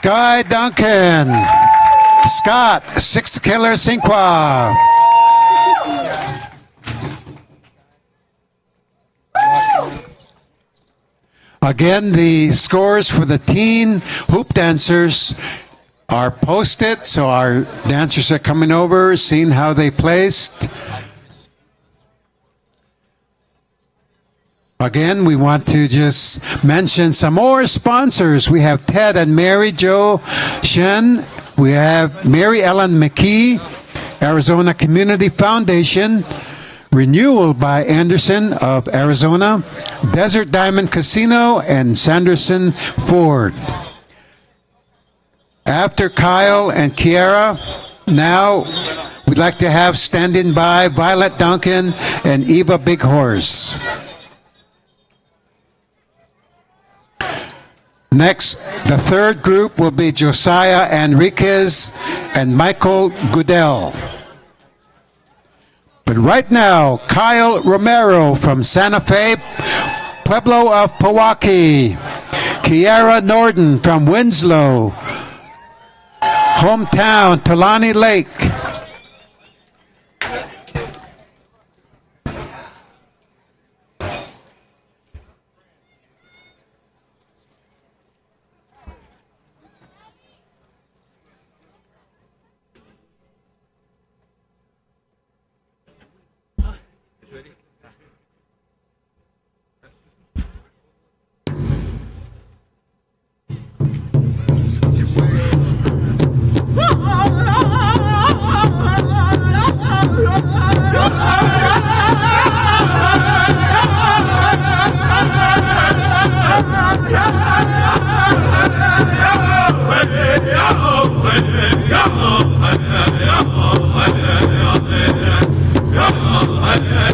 Sky Duncan. Scott, 6 Killer Cinqua. Again, the scores for the teen hoop dancers are posted, so our dancers are coming over, seeing how they placed. Again, we want to just mention some more sponsors. We have Ted and Mary Jo Shen. We have Mary Ellen McKee, Arizona Community Foundation, Renewal by Anderson of Arizona, Desert Diamond Casino, and Sanderson Ford. After Kyle and Kiara, now we'd like to have standing by Violet Duncan and Eva Big Horse. Next, the third group will be Josiah Enriquez and Michael Goodell. But right now, Kyle Romero from Santa Fe, Pueblo of Pewaukee, Kiara Norden from Winslow, hometown Tulani Lake.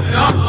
Yeah.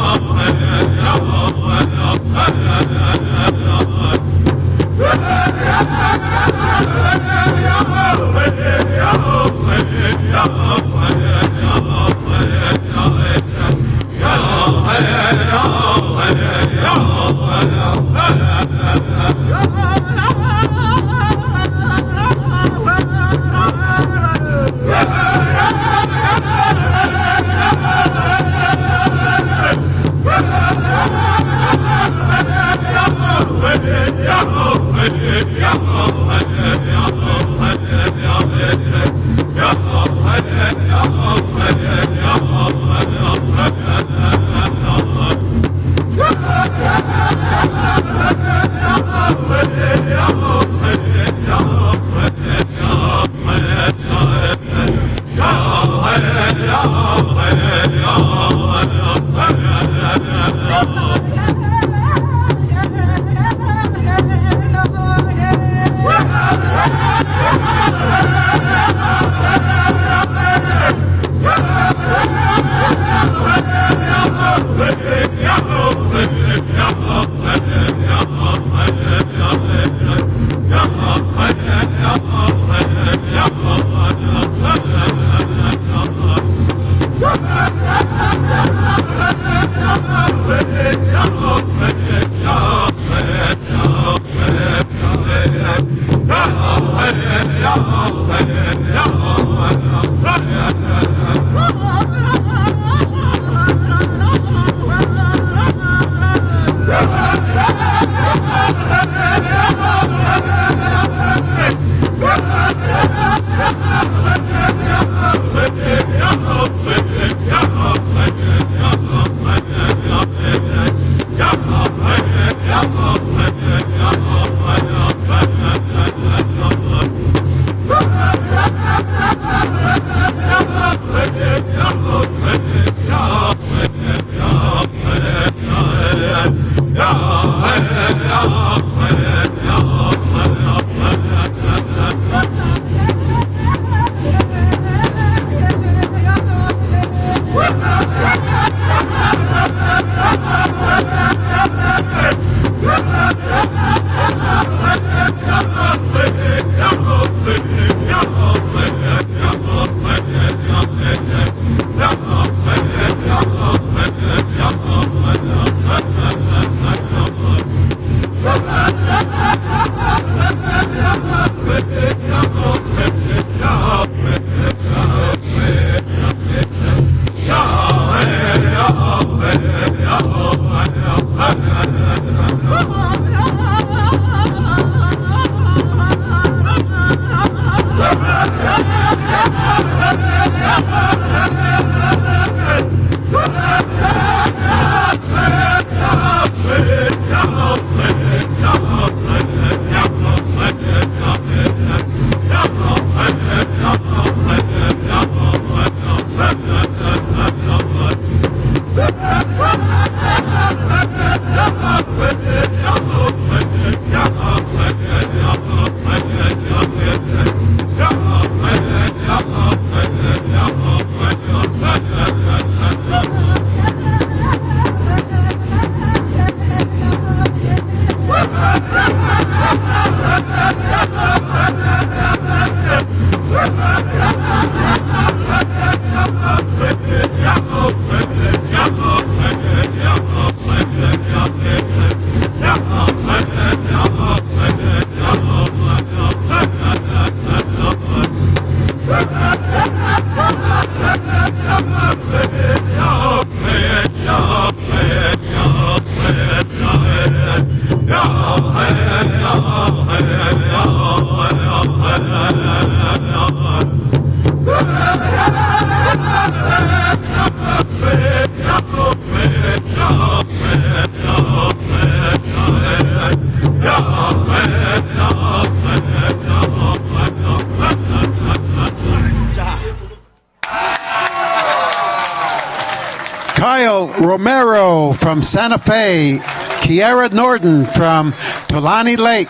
Kyle Romero from Santa Fe, Kiara Norton from Tulani Lake.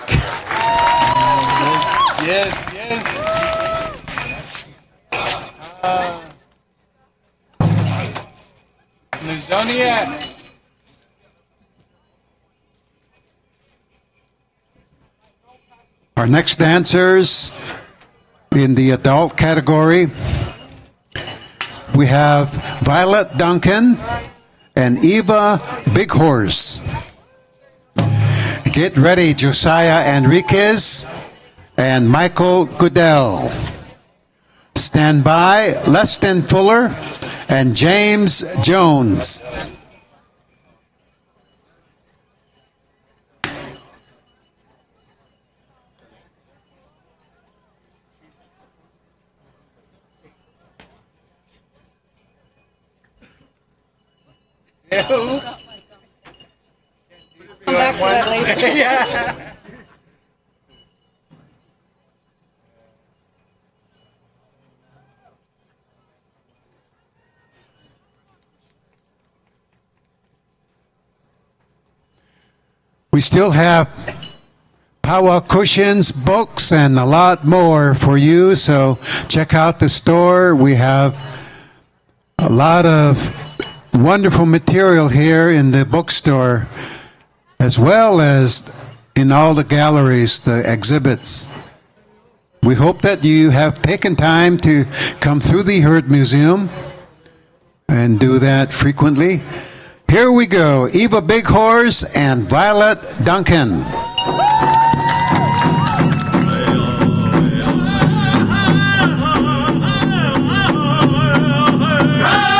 Yes, yes. Nizonia. Our next dancers in the adult category, we have Violet Duncan and Eva Big Horse. Get ready, Josiah Enriquez and Michael Goodell. Stand by, Leston Fuller and James Jones. Come back for that later. Yeah. We still have Power Cushions, books, and a lot more for you, so check out the store. We have a lot of wonderful material here in the bookstore, as well as in all the galleries, the exhibits. We hope that you have taken time to come through the Herd Museum and do that frequently. Here we go, Eva Big Horse and Violet Duncan. Hey!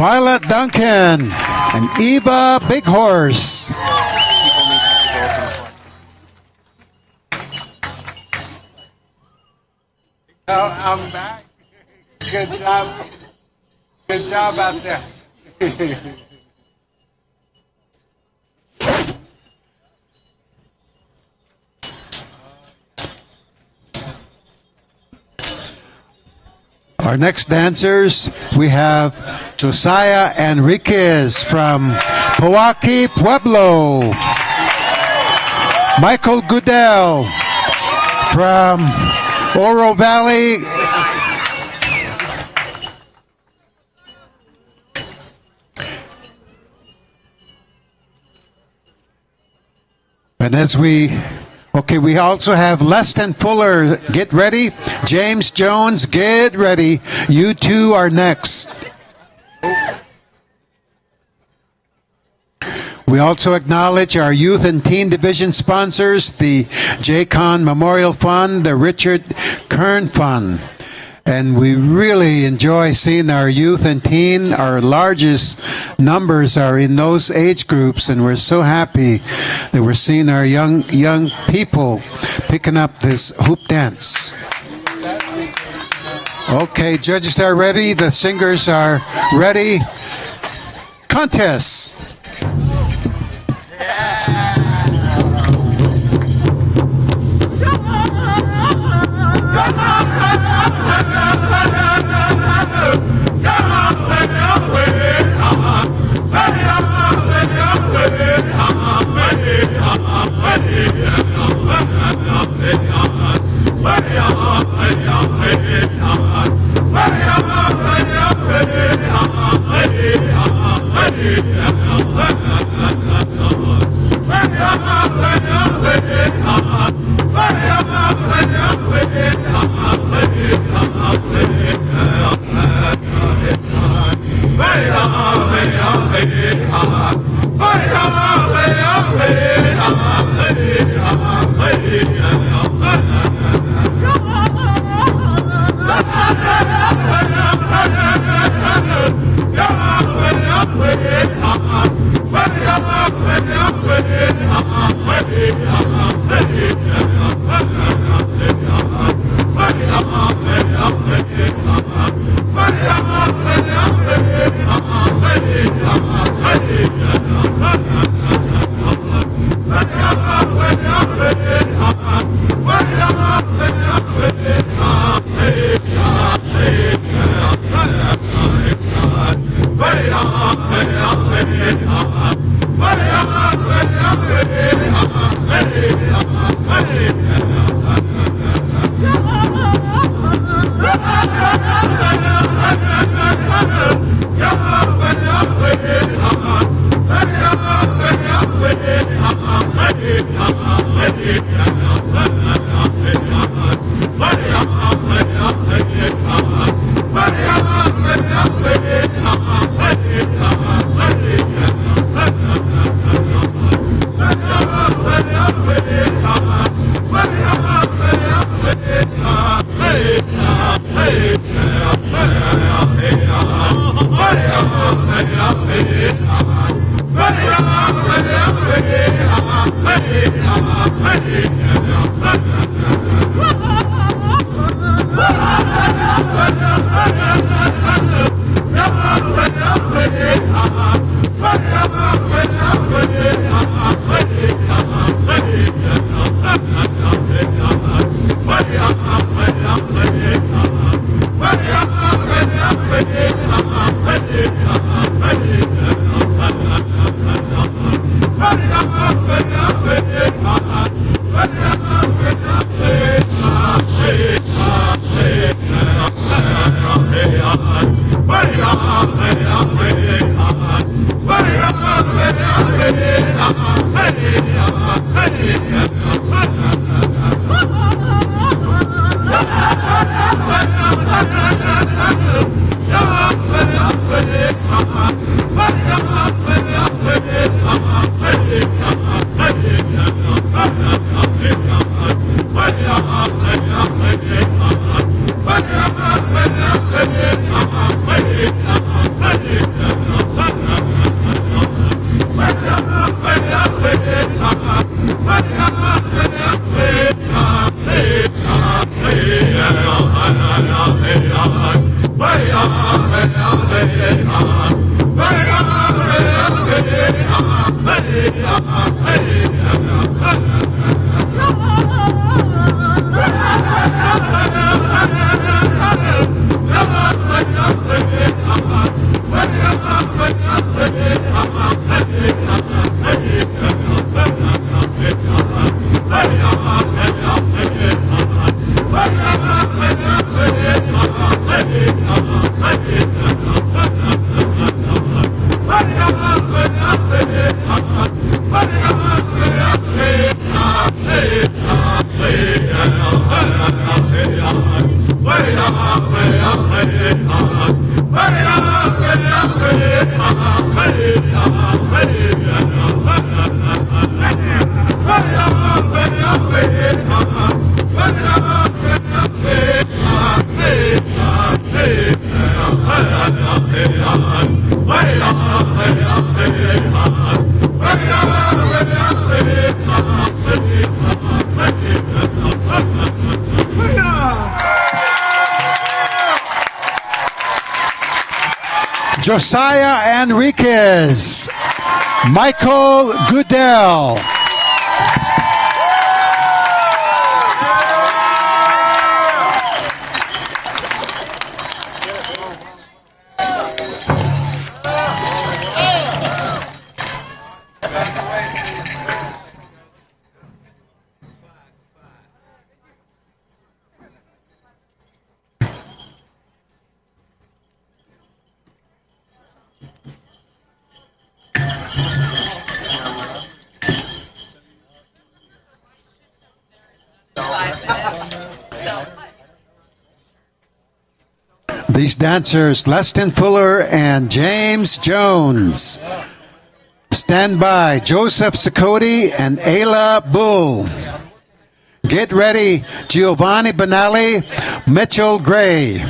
Violet Duncan and Eva Big Horse. I'm back. Good job. Good job out there. Our next dancers, we have Josiah Enriquez from Powaki, Pueblo. Michael Goodell from Oro Valley. And as we also have Leston Fuller, get ready. James Jones, get ready. You two are next. We also acknowledge our Youth and Teen Division sponsors, the JCON Memorial Fund, the Richard Kern Fund. And we really enjoy seeing our youth and teen. Our largest numbers are in those age groups, and we're so happy that we're seeing our young people picking up this hoop dance. Okay, judges are ready. The singers are ready. Contest. Hey, Josiah Enriquez, Michael Goodell. These dancers, Leston Fuller and James Jones. Stand by, Joseph Sakoti and Ayla Bull. Get ready, Giovanni Benali, Mitchell Gray.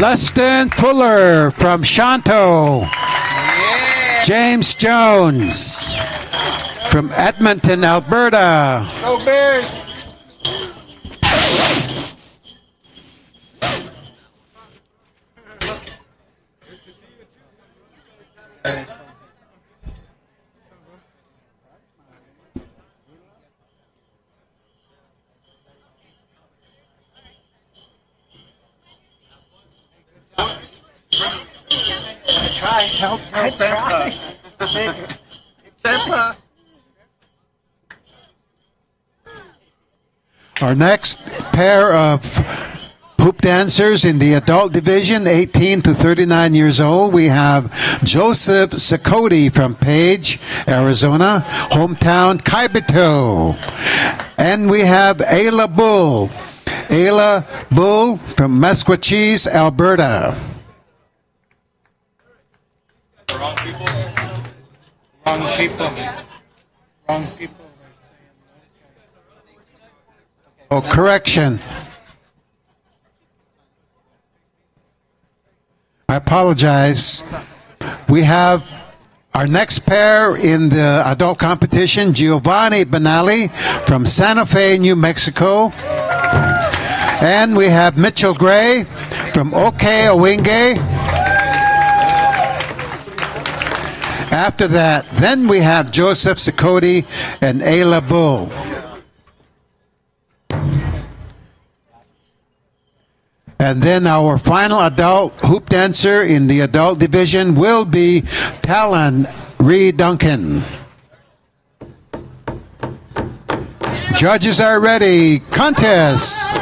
Luston Fuller from Shanto. James Jones from Edmonton, Alberta. Go Bears! I try. Our next pair of hoop dancers in the adult division, 18 to 39 years old, we have Joseph Sakoti from Page, Arizona, hometown Kaibito. And we have Ayla Bull. Ayla Bull from Mesquachese, Alberta. Wrong people. Wrong people. Wrong people. Oh, correction. I apologize. We have our next pair in the adult competition, Giovanni Benali from Santa Fe, New Mexico. And we have Mitchell Gray from Owenge. After that, then we have Joseph Sakoti and Ayla Bull. And then our final adult hoop dancer in the adult division will be Talon Reed Duncan. Judges are ready. Contest.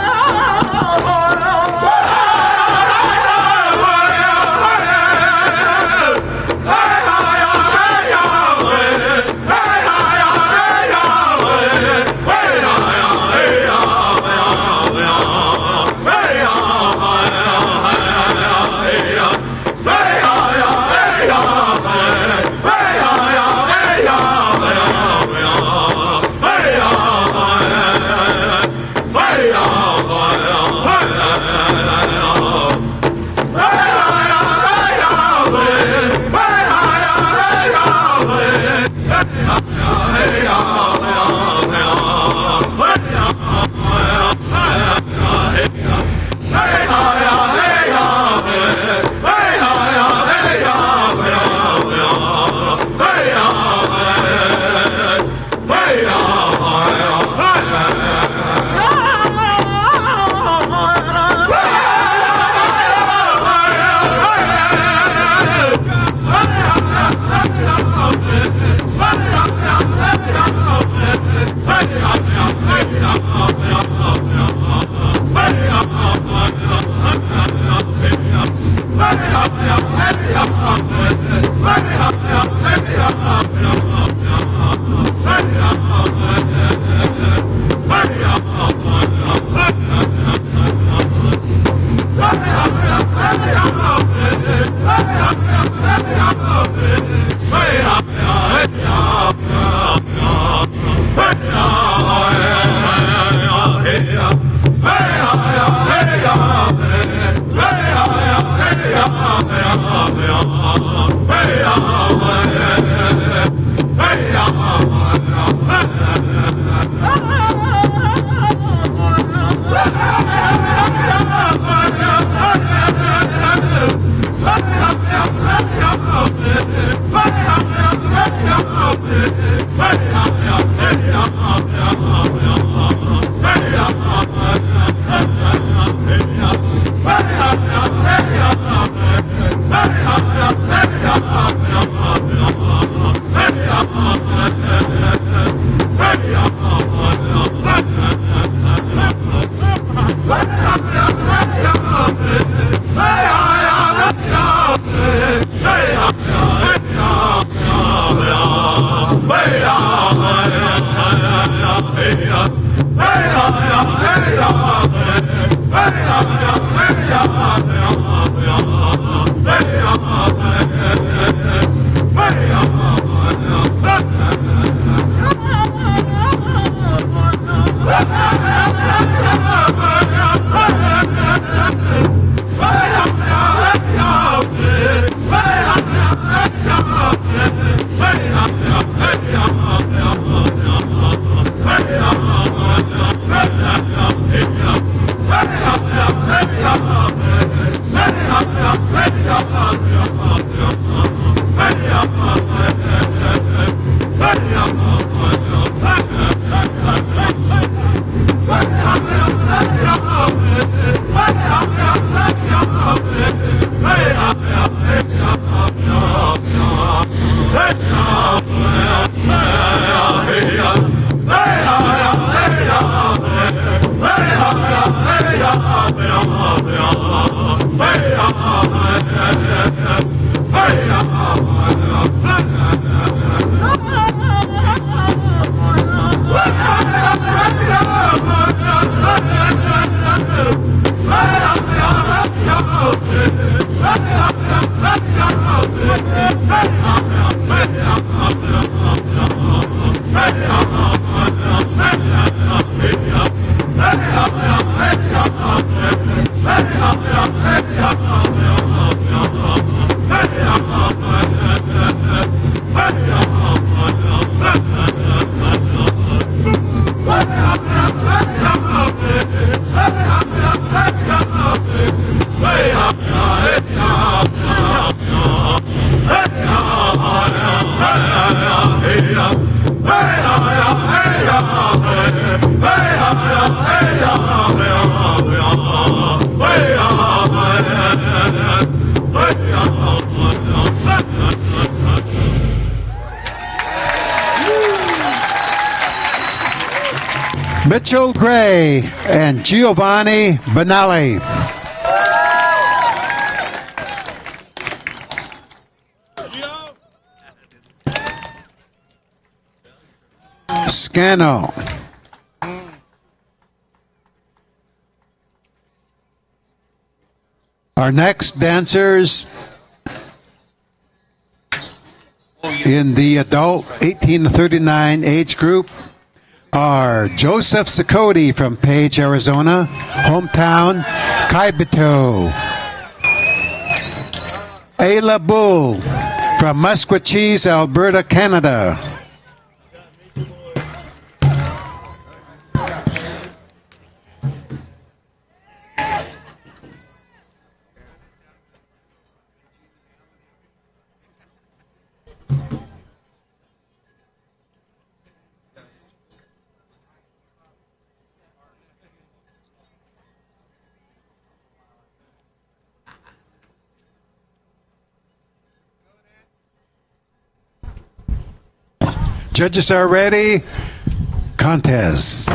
Hey, Mitchell Gray and Giovanni Benali. Scano. Our next dancers in the adult 18 to 39 age group are Joseph Sikoti from Page, Arizona, hometown Kaibito. Ayla Bull from Musquecheese, Alberta, Canada. Judges are ready. Contest.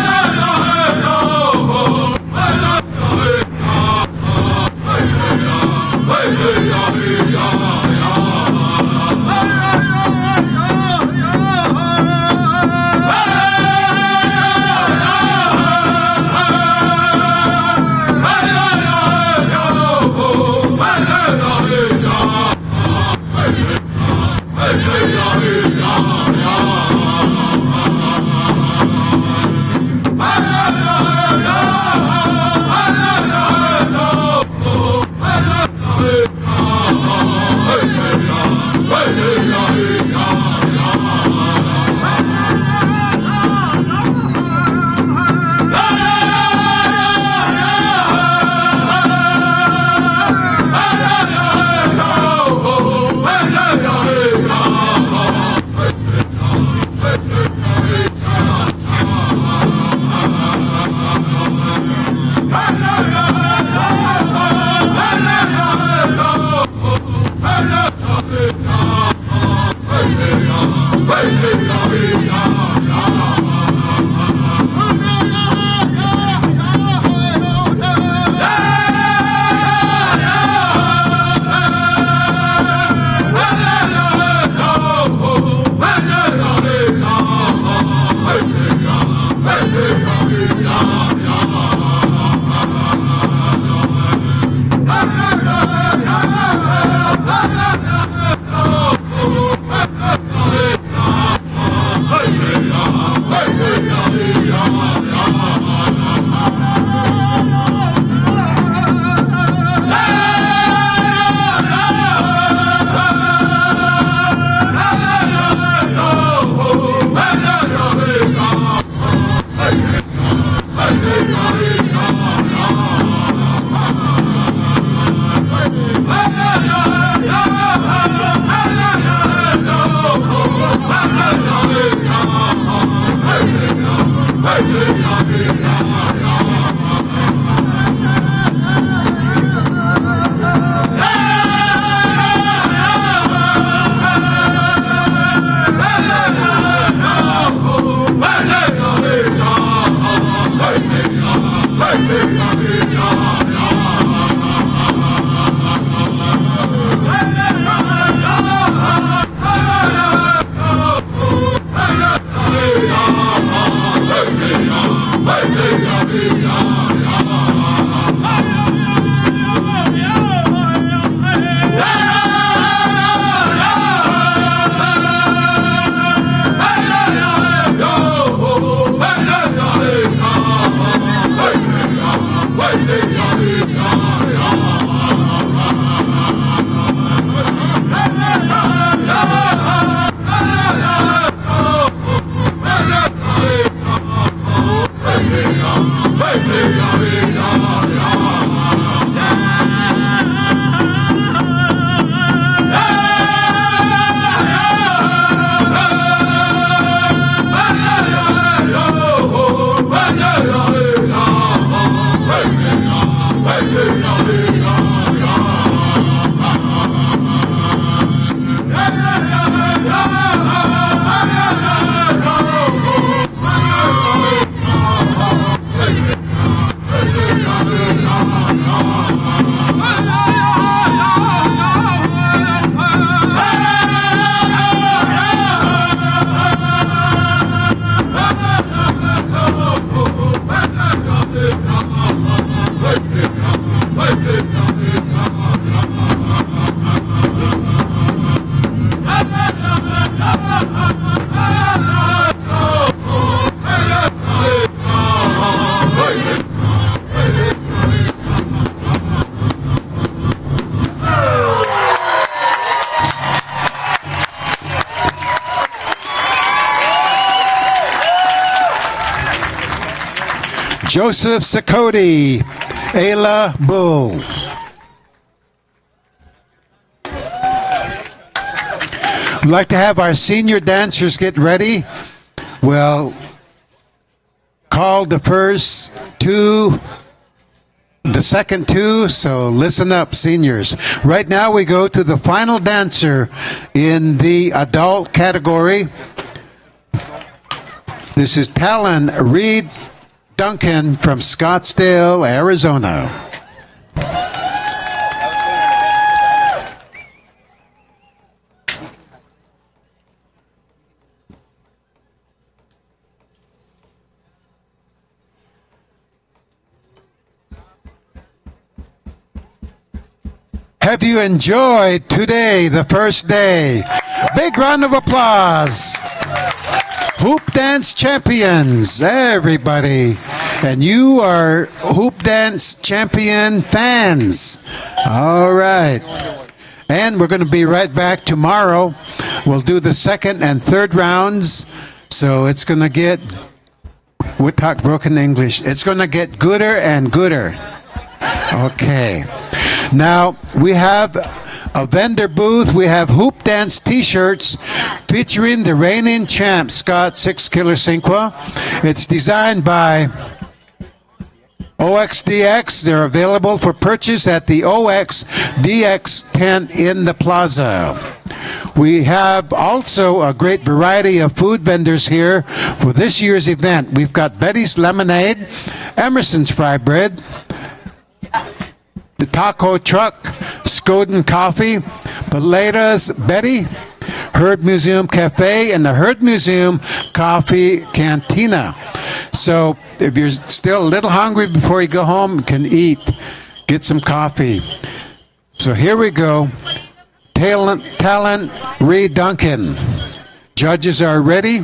Hey! Joseph Sakoti, Ayla Bull. We'd like to have our senior dancers get ready. We'll call the first two, the second two, so listen up, seniors. Right now we go to the final dancer in the adult category. This is Talon Reed Duncan from Scottsdale, Arizona. Have you enjoyed today, the first day? Big round of applause. Hoop dance champions, everybody. And you are hoop dance champion fans. All right. And we're going to be right back tomorrow. We'll do the second and third rounds. So it's going to get, we talk broken English, it's going to get gooder and gooder. Okay. Now, we have a vendor booth. We have hoop dance t-shirts featuring the reigning champ, Scott Six Killer Cinqua. It's designed by OXDX. They're available for purchase at the OXDX tent in the plaza. We have also a great variety of food vendors here for this year's event. We've got Betty's Lemonade, Emerson's Fry Bread, the Taco Truck, Scoden Coffee, Paletas Betty, Herd Museum Cafe, and the Herd Museum Coffee Cantina. So if you're still a little hungry before you go home, you can eat, get some coffee. So here we go. Talon Reed Duncan. Judges are ready.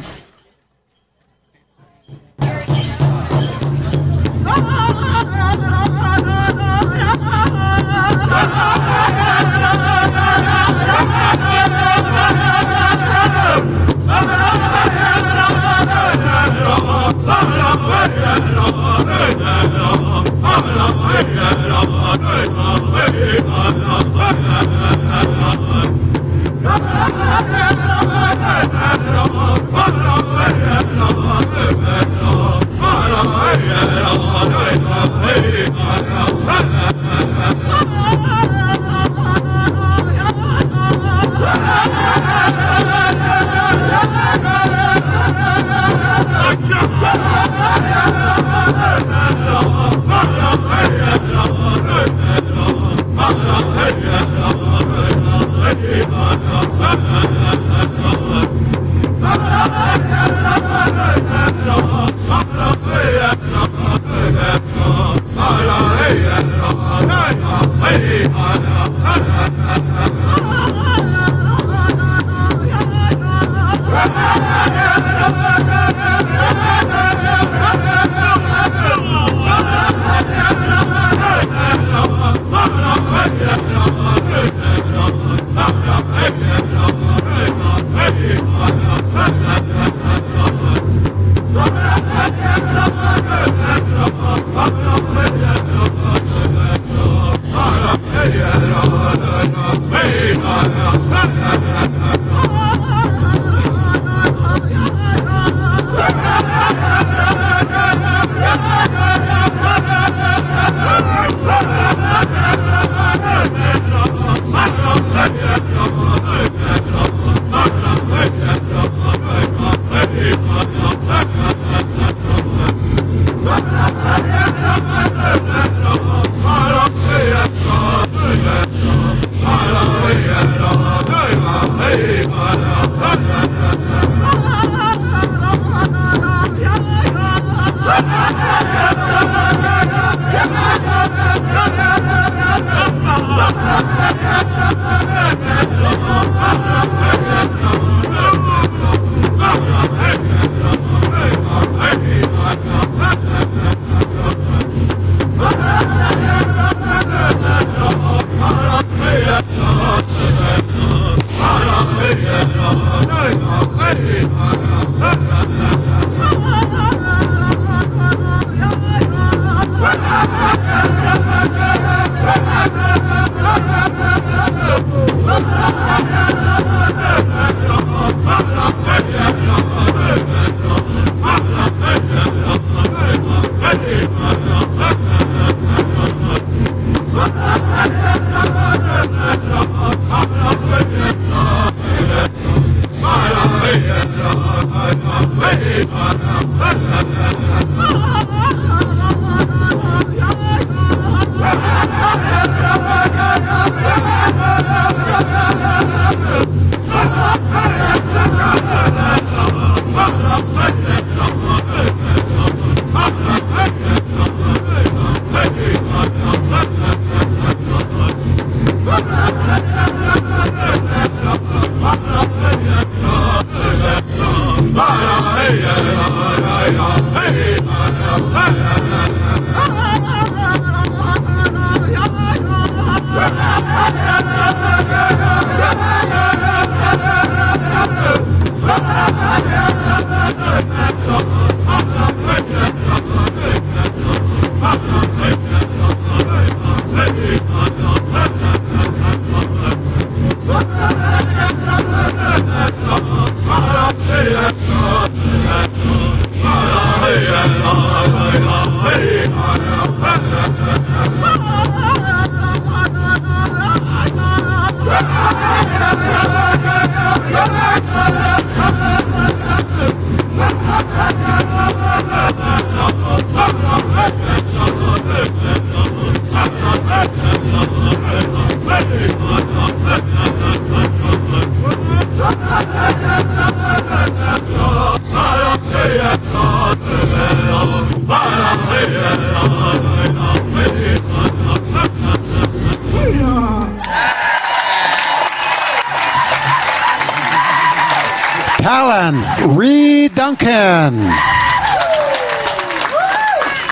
Callan Reed Duncan.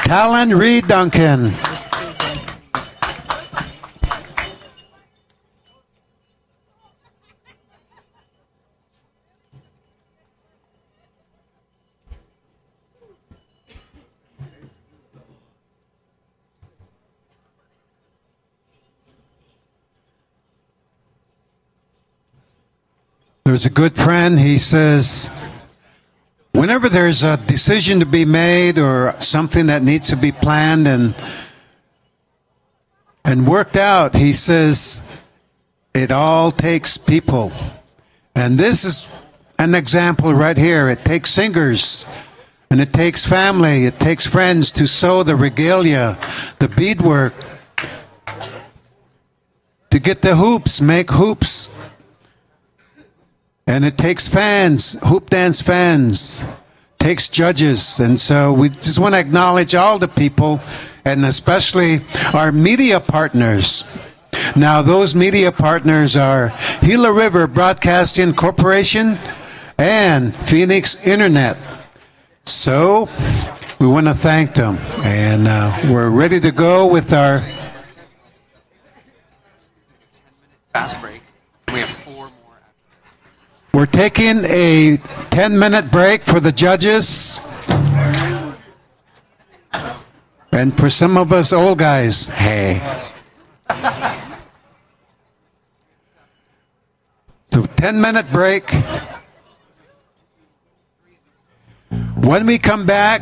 Callan Reed Duncan. There's a good friend, he says, whenever there's a decision to be made or something that needs to be planned and worked out, he says, it all takes people. And this is an example right here. It takes singers, and it takes family, it takes friends to sew the regalia, the beadwork, to get the hoops, make hoops. And it takes fans, hoop dance fans, takes judges. And so we just want to acknowledge all the people, and especially our media partners. Now, those media partners are Gila River Broadcasting Corporation and Phoenix Internet. So we want to thank them. And we're ready to go with our fast break. We have 4 more. We're taking a 10-minute break for the judges. And for some of us old guys, hey. So 10-minute break. When we come back,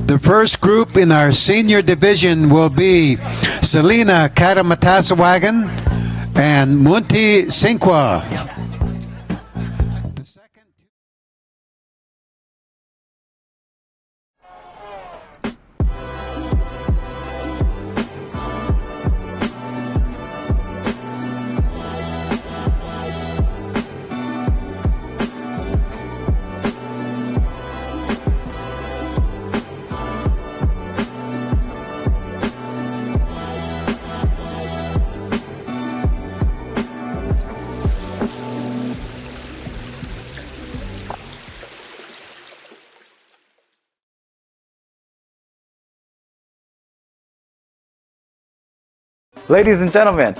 the first group in our senior division will be Selena Katamatasawagan and Munti Sinkwa. Ladies and gentlemen,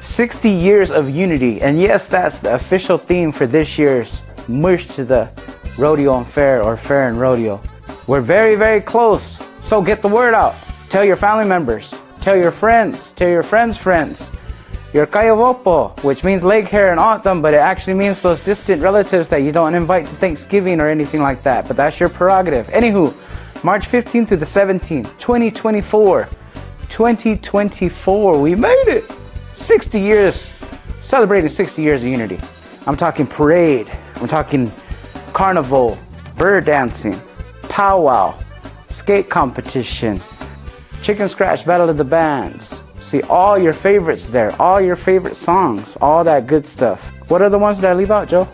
60 years of unity, and yes, that's the official theme for this year's Mush to the Rodeo and Fair, or Fair and Rodeo. We're very, very close, so get the word out. Tell your family members, tell your friends, tell your friends' friends. Your Kayawopo, which means leg hair and autumn, but it actually means those distant relatives that you don't invite to Thanksgiving or anything like that, but that's your prerogative. Anywho, March 15th through the 17th, 2024. 2024, we made it! 60 years, celebrating 60 years of unity. I'm talking parade, I'm talking carnival, bird dancing, powwow, skate competition, chicken scratch battle of the bands. See all your favorites there, all your favorite songs, all that good stuff. What are the ones that I leave out, Joe?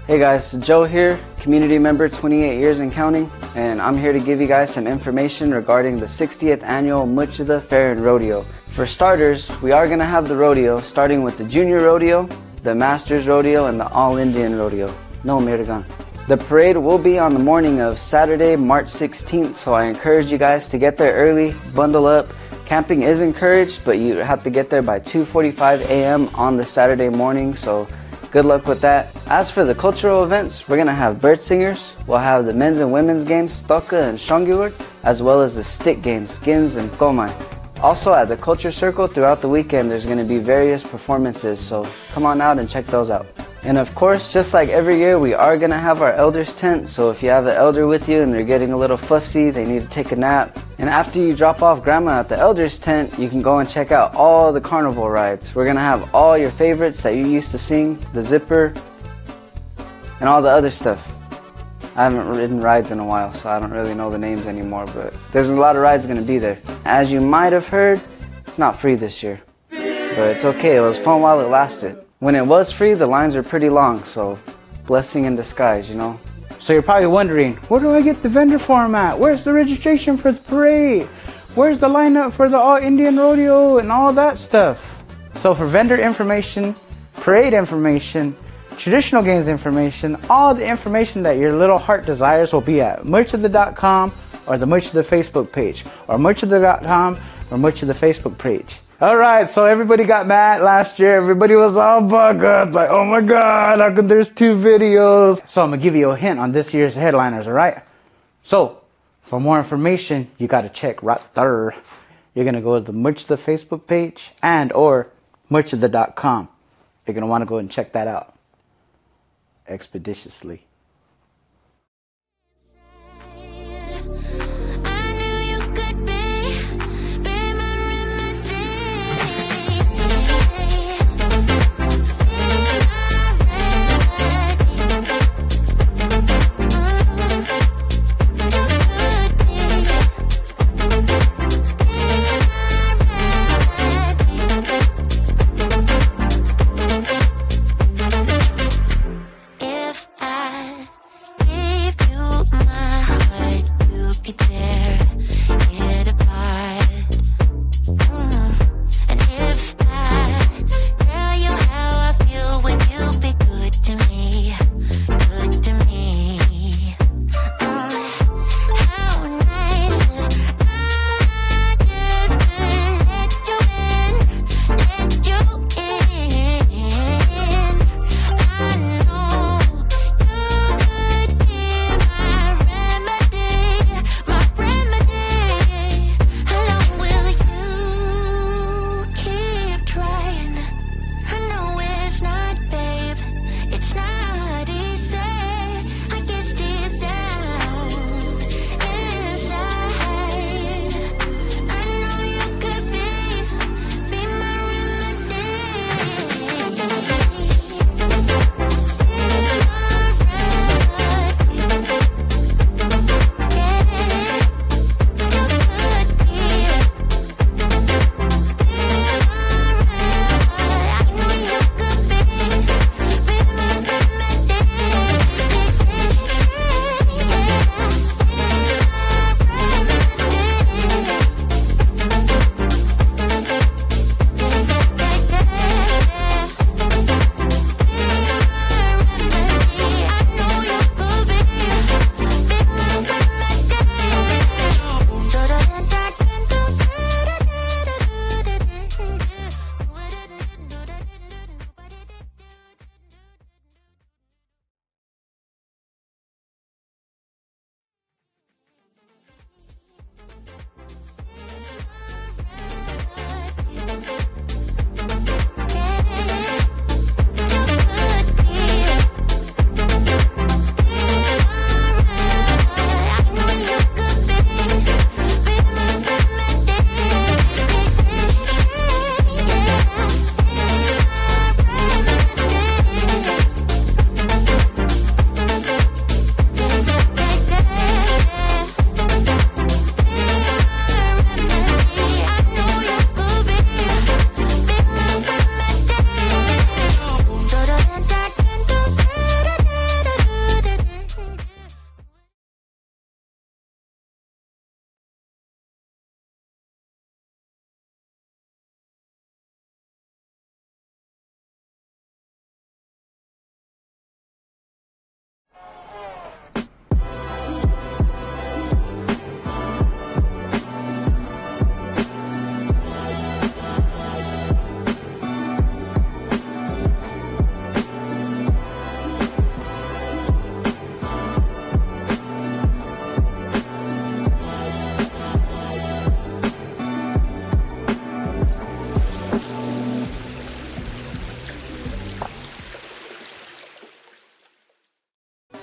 Hey guys, Joe here, community member, 28 years and counting, and I'm here to give you guys some information regarding the 60th annual Muchida Fair and Rodeo. For starters, we are going to have the rodeo, starting with the Junior Rodeo, the Masters Rodeo, and the All Indian Rodeo. No, Miragan. The parade will be on the morning of Saturday, March 16th, so I encourage you guys to get there early, bundle up. Camping is encouraged, but you have to get there by 2:45 a.m. on the Saturday morning, so good luck with that. As for the cultural events, we're going to have bird singers, we'll have the men's and women's games, Stoka and Shongyur, as well as the stick games, Skins and Komai. Also at the Culture Circle throughout the weekend, there's going to be various performances, so come on out and check those out. And of course, just like every year, we are going to have our elders tent, so if you have an elder with you and they're getting a little fussy, they need to take a nap, and after you drop off grandma at the elders tent, you can go and check out all the carnival rides. We're going to have all your favorites that you used to sing, the zipper, and all the other stuff. I haven't ridden rides in a while, so I don't really know the names anymore, but there's a lot of rides going to be there. As you might have heard, it's not free this year, but it's okay. It was fun while it lasted. When it was free, the lines were pretty long, so blessing in disguise, you know. So you're probably wondering, where do I get the vendor form at? Where's the registration for the parade? Where's the lineup for the All Indian Rodeo and all that stuff? So for vendor information, parade information, traditional games information, all the information that your little heart desires will be at Muchida.com or the Muchida Facebook page, or Muchida.com or Muchida Facebook page. Alright, so everybody got mad last year. Everybody was all buggered, like, oh my god, how come there's 2 videos? So I'm gonna give you a hint on this year's headliners, alright? So, for more information, you gotta check right there. You're gonna go to the Muchida Facebook page and or Muchida.com. You're gonna wanna go and check that out expeditiously. If I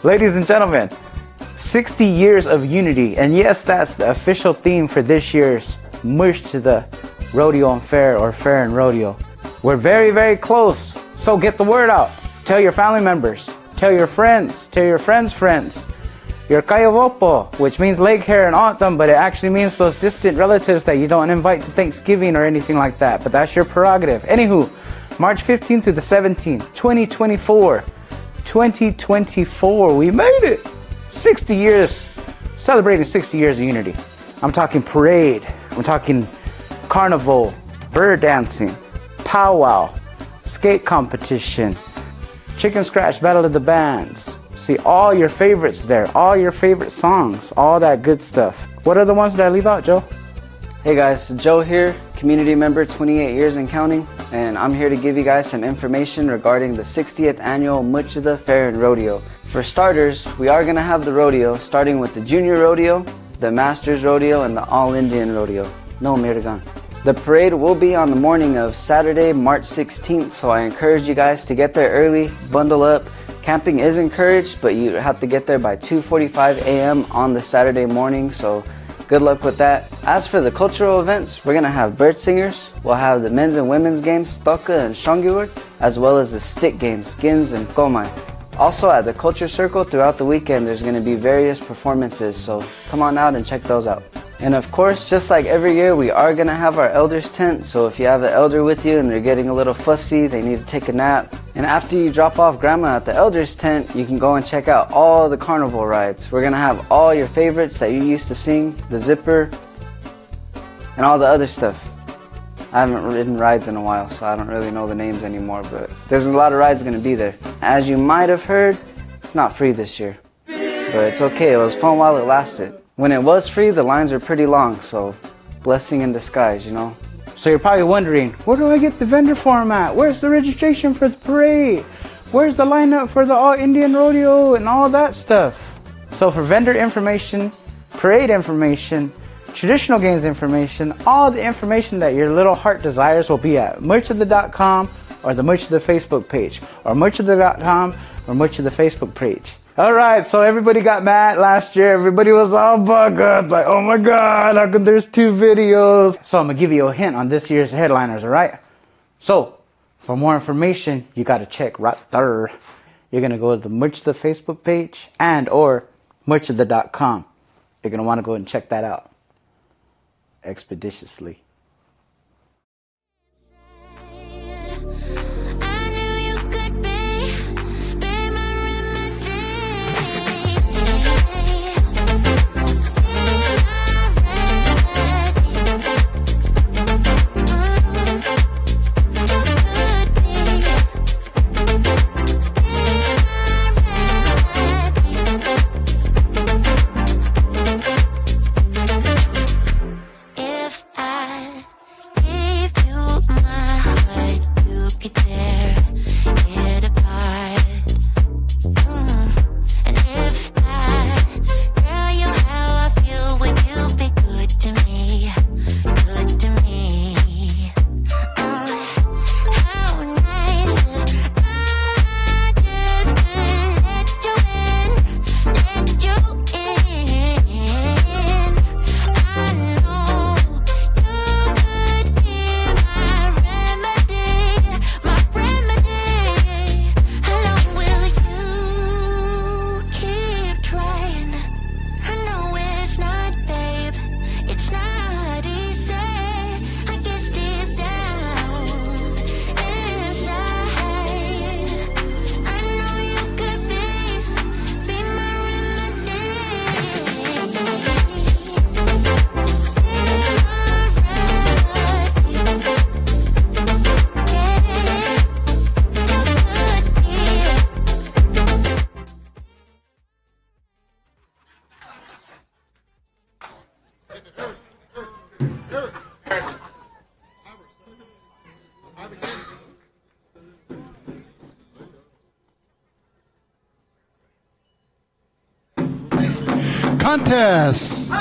Ladies and gentlemen, 60 years of unity. And yes, that's the official theme for this year's Mush to the Rodeo and Fair, or Fair and Rodeo. We're very, very close. So get the word out. Tell your family members. Tell your friends. Tell your friends' friends. Your Kayovopo, which means leg hair and autumn, but it actually means those distant relatives that you don't invite to Thanksgiving or anything like that. But that's your prerogative. Anywho, March 15th through the 17th, 2024. 2024, we made it. 60 years, celebrating 60 years of unity. I'm talking parade, I'm talking carnival, bird dancing, powwow, skate competition, chicken scratch battle of the bands. See all your favorites there, all your favorite songs, all that good stuff. What are the ones that I leave out, Joe? Hey guys, Joe here, community member, 28 years and counting, and I'm here to give you guys some information regarding the 60th annual Muchida Fair and Rodeo. For starters, we are going to have the rodeo, starting with the Junior Rodeo, the Masters Rodeo, and the All Indian Rodeo. No, Mirgan. The parade will be on the morning of Saturday, March 16th, so I encourage you guys to get there early, bundle up. Camping is encouraged, but you have to get there by 2:45 a.m. on the Saturday morning, so good luck with that. As for the cultural events, we're going to have bird singers, we'll have the men's and women's games, Stoka and Shongyur, as well as the stick games, Skins and Komai. Also at the Culture Circle throughout the weekend, there's going to be various performances, so come on out and check those out. And of course, just like every year, we are going to have our elders tent, so if you have an elder with you and they're getting a little fussy, they need to take a nap, and after you drop off grandma at the elders tent, you can go and check out all the carnival rides. We're going to have all your favorites that you used to sing, the zipper, and all the other stuff. I haven't ridden rides in a while, so I don't really know the names anymore, but there's a lot of rides going to be there. As you might have heard, it's not free this year, but it's okay. It was fun while it lasted. When it was free, the lines were pretty long, so blessing in disguise, you know. So you're probably wondering, where do I get the vendor form at? Where's the registration for the parade? Where's the lineup for the All Indian Rodeo and all that stuff? So for vendor information, parade information, traditional games information, all the information that your little heart desires will be at merchofthe.com or the Merch of the Facebook page, or merchofthe.com or Merch of the Facebook page. Alright, so everybody got mad last year. Everybody was all buggered, like, oh my god, how come there's 2 videos? So I'm gonna give you a hint on this year's headliners, alright? So, for more information, you gotta check right there. You're gonna go to the Merch of the Facebook page and or merchofthe.com. You're gonna wanna go and check that out expeditiously. Contests.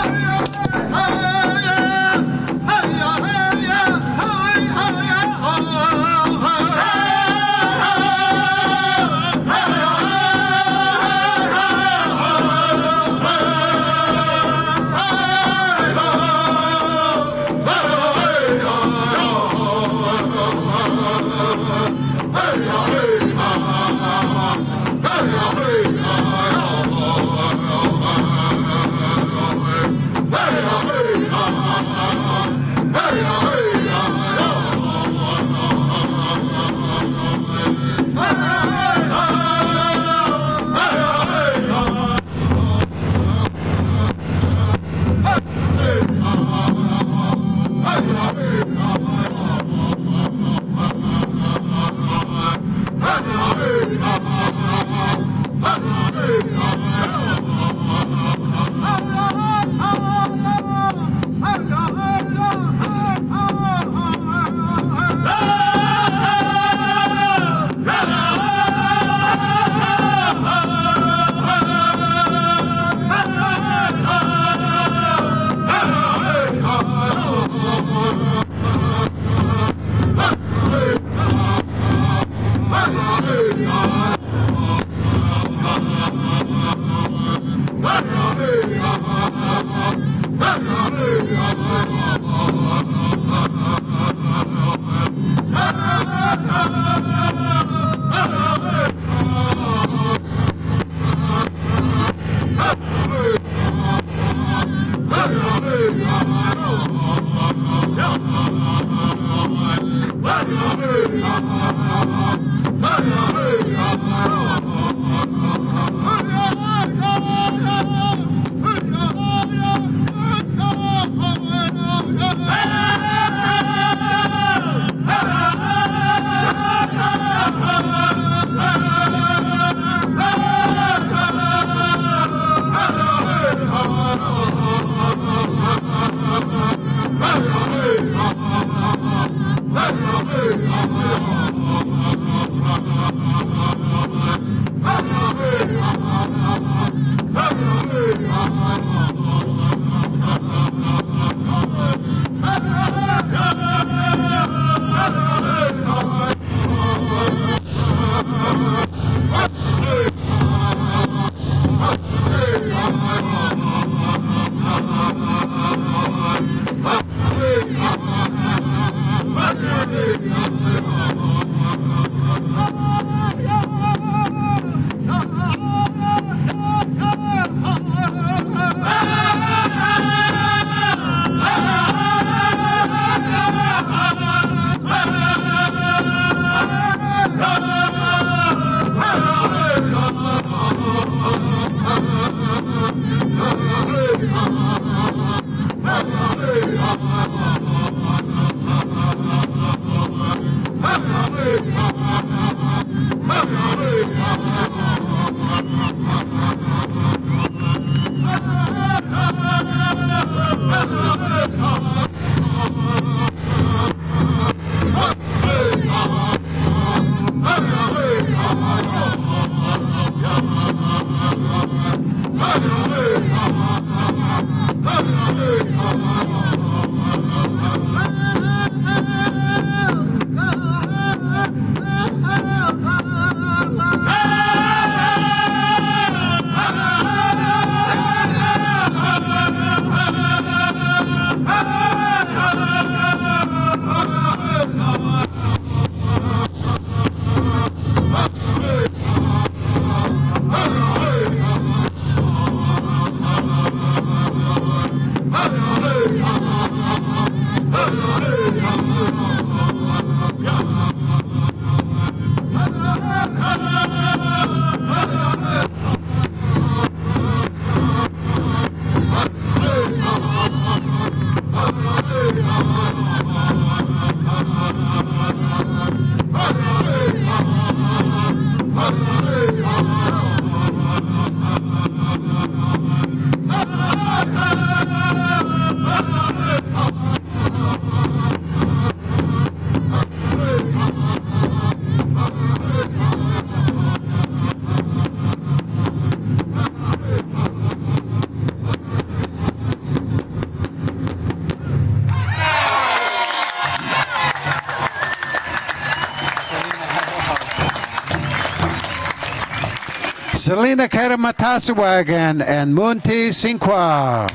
Selena Karamatasawagan and Munti Sinqua.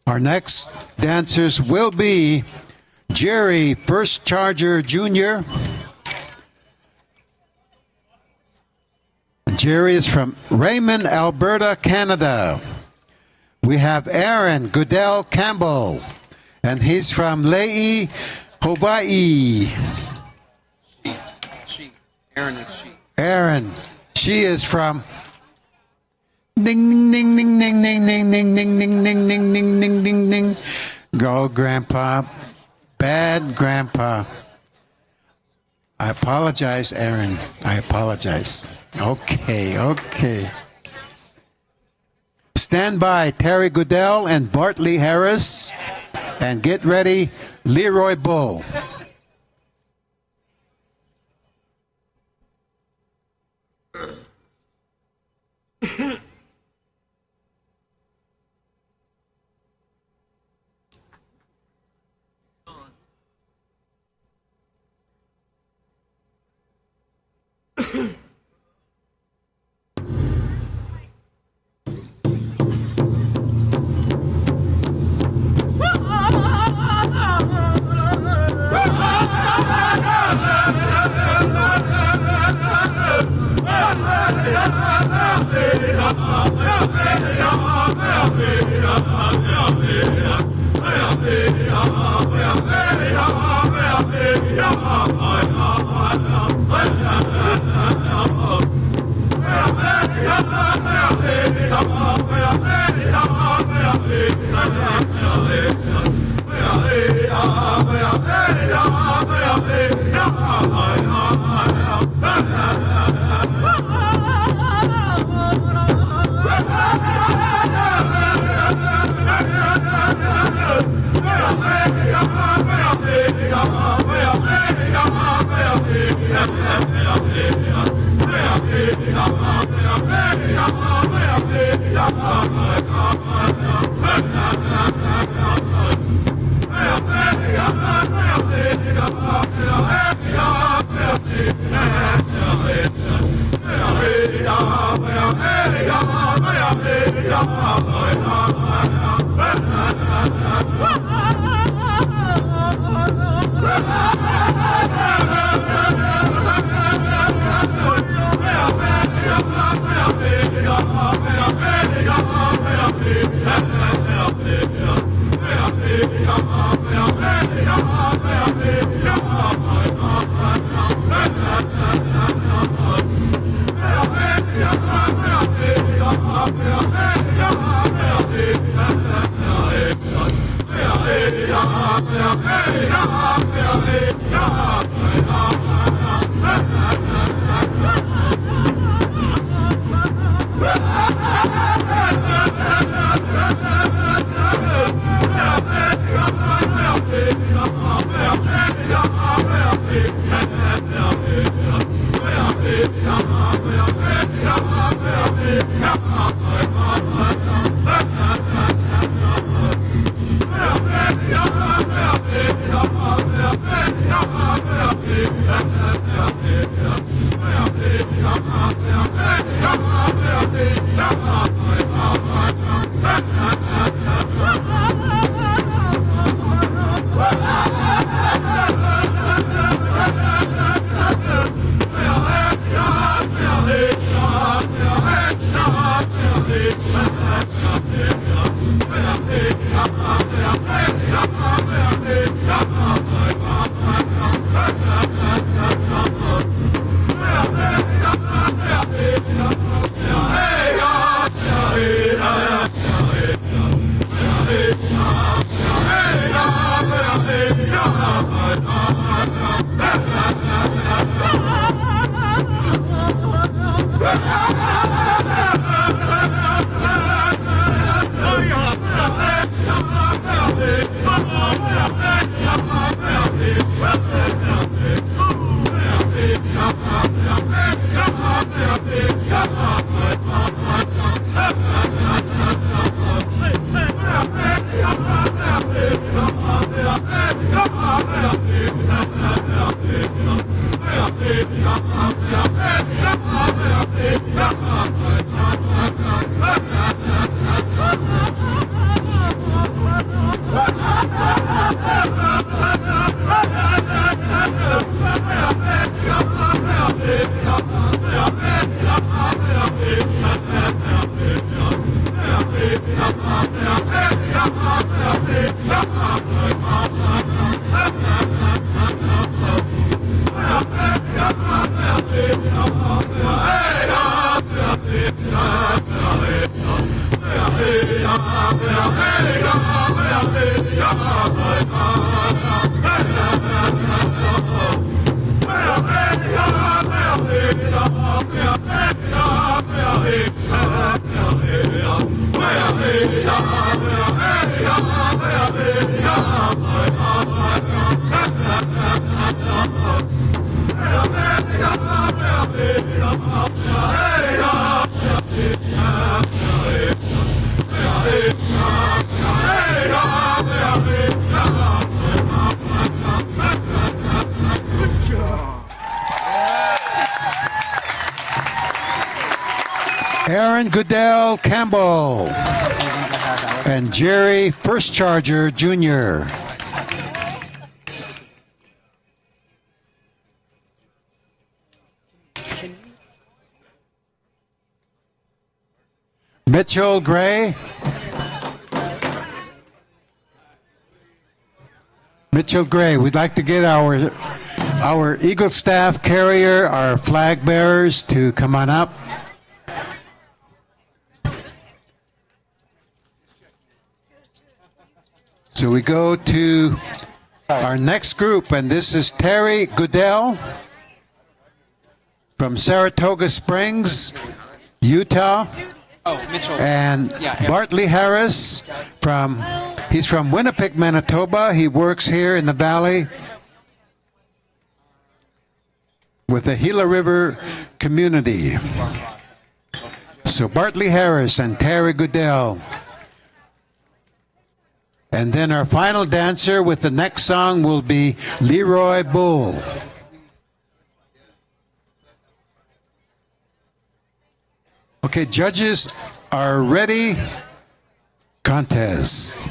Our next dancers will be Jerry First Charger Jr. Jerry is from Raymond, Alberta, Canada. We have Aaron Goodell Campbell, and he's from Lae, Hawaii. Aaron is she. Aaron, she is from ding ding ding ding ding ding ding ding ding ding ding ding ding ding ding. Go, Grandpa. Bad Grandpa. I apologize, Aaron. I apologize. Okay. Stand by, Terry Goodell and Bartley Harris. And get ready, Leroy Bull. Hey! Aaron Goodell Campbell and Jerry First Charger Jr. Mitchell Gray. Mitchell Gray, we'd like to get our Eagle Staff carrier, our flag bearers to come on up. So we go to our next group, and this is Terry Goodell from Saratoga Springs, Utah. Oh, Mitchell. And Bartley Harris he's from Winnipeg, Manitoba. He works here in the valley with the Gila River community. So Bartley Harris and Terry Goodell. And then our final dancer with the next song will be Leroy Bull. Okay, judges are ready. Contest.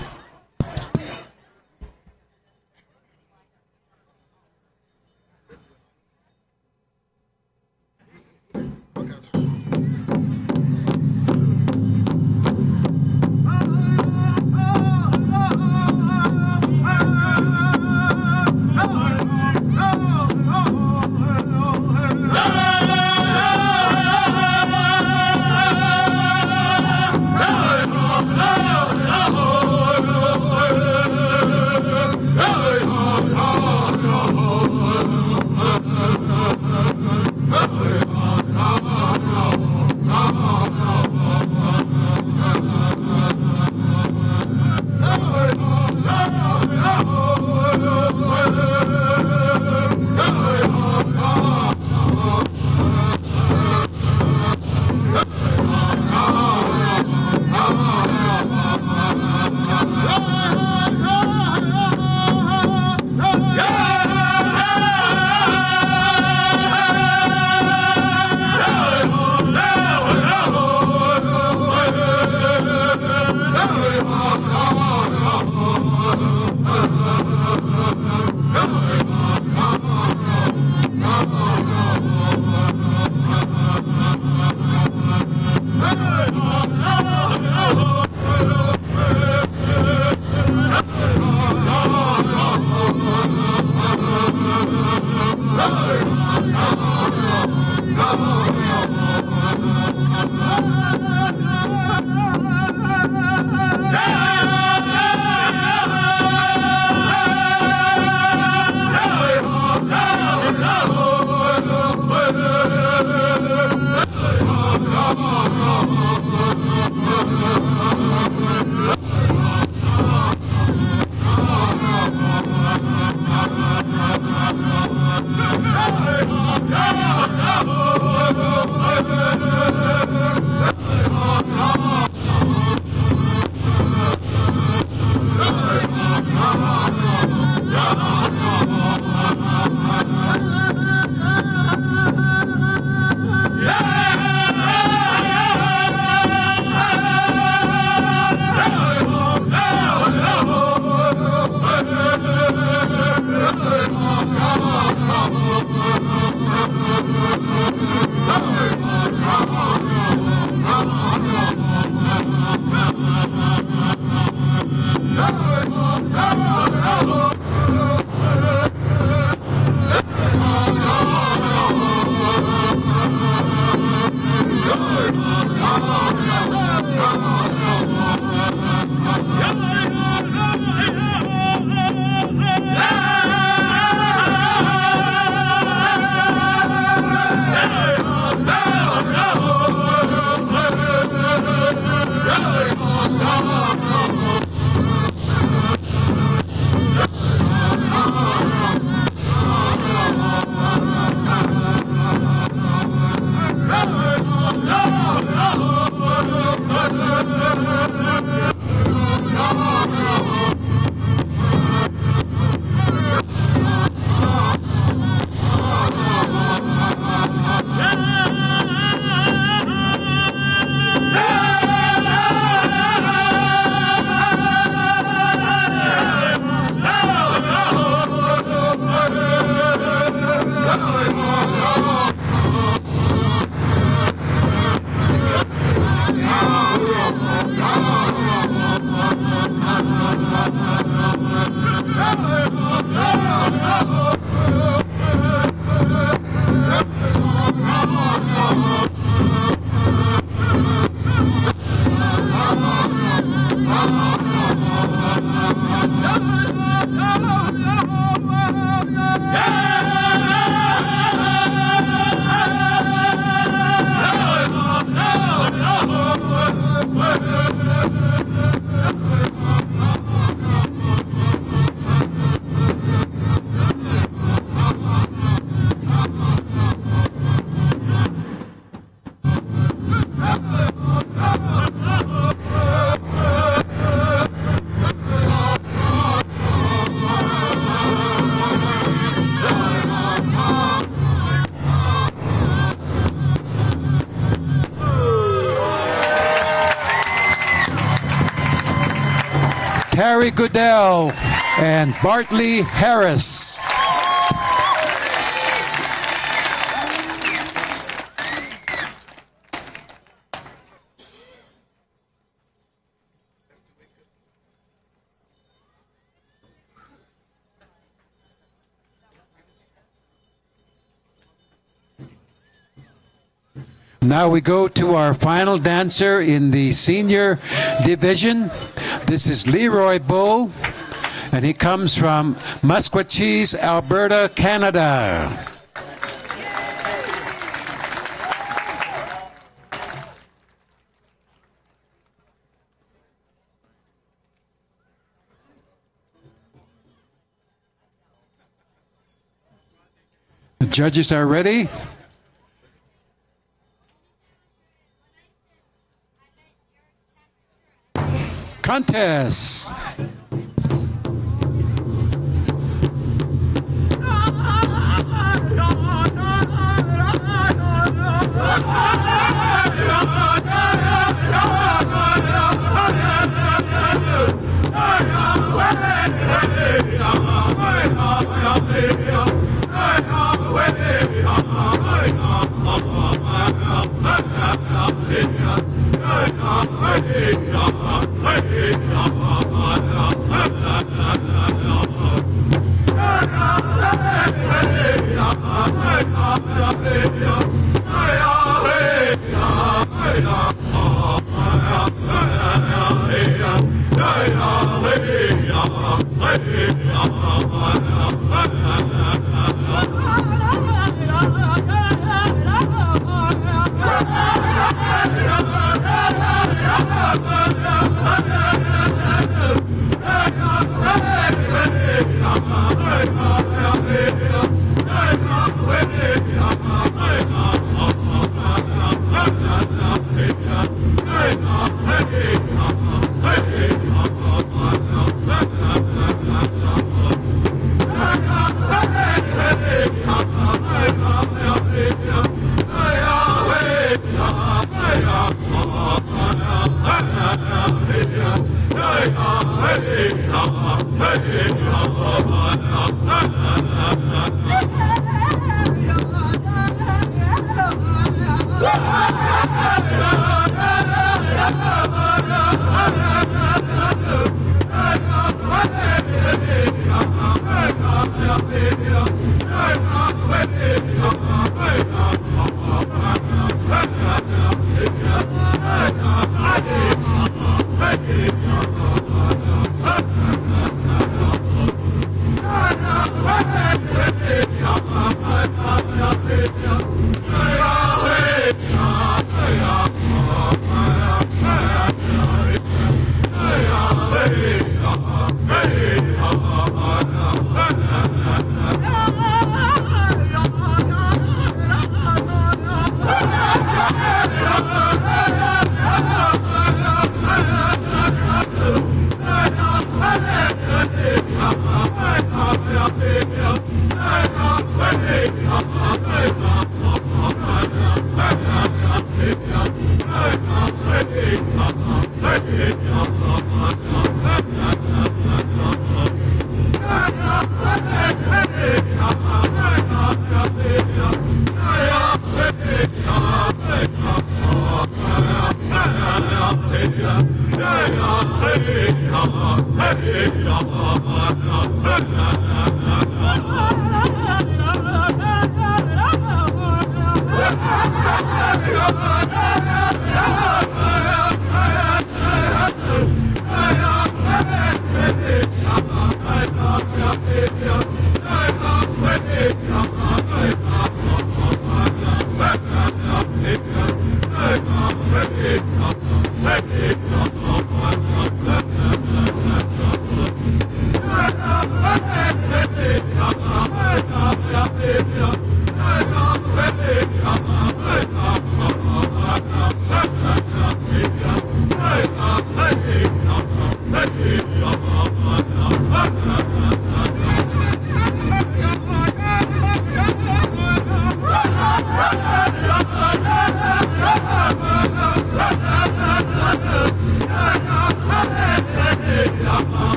Terry Goodell, and Bartley Harris. Now we go to our final dancer in the senior division. This is Leroy Bull, and he comes from Musquetees, Alberta, Canada. The judges are ready. Contest.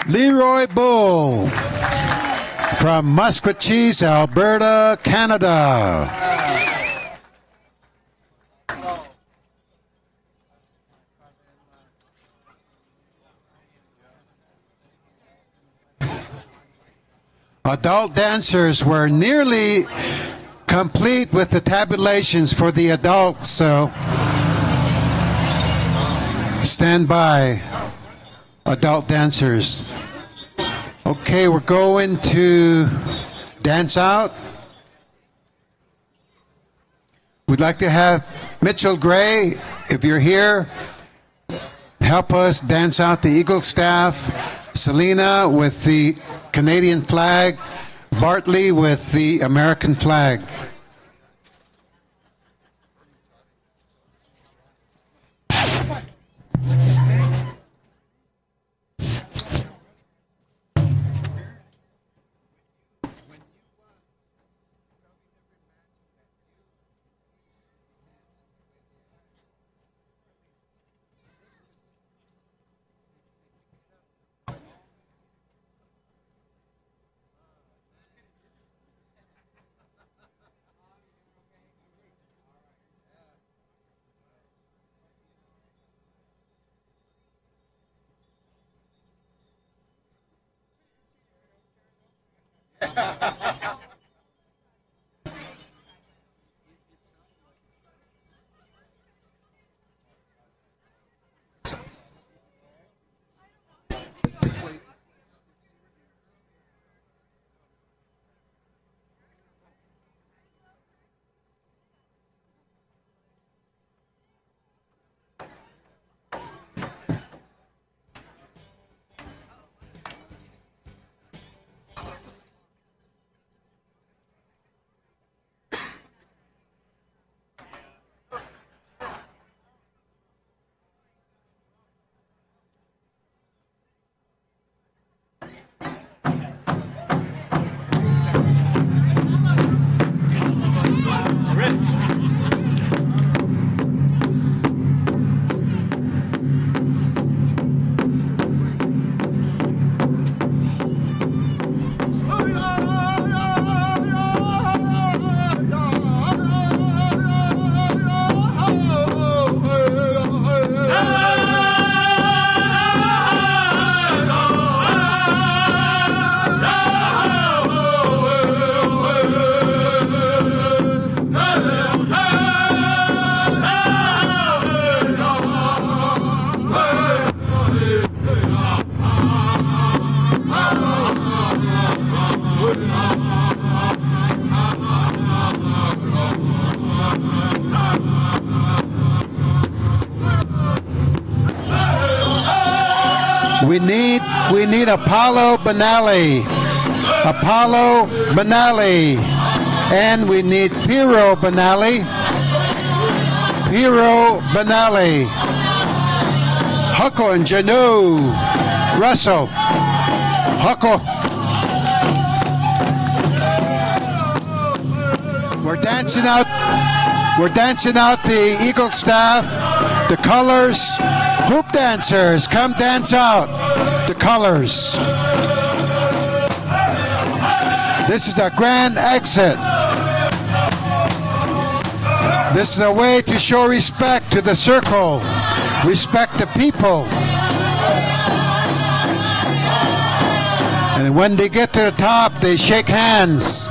Leroy Bull from Musquecheese, Alberta, Canada. Adult dancers were nearly complete with the tabulations for the adults, so stand by, adult dancers. Okay, we're going to dance out. We'd like to have Mitchell Gray, if you're here, help us dance out the Eagle staff. Selena with the Canadian flag. Bartley with the American flag. We need Apollo Benally. Apollo Benally. And we need Piero Benally. Piero Benally. Huckle and Janu. Russell. Huckle. We're dancing out the Eagle staff, the colors. Hoop dancers, come dance out the colors. This is a grand exit. This is a way to show respect to the circle, respect the people. And when they get to the top, they shake hands.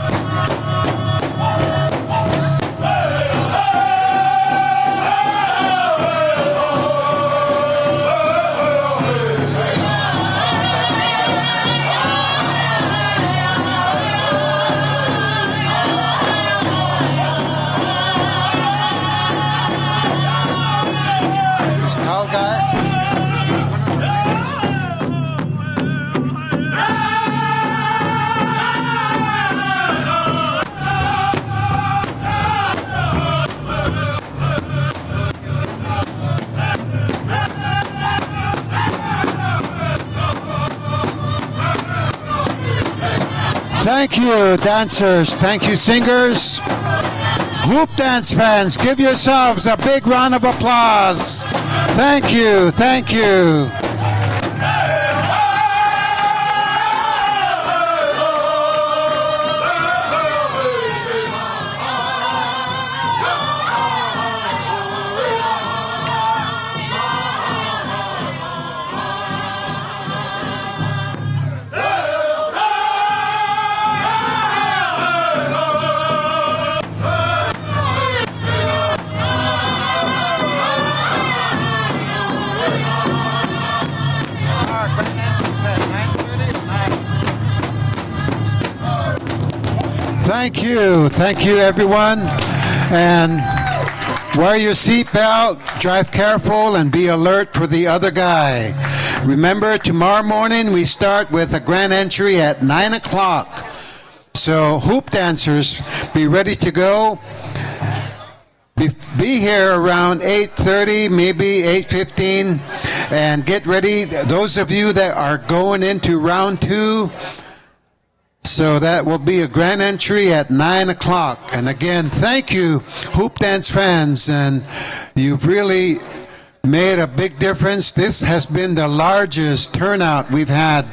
Thank you, dancers. Thank you, singers. Hoop dance fans, give yourselves a big round of applause. Thank you. Thank you. Thank you everyone, and wear your seatbelt, drive careful, and be alert for the other guy. Remember, tomorrow morning we start with a grand entry at 9 o'clock. So hoop dancers, be ready to go. Be here around 8:30, maybe 8:15, and get ready. Those of you that are going into round 2, so that will be a grand entry at 9 o'clock. And again, thank you, hoop dance fans, and you've really made a big difference. This has been the largest turnout we've had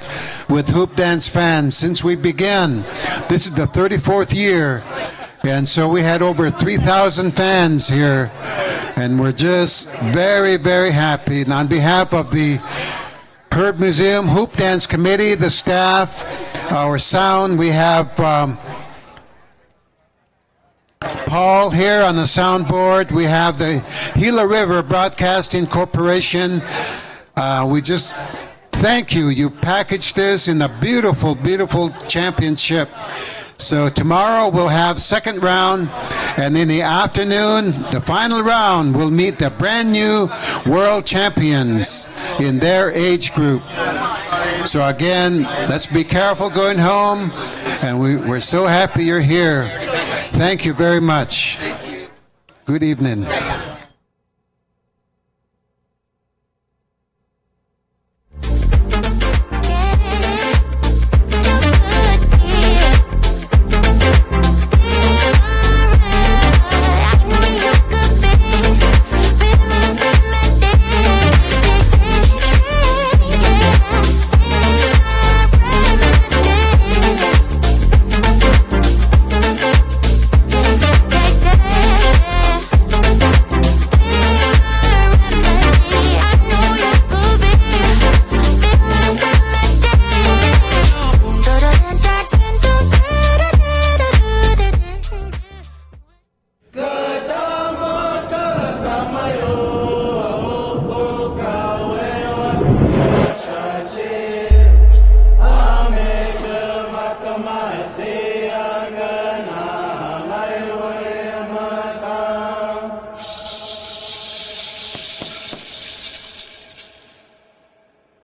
with hoop dance fans since we began. This is the 34th year, and so we had over 3,000 fans here, and we're just very, very happy. And on behalf of the Heard Museum Hoop Dance Committee, the staff, our sound, we have Paul here on the soundboard. We have the Gila River Broadcasting Corporation. We just thank you. You packaged this in a beautiful, beautiful championship. So tomorrow we'll have second round, and in the afternoon, the final round, we'll meet the brand new world champions in their age group. So again, let's be careful going home, and we're so happy you're here. Thank you very much. Good evening.